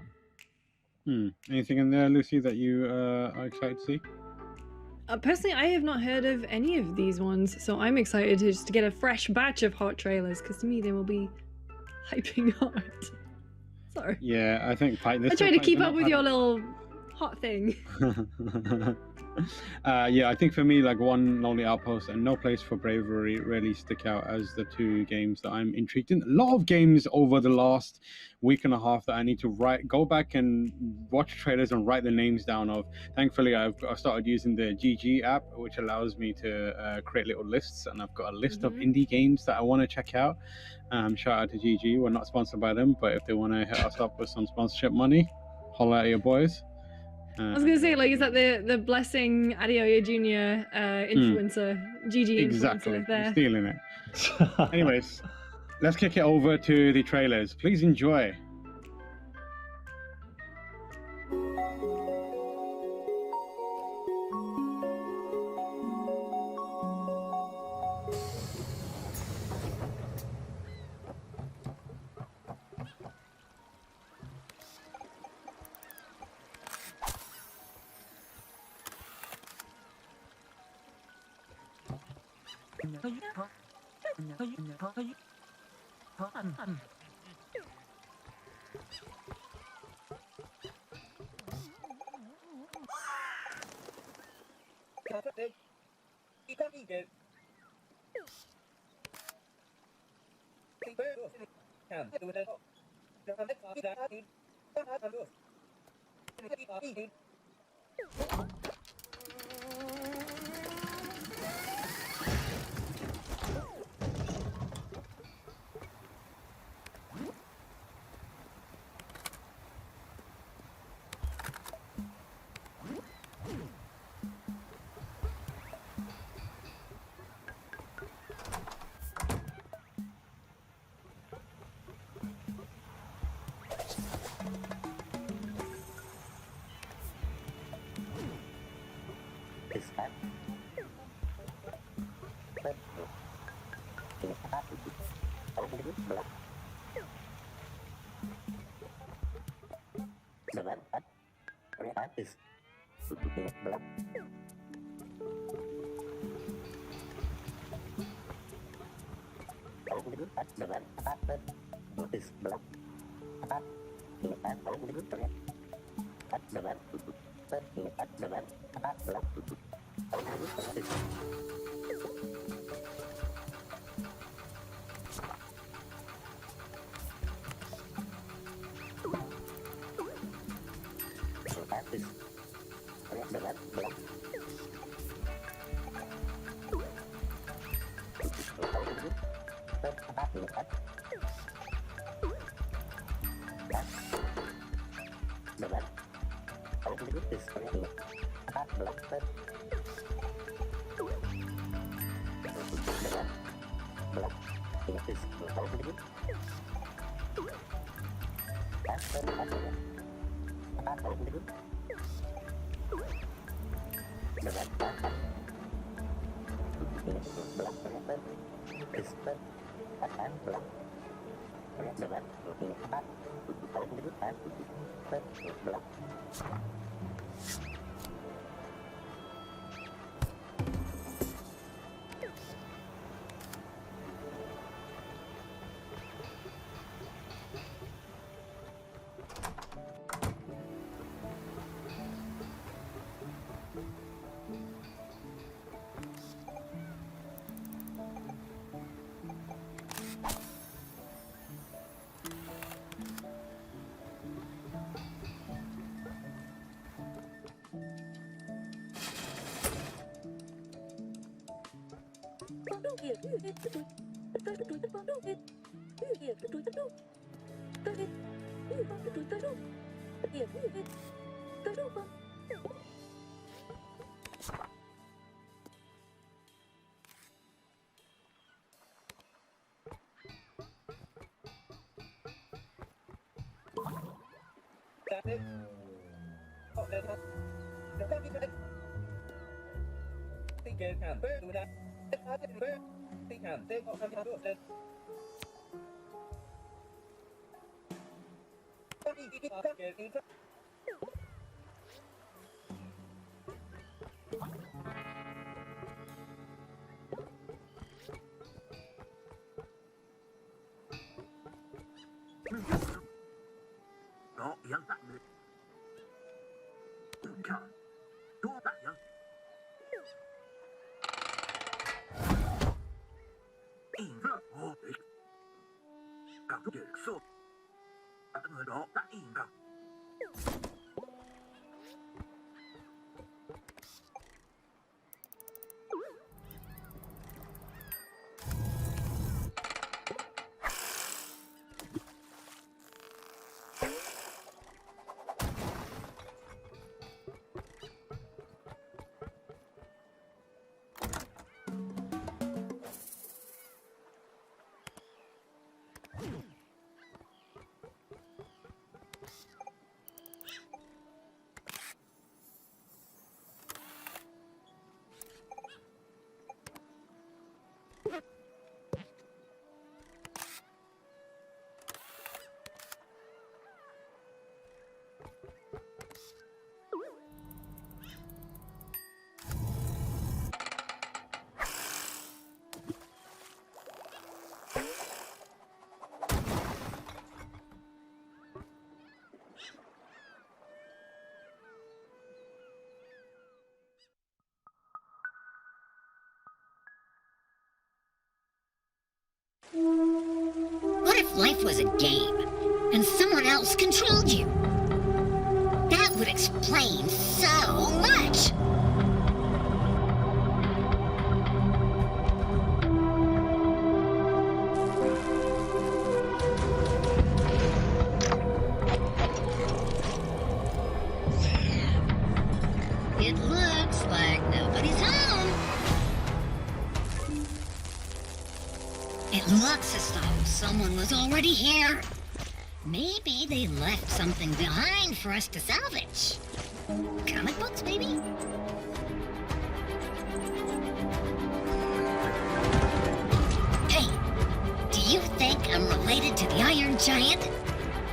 one. Anything in there, Lucy, that you are excited to see? Personally, I have not heard of any of these ones, so I'm excited to just get a fresh batch of hot trailers, because to me they will be hyping hard. Sorry. Yeah, I think I try to keep up with your little hot thing. Yeah, I think for me, like One Lonely Outpost and No Place for Bravery really stick out as the two games that I'm intrigued in. A lot of games over the last week and a half that I need to go back and watch trailers and write the names down of. Thankfully, I've started using the GG app, which allows me to create little lists, and I've got a list of indie games that I want to check out. Shout out to GG. We're not sponsored by them, but if they want to hit us up with some sponsorship money, holla at your boys. I was gonna say, like, is that the Blessing Adeoye Jr. Influencer, GG Exactly, influencer there? I'm stealing it. Anyways, let's kick it over to the trailers. Please enjoy. What if life was a game, and someone else controlled you? That would explain so much! It looks like nobody's home. It looks as though someone was already here. Maybe they left something behind for us to salvage. Comic books, maybe? Hey, do you think I'm related to the Iron Giant?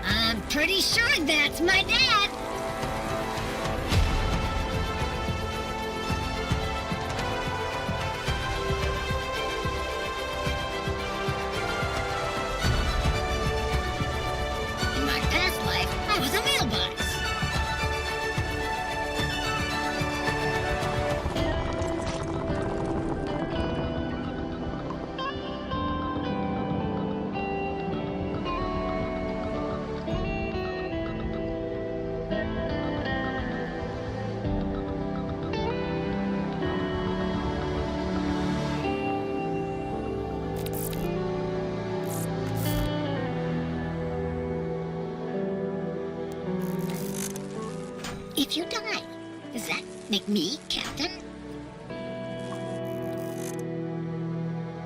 I'm pretty sure that's my dad. In my past life, I was a mailbox. If you die, does that make me captain?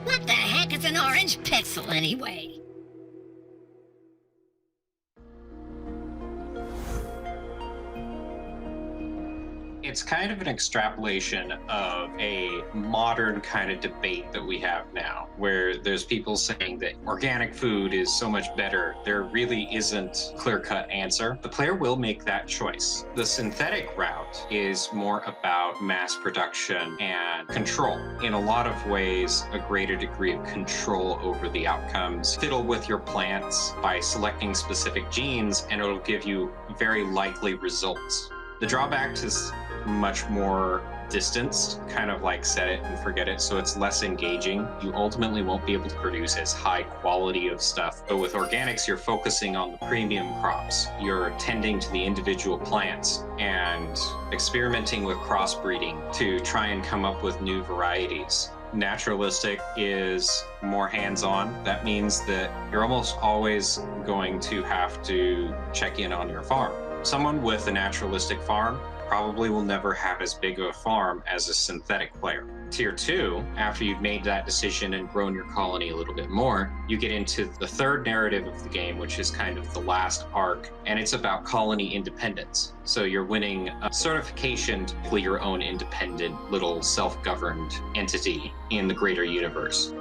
What the heck is an orange pixel anyway? It's kind of an extrapolation of a modern kind of debate that we have now, where there's people saying that organic food is so much better. There really isn't a clear-cut answer. The player will make that choice. The synthetic route is more about mass production and control. In a lot of ways, a greater degree of control over the outcomes. Fiddle with your plants by selecting specific genes, and it'll give you very likely results. The drawback is much more distanced, kind of like set it and forget it, so it's less engaging. You ultimately won't be able to produce as high quality of stuff. But with organics, you're focusing on the premium crops. You're tending to the individual plants and experimenting with crossbreeding to try and come up with new varieties. Naturalistic is more hands-on. That means that you're almost always going to have to check in on your farm. Someone with a naturalistic farm probably will never have as big of a farm as a synthetic player. Tier 2, after you've made that decision and grown your colony a little bit more, you get into the third narrative of the game, which is kind of the last arc, and it's about colony independence. So you're winning a certification to be your own independent little self-governed entity in the greater universe.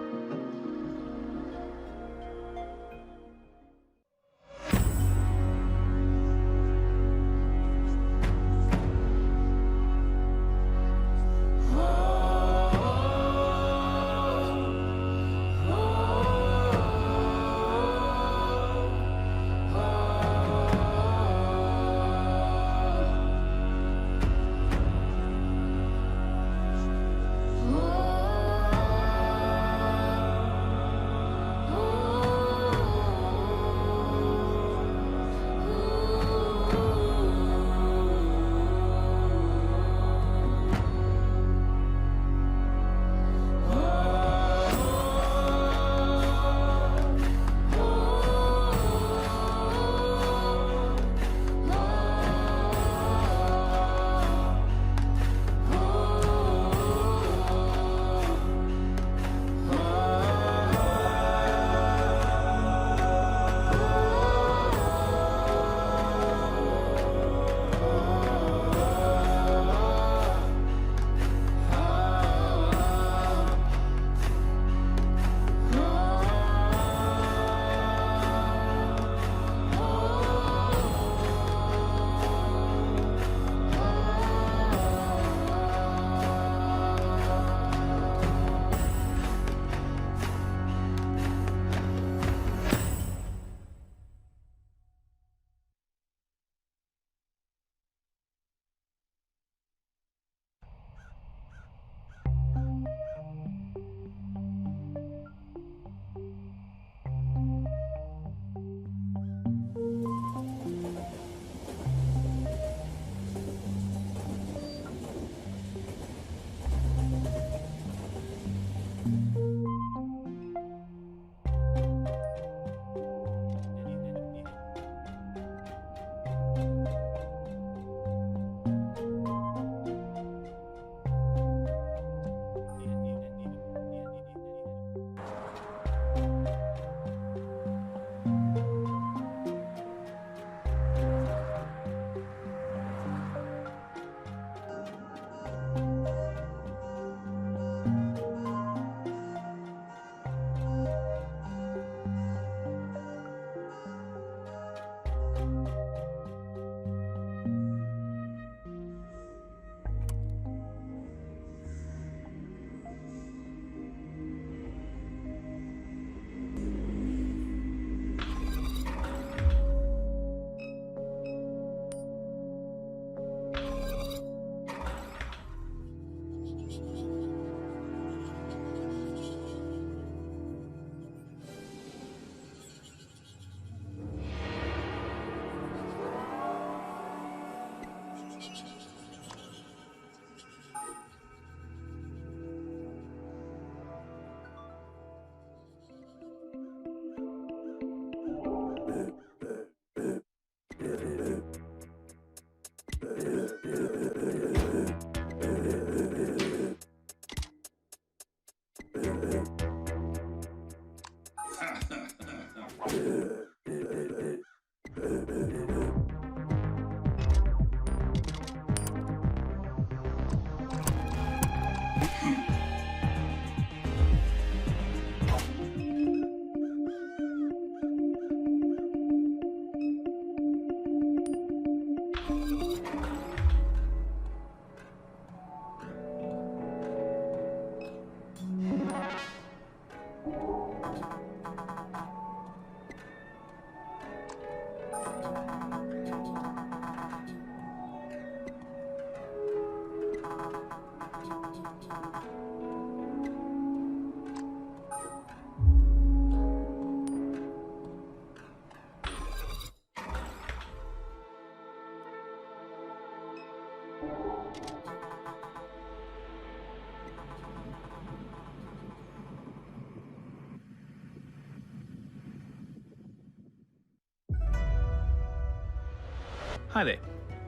Hi there,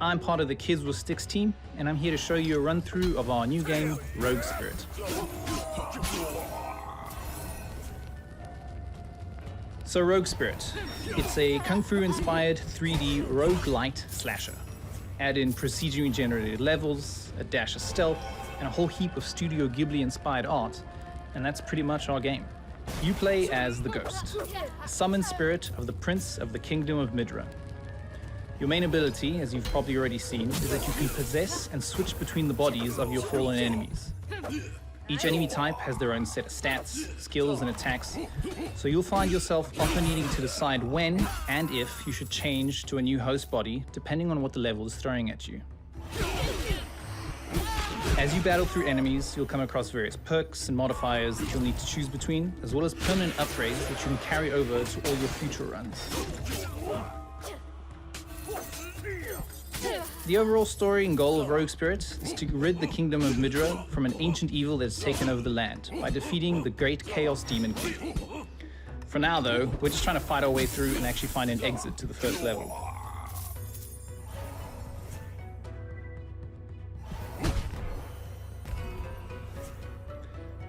I'm part of the Kids with Sticks team, and I'm here to show you a run-through of our new game, Rogue Spirit. So Rogue Spirit, it's a Kung Fu-inspired 3D roguelite slasher. Add in procedurally generated levels, a dash of stealth, and a whole heap of Studio Ghibli-inspired art, and that's pretty much our game. You play as the Ghost, a summoned spirit of the Prince of the Kingdom of Midra. Your main ability, as you've probably already seen, is that you can possess and switch between the bodies of your fallen enemies. Each enemy type has their own set of stats, skills, and attacks, so you'll find yourself often needing to decide when and if you should change to a new host body, depending on what the level is throwing at you. As you battle through enemies, you'll come across various perks and modifiers that you'll need to choose between, as well as permanent upgrades that you can carry over to all your future runs. The overall story and goal of Rogue Spirit is to rid the Kingdom of Midra from an ancient evil that has taken over the land by defeating the Great Chaos Demon King. For now, though, we're just trying to fight our way through and actually find an exit to the first level.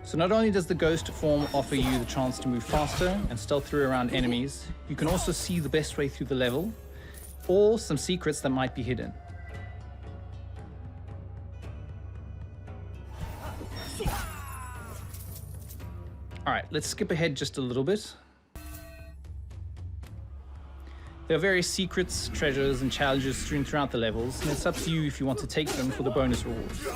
So not only does the Ghost form offer you the chance to move faster and stealth through around enemies, you can also see the best way through the level, or some secrets that might be hidden. Alright, let's skip ahead just a little bit. There are various secrets, treasures, and challenges strewn throughout the levels, and it's up to you if you want to take them for the bonus rewards.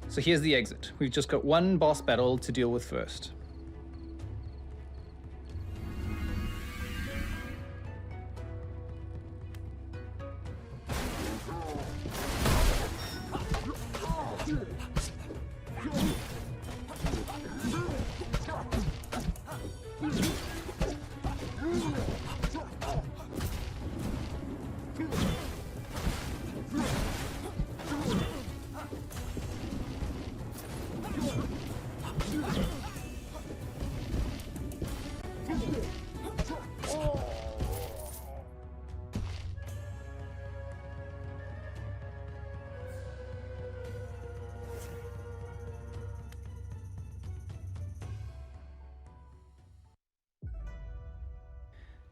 So here's the exit. We've just got one boss battle to deal with first.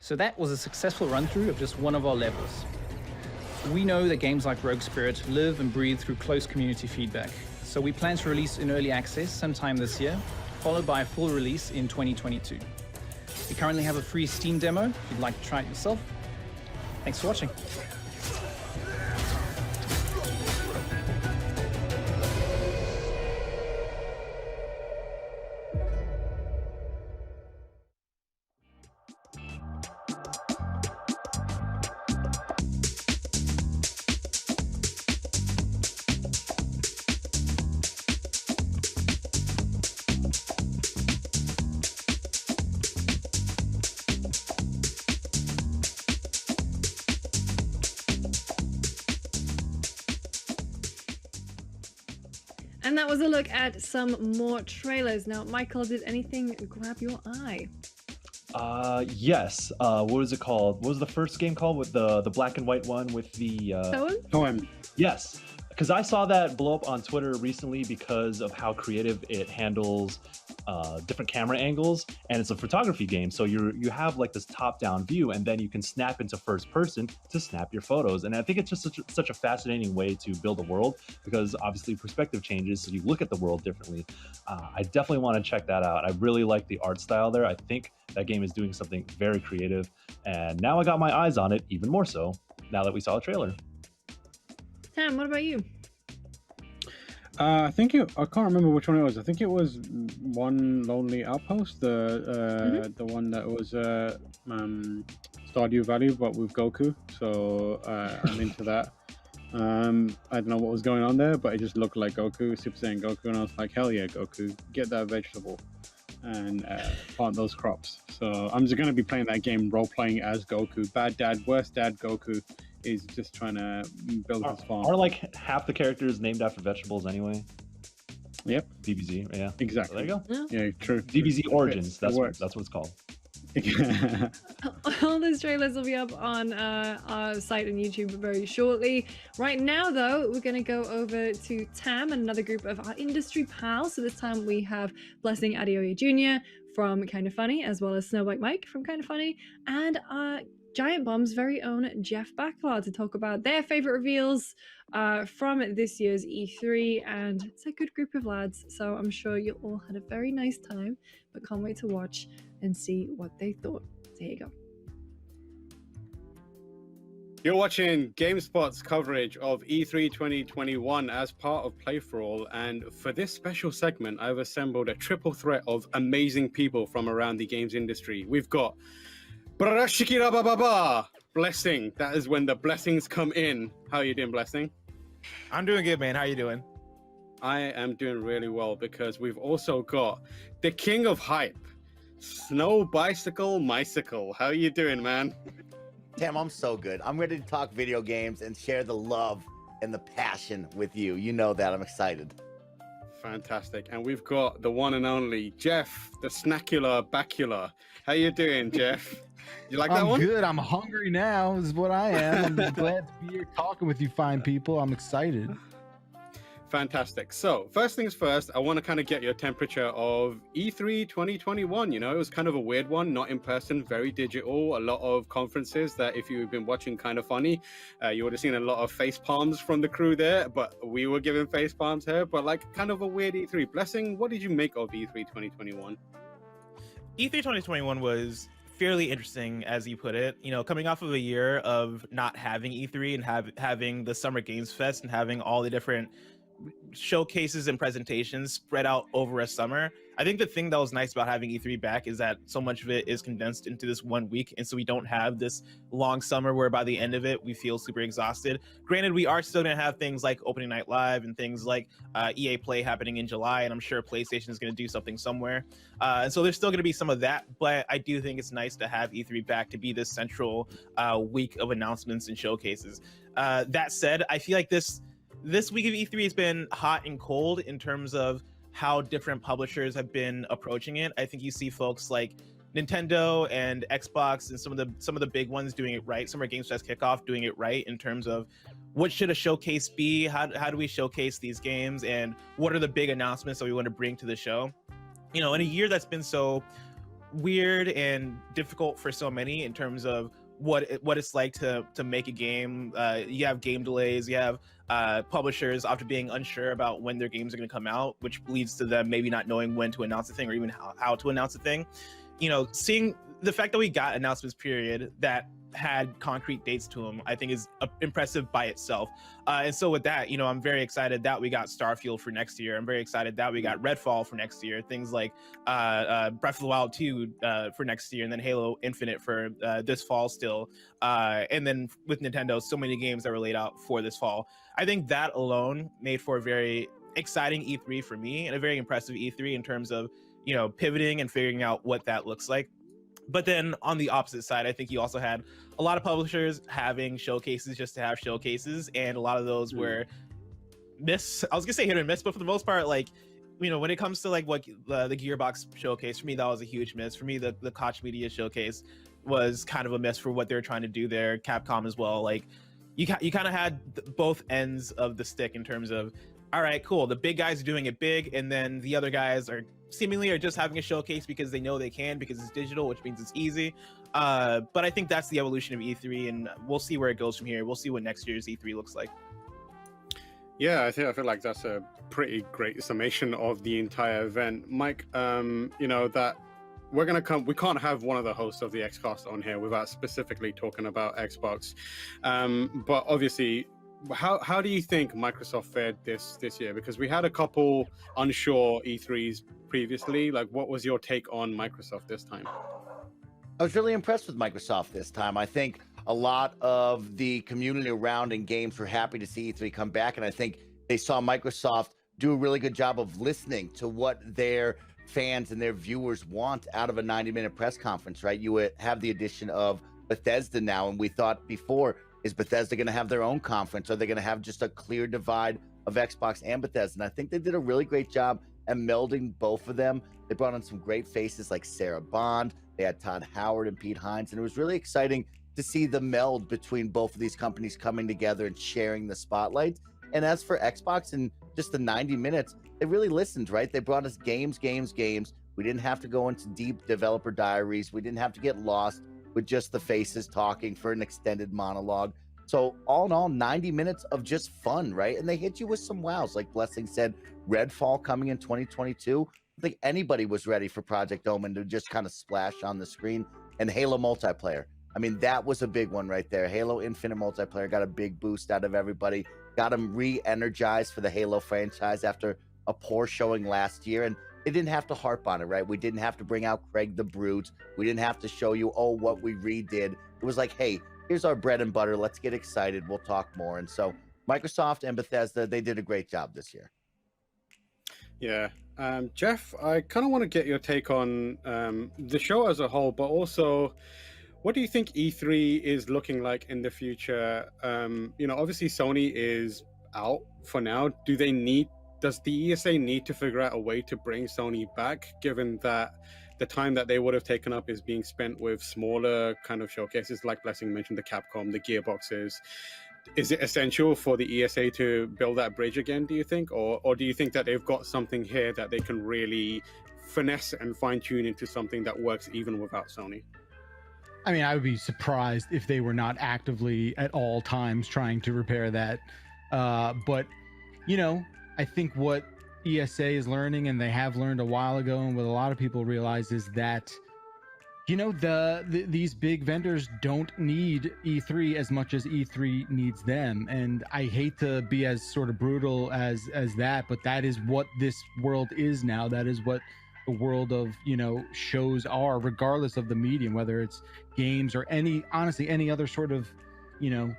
So that was a successful run through of just one of our levels. We know that games like Rogue Spirit live and breathe through close community feedback. So we plan to release in early access sometime this year, followed by a full release in 2022. We currently have a free Steam demo if you'd like to try it yourself. Thanks for watching. And that was a look at some more trailers. Now, Michael, did anything grab your eye? Yes. What was it called? What was the first game called with the black and white one with the Poem? Yes, because I saw that blow up on Twitter recently because of how creative it handles different camera angles, and it's a photography game. So you have like this top-down view, and then you can snap into first person to snap your photos. And I think it's just such a fascinating way to build a world, because obviously perspective changes, so you look at the world differently. I definitely want to check that out. I really like the art style there. I think that game is doing something very creative, and now I got my eyes on it even more so now that we saw a trailer. Tam, what about you? I can't remember which one it was. I think it was One Lonely Outpost, the one that was Stardew Valley, but with Goku. So I'm into that. I don't know what was going on there, but it just looked like Goku, Super Saiyan Goku, and I was like, hell yeah, Goku, get that vegetable and plant those crops. So I'm just going to be playing that game, role-playing as Goku. Bad dad, worst dad Goku is just trying to build his farm. Are like half the characters named after vegetables anyway? Yep. DBZ, yeah. Exactly. So there you go. Yeah, true. DBZ Origins, that's what it's called. All those trailers will be up on our site on YouTube very shortly. Right now, though, we're going to go over to Tam and another group of our industry pals. So this time we have Blessing Adeoye Jr. from Kinda Funny, as well as Snowbike Mike from Kinda Funny, and Giant Bomb's very own Jeff Backlard to talk about their favorite reveals from this year's E3. And it's a good group of lads, so I'm sure you all had a very nice time, but can't wait to watch and see what they thought. So here you go. You're watching GameSpot's coverage of E3 2021 as part of Play For All, and for this special segment, I've assembled a triple threat of amazing people from around the games industry. We've got Blessing. That is when the blessings come in. How are you doing, Blessing? I'm doing good, man. How are you doing? I am doing really well, because we've also got the king of hype, Snow Bicycle Mycicle. How are you doing, man? Tam, I'm so good. I'm ready to talk video games and share the love and the passion with you. You know that. I'm excited. Fantastic. And we've got the one and only Jeff, the Snackula Bacula. How you doing, Jeff? You like that one? I'm good. I'm hungry now is what I am. I'm glad to be here talking with you fine people. I'm excited. Fantastic. So first things first, I want to kind of get your temperature of E3 2021. You know, it was kind of a weird one, not in person, very digital. A lot of conferences that if you've been watching Kinda Funny, you would have seen a lot of face palms from the crew there, but we were giving face palms here, but like kind of a weird E3. Blessing, what did you make of E3 2021? E3 2021 was fairly interesting, as you put it. You know, coming off of a year of not having E3 and having the Summer Games Fest and having all the different showcases and presentations spread out over a summer. I think the thing that was nice about having E3 back is that so much of it is condensed into this 1 week, and so we don't have this long summer where by the end of it we feel super exhausted. Granted, we are still going to have things like Opening Night Live and things like EA Play happening in July, and I'm sure PlayStation is going to do something somewhere, and so there's still going to be some of that, but I do think it's nice to have E3 back to be this central week of announcements and showcases. That said, I feel like this week of E3 has been hot and cold in terms of how different publishers have been approaching it. I think you see folks like Nintendo and Xbox and some of the big ones doing it right. Summer Games Fest Kickoff doing it right in terms of what should a showcase be? How do we showcase these games? And what are the big announcements that we want to bring to the show? You know, in a year that's been so weird and difficult for so many in terms of what it's like to make a game. You have game delays, you have publishers often being unsure about when their games are going to come out, which leads to them maybe not knowing when to announce a thing or even how to announce a thing. You know, seeing the fact that we got announcements period that had concrete dates to them, I think is impressive by itself. And so with that, you know, I'm very excited that we got Starfield for next year. I'm very excited that we got Redfall for next year. Things like Breath of the Wild 2 for next year, and then Halo Infinite for this fall still. And then with Nintendo, so many games that were laid out for this fall. I think that alone made for a very exciting E3 for me, and a very impressive E3 in terms of, you know, pivoting and figuring out what that looks like. But then on the opposite side, I think you also had a lot of publishers having showcases just to have showcases, and a lot of those were I was gonna say hit or miss, but for the most part, like, you know, when it comes to like what the Gearbox showcase, for me that was a huge miss. For me, the Koch Media showcase was kind of a miss for what they were trying to do there. Capcom as well. Like, you kind of had both ends of the stick in terms of, all right, cool, the big guys are doing it big, and then the other guys are seemingly just having a showcase because they know they can, because it's digital, which means it's easy. But I think that's the evolution of E3, and we'll see where it goes from here. We'll see what next year's E3 looks like. Yeah, I feel like that's a pretty great summation of the entire event. Mike, you know, that we can't have one of the hosts of the XCast on here without specifically talking about Xbox. But obviously, how do you think Microsoft fared this year? Because we had a couple unsure E3s previously. Like, what was your take on Microsoft this time? I was really impressed with Microsoft this time. I think a lot of the community around in games were happy to see E3 come back, and I think they saw Microsoft do a really good job of listening to what their fans and their viewers want out of a 90-minute press conference, right? You would have the addition of Bethesda now, and we thought before, is Bethesda going to have their own conference? Are they going to have just a clear divide of Xbox and Bethesda? And I think they did a really great job at melding both of them. They brought on some great faces like Sarah Bond. They had Todd Howard and Pete Hines, and it was really exciting to see the meld between both of these companies coming together and sharing the spotlight. And as for Xbox, in just the 90 minutes, they really listened, right? They brought us games. We didn't have to go into deep developer diaries. We didn't have to get lost with just the faces talking for an extended monologue. So all in all, 90 minutes of just fun, right? And they hit you with some wows. Like Blessing said, Redfall coming in 2022. I think anybody was ready for Project Omen to just kind of splash on the screen. And Halo multiplayer. I mean, that was a big one right there. Halo Infinite multiplayer got a big boost out of everybody. Got them re-energized for the Halo franchise after a poor showing last year. And they didn't have to harp on it, right? We didn't have to bring out Craig the Brute. We didn't have to show you, what we redid. It was like, hey, here's our bread and butter. Let's get excited. We'll talk more. And so Microsoft and Bethesda, they did a great job this year. Yeah. Jeff, I kind of want to get your take on the show as a whole, but also, what do you think E3 is looking like in the future? You know, obviously Sony is out for now. Does the ESA need to figure out a way to bring Sony back, given that the time that they would have taken up is being spent with smaller kind of showcases, like Blessing mentioned, the Capcom, the Gearboxes? Is it essential for the ESA to build that bridge again, do you think? Or do you think that they've got something here that they can really finesse and fine-tune into something that works even without Sony? I mean, I would be surprised if they were not actively at all times trying to repair that. But, you know, I think what ESA is learning, and they have learned a while ago, and what a lot of people realize is that, you know, these big vendors don't need E3 as much as E3 needs them. And I hate to be as sort of brutal as that, but that is what this world is now. That is what the world of, you know, shows are, regardless of the medium, whether it's games or honestly any other sort of, you know,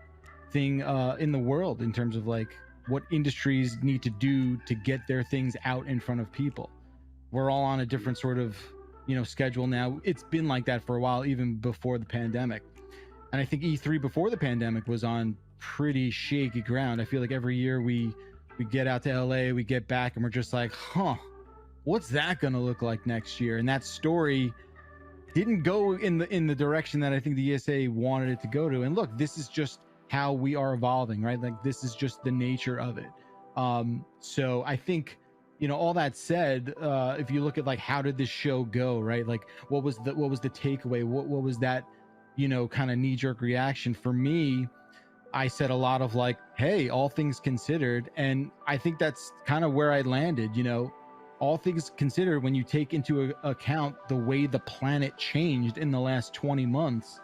thing in the world, in terms of like what industries need to do to get their things out in front of people. We're all on a different sort of, you know, schedule now. It's been like that for a while, even before the pandemic. And I think E3 before the pandemic was on pretty shaky ground. I feel like every year we get out to LA, we get back, and we're just like, what's that going to look like next year? And that story didn't go in the direction that I think the ESA wanted it to go to. And look, this is just how we are evolving, right? Like, this is just the nature of it. So I think all that said, if you look at like how did this show go, right? Like what was the takeaway? What was that, kind of knee-jerk reaction? For me, I said a lot of like, hey, all things considered, and I think that's kind of where I landed. All things considered, when you take into account the way the planet changed in the last 20 months,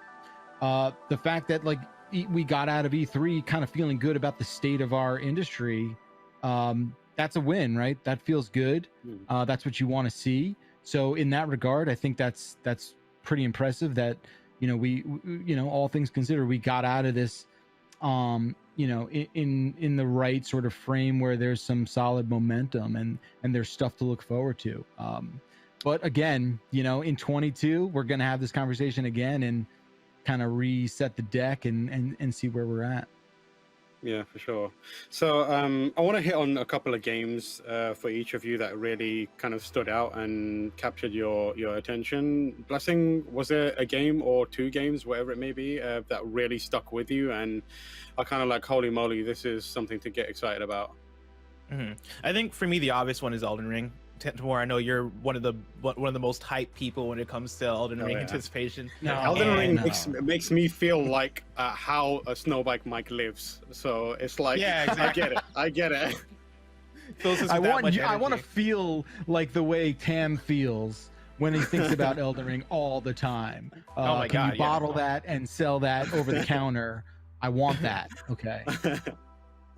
the fact that like we got out of E3 kind of feeling good about the state of our industry, that's a win, right? That feels good. That's what you want to see. So in that regard, I think that's pretty impressive that we all things considered, we got out of this in the right sort of frame where there's some solid momentum and there's stuff to look forward to. But again, in 22, we're going to have this conversation again and kind of reset the deck and see where we're at. Yeah, for sure. So I want to hit on a couple of games for each of you that really kind of stood out and captured your attention. Blessing, was there a game or two games, whatever it may be, that really stuck with you and are kind of like, holy moly, this is something to get excited about? I think for me, the obvious one is Elden Ring. Tamor, I know you're one of the most hyped people when it comes to Elden Ring anticipation. Elden Ring makes me feel like how a Snowbike Mike lives. So it's like, yeah, exactly. I get it. I want to feel like the way Tam feels when he thinks about Elden Ring all the time. Oh my can God, you bottle that and sell that over the counter? I want that. Okay.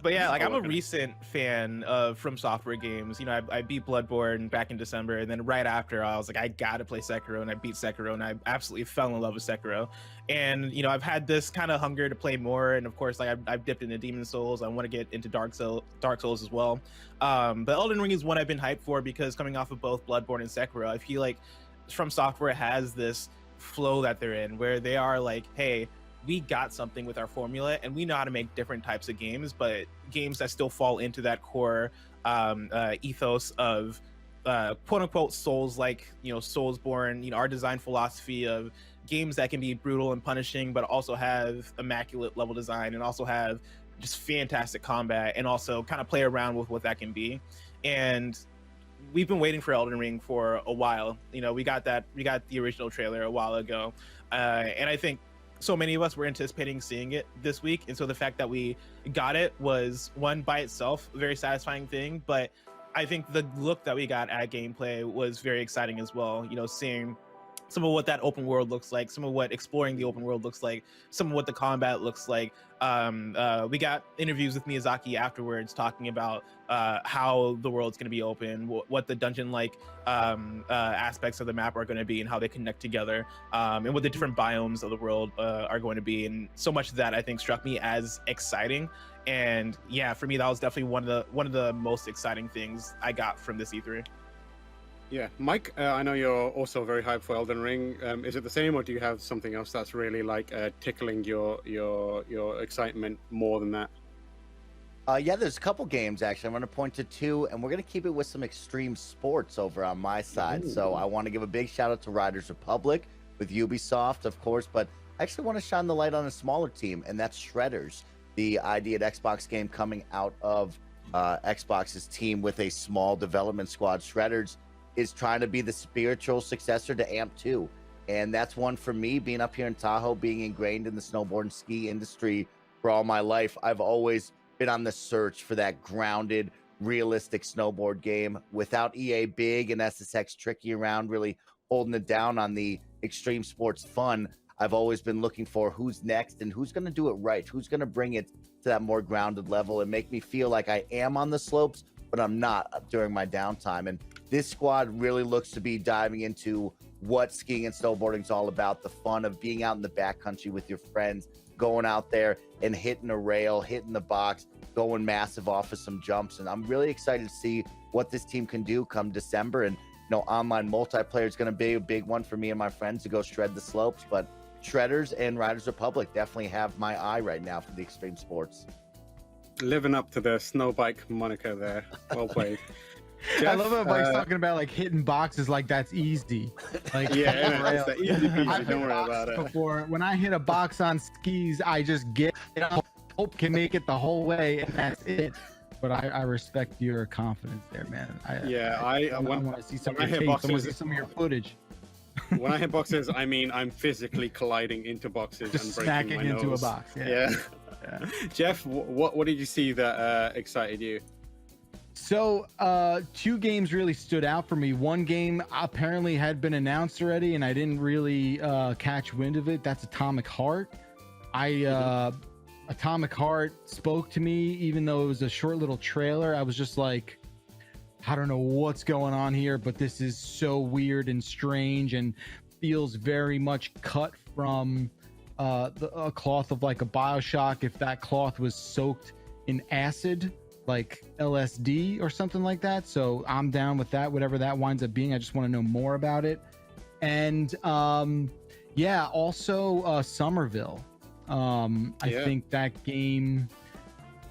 But yeah, like I'm a recent fan of From Software games. I beat Bloodborne back in December, and then right after I was like, I gotta play Sekiro, and I beat Sekiro, and I absolutely fell in love with Sekiro. And I've had this kind of hunger to play more, and of course, like I've dipped into Demon Souls. I want to get into Dark Souls as well. But Elden Ring is one I've been hyped for because coming off of both Bloodborne and Sekiro, I feel like From Software has this flow that they're in where they are like, hey, we got something with our formula and we know how to make different types of games, but games that still fall into that core ethos of quote unquote Souls, like Soulsborne, our design philosophy of games that can be brutal and punishing, but also have immaculate level design and also have just fantastic combat and also kind of play around with what that can be. And we've been waiting for Elden Ring for a while. We got the original trailer a while ago, and I think so many of us were anticipating seeing it this week, and so the fact that we got it was one by itself a very satisfying thing. But I think the look that we got at gameplay was very exciting as well. Seeing some of what that open world looks like, some of what exploring the open world looks like, some of what the combat looks like. We got interviews with Miyazaki afterwards talking about how the world's going to be open, what the dungeon-like aspects of the map are going to be, and how they connect together, and what the different biomes of the world are going to be. And so much of that I think struck me as exciting. And yeah, for me, that was definitely one of the most exciting things I got from this E3. Yeah, Mike, I know you're also very hyped for Elden Ring. Is it the same, or do you have something else that's really like tickling your excitement more than that? Yeah, there's a couple games actually. I'm going to point to two, and we're going to keep it with some extreme sports over on my side. Ooh. So I want to give a big shout out to Riders Republic with Ubisoft, of course, but I actually want to shine the light on a smaller team, and that's Shredders, the ID at Xbox game coming out of Xbox's team with a small development squad. Shredders is trying to be the spiritual successor to AMP 2. And that's one for me, being up here in Tahoe, being ingrained in the snowboard and ski industry for all my life. I've always been on the search for that grounded, realistic snowboard game without EA Big and SSX Tricky around, really holding it down on the extreme sports fun. I've always been looking for who's next and who's going to do it right, who's going to bring it to that more grounded level and make me feel like I am on the slopes, but I'm not during my downtime. And this squad really looks to be diving into what skiing and snowboarding is all about, the fun of being out in the backcountry with your friends, going out there and hitting a rail, hitting the box, going massive off of some jumps. And I'm really excited to see what this team can do come December. And online multiplayer is going to be a big one for me and my friends to go shred the slopes. But Shredders and Riders Republic definitely have my eye right now for the extreme sports. Living up to the Snowbike moniker there. Well played. I love how Mike's talking about like hitting boxes like that's easy. Like yeah, it's the easy peasy. I've Don't worry about it. Before, when I hit a box on skis, I just get it. Hope can make it the whole way, and that's it. but I respect your confidence there, man. I want to see some of your tapes. I want to see some of your footage. When I hit boxes, I mean I'm physically colliding into boxes Just and breaking smacking my into nose. a box. Yeah. Jeff, what did you see that excited you? So, 2 games really stood out for me. One game apparently had been announced already, and I didn't really catch wind of it. That's Atomic Heart. Atomic Heart spoke to me, even though it was a short little trailer. I was just like, I don't know what's going on here, but this is so weird and strange and feels very much cut from a cloth of like a BioShock. If that cloth was soaked in acid, like LSD or something like that. So I'm down with that, whatever that winds up being. I just want to know more about it. And also Somerville. I think that game,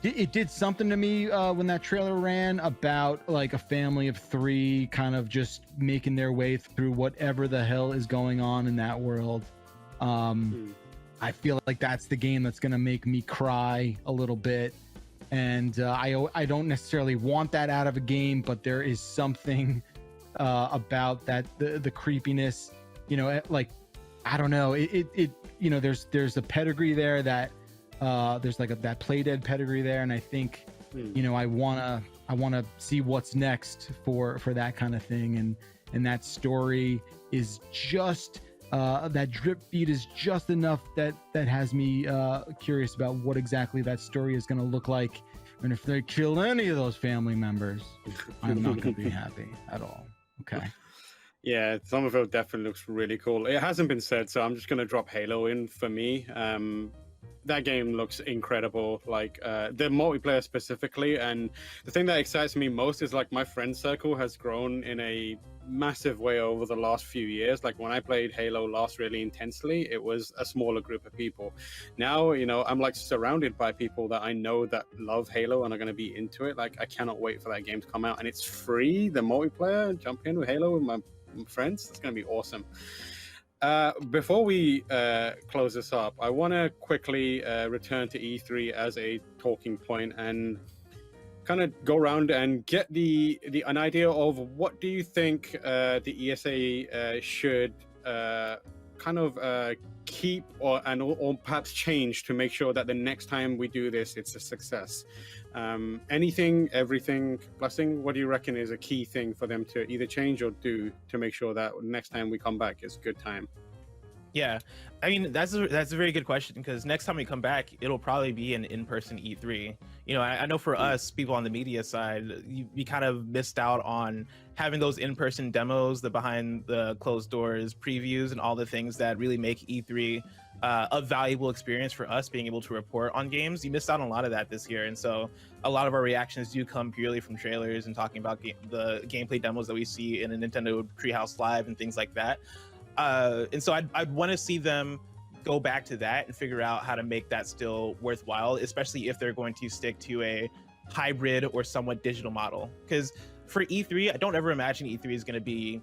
it did something to me when that trailer ran, about like a family of 3 kind of just making their way through whatever the hell is going on in that world. I feel like that's the game that's going to make me cry a little bit. And I don't necessarily want that out of a game, but there is something about that, the creepiness, like, I don't know, it there's a pedigree there that there's like that Playdead pedigree there, and I think I wanna see what's next for that kind of thing, and that story is just that drip feed is just enough that has me curious about what exactly that story is going to look like, and if they kill any of those family members, I'm not going to be happy at all. Okay. Yeah, Somerville definitely looks really cool. It hasn't been said, so I'm just going to drop Halo in for me. That game looks incredible, like the multiplayer specifically. And the thing that excites me most is like my friend circle has grown in a massive way over the last few years. Like when I played Halo last really intensely, it was a smaller group of people. Now, I'm like surrounded by people that I know that love Halo and are going to be into it. Like I cannot wait for that game to come out, and it's free. The multiplayer, jump in with Halo with my friends. It's going to be awesome. Before we close this up, I want to quickly return to E3 as a talking point and kind of go around and get an idea of what do you think the ESA should kind of keep or perhaps change to make sure that the next time we do this, it's a success. Anything, everything, Blessing, what do you reckon is a key thing for them to either change or do to make sure that next time we come back is a good time? Yeah, I mean, that's a very good question, because next time we come back, it'll probably be an in-person E3. I know for us, people on the media side, we kind of missed out on having those in-person demos, the behind the closed doors previews, and all the things that really make E3 a valuable experience for us being able to report on games. You missed out on a lot of that this year, and so a lot of our reactions do come purely from trailers and talking about the gameplay demos that we see in a Nintendo Treehouse Live and things like that. And so I'd want to see them go back to that and figure out how to make that still worthwhile, especially if they're going to stick to a hybrid or somewhat digital model. Because for E3, I don't ever imagine E3 is going to be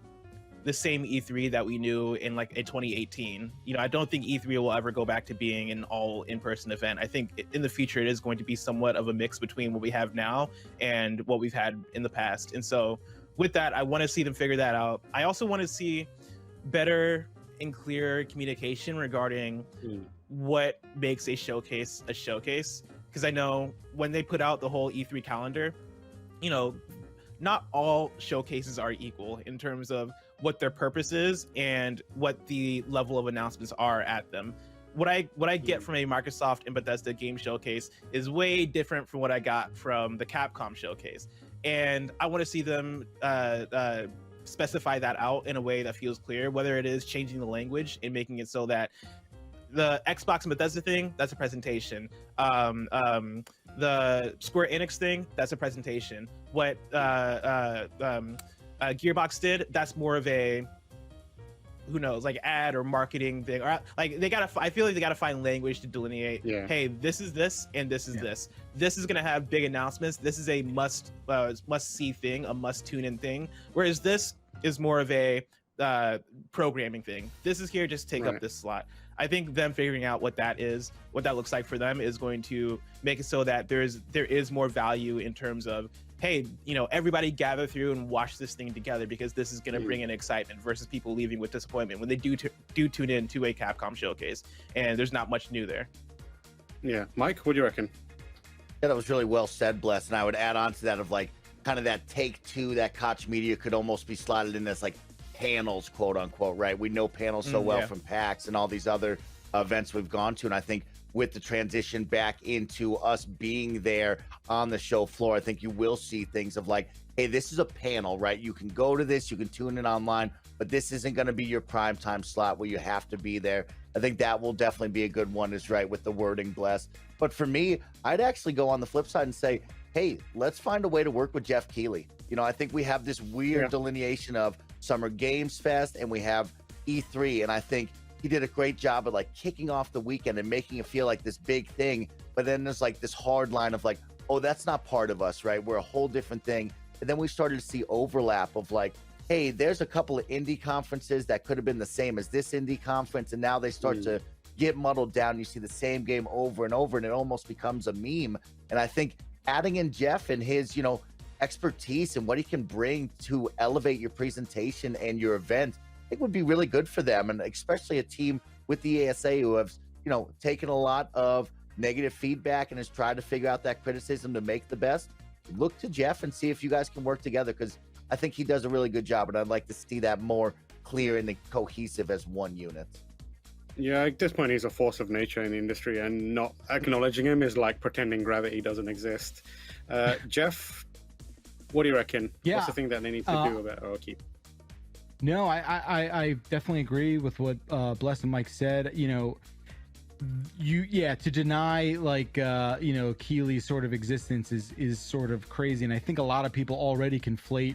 the same E3 that we knew in like a 2018. I don't think E3 will ever go back to being an all in-person event. I think in the future it is going to be somewhat of a mix between what we have now and what we've had in the past. And so with that, I want to see them figure that out. I also want to see better and clearer communication regarding what makes a showcase, because I know when they put out the whole E3 calendar, not all showcases are equal in terms of what their purpose is and what the level of announcements are at them. What I get from a Microsoft and Bethesda game showcase is way different from what I got from the Capcom showcase, and I want to see them specify that out in a way that feels clear, whether it is changing the language and making it so that the Xbox and Bethesda thing, that's a presentation. The Square Enix thing, that's a presentation. What Gearbox did, that's more of a, who knows, like ad or marketing thing, or like I feel like they gotta find language to delineate. Hey, this is this and this is this. This is gonna have big announcements. This is a must see thing, a must tune in thing. Whereas this is more of a programming thing. This is here just take up this slot. I think them figuring out what that is, what that looks like for them, is going to make it so that there is more value in terms of, hey, everybody gather through and watch this thing together, because this is going to bring in excitement, versus people leaving with disappointment when they do tune in to a Capcom showcase and there's not much new there. Yeah, Mike, what do you reckon? Yeah, that was really well said, Bless. And I would add on to that of like kind of that Take-Two that Koch Media could almost be slotted in as like panels, quote unquote, right? We know panels so well from PAX and all these other events we've gone to. And I think with the transition back into us being there on the show floor, I think you will see things of like, hey, this is a panel, right? You can go to this, you can tune in online, but this isn't going to be your prime time slot where you have to be there. I think that will definitely be a good one, is right, with the wording, Bless. But for me, I'd actually go on the flip side and say, hey, let's find a way to work with Jeff Keighley. I think we have this weird delineation of Summer Games Fest and we have E3, and I think he did a great job of like kicking off the weekend and making it feel like this big thing. But then there's like this hard line of like, oh, that's not part of us, right? We're a whole different thing. And then we started to see overlap of like, hey, there's a couple of indie conferences that could have been the same as this indie conference, and now they start to get muddled down. You see the same game over and over, and it almost becomes a meme. And I think adding in Jeff and his, expertise and what he can bring to elevate your presentation and your event, I think would be really good for them, and especially a team with the ESA who have, taken a lot of negative feedback and has tried to figure out that criticism to make the best. Look to Jeff and see if you guys can work together, because I think he does a really good job, and I'd like to see that more clear and cohesive as one unit. Yeah, at this point, he's a force of nature in the industry, and not acknowledging him is like pretending gravity doesn't exist. Jeff, what do you reckon? Yeah. What's the thing that they need to do about Aoki? No, I definitely agree with what Bless and Mike said. To deny like Keighley's sort of existence is sort of crazy, and I think a lot of people already conflate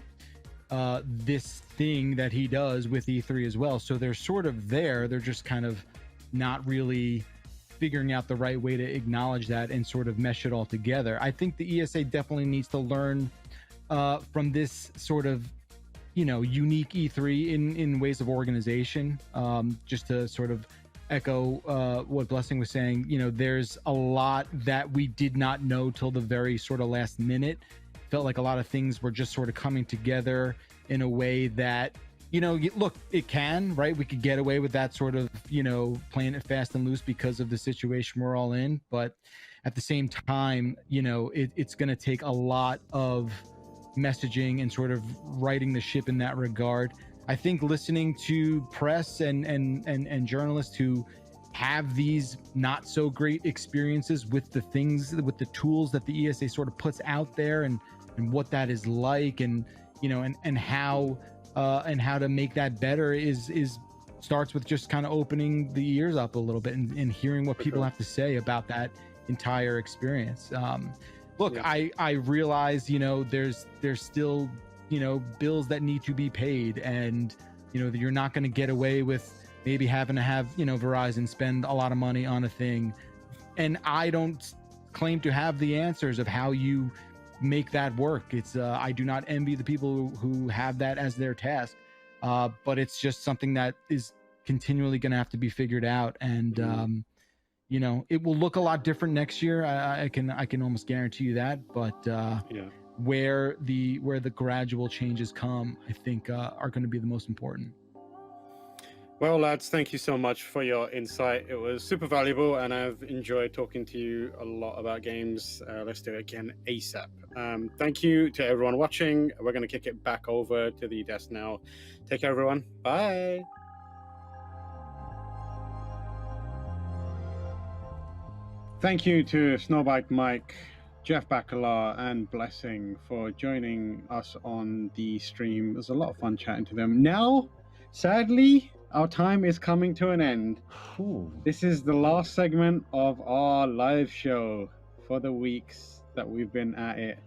this thing that he does with E3 as well. So they're sort of there. They're just kind of not really figuring out the right way to acknowledge that and sort of mesh it all together. I think the ESA definitely needs to learn from this sort of unique E3 in ways of organization. Just to sort of echo what Blessing was saying, there's a lot that we did not know till the very sort of last minute. Felt like a lot of things were just sort of coming together in a way that, look, it can, right? We could get away with that sort of, playing it fast and loose because of the situation we're all in. But at the same time, it's going to take a lot of messaging and sort of righting the ship in that regard. I think listening to press and journalists who have these not so great experiences with the things, with the tools that the ESA sort of puts out there, and what that is like, and how to make that better is starts with just kind of opening the ears up a little bit and hearing what people have to say about that entire experience. Look, I realize, there's still, bills that need to be paid, and, you're not going to get away with maybe having to have, Verizon spend a lot of money on a thing. And I don't claim to have the answers of how you make that work. It's, I do not envy the people who have that as their task. But it's just something that is continually going to have to be figured out. And, it will look a lot different next year. I can almost guarantee you that. But where the gradual changes come, I think are going to be the most important. Well, lads, thank you so much for your insight. It was super valuable, and I've enjoyed talking to you a lot about games. Let's do it again ASAP. Thank you to everyone watching. We're going to kick it back over to the desk now. Take care, everyone. Bye. Thank you to Snowbike Mike, Jeff Bakalar, and Blessing for joining us on the stream. It was a lot of fun chatting to them. Now, sadly, our time is coming to an end. This is the last segment of our live show for the weeks that we've been at it.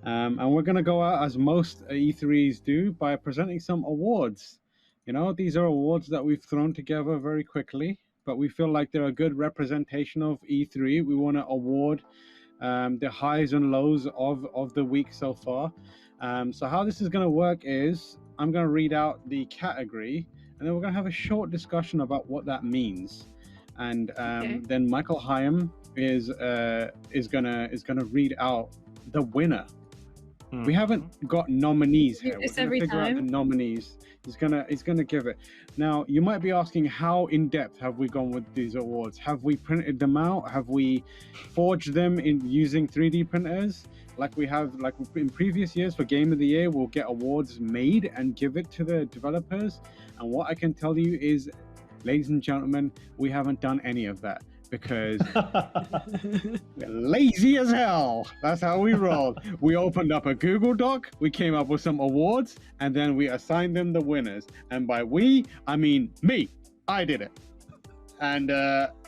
And we're going to go out as most E3s do by presenting some awards. These are awards that we've thrown together very quickly, but we feel like they're a good representation of E3. We want to award the highs and lows of the week so far. So how this is going to work is I'm going to read out the category, and then we're going to have a short discussion about what that means. And then Michael Hyam is gonna read out the winner. We haven't got nominees here. It's We're gonna every figure out the time? nominees. He's gonna give it. Now you might be asking, how in depth have we gone with these awards? Have we printed them out? Have we forged them in using 3D printers? Like we have, like in previous years for Game of the Year, we'll get awards made and give it to the developers. And what I can tell you is, ladies and gentlemen, we haven't done any of that because we're lazy as hell. That's how we roll. We opened up a Google Doc, we came up with some awards, and then we assigned them the winners. And by we, I mean me. I did it. And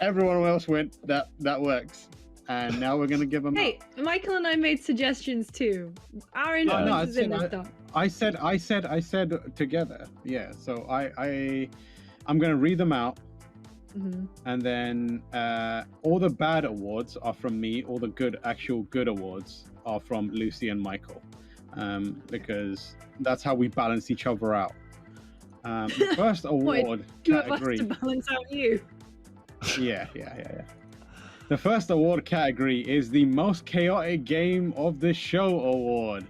everyone else went, that works. And now we're gonna give them. Hey, Michael and I made suggestions too. Our influence is in this stuff. I said together. Yeah. So I'm gonna read them out. Mhm. And then all the bad awards are from me. All the actual good awards are from Lucy and Michael, because that's how we balance each other out. The first award Two of us category. to balance out you. Yeah. The first award category is the most chaotic game of the show award.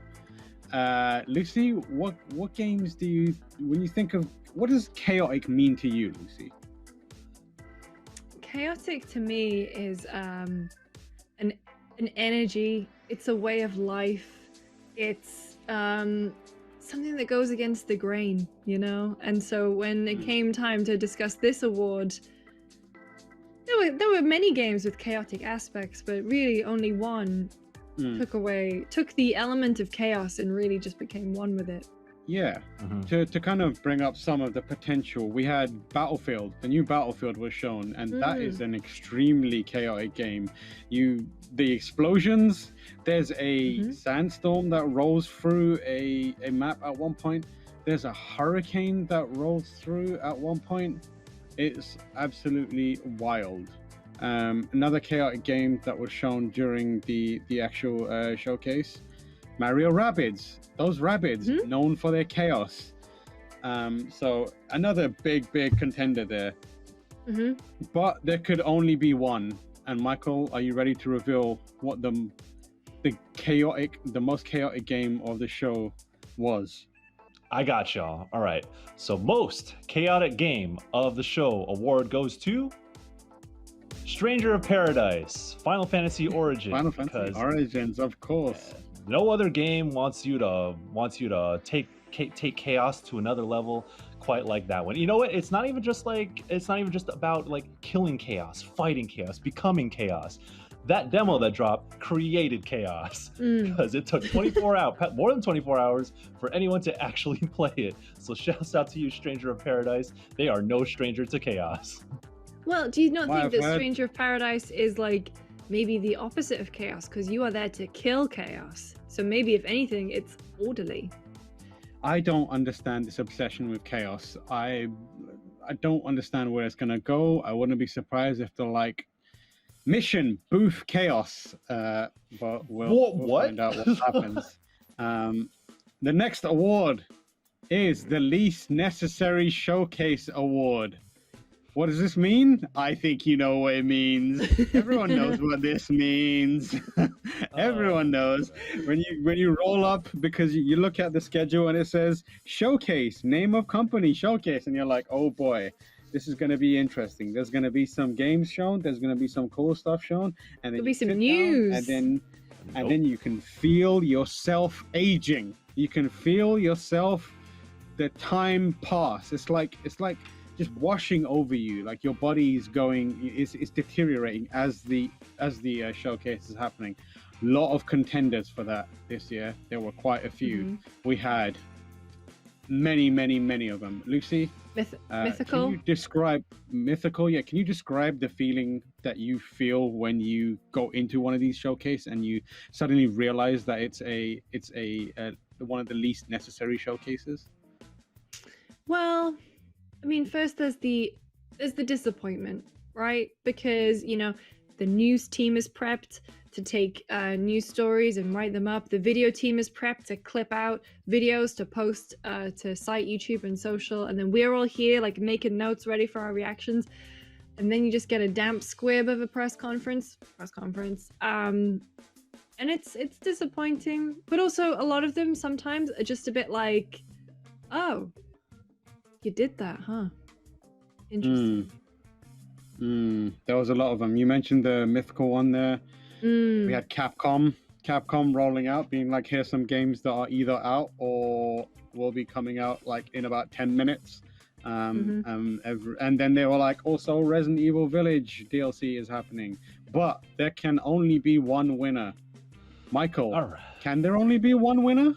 Lucy, what games do you, when you think of, what does chaotic mean to you, Lucy? Chaotic to me is an energy. It's a way of life. It's something that goes against the grain, you know. And so when it came time to discuss this award, there were many games with chaotic aspects, but really only one took the element of chaos and really just became one with it. Yeah, to kind of bring up some of the potential, we had Battlefield. The new Battlefield was shown, and that is an extremely chaotic game. The explosions, there's a sandstorm that rolls through a map at one point. There's a hurricane that rolls through at one point. It's absolutely wild. Another chaotic game that was shown during the actual showcase, Mario Rabbids. Those Rabbids, known for their chaos. So another big contender there. But there could only be one. And Michael, are you ready to reveal what the most chaotic game of the show was? I got y'all. All right. So most chaotic game of the show award goes to Stranger of Paradise, Final Fantasy Origins. Final Fantasy Origins, of course. No other game wants you to take chaos to another level quite like that one. You know what? It's not even just about like killing chaos, fighting chaos, becoming chaos. That demo that dropped created chaos because it took more than 24 hours for anyone to actually play it. So shouts out to you, Stranger of Paradise. They are no stranger to chaos. Well, do you not think that Stranger of Paradise is like maybe the opposite of chaos, because you are there to kill chaos? So maybe if anything, it's orderly. I don't understand this obsession with chaos. I don't understand where it's gonna go. I wouldn't be surprised if they're like, mission booth chaos, but we'll find out what happens. The next award is the least necessary showcase award. What does this mean? I think you know what it means. Everyone knows what this means. Everyone knows when you roll up, because you look at the schedule and it says showcase, name of company, showcase, and you're like, oh boy, this is going to be interesting. There's going to be some games shown. There's going to be some cool stuff shown, and then there'll be some news. And then you can feel yourself aging. You can feel yourself, the time pass. It's like just washing over you. Like your body is it's deteriorating as the showcase is happening. A lot of contenders for that this year. There were quite a few. We had many of them. Lucy, Mythical. Can you describe Mythical? Yeah, can you describe the feeling that you feel when you go into one of these showcase and you suddenly realize that it's one of the least necessary showcases? Well, I mean, first there's the disappointment, right? Because, you know, The news team is prepped to take news stories and write them up. The video team is prepped to clip out videos to post to site, YouTube, and social. And then we're all here like making notes ready for our reactions. And then you just get a damp squib of a press conference. And it's disappointing. But also a lot of them sometimes are just a bit like, oh, you did that, huh? Interesting. There was a lot of them. You mentioned the mythical one there. We had Capcom rolling out, being like, here's some games that are either out or will be coming out like in about 10 minutes. And then they were like, also Resident Evil Village DLC is happening, but there can only be one winner. Michael, can there only be one winner?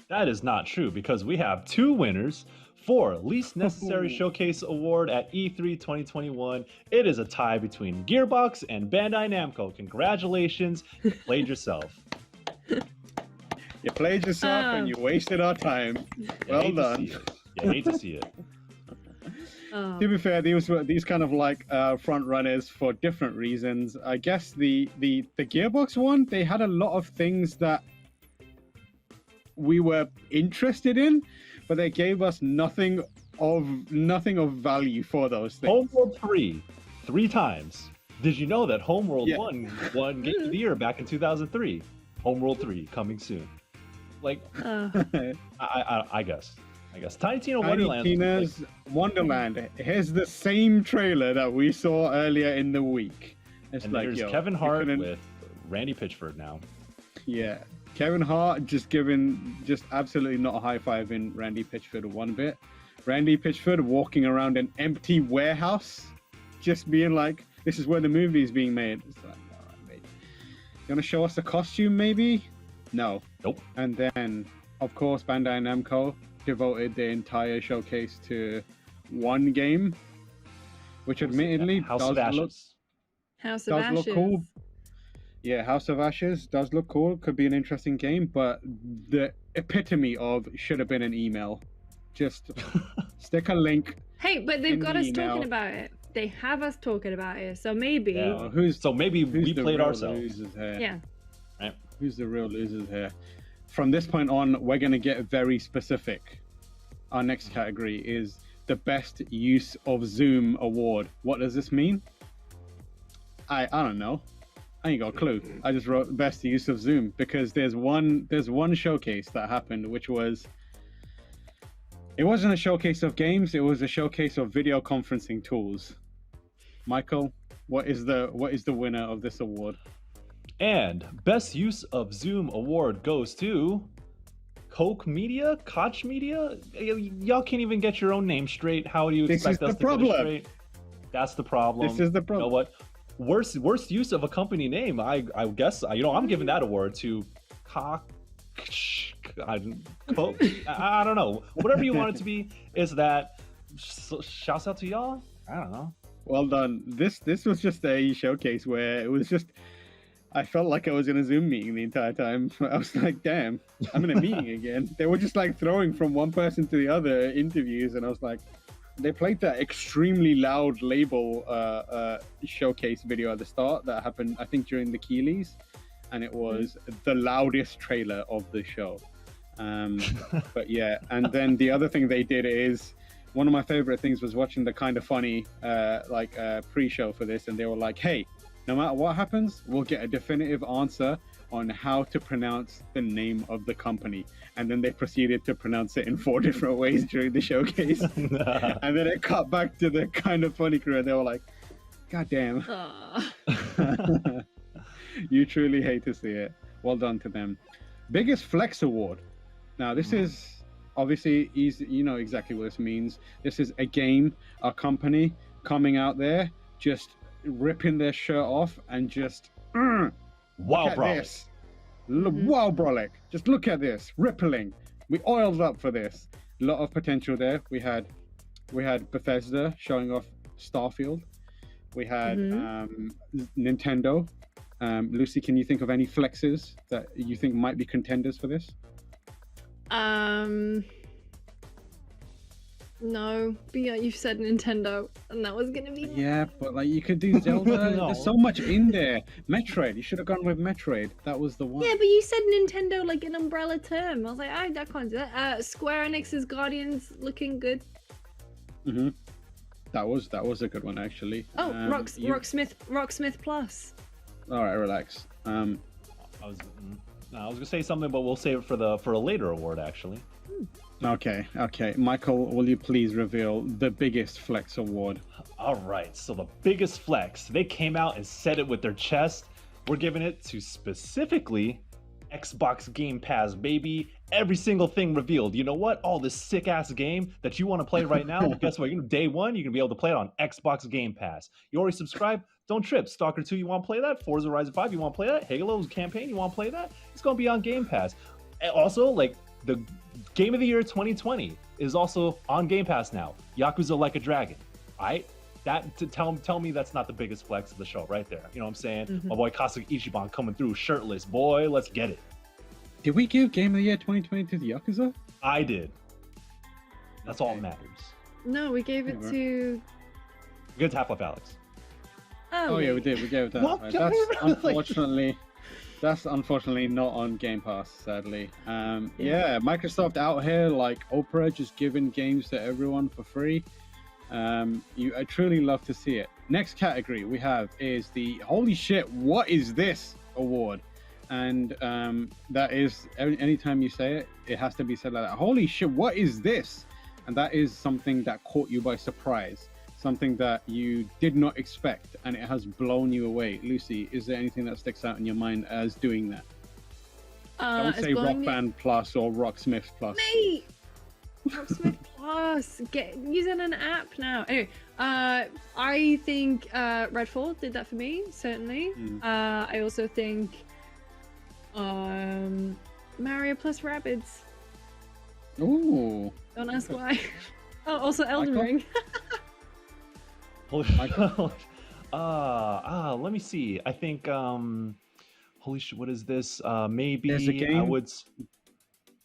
That is not true, because we have two winners for Least Necessary Showcase Award at E3 2021. It is a tie between Gearbox and Bandai Namco. Congratulations, you played yourself. You played yourself and you wasted our time. Well done. You hate to see it. To be fair, these kind of like front runners for different reasons. I guess the Gearbox one, they had a lot of things that we were interested in, but they gave us nothing of value for those things. Homeworld 3 times. Did you know that Homeworld 1 won Game of the Year back in 2003? Homeworld 3 coming soon. Like, I guess. Tiny Tina Wonderland. Tiny Tina's Wonderland. Here's the same trailer that we saw earlier in the week. It's and like, there's yo, Kevin Hart with Randy Pitchford now. Yeah. Kevin Hart just absolutely not high-fiving Randy Pitchford one bit. Randy Pitchford walking around an empty warehouse, just being like, this is where the movie is being made. It's like, all right, mate. You want to show us a costume, maybe? No. Nope. And then, of course, Bandai Namco devoted their entire showcase to one game, which admittedly House of Ashes. House of Ashes. Look cool. Yeah, House of Ashes does look cool. Could be an interesting game, but the epitome of should have been an email. Just stick a link. Hey, but they've in got the us email. talking about it. They have us talking about it. So maybe. Yeah. Maybe we the played real ourselves. losers here? Yeah. Right. Who's the real losers here? From this point on, we're going to get very specific. Our next category is the Best Use of Zoom Award. What does this mean? I don't know. I ain't got a clue. I just wrote Best Use of Zoom because there's one showcase that happened, which was, it wasn't a showcase of games, it was a showcase of video conferencing tools. Michael, what is the winner of this award? And Best Use of Zoom Award goes to Koch Media? Koch Media? Y'all can't even get your own name straight. How do you expect us to get it straight? That's the problem. This is the problem. You know what? Worst use of a company name. I guess I'm giving that award to Koch. I don't know. Whatever you want it to be. Is that shouts out to y'all? I don't know. Well done. This was just a showcase where it was just, I felt like I was in a Zoom meeting the entire time. I was like, damn, I'm in a meeting again. They were just like throwing from one person to the other interviews, and I was like, they played that extremely loud label showcase video at the start that happened, I think, during the Keeleys, and it was the loudest trailer of the show. But yeah, and then the other thing they did is, one of my favorite things was watching the Kind of Funny pre-show for this, and they were like, hey, no matter what happens, we'll get a definitive answer on how to pronounce the name of the company. And then they proceeded to pronounce it in 4 different ways during the showcase. And then it cut back to the Kind of Funny crew, and they were like, God damn. You truly hate to see it. Well done to them. Biggest Flex Award. Now, this is obviously easy. You know exactly what this means. This is a game, a company coming out there, just ripping their shirt off and just wow, Brolic. Wow, Brolic. Just look at this, rippling. We oiled up for this. A lot of potential there. We had Bethesda showing off Starfield. We had Nintendo. Lucy, can you think of any flexes that you think might be contenders for this? No, but yeah, you said Nintendo, and that was gonna be. Yeah, but like you could do Zelda. No. There's so much in there. Metroid. You should have gone with Metroid. That was the one. Yeah, but you said Nintendo like an umbrella term. I was like, I can't do that. Square Enix's Guardians looking good. Mm-hmm. That was a good one actually. Oh, Rocksmith Plus. All right, relax. I was gonna say something, but we'll save it for a later award actually. Okay. Michael, will you please reveal the biggest flex award? All right, so the biggest flex, they came out and said it with their chest. We're giving it to specifically Xbox Game Pass, baby. Every single thing revealed. You know what? All this sick ass game that you want to play right now, guess what? Day one, you're gonna be able to play it on Xbox Game Pass. You already subscribed? Don't trip. Stalker 2, you want to play that? Forza Horizon 5, you want to play that? Halo's campaign, you want to play that? It's gonna be on Game Pass. And also, like the Game of the Year 2020 is also on Game Pass now. Yakuza Like a Dragon. All right? Tell me that's not the biggest flex of the show right there. You know what I'm saying? Mm-hmm. My boy Kasuga Ichiban coming through shirtless. Boy, let's get it. Did we give Game of the Year 2020 to the Yakuza? I did. That's all that matters. No, we gave it to. Good Half-Life Alex. Oh yeah, we did. We gave it that. What? Right. That's unfortunately not on Game Pass, sadly. Yeah, Microsoft out here like Oprah, just giving games to everyone for free. I truly love to see it. Next category we have is the Holy Shit, What Is This award. And that is, anytime you say it, it has to be said like that. Holy shit, what is this? And that is something that caught you by surprise. Something that you did not expect, and it has blown you away. Lucy, is there anything that sticks out in your mind as doing that? I would say Rock Band Plus or Rocksmith Plus. Mate! Rocksmith Plus! Using an app now. Anyway, I think Redfall did that for me, certainly. I also think Mario plus Rabbids. Ooh. Don't ask why. Oh, also Elden Ring. Let me see. I think holy shit, what is this? Maybe There's a game. I would.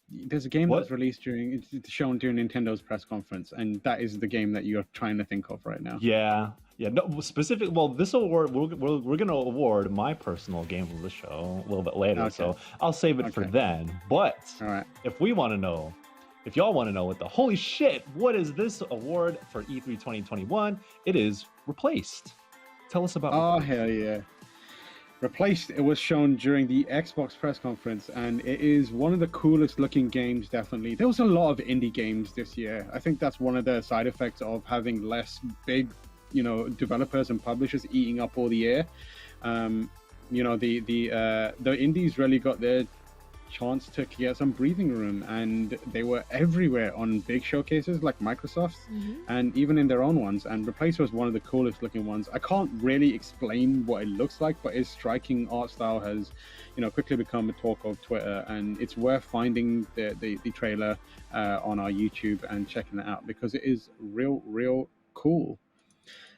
There's a game What? that's released it's shown during Nintendo's press conference, and that is the game that you're trying to think of right now. Yeah. No, specific. Well, this award we're gonna award my personal game of the show a little bit later, Okay. so I'll save it for then. But All right. if y'all want to know what the holy shit, what is this award for E3 2021? It is Replaced. Tell us about. Oh, Replaced. hell yeah. Replaced, it was shown during the Xbox press conference, and it is one of the coolest looking games, definitely. There was a lot of indie games this year. I think that's one of the side effects of having less big, developers and publishers eating up all the air. The indies really got their chance to get some breathing room, and they were everywhere on big showcases like Microsoft's and even in their own ones, and Replace was one of the coolest looking ones. I can't really explain what it looks like, but its striking art style has quickly become a talk of Twitter, and it's worth finding the trailer on our YouTube and checking it out because it is real cool.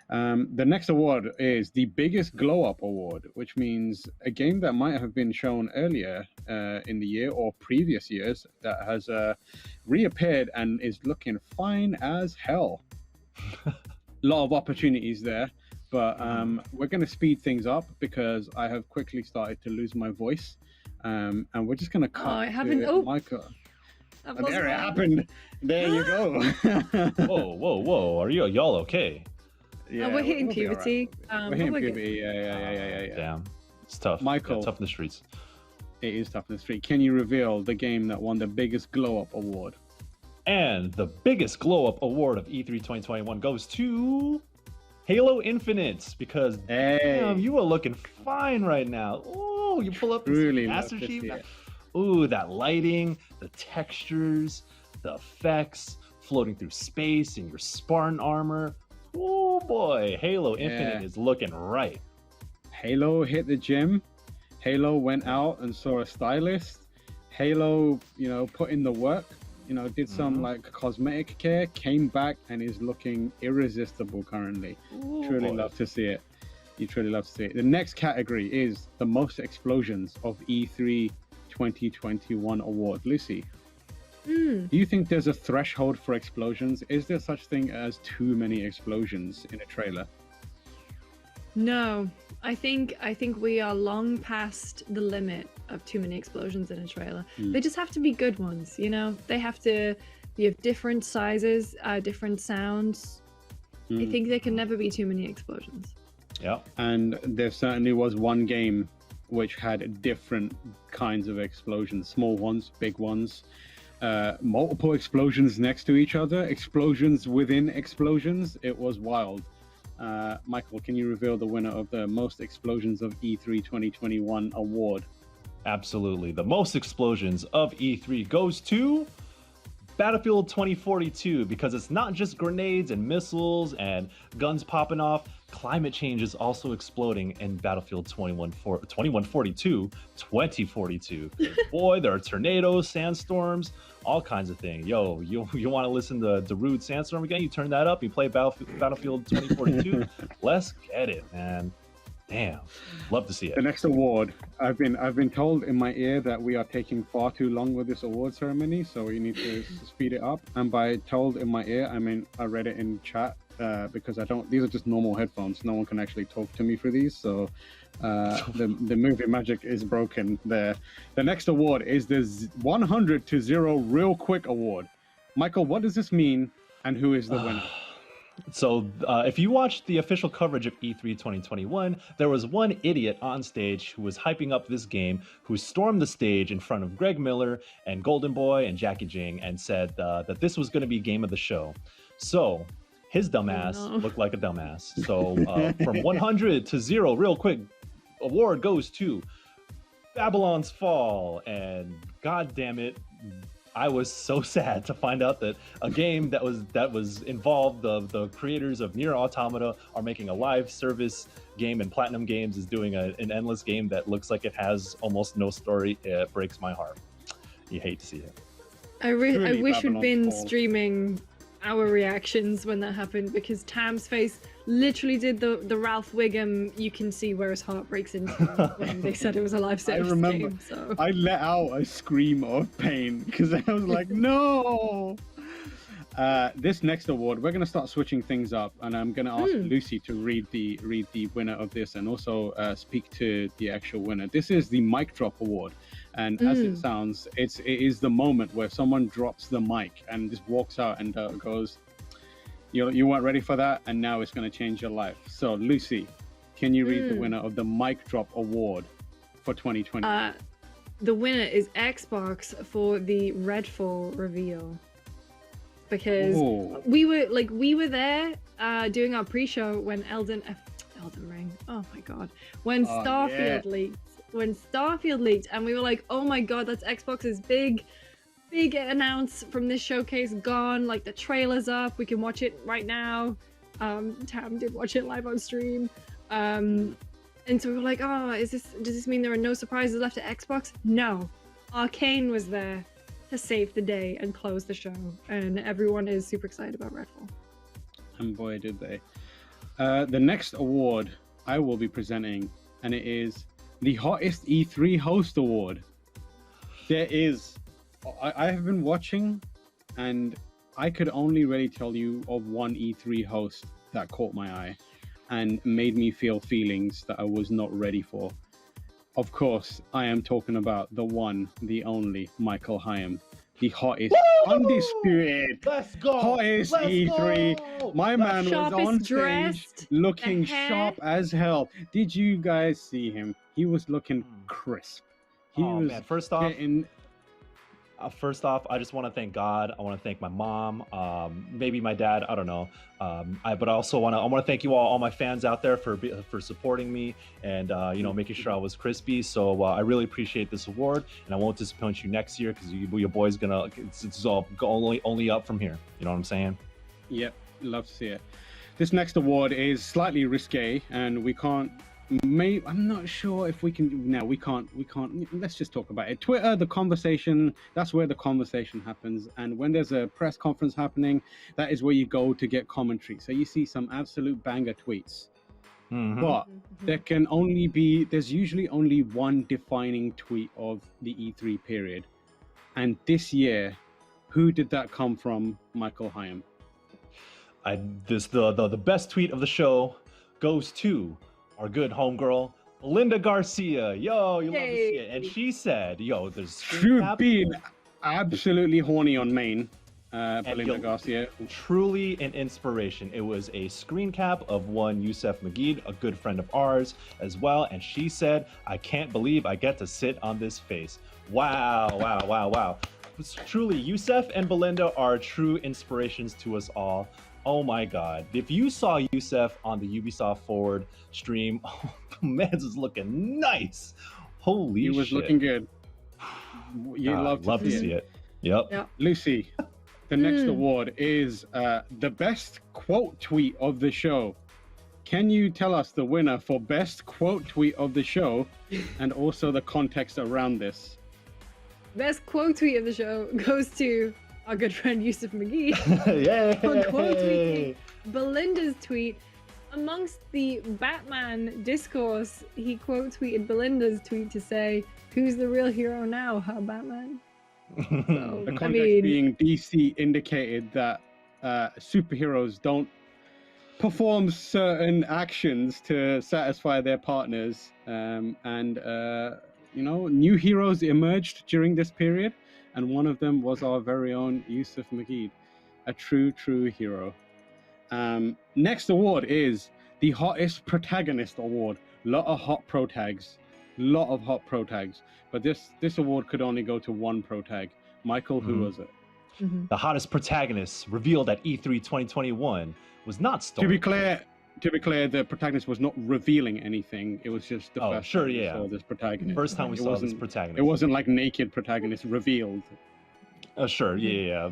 The next award is the Biggest Glow Up Award, which means a game that might have been shown earlier in the year or previous years that has reappeared and is looking fine as hell. A lot of opportunities there, but we're going to speed things up because I have quickly started to lose my voice, and we're just going to cut. I haven't. Oh, Michael. I've lost There it mine. happened. There you go. Whoa! Are y'all okay? Oh, we're hitting we'll be all right. puberty. We're but hitting we're good. puberty. Yeah. Damn, it's tough. Michael. Yeah, tough in the streets. It is tough in the street. Can you reveal the game that won the Biggest Glow Up Award? And the biggest glow up award of E3 2021 goes to Halo Infinite, because damn, you are looking fine right now. Oh, you pull up this Truly Master love to Chief. see it. Ooh, that lighting, the textures, the effects, floating through space in your Spartan armor. Oh boy, Halo Infinite is looking right. Halo hit the gym. Halo went out and saw a stylist. Halo, put in the work. Did some like cosmetic care, came back and is looking irresistible currently. Truly love to see it. You truly love to see it. The next category is the most explosions of E3 2021 award. Lucy. Do you think there's a threshold for explosions? Is there such thing as too many explosions in a trailer? No, I think we are long past the limit of too many explosions in a trailer. They just have to be good ones, you know. They have to be of different sizes, different sounds. I think there can never be too many explosions. Yeah. And there certainly was one game which had different kinds of explosions, small ones, big ones, multiple explosions next to each other, explosions within explosions. It was wild. Michael, can you reveal the winner of the Most Explosions of E3 2021 award? Absolutely. The most explosions of E3 goes to Battlefield 2042, because it's not just grenades and missiles and guns popping off. Climate change is also exploding in Battlefield 2042. Boy, there are tornadoes, sandstorms, all kinds of things. Yo, you want to listen to Darude Sandstorm again? You turn that up, you play Battlefield 2042. Let's get it, man. Damn, love to see it. The next award, I've been told in my ear that we are taking far too long with this award ceremony, so we need to speed it up. And by told in my ear, I mean I read it in chat because I don't. These are just normal headphones. No one can actually talk to me through these, so the movie magic is broken there. The next award is the 100 to 0 Real Quick Award. Michael, what does this mean, and who is the winner? So if you watched the official coverage of E3 2021, there was one idiot on stage who was hyping up this game, who stormed the stage in front of Greg Miller and Golden Boy and Jackie Jing and said that this was going to be game of the show. So his dumbass looked like a dumbass. So from 100 to 0 Real Quick award goes to Babylon's Fall. And god damn it, I was so sad to find out that a game that was involved, the creators of Nier Automata are making a live service game, and Platinum Games is doing an endless game that looks like it has almost no story. It breaks my heart. You hate to see it. I wish we'd been streaming our reactions when that happened, because Tam's face literally did the Ralph Wiggum, you can see where his heart breaks into when they said it was a live service game. So I let out a scream of pain because I was like, no. This next award, we're going to start switching things up, and I'm going to ask Lucy to read the winner of this and also speak to the actual winner. This is the Mic Drop Award, and as it sounds, it is the moment where someone drops the mic and just walks out and goes, you weren't ready for that, and now it's going to change your life. So Lucy, can you read the winner of the Mic Drop Award for 2020? The winner is Xbox for the Redfall reveal. Because we were there doing our pre-show when Elden Ring. Oh my god. When Starfield leaked, and we were like, oh my god, that's Xbox's big announce from this showcase gone. Like, the trailer's up, we can watch it right now. Tam did watch it live on stream. And so we were like, does this mean there are no surprises left at Xbox? No. Arcane was there to save the day and close the show, and everyone is super excited about Redfall. And boy, did they. The next award I will be presenting, and it is the Hottest E3 Host Award. I have been watching, and I could only really tell you of one E3 host that caught my eye and made me feel feelings that I was not ready for. Of course, I am talking about the one, the only Michael Higham, the hottest, undisputed, hottest E3. Go! My man was on stage looking sharp as hell. Did you guys see him? He was looking crisp. He was man. First off, I just want to thank God. I want to thank my mom, maybe my dad. I don't know. But I also want to thank you all my fans out there for supporting me and making sure I was crispy. So I really appreciate this award, and I won't disappoint you next year because your boy's gonna. It's all only up from here. You know what I'm saying? Yep, love to see it. This next award is slightly risque, and we can't. I'm not sure if we can. No, we can't. Let's just talk about it. Twitter, the conversation. That's where the conversation happens. And when there's a press conference happening, that is where you go to get commentary. So you see some absolute banger tweets. But there's usually only one defining tweet of the E3 period. And this year, Who did that come from, Michael Hyam? The best tweet of the show goes to our good homegirl, Linda Garcia. Yo, you love to see it. And she said, yo, there's You've been absolutely horny on main, Belinda Garcia. Truly an inspiration. It was a screen cap of one Yusef Magid, a good friend of ours as well. And she said, I can't believe I get to sit on this face. Wow, wow, wow, wow. It's truly, Yusef and Belinda are true inspirations to us all. Oh my God. If you saw Yusef on the Ubisoft Forward stream, oh, man's is looking nice. Holy shit. He was looking good. You love to see it. Yep. Lucy, the next award is the best quote tweet of the show. Can you tell us the winner for best quote tweet of the show and also the context around this? Best quote tweet of the show goes to our good friend Yusef Magid. Yay! For quote tweeting Belinda's tweet. Amongst the Batman discourse, he quote tweeted Belinda's tweet to say, "Who's the real hero now, huh, Batman?" So, the context being DC indicated that superheroes don't perform certain actions to satisfy their partners, and new heroes emerged during this period, and one of them was our very own Yusef Magid, a true hero. Next award is the Hottest Protagonist Award. Lot of hot pro tags, but this award could only go to one pro tag. Michael, who was it? The hottest protagonist revealed at E3 2021 was not Storm. To be clear, the protagonist was not revealing anything. It was just the first time we saw this protagonist. First time we saw this protagonist. It wasn't like naked protagonist revealed. Sure, yeah.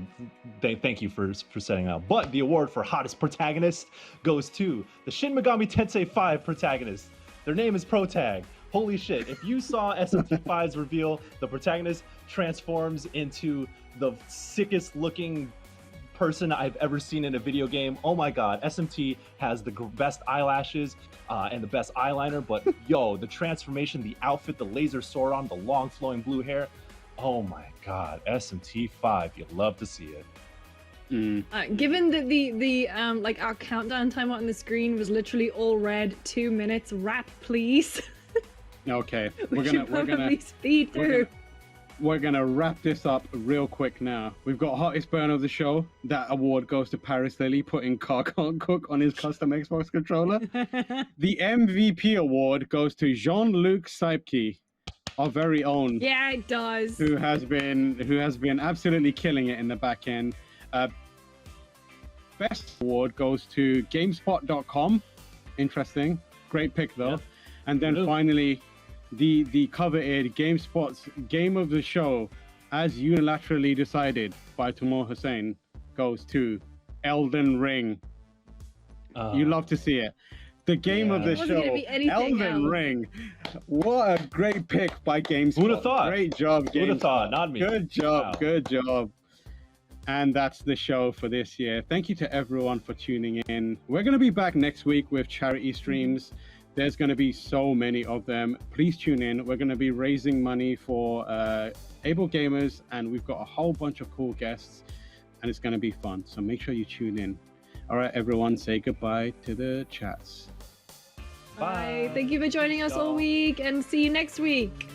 Thank you for setting out. But the award for hottest protagonist goes to the Shin Megami Tensei 5 protagonist. Their name is Protag. Holy shit! If you saw SMT5's reveal, the protagonist transforms into the sickest looking person I've ever seen in a video game. Oh my god, SMT has the best eyelashes and the best eyeliner, but yo, the transformation, the outfit, the laser sword on, the long flowing blue hair. Oh my god, SMT5, you love to see it. Given that the like our countdown timer on the screen was literally all red, 2 minutes, wrap please. Okay, we're gonna speed through. We're gonna wrap this up real quick now. We've got hottest burn of the show. That award goes to Paris Lily putting Car Can't Cook on his custom Xbox controller. The MVP award goes to Jean-Luc Seipke, our very own. Yeah, it does. Who has been absolutely killing it in the back end. Best award goes to GameSpot.com. Interesting, great pick though. Yeah. And then finally, the coveted GameSpot's Game of the Show, as unilaterally decided by Timur Hussein, goes to Elden Ring. You love to see it. The game of the show, Elden Ring. What a great pick by GameSpot. Who'd have thought? Great job, GameSpot. Who'd have thought? Not me. Good job. Wow. Good job. And that's the show for this year. Thank you to everyone for tuning in. We're going to be back next week with charity streams. There's going to be so many of them. Please tune in. We're going to be raising money for Able Gamers, and we've got a whole bunch of cool guests, and it's going to be fun. So make sure you tune in. All right, everyone, say goodbye to the chats. Bye. Thank you for joining us all week, and see you next week.